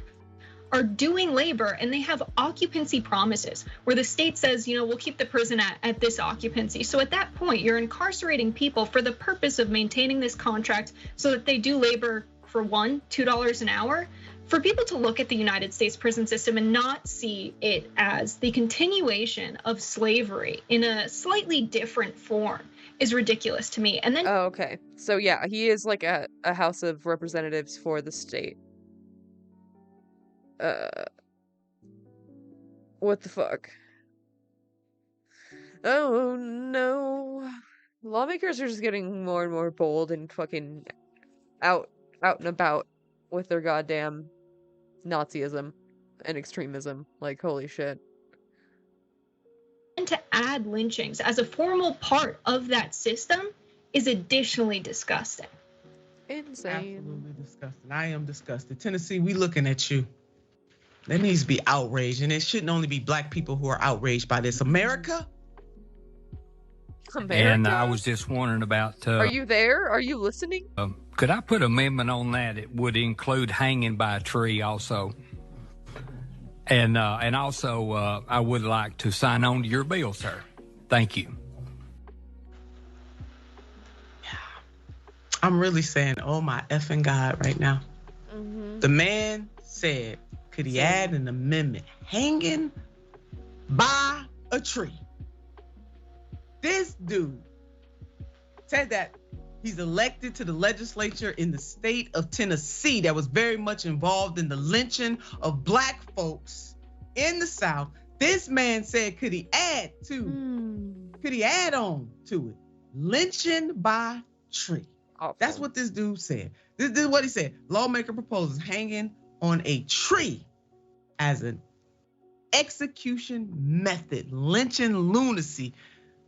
are doing labor, and they have occupancy promises where the state says, we'll keep the prison at this occupancy. So at that point, you're incarcerating people for the purpose of maintaining this contract so that they do labor for $2 an hour. For people to look at the United States prison system and not see it as the continuation of slavery in a slightly different form is ridiculous to me. And then okay. So yeah, he is like a House of Representatives for the state. What the fuck? Oh no. Lawmakers are just getting more and more bold and fucking out and about with their goddamn Nazism and extremism. Like, holy shit. And to add lynchings as a formal part of that system is additionally disgusting. Insane. Absolutely disgusting. I am disgusted. Tennessee, we looking at you. There needs to be outrage, and it shouldn't only be black people who are outraged by this. America? And I was just wondering about... Are you there? Are you listening? Could I put an amendment on that? It would include hanging by a tree also. And also, I would like to sign on to your bill, sir. Thank you. I'm really saying, oh my effing God right now. Mm-hmm. The man said, could he add an amendment? Hanging by a tree. This dude said that he's elected to the legislature in the state of Tennessee that was very much involved in the lynching of black folks in the South This man said, could he add on to it? Lynching by tree. Awful. That's what this dude said. This is what he said. Lawmaker proposes hanging on a tree as an execution method. Lynching lunacy.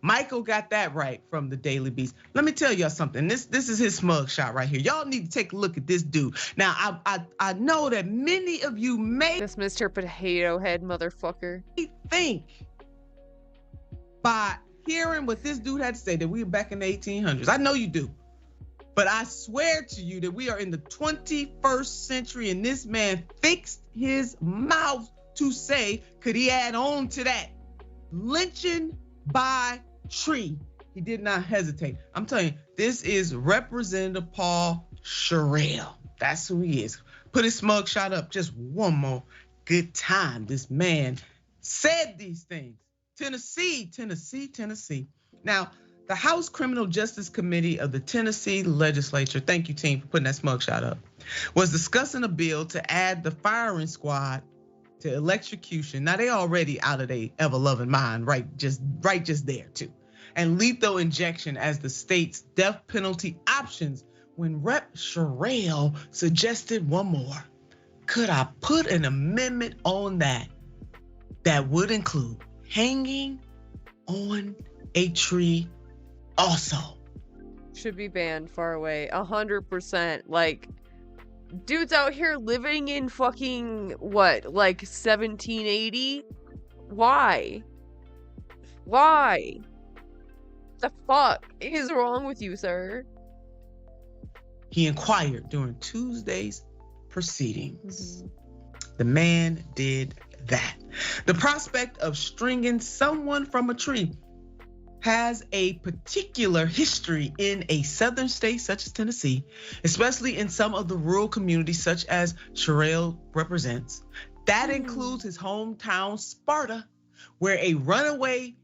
Michael got that right from the Daily Beast. Let me tell y'all something. This is his smug shot right here. Y'all need to take a look at this dude. Now, I know that many of you may This Mr. Potato Head motherfucker. think by hearing what this dude had to say that we were back in the 1800s. I know you do. But I swear to you that we are in the 21st century and this man fixed his mouth to say, could he add on to that? Lynching by tree. He did not hesitate. I'm telling you, this is Representative Paul Sherrill. That's who he is. Put his smug shot up just one more good time. This man said these things. Tennessee. Now, the House Criminal Justice Committee of the Tennessee Legislature, thank you, team, for putting that smug shot up, was discussing a bill to add the firing squad to electrocution. Now, they already out of their ever-loving mind, right just there, too. And lethal injection as the state's death penalty options when Rep. Sherrill suggested one more. Could I put an amendment on that would include hanging on a tree also? Should be banned far away. 100%. Like, dude's out here living in fucking, what, like 1780? Why? The fuck is wrong with you, sir? He inquired during Tuesday's proceedings. The man did that. The prospect of stringing someone from a tree has a particular history in a southern state such as Tennessee, especially in some of the rural communities such as Sherrill represents. That includes his hometown, Sparta, where a runaway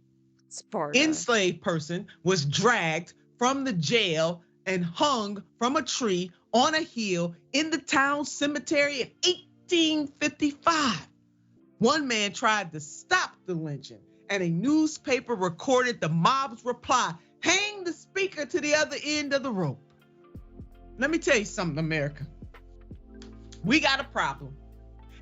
enslaved person was dragged from the jail and hung from a tree on a hill in the town cemetery in 1855. One man tried to stop the lynching, and a newspaper recorded the mob's reply, hang the speaker to the other end of the rope. Let me tell you something, America. We got a problem.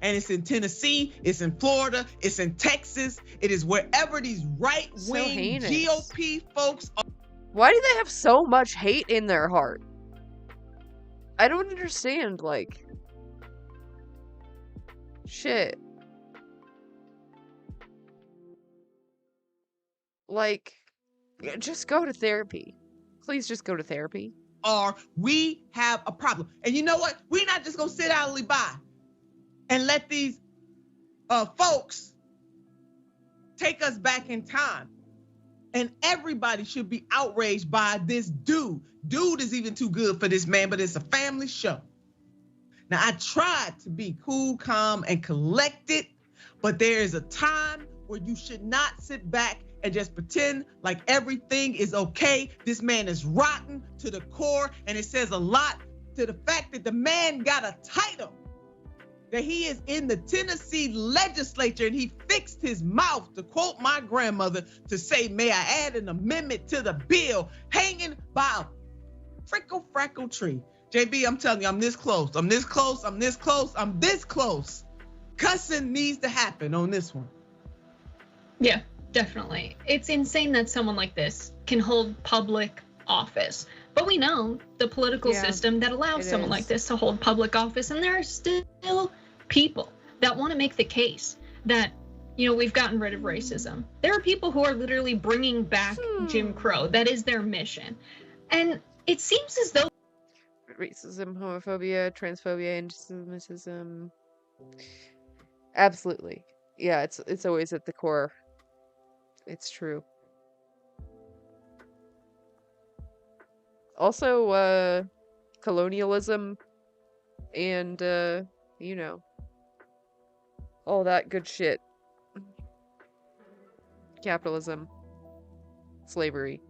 And it's in Tennessee, it's in Florida, it's in Texas. It is wherever these right-wing GOP folks are. Why do they have so much hate in their heart? I don't understand, like, shit. Like, just go to therapy. Please just go to therapy. We have a problem. And you know what? We're not just gonna sit idly by and let these folks take us back in time. And everybody should be outraged by this dude. Dude is even too good for this man, but it's a family show. Now, I tried to be cool, calm, and collected, but there is a time where you should not sit back and just pretend like everything is okay. This man is rotten to the core, and it says a lot to the fact that the man got a title, that he is in the Tennessee legislature and he fixed his mouth, to quote my grandmother, to say, may I add an amendment to the bill, hanging by a frickle tree. JB, I'm telling you, I'm this close. Cussing needs to happen on this one. Yeah, definitely. It's insane that someone like this can hold public office. But we know the political system that allows someone like this to hold public office. And there are still people that want to make the case that, you know, we've gotten rid of racism. There are people who are literally bringing back Jim Crow. That is their mission. And it seems as though racism, homophobia, transphobia, anti-Semitism. Absolutely. Yeah, it's always at the core. It's true. Also, colonialism and, you know, all that good shit. Capitalism, slavery,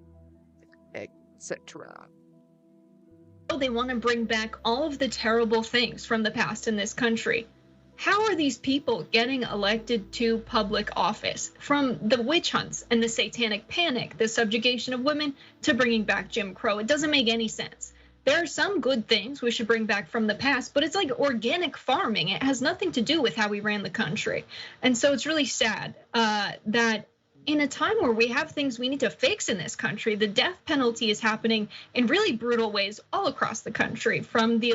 etc. they want to bring back all of the terrible things from the past in this country. how are these people getting elected to public office? From the witch hunts and the satanic panic, the subjugation of women, to bringing back Jim Crow. It doesn't make any sense. There are some good things we should bring back from the past, but it's like organic farming. It has nothing to do with how we ran the country. And so it's really sad that in a time where we have things we need to fix in this country, the death penalty is happening in really brutal ways all across the country, from the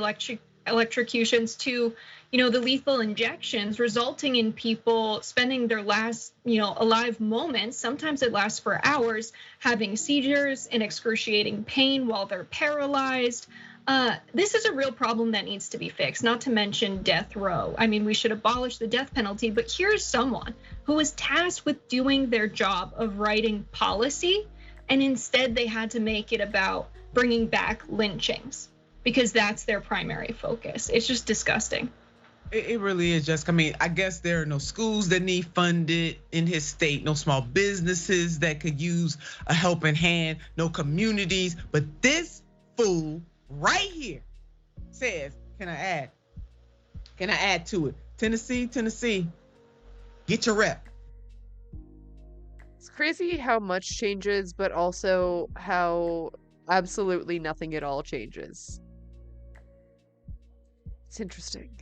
electrocutions to, the lethal injections, resulting in people spending their last, alive moments, sometimes it lasts for hours, having seizures and excruciating pain while they're paralyzed. This is a real problem that needs to be fixed, not to mention death row. I mean, we should abolish the death penalty, but here's someone who was tasked with doing their job of writing policy, and instead they had to make it about bringing back lynchings because that's their primary focus. It's just disgusting. It really is, Jessica. I mean, I guess there are no schools that need funded in his state, no small businesses that could use a helping hand, no communities. But this fool right here says, can I add? Can I add to it? Tennessee, get your rep. It's crazy how much changes, but also how absolutely nothing at all changes. It's interesting.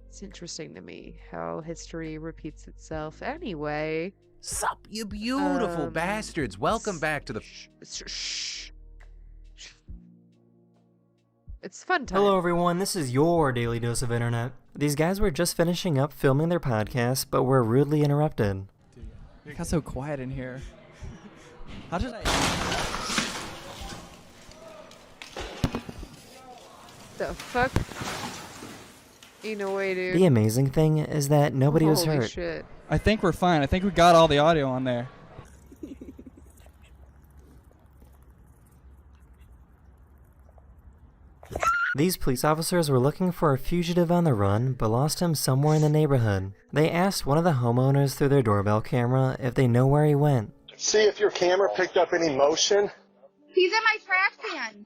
It's interesting to me how history repeats itself anyway. Sup, you beautiful bastards. Welcome back to the... Shh. It's fun time. Hello everyone, this is your Daily Dose of Internet. These guys were just finishing up filming their podcast, but were rudely interrupted. It got so quiet in here. How did I... The fuck? No way, dude. The amazing thing is that nobody was Holy hurt. Shit. I think we're fine. I think we got all the audio on there. These police officers were looking for a fugitive on the run, but lost him somewhere in the neighborhood. They asked one of the homeowners through their doorbell camera if they know where he went. See if your camera picked up any motion. He's in my trash can.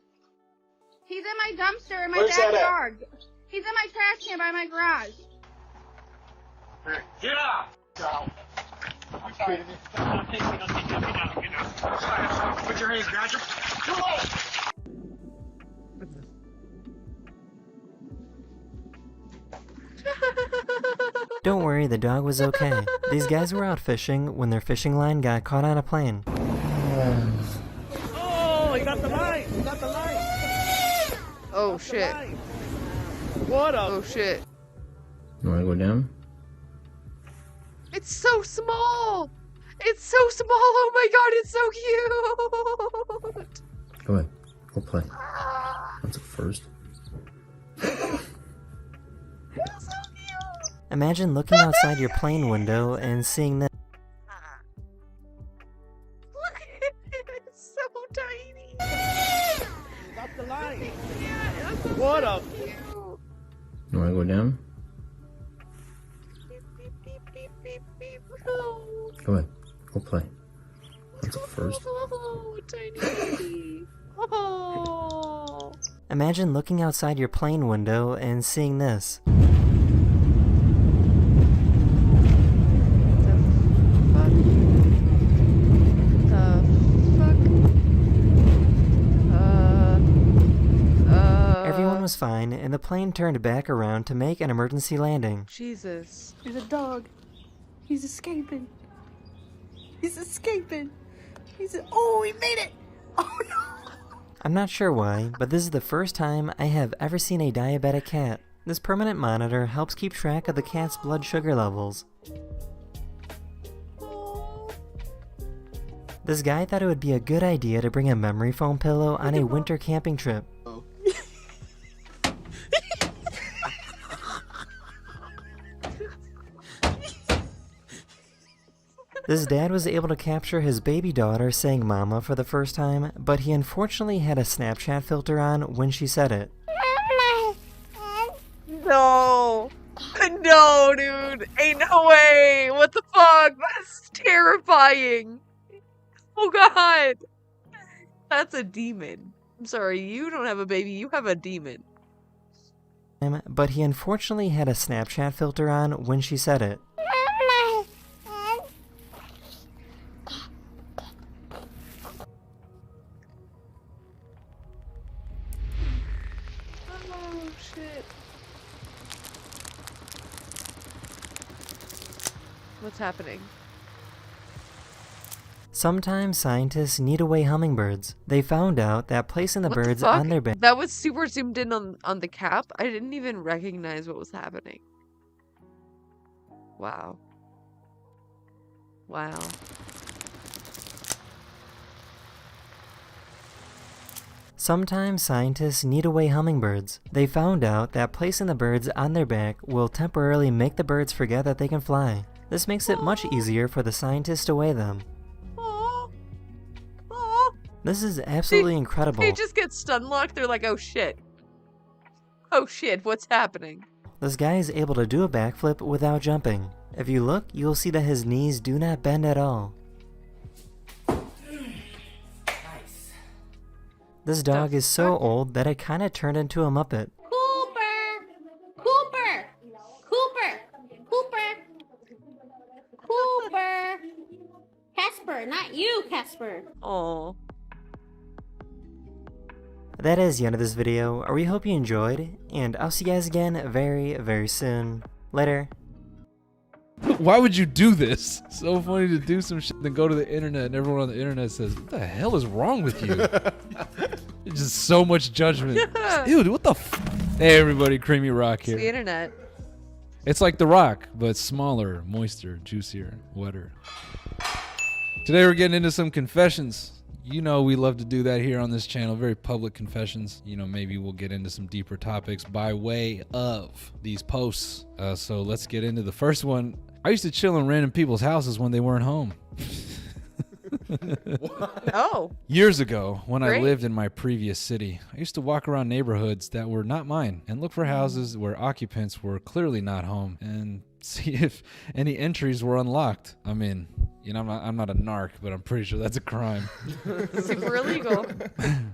He's in my dumpster in my Where's that at? backyard. He's in my trash can by my garage. Get up! Put your hands down. Come on! Don't worry, the dog was okay. These guys were out fishing when their fishing line got caught on a plane. Oh, he got the line! He got the line! Oh shit. What up? Oh shit. You wanna go down? It's so small! It's so small! Oh my god, it's so cute! Go ahead. Go play. That's a first. Imagine looking outside your plane window and seeing this. Look at it! It's so tiny! Got the line! Yeah, that's so What up? cute. You wanna go down? Oh, Go ahead. Go play. That's a first. oh, tiny baby. Oh. Imagine looking outside your plane window and seeing this. Everyone was fine, and the plane turned back around to make an emergency landing. Jesus. There's a dog. He's escaping. He's escaping. Oh, he made it. Oh no. I'm not sure why, but this is the first time I have ever seen a diabetic cat. This permanent monitor helps keep track of the cat's blood sugar levels. This guy thought it would be a good idea to bring a memory foam pillow on a winter camping trip. This dad was able to capture his baby daughter saying mama for the first time, but he unfortunately had a Snapchat filter on when she said it. No. No, dude. Ain't no way. What the fuck? That's terrifying. Oh god. That's a demon. I'm sorry, you don't have a baby, you have a demon. but he unfortunately had a Snapchat filter on when she said it. Oh shit. What's happening? Sometimes scientists need to weigh hummingbirds. They found out that placing the What birds the fuck? on their back. That was super zoomed in on the cap. I didn't even recognize what was happening. Wow. Wow. Sometimes scientists need to weigh hummingbirds. They found out that placing the birds on their back will temporarily make the birds forget that they can fly. This makes it much easier for the scientists to weigh them. This is absolutely incredible. They just get stun locked. They're like, oh shit. Oh shit, what's happening? This guy is able to do a backflip without jumping. If you look, you'll see that his knees do not bend at all. This dog is so old that it kinda turned into a Muppet. Cooper! Cooper! Cooper! Cooper! Cooper! Casper, not you, Casper. Oh. That is the end of this video. We hope you enjoyed, and I'll see you guys again very, very soon. Later. Why would you do this? So funny to do some shit, then go to the internet and everyone on the internet says, what the hell is wrong with you? It's just so much judgment. Dude, what the f? Hey everybody, Creamy Rock It's here. the internet. It's like The Rock, but smaller, moister, juicier, wetter. Today we're getting into some confessions. You know we love to do that here on this channel, very public confessions. You know, maybe we'll get into some deeper topics by way of these posts. So let's get into the first one. I used to chill in random people's houses when they weren't home. Oh. Years ago, when I Great. lived in my previous city, I used to walk around neighborhoods that were not mine and look for houses where occupants were clearly not home and see if any entries were unlocked. I mean, you know, I'm not a narc, but I'm pretty sure that's a crime. Super illegal.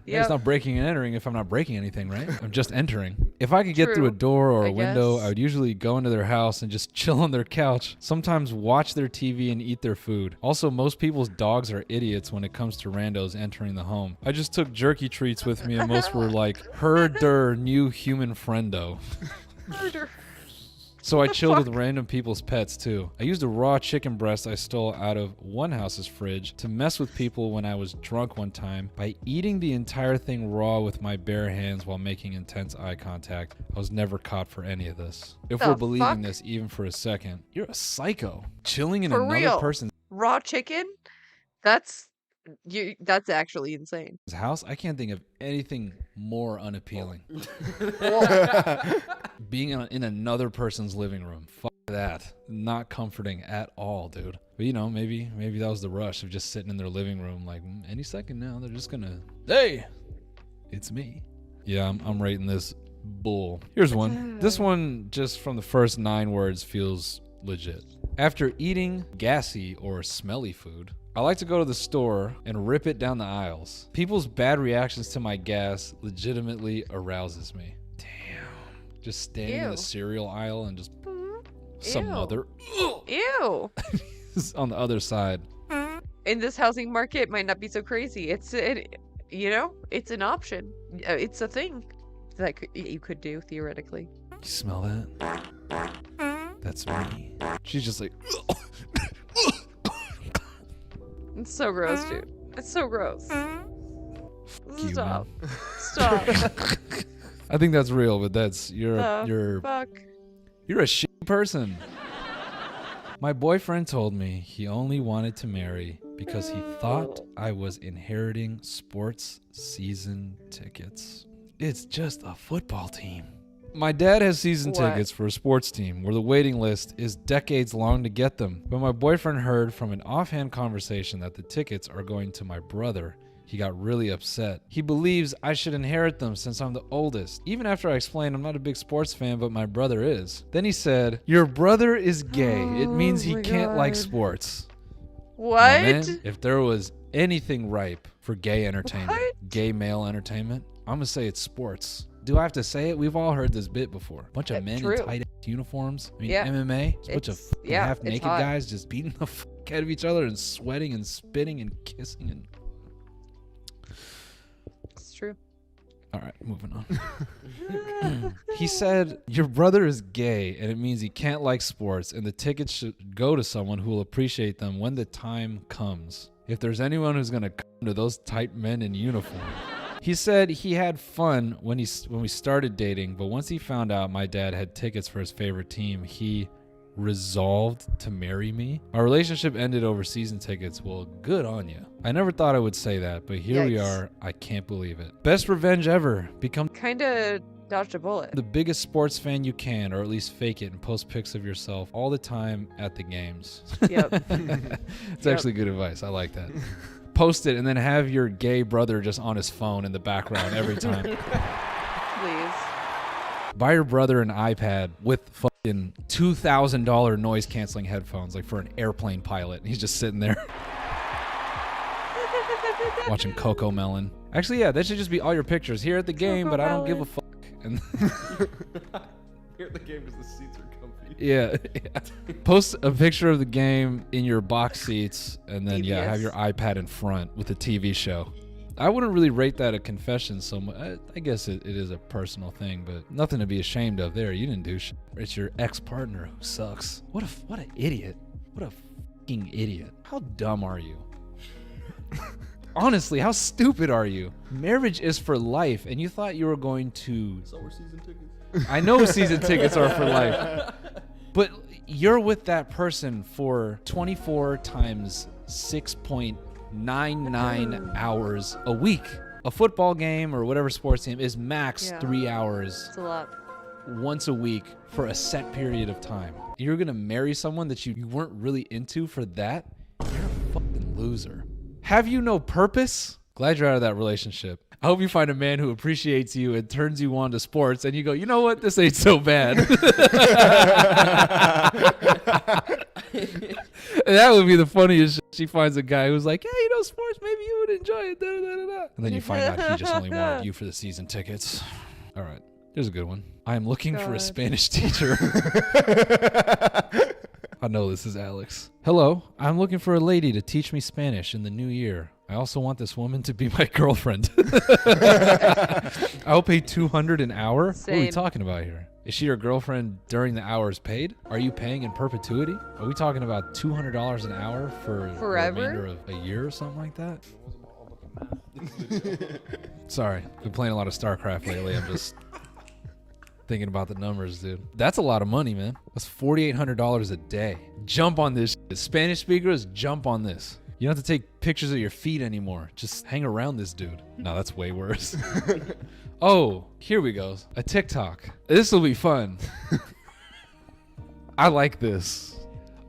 Yeah, it's not breaking and entering if I'm not breaking anything, right? I'm just entering. If I could get through a True, door or I a window, guess. I would usually go into their house and just chill on their couch, sometimes watch their TV and eat their food. Also, most people's dogs are idiots when it comes to randos entering the home. I just took jerky treats with me and most were like, her new human friendo. Murder. So I chilled with random people's pets too. I used a raw chicken breast I stole out of one house's fridge to mess with people when I was drunk one time by eating the entire thing raw with my bare hands while making intense eye contact. I was never caught for any of this. If we're believing this even for a second, you're a psycho. Chilling in For another real. person's Raw chicken? That's actually insane. house, I can't think of anything more unappealing. Being in another person's living room. Fuck that. Not comforting at all, dude. But you know, maybe that was the rush of just sitting in their living room like, any second now, they're just gonna, hey, it's me. Yeah, I'm rating this bull. Here's one. This one, just from the first 9 words, feels legit. After eating gassy or smelly food, I like to go to the store and rip it down the aisles. People's bad reactions to my gas legitimately arouses me. Damn. Just standing in the cereal aisle and just some Ew. mother Ew. on the other side. In this housing market, it might not be so crazy. It's an option. It's a thing that you could do theoretically. You smell that? That's me. She's just like, It's so gross, dude. It's so gross. you, Stop. man. Stop. I think that's real, but that's you're Fuck. a shitty person. My boyfriend told me he only wanted to marry because he thought I was inheriting sports season tickets. It's just a football team. My dad has season tickets for a sports team where the waiting list is decades long to get them. But my boyfriend heard from an offhand conversation that the tickets are going to my brother. He got really upset. He believes I should inherit them since I'm the oldest. Even after I explained I'm not a big sports fan, but my brother is. Then he said, your brother is gay. It means he can't like sports. What? Now, man, if there was anything ripe for gay entertainment, gay male entertainment, I'm gonna say it's sports. Do I have to say it? We've all heard this bit before. Bunch of men True. in tight uniforms. I mean, Yeah. MMA. It's a bunch of It's- yeah, half it's naked hot. guys just beating the out of each other and sweating and spitting and kissing and. It's true. All right, moving on. He said, your brother is gay and it means he can't like sports and the tickets should go to someone who will appreciate them when the time comes. If there's anyone who's going to come to those tight men in uniform. He said he had fun when we started dating, but once he found out my dad had tickets for his favorite team, he resolved to marry me. Our relationship ended over season tickets. Well, good on you. I never thought I would say that, but here we Yikes. are. I can't believe it. Best revenge ever. Become Kind of dodged a bullet. the biggest sports fan you can, or at least fake it and post pics of yourself all the time at the games. Yep. It's actually good advice. I like that. Post it and then have your gay brother just on his phone in the background every time. Please. Buy your brother an iPad with fucking $2,000 noise canceling headphones, like for an airplane pilot. And he's just sitting there watching Coco Melon. Actually, yeah, that should just be all your pictures here at the game, Coco but I don't Melon. give a fuck. And Here at the game because the seats are comfy. yeah. Post a picture of the game in your box seats, and then yeah, have PBS. your iPad in front with the TV show. I wouldn't really rate that a confession so much. I guess it is a personal thing, but nothing to be ashamed of there. You didn't do shit. It's your ex-partner who sucks. What an idiot. What a fucking idiot. How dumb are you? Honestly, how stupid are you? Marriage is for life, and you thought you were going to... So we're season tickets. I know season tickets are for life. But you're with that person for 24 times 6.99 hours a week. A football game or whatever sports team is max 3 hours It's a lot. once a week for a set period of time. You're gonna marry someone that you weren't really into for that? You're a fucking loser. Have you no purpose? Glad you're out of that relationship. I hope you find a man who appreciates you and turns you on to sports and you go, you know what? This ain't so bad. That would be the funniest shit. She finds a guy who's like, yeah, you know, sports, maybe you would enjoy it. Da, da, da, da. And then you find out he just only wanted you for the season tickets. All right. Here's a good one. I am looking for a God. Spanish teacher. I know this is Alex. Hello, I'm looking for a lady to teach me Spanish in the new year. I also want this woman to be my girlfriend. I'll pay $200 an hour? What are we Same. talking about here? Is she your girlfriend during the hours paid? Are you paying in perpetuity? Are we talking about $200 an hour for Forever? the remainder of a year or something like that? Sorry, been playing a lot of StarCraft lately. I'm just thinking about the numbers, dude. That's a lot of money, man. That's $4,800 a day. Jump on this shit. Spanish speakers, jump on this. You don't have to take pictures of your feet anymore. Just hang around this dude. No, that's way worse. Oh, here we go. A TikTok. This will be fun. I like this.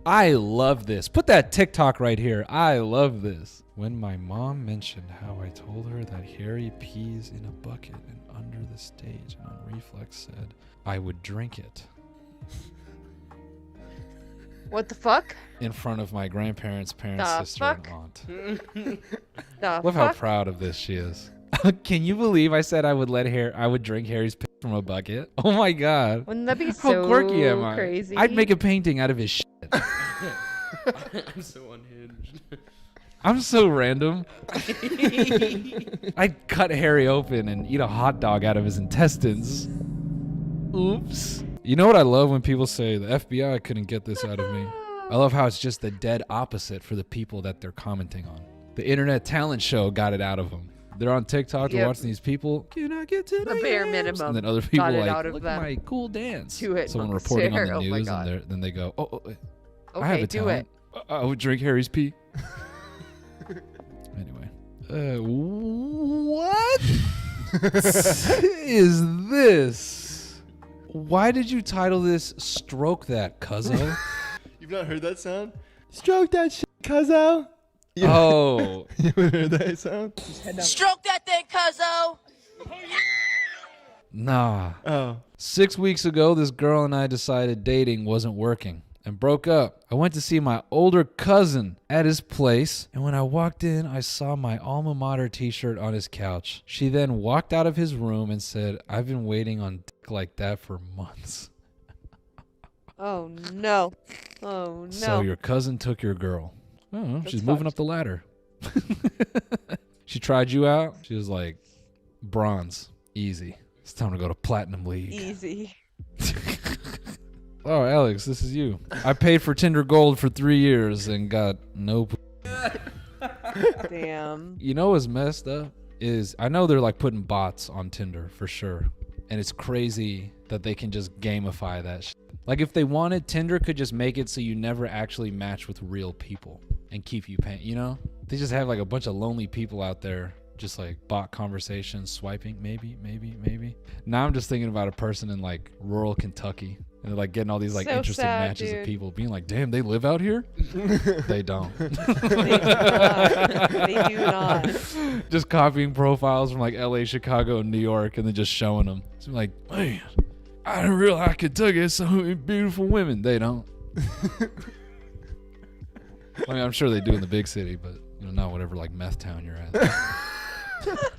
I love this. Put that TikTok right here. I love this. When my mom mentioned how I told her that Harry pees in a bucket and under the stage and on reflex said I would drink it What the fuck? in front of my grandparents, parents, The sister, fuck? and aunt. The Love how fuck? proud of this she is. Can you believe I said I would drink Harry's piss from a bucket? Oh my god. Wouldn't that be How so quorky am I? crazy? I'd make a painting out of his shit. I'm so unhinged. I'm so random. I'd cut Harry open and eat a hot dog out of his intestines. Oops. You know what I love when people say the FBI couldn't get this out of me? I love how it's just the dead opposite for the people that they're commenting on. The internet talent show got it out of them. They're on TikTok, they're Yep. watching these people. Can I get to The bare minimum. And then other people got it like, out of look them. at my cool dance. Do it, Someone Monk reporting on Stare. the Oh my news, God. and then they go, I Okay, have a do talent. it. I would drink Harry's pee. Anyway. What is this? Why did you title this Stroke That, Cuzzo? You've not heard that sound? Stroke that shit, cuzzo. Oh. You ever heard that sound? Stroke that thing, cuzzo. Nah. Oh. 6 weeks ago, this girl and I decided dating wasn't working, and broke up. I went to see my older cousin at his place, and when I walked in, I saw my alma mater t-shirt on his couch. She then walked out of his room and said, I've been waiting on dick like that for months. Oh no. Oh no. So your cousin took your girl. Oh, she's moving up the ladder. She tried you out. She was like, bronze, easy. It's time to go to Platinum League. Easy. Oh, Alex, this is you. I paid for Tinder Gold for 3 years and got no. Damn. You know what's messed up is I know they're like putting bots on Tinder for sure. And it's crazy that they can just gamify that shit. Like if they wanted, Tinder could just make it so you never actually match with real people and keep you paying, you know? They just have like a bunch of lonely people out there just like bot conversations, swiping, maybe. Now I'm just thinking about a person in like rural Kentucky and they're like getting all these like So interesting sad, matches dude. of people being like, damn, they live out here? They don't. They do not. Just copying profiles from like LA, Chicago, and New York and then just showing them. So I'm like, man, I didn't realize Kentucky has so many beautiful women. They don't. I mean, I'm sure they do in the big city, but you know, not whatever like meth town you're at.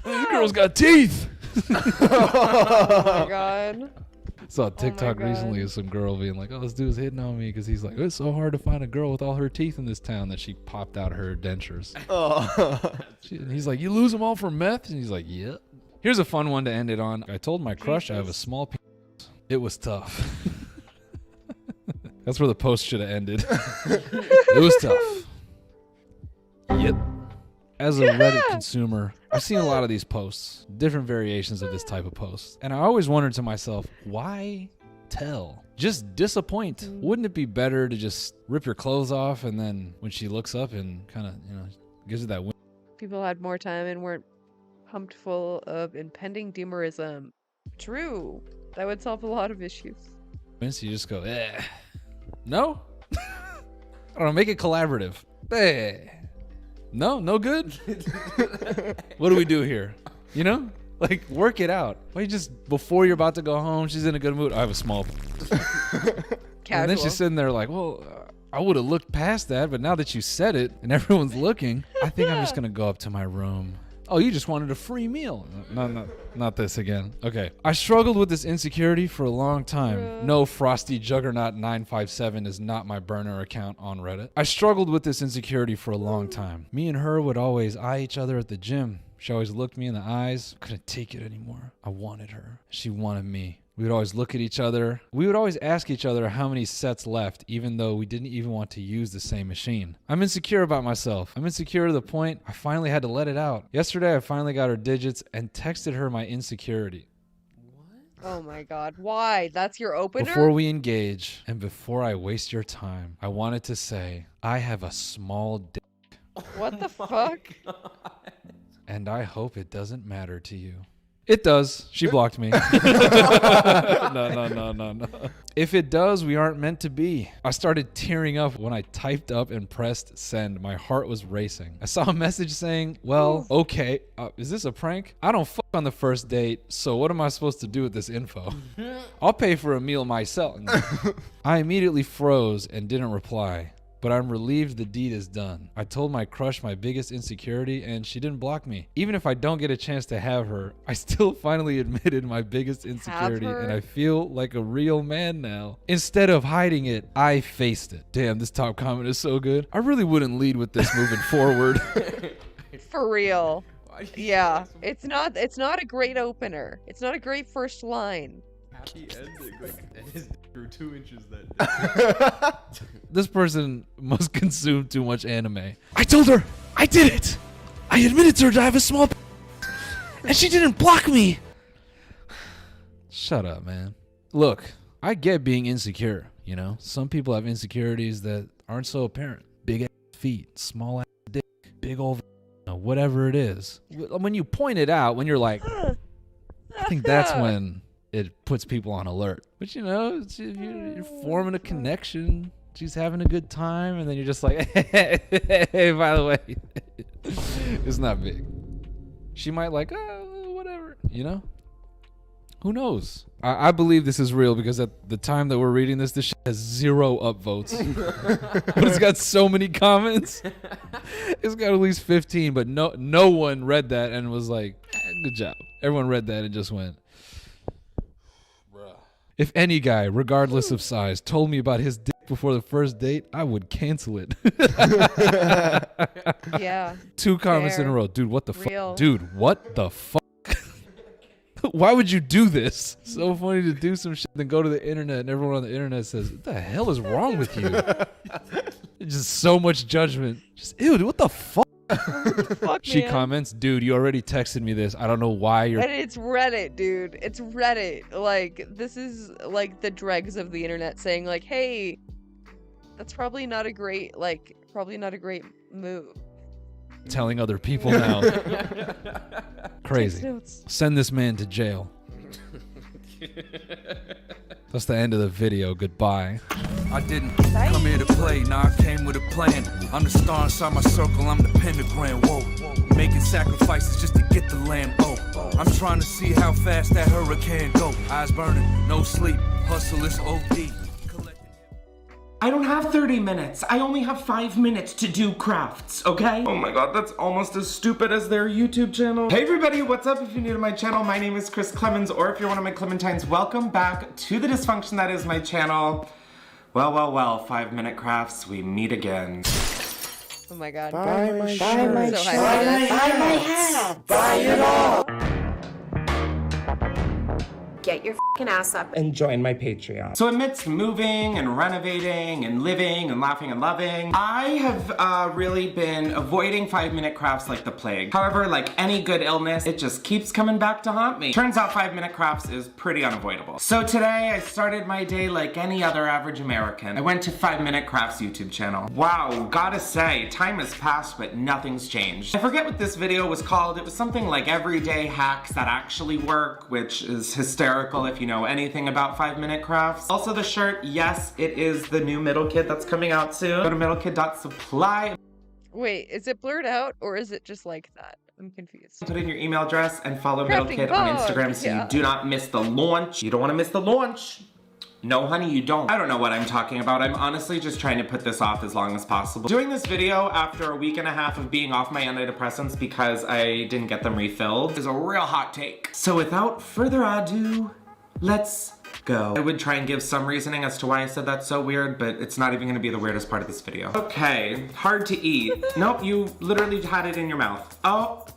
This girl's got teeth. Oh my god. Saw a TikTok God. recently of some girl being like, oh, this dude's hitting on me because he's like, it's so hard to find a girl with all her teeth in this town that she popped out her dentures. And he's like, you lose them all for meth? And he's like, yep. Here's a fun one to end it on. I told my crush I have a small penis. It was tough. That's where the post should have ended. It was tough. Yep. As a Reddit consumer, I've seen a lot of these posts, different variations of this type of post. And I always wondered to myself, why tell? Just disappoint. Wouldn't it be better to just rip your clothes off and then when she looks up and kind of, you know, gives her that win? People had more time and weren't pumped full of impending doomerism. True. That would solve a lot of issues. So you just go, eh. No? I don't know, make it collaborative. Eh. No good? What do we do here? You know? Like, work it out. Why you just, before you're about to go home, she's in a good mood. I have a small. And then she's sitting there like, well, I would have looked past that, but now that you said it and everyone's looking, I think I'm just going to go up to my room. Oh, you just wanted a free meal. Not this again. Okay. I struggled with this insecurity for a long time. No, Frosty Juggernaut 957 is not my burner account on Reddit. I struggled with this insecurity for a long time. Me and her would always eye each other at the gym. She always looked me in the eyes. Couldn't take it anymore. I wanted her. She wanted me. We would always look at each other. We would always ask each other how many sets left, even though we didn't even want to use the same machine. I'm insecure about myself. I'm insecure to the point I finally had to let it out. Yesterday, I finally got her digits and texted her my insecurity. Oh my god. Why? That's your opener? Before we engage and before I waste your time, I wanted to say, I have a small dick. What the fuck? And I hope it doesn't matter to you. It does. She blocked me. No. If it does, we aren't meant to be. I started tearing up when I typed up and pressed send. My heart was racing. I saw a message saying, well, okay, is this a prank? I don't fuck on the first date, so what am I supposed to do with this info? I'll pay for a meal myself. I immediately froze and didn't reply. But I'm relieved the deed is done. I told my crush my biggest insecurity and she didn't block me. Even if I don't get a chance to have her, I still finally admitted my biggest insecurity and I feel like a real man now. Instead of hiding it, I faced it. Damn, this top comment is so good. I really wouldn't lead with this moving forward. For real. Yeah, it's not a great opener. It's not a great first line. Happy ending. Like, his grew 2 inches that day. This person must consume too much anime. I told her I did it. I admitted to her that I have a small and she didn't block me. Shut up, man. Look, I get being insecure, you know? Some people have insecurities that aren't so apparent. Big ass feet, small ass dick, big old whatever it is. When you point it out, when you're like, I think that's when it puts people on alert. But you know, you're forming a connection. She's having a good time, and then you're just like, hey, by the way, it's not big. She might like, oh, whatever, you know? Who knows? I believe this is real because at the time that we're reading this shit has 0 upvotes. But it's got so many comments. It's got at least 15, but no one read that and was like, good job. Everyone read that and just went, bruh. If any guy, regardless of size, told me about his dick before the first date, I would cancel it. Yeah. 2 comments in a row. Dude, what the fuck? Dude, what the fuck? Why would you do this? So funny to do some shit, then go to the internet and everyone on the internet says, what the hell is wrong with you? Just so much judgment. Just, ew, dude, what the fuck? Fuck, She man. comments, dude, you already texted me this. I don't know why you're... And it's Reddit, dude. It's Reddit. Like, this is like the dregs of the internet saying like, hey, that's probably not a great, move. telling other people now. Crazy. Send this man to jail. That's the end of the video. Goodbye. I didn't come here to play, nah, I came with a plan. I'm the star inside my circle, I'm the pentagram, whoa. Making sacrifices just to get the land, oh. I'm trying to see how fast that hurricane go. Eyes burning, no sleep, hustle is OD. I don't have 30 minutes. I only have 5 minutes to do crafts, okay? Oh my god, that's almost as stupid as their YouTube channel. Hey everybody, what's up? If you're new to my channel, my name is Chris Clemens, or if you're one of my Clementines, welcome back to the dysfunction that is my channel. Well, 5 minute crafts, we meet again. Oh my god. Buy my shirt. shirt. Buy my So shirt. happy. Buy my hat. Buy it all. Get your f***ing ass up And join my Patreon. So amidst moving and renovating and living and laughing and loving, I have really been avoiding 5 minute crafts like the plague. However, like any good illness, it just keeps coming back to haunt me. Turns out 5 minute crafts is pretty unavoidable. So today I started my day like any other average American. I went to 5 Minute Crafts YouTube channel. Wow, gotta say, time has passed but nothing's changed. I forget what this video was called. It was something like everyday hacks that actually work, which is hysterical if you know anything about 5 minute crafts. Also the shirt, yes, it is the new Middle Kid that's coming out soon. Go to middlekid.supply. Wait, is it blurred out or is it just like that? I'm confused. Put in your email address and follow Middle Crafting Kid on bug, Instagram so yeah. you do not miss the launch. You don't want to miss the launch. No, honey, you don't. I don't know what I'm talking about. I'm honestly just trying to put this off as long as possible. Doing this video after a week and a half of being off my antidepressants because I didn't get them refilled is a real hot take. So without further ado, let's go. I would try and give some reasoning as to why I said that's so weird, but it's not even gonna be the weirdest part of this video. Okay, hard to eat. Nope, you literally had it in your mouth. Oh.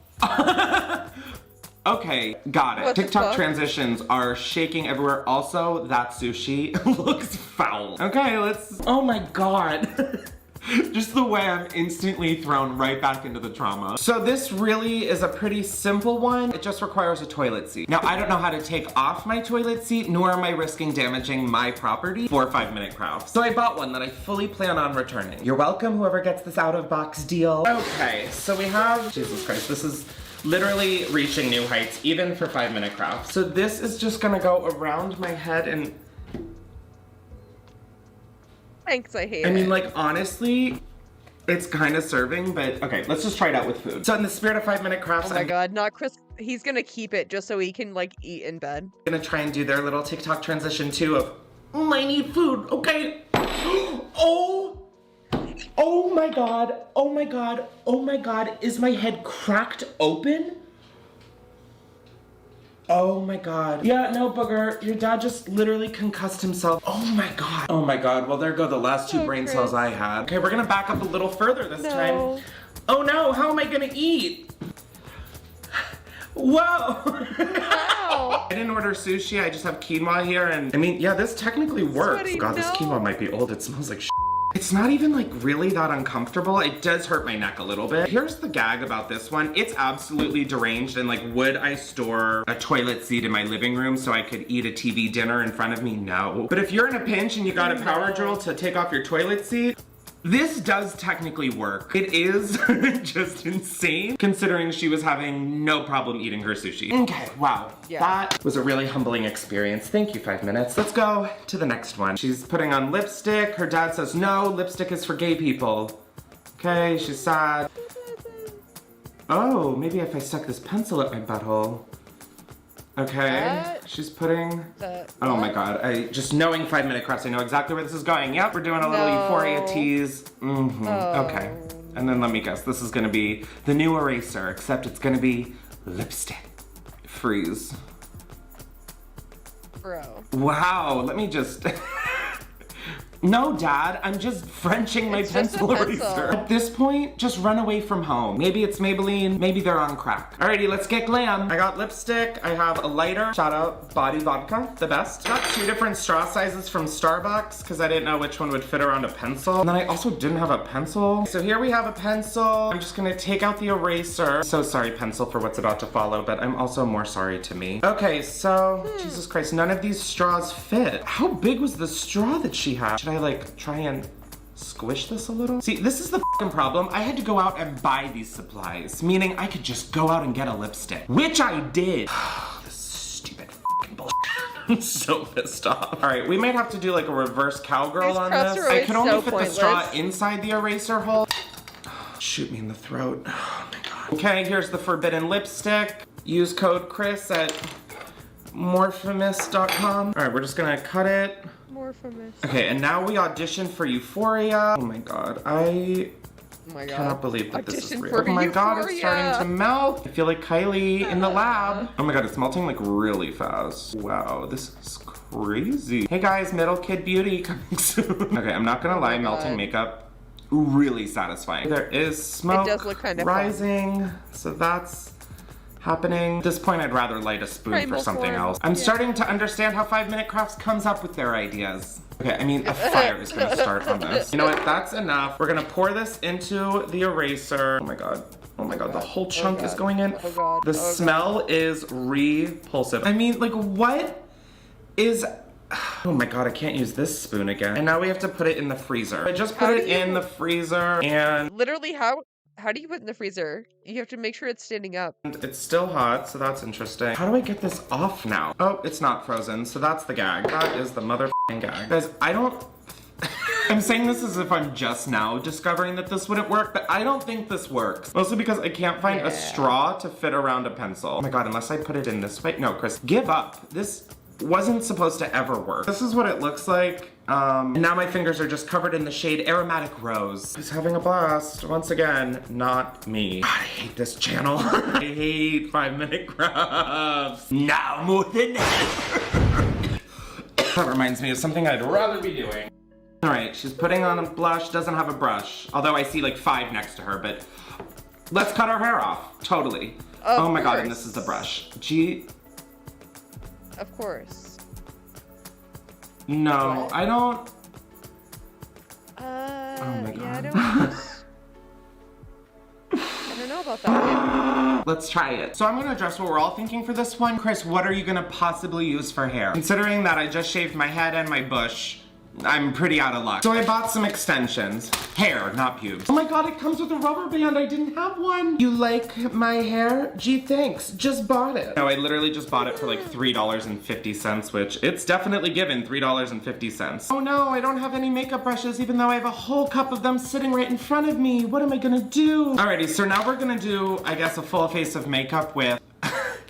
Okay, got it. What the TikTok fuck? transitions are shaking everywhere. Also, that sushi looks foul. Okay, let's, oh my god. Just the way I'm instantly thrown right back into the trauma. So this really is a pretty simple one. It just requires a toilet seat. Now, I don't know how to take off my toilet seat, nor am I risking damaging my property for 5 minute crafts. So I bought one that I fully plan on returning. You're welcome, whoever gets this out of box deal. Okay, so we have, Jesus Christ, this is literally reaching new heights, even for 5 minute crafts. So this is just gonna go around my head and Thanks, I hate it. I mean, like, honestly, it's kind of serving, but okay, let's just try it out with food. So in the spirit of 5 minute crafts, Oh my I'm god, not Chris. He's gonna keep it just so he can like eat in bed. gonna try and do their little TikTok transition too of, I need food, okay. Oh my god, oh my god, oh my god, is my head cracked open? Oh my god. Yeah, no, booger, your dad just literally concussed himself. Oh my god. Oh my god, well there go the last 2 brain cells I had. Okay, we're gonna back up a little further this time. Oh no, how am I gonna eat? Whoa! I didn't order sushi, I just have quinoa here, and I mean, yeah, this technically works. God, this quinoa might be old, it smells like shit. It's not even like really that uncomfortable. It does hurt my neck a little bit. Here's the gag about this one. It's absolutely deranged, and like, would I store a toilet seat in my living room so I could eat a TV dinner in front of me? No. But if you're in a pinch and you got a power drill to take off your toilet seat, this does technically work. It is just insane considering she was having no problem eating her sushi. Okay, wow. Yeah. That was a really humbling experience. Thank you, 5 minutes. Let's go to the next one. She's putting on lipstick. Her dad says, no, lipstick is for gay people. Okay, she's sad. Oh, maybe if I stuck this pencil at my butthole. Okay, she's putting, oh my God, just knowing 5 Minute Crafts, I know exactly where this is going. Yep, we're doing a little Euphoria tease. Okay, and then let me guess, this is gonna be the new eraser, except it's gonna be lipstick. Freeze. Bro. Wow, let me just, no, Dad, I'm just Frenching my pencil eraser. At this point, just run away from home. Maybe it's Maybelline, maybe they're on crack. Alrighty, let's get glam. I got lipstick, I have a lighter. Shout out Body Vodka, the best. Got 2 different straw sizes from Starbucks because I didn't know which one would fit around a pencil. And then I also didn't have a pencil. So here we have a pencil. I'm just gonna take out the eraser. So sorry, pencil, for what's about to follow, but I'm also more sorry to me. Okay, so, Jesus Christ, none of these straws fit. How big was the straw that she had? Should I like try and squish this a little? See, this is the fucking problem. I had to go out and buy these supplies, meaning I could just go out and get a lipstick, which I did. This stupid fucking bullshit. I'm so pissed off. All right, we might have to do like a reverse cowgirl on this. I could only fit the straw inside the eraser hole. Shoot me in the throat. Oh my God. Okay, here's the forbidden lipstick. Use code Chris at morphemus.com. All right, we're just gonna cut it. Okay, and now we audition for Euphoria. Oh my God, I cannot believe that this is real. Oh my God, it's starting to melt. I feel like Kylie in the lab. Oh my God, it's melting like really fast. Wow, this is crazy. Hey guys, Middle Kid Beauty coming soon. Okay, I'm not gonna lie, melting makeup, really satisfying. There is smoke rising, so that's happening. At this point, I'd rather light a spoon for something else. I'm starting to understand how 5 Minute Crafts comes up with their ideas. Okay, I mean, a fire is gonna start on this. You know what, that's enough. We're gonna pour this into the eraser. Oh my God. Oh my God, the whole chunk is going in. The smell is repulsive. I mean, like, what is... Oh my God, I can't use this spoon again. And now we have to put it in the freezer. I just put it in the freezer and... Literally, how do you put it in the freezer? You have to make sure it's standing up. It's still hot, so that's interesting. How do I get this off now? Oh, it's not frozen, so that's the gag. That is the motherfucking gag. Guys, I don't... I'm saying this as if I'm just now discovering that this wouldn't work, but I don't think this works. Mostly because I can't find a straw to fit around a pencil. Oh my God, unless I put it in this way. No, Chris, give up. This wasn't supposed to ever work. This is what it looks like. Now my fingers are just covered in the shade Aromatic Rose. Who's having a blast? Once again, not me. God, I hate this channel. I hate 5 Minute Crafts. Now more than ever. That reminds me of something I'd rather be doing. All right, she's putting on a blush, doesn't have a brush. Although I see like 5 next to her, but let's cut her hair off, totally. Oh my God, and this is the brush. Of course. No, what? I don't. Oh my God. Yeah, I don't know about that one. Let's try it. So I'm gonna address what we're all thinking for this one. Chris, what are you gonna possibly use for hair? Considering that I just shaved my head and my bush, I'm pretty out of luck. So I bought some extensions. Hair, not pubes. Oh my God, it comes with a rubber band. I didn't have one. You like my hair? Gee, thanks. Just bought it. No, I literally just bought it for like $3.50, which it's definitely given $3.50. Oh no, I don't have any makeup brushes, even though I have a whole cup of them sitting right in front of me. What am I gonna do? Alrighty, so now we're gonna do, I guess, a full face of makeup with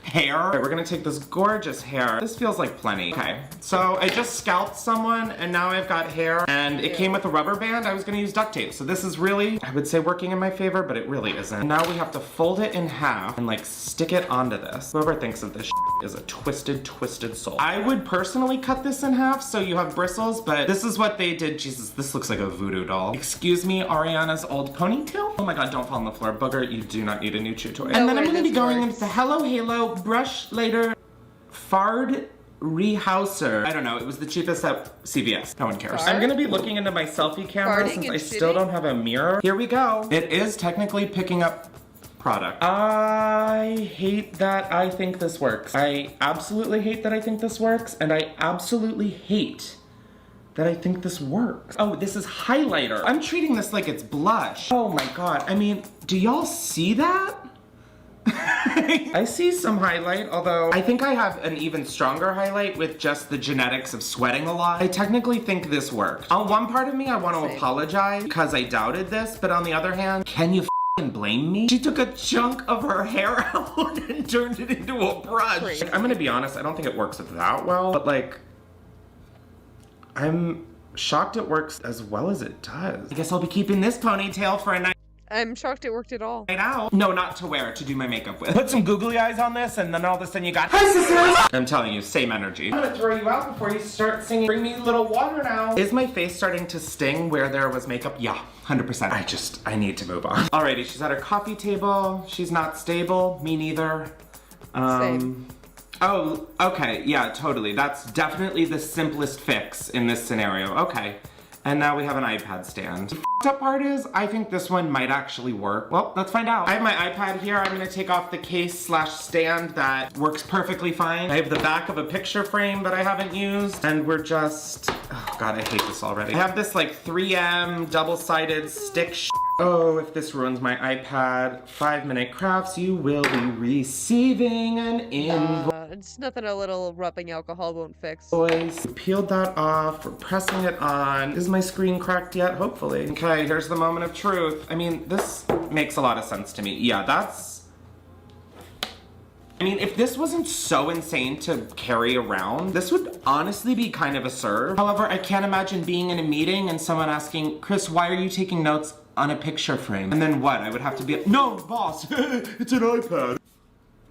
hair. All right, we're gonna take this gorgeous hair. This feels like plenty. Okay, so I just scalped someone and now I've got hair and it came with a rubber band. I was gonna use duct tape. So this is really, I would say, working in my favor, but it really isn't. Now we have to fold it in half and like stick it onto this. Whoever thinks of this is a twisted, twisted soul. I would personally cut this in half so you have bristles, but this is what they did. Jesus, this looks like a voodoo doll. Excuse me, Ariana's old ponytail? Oh my God, don't fall on the floor. Booger, you do not need a new chew toy. And then I'm gonna be going into the Hello Halo Brush Later Fard Rehouser. I don't know, it was the cheapest at CVS. No one cares. I'm gonna be looking into my selfie camera since I still don't have a mirror. Here we go. It is technically picking up product. I hate that I think this works. I absolutely hate that I think this works, and I absolutely hate that I think this works. Oh, this is highlighter. I'm treating this like it's blush. Oh my God, I mean, do y'all see that? I see some highlight, although I think I have an even stronger highlight with just the genetics of sweating a lot. I technically think this worked. On one part of me, I want to apologize because I doubted this, but on the other hand, can you blame me? She took a chunk of her hair out and turned it into a brush. Like, I'm gonna be honest, I don't think it works that well, but like, I'm shocked it works as well as it does. I guess I'll be keeping this ponytail for a night I'm shocked it worked at all. out. No, not to wear, to do my makeup with. Put some googly eyes on this and then all of a sudden you got, hi sisters! I'm telling you, same energy. I'm gonna throw you out before you start singing, bring me a little water now. Is my face starting to sting where there was makeup? Yeah, 100%. I need to move on. Alrighty, she's at her coffee table. She's not stable, me neither. Same. Oh, okay, yeah, totally. That's definitely the simplest fix in this scenario. Okay. And now we have an iPad stand. The f***ed up part is, I think this one might actually work. Well, let's find out. I have my iPad here. I'm gonna take off the case/stand that works perfectly fine. I have the back of a picture frame that I haven't used. And we're just, oh God, I hate this already. I have this like 3M double-sided stick sh. Oh, if this ruins my iPad, 5-minute crafts, you will be receiving an invoice. It's nothing a little rubbing alcohol won't fix. Peeled that off, we're pressing it on. Is my screen cracked yet? Hopefully. Okay, here's the moment of truth. I mean, this makes a lot of sense to me. Yeah, I mean, if this wasn't so insane to carry around, this would honestly be kind of a serve. However, I can't imagine being in a meeting and someone asking, Chris, why are you taking notes on a picture frame? And then what? I would have to be, no, boss, it's an iPad.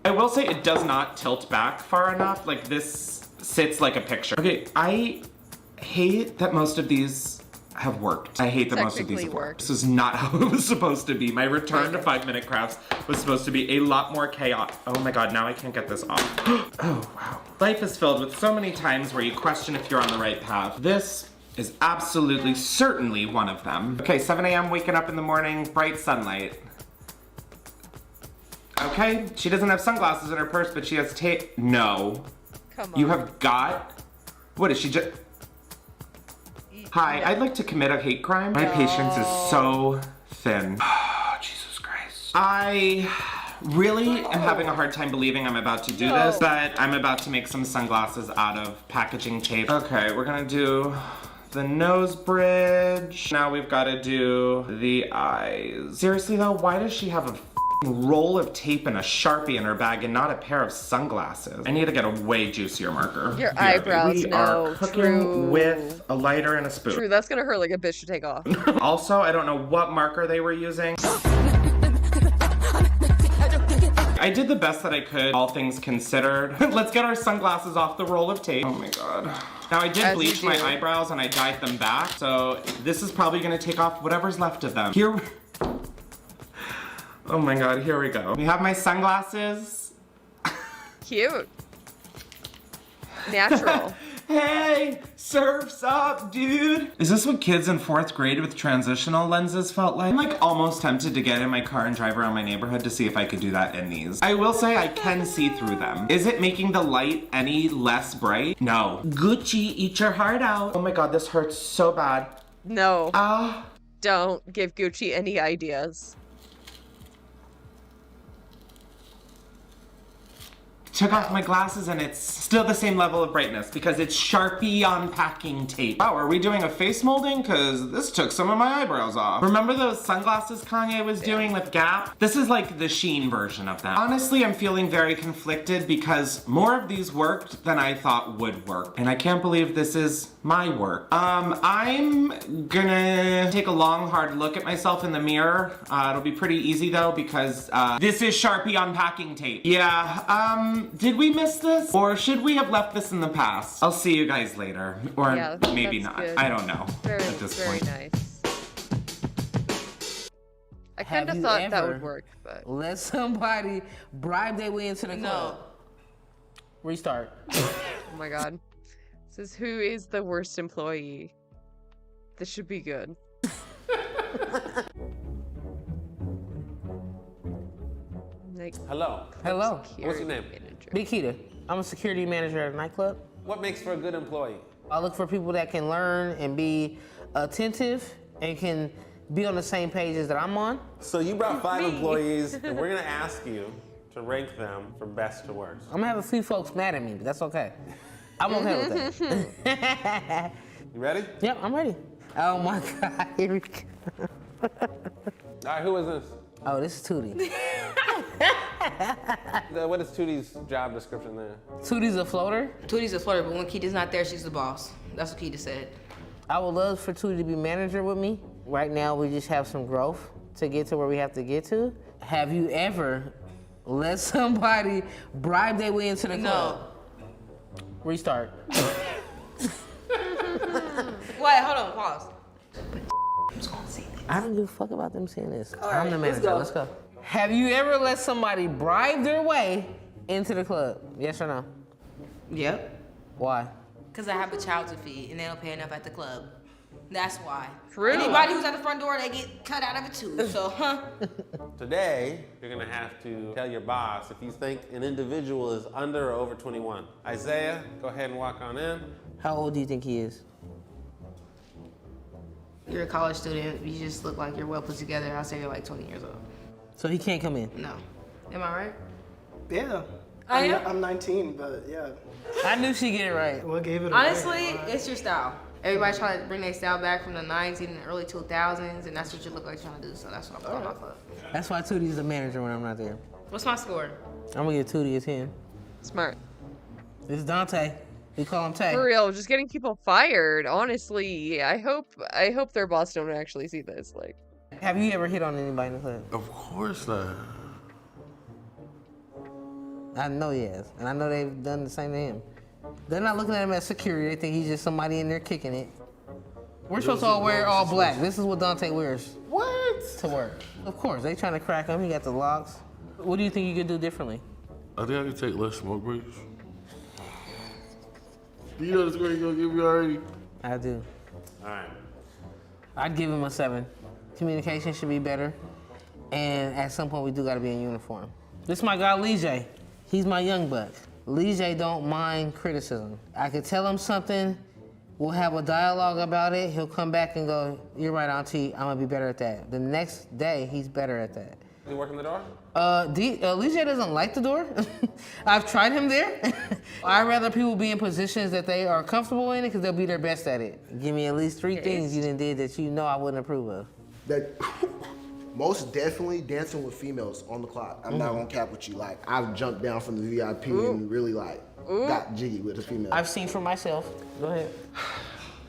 I will say it does not tilt back far enough. Like this sits like a picture. Okay, I hate that most of these have worked. I hate that most of these have worked. This is not how it was supposed to be. My return to 5-minute crafts was supposed to be a lot more chaotic. Oh my God, now I can't get this off. Oh, wow. Life is filled with so many times where you question if you're on the right path. This is absolutely, certainly one of them. Okay, 7 a.m. waking up in the morning, bright sunlight. Okay, she doesn't have sunglasses in her purse, but she has tape. No. Come on. You have got, what is she just? Hi, I'd like to commit a hate crime. My patience is so thin. Oh, Jesus Christ. I really am having a hard time believing I'm about to do this, but I'm about to make some sunglasses out of packaging tape. Okay, we're gonna do the nose bridge. Now we've got to do the eyes. Seriously though, why does she have a roll of tape and a Sharpie in her bag and not a pair of sunglasses? I need to get a way juicier marker. Your eyebrows, we are cooking with a lighter and a spoon. True, that's gonna hurt like a bitch to take off. Also, I don't know what marker they were using. I did the best that I could, all things considered. Let's get our sunglasses off the roll of tape. Oh my God. Now I did bleach my eyebrows and I dyed them back, so this is probably gonna take off whatever's left of them. Here, oh my God, here we go. We have my sunglasses. Cute. Natural. Hey, surf's up, dude. Is this what kids in 4th grade with transitional lenses felt like? I'm like almost tempted to get in my car and drive around my neighborhood to see if I could do that in these. I will say I can see through them. Is it making the light any less bright? No. Gucci, eat your heart out. Oh my God, this hurts so bad. No. Don't give Gucci any ideas. Took off my glasses and it's still the same level of brightness because it's Sharpie on packing tape. Wow, are we doing a face molding? Cause this took some of my eyebrows off. Remember those sunglasses Kanye was doing with Gap? This is like the Sheen version of them. Honestly, I'm feeling very conflicted because more of these worked than I thought would work. And I can't believe this is my work. I'm gonna take a long, hard look at myself in the mirror. It'll be pretty easy though because this is Sharpie on packing tape. Yeah, did we miss this? Or should we have left this in the past? I'll see you guys later. Or yeah, maybe not. Good. I don't know very, at this very point. Nice. I kind of thought that would work, but... Let somebody bribe their way into the club. Restart. Oh my God. This is who is the worst employee. This should be good. Like, hello. Hello. What's your name? Nikita. I'm a security manager at a nightclub. What makes for a good employee? I look for people that can learn and be attentive and can be on the same pages that I'm on. So you brought 5 employees, and we're gonna ask you to rank them from best to worst. I'm gonna have a few folks mad at me, but that's okay. I'm okay with that. You ready? Yep, I'm ready. Oh my God, here we go. All right, who is this? Oh, this is Tootie. What is Tootie's job description there? Tootie's a floater? Tootie's a floater, but when Keita's not there, she's the boss. That's what Keita said. I would love for Tootie to be manager with me. Right now, we just have some growth to get to where we have to get to. Have you ever let somebody bribe their way into the club? No. Restart. Wait, hold on, pause. I don't give a fuck about them saying this. All I'm right, the let's manager. go. Let's go. Have you ever let somebody bribe their way into the club? Yes or no? Yep. Why? Because I have a child to feed and they don't pay enough at the club. That's why. True. Anybody who's at the front door, they get cut out of it too. So, Today, you're gonna have to tell your boss if you think an individual is under or over 21. Isaiah, go ahead and walk on in. How old do you think he is? You're a college student. You just look like you're well put together. I'll say you're like 20 years old. So he can't come in? No. Am I right? Yeah. I am? I'm 19, but yeah. I knew she'd get it right. What gave it away? Honestly, it's your style. Everybody's trying to bring their style back from the 90s and the early 2000s, and that's what you look like trying to do, so that's what I'm going off of. That's why Tootie's the manager when I'm not there. What's my score? I'm gonna give Tootie a 10. Smart. This is Dante. We call him Tay. For real, just getting people fired. Honestly, I hope their boss don't actually see this. Like, Have you ever hit on anybody in the club? Of course not. I know he has, and I know they've done the same to him. They're not looking at him as security. They think he's just somebody in there kicking it. We're supposed to all wear all black. This is what Dante wears. What? To work. Of course, they trying to crack him. He got the locks. What do you think you could do differently? I think I could take less smoke breaks. Do you know the score you're gonna give me already? I do. All right. I'd give him a 7. Communication should be better. And at some point, we do gotta be in uniform. This is my guy, Lee J. He's my young buck. Lee J don't mind criticism. I could tell him something, we'll have a dialogue about it, he'll come back and go, you're right, Auntie, I'm gonna be better at that. The next day, he's better at that. Is he working the door? Lee J doesn't like the door. I've tried him there. I'd rather people be in positions that they are comfortable in it because they'll be their best at it. Give me at least 3 things you done did that you know I wouldn't approve of. That most definitely dancing with females on the clock. I'm not gonna cap with you. Like, I've jumped down from the VIP and really like got jiggy with a female. I've seen for myself. Go ahead.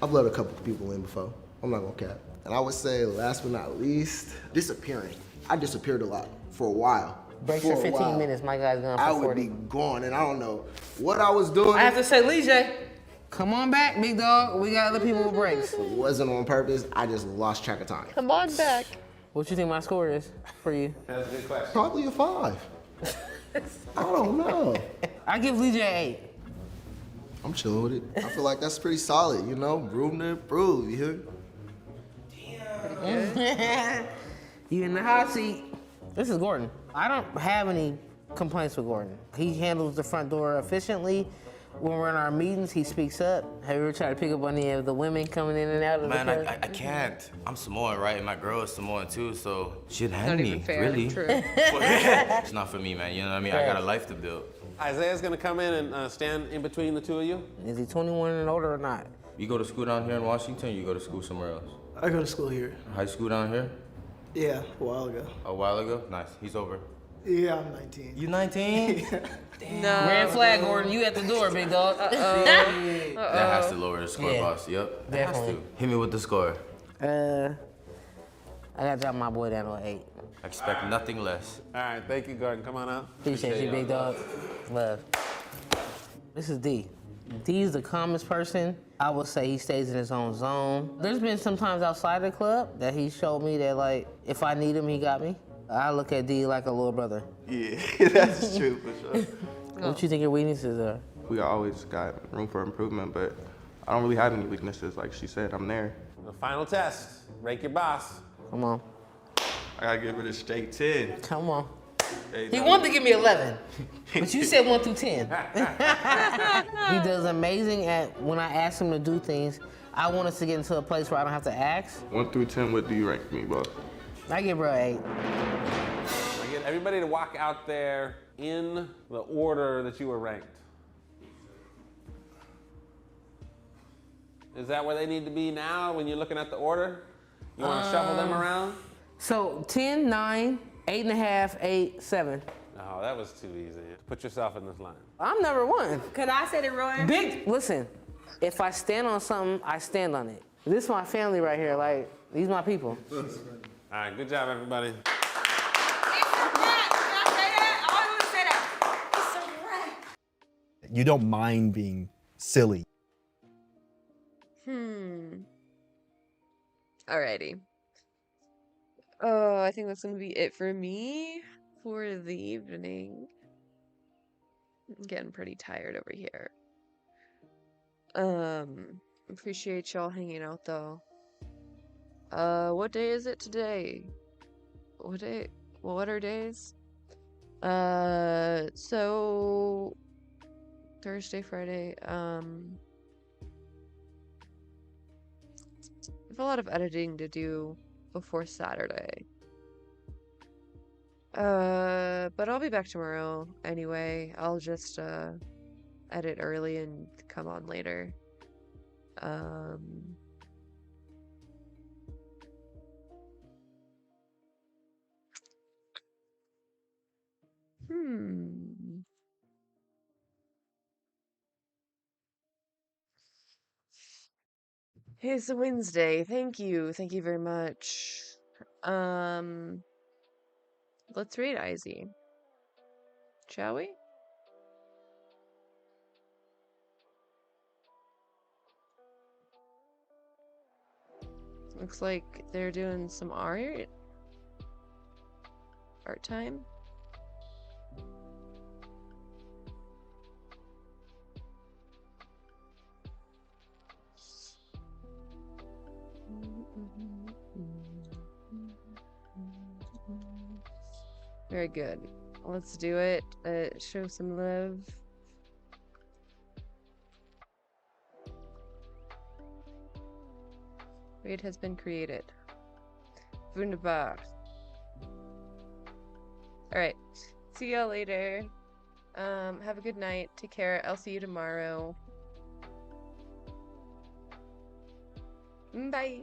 I've let a couple people in before. I'm not gonna cap. And I would say, last but not least, disappearing. I disappeared a lot for a while. Breaks for 15 minutes, my guy's gone for 40. I would be gone, and I don't know what I was doing. I have to say, Lee J, come on back, big dog. We got other people with breaks. It wasn't on purpose. I just lost track of time. come on back. What you think my score is for you? That's a good question. Probably a 5. I don't know. I give Lee J 8. I'm chilling with it. I feel like that's pretty solid, you know? Room to improve, you hear? You in the hot seat. This is Gordon. I don't have any complaints with Gordon. He handles the front door efficiently. When we're in our meetings, he speaks up. Have you ever tried to pick up on any of the women coming in and out of Man, the club? I can't. I'm Samoan, right? And my girl is Samoan too, so she'd Not hand even me, fair. really. True. It's not for me, man. You know what I mean? I got a life to build. Isaiah's gonna come in and stand in between the two of you. Is he 21 and older or not? You go to school down here in Washington, or you go to school somewhere else? I go to school here. High school down here? Yeah, a while ago. A while ago? Nice. He's over. Yeah, I'm 19. You 19? No. Red flag, Gordon. You at the door, big dog. That has to lower the score, Yeah, boss. Yep. That has definitely. to. Hit me with the score. I gotta drop my boy down to an 8. I expect nothing less. All right, thank you, Gordon. Come on out. Appreciate you, big dog. Love. This is D. D is the calmest person. I would say he stays in his own zone. There's been some times outside the club that he showed me that, like, if I need him, he got me. I look at D like a little brother. Yeah, that's true for sure. What you think your weaknesses are? We always got room for improvement, but I don't really have any weaknesses. Like she said, I'm there. The final test. Rank your boss. Come on. I gotta give it a straight 10. Come on. Hey, He wanted to give me 11, but you said 1 through 10. He does amazing at when I ask him to do things. I want us to get into a place where I don't have to ask. 1 through 10, what do you rank me, boss? I give bro 8. I get everybody to walk out there in the order that you were ranked. Is that where they need to be now when you're looking at the order? You want to shuffle them around? So 10, 9, 8.5, 8, 7. Oh, that was too easy. Put yourself in this line. I'm number one. Could I say the Roy? Big, listen, if I stand on something, I stand on it. This is my family right here. Like, these my people. All right, good job, everybody. You don't mind being silly. Alrighty. Oh, I think that's gonna be it for me for the evening. I'm getting pretty tired over here. Appreciate y'all hanging out though. What day is it today? What day? Well, what are days? So Thursday, Friday. I have a lot of editing to do before Saturday. But I'll be back tomorrow anyway. I'll just edit early and come on later. It's a Wednesday. Thank you. Thank you very much. Let's read Izzy. Shall we? Looks like they're doing some art. Art time. Very good. Let's do it. Show some love. Raid has been created. Wunderbar. Alright. See y'all later. Have a good night. Take care. I'll see you tomorrow. Bye.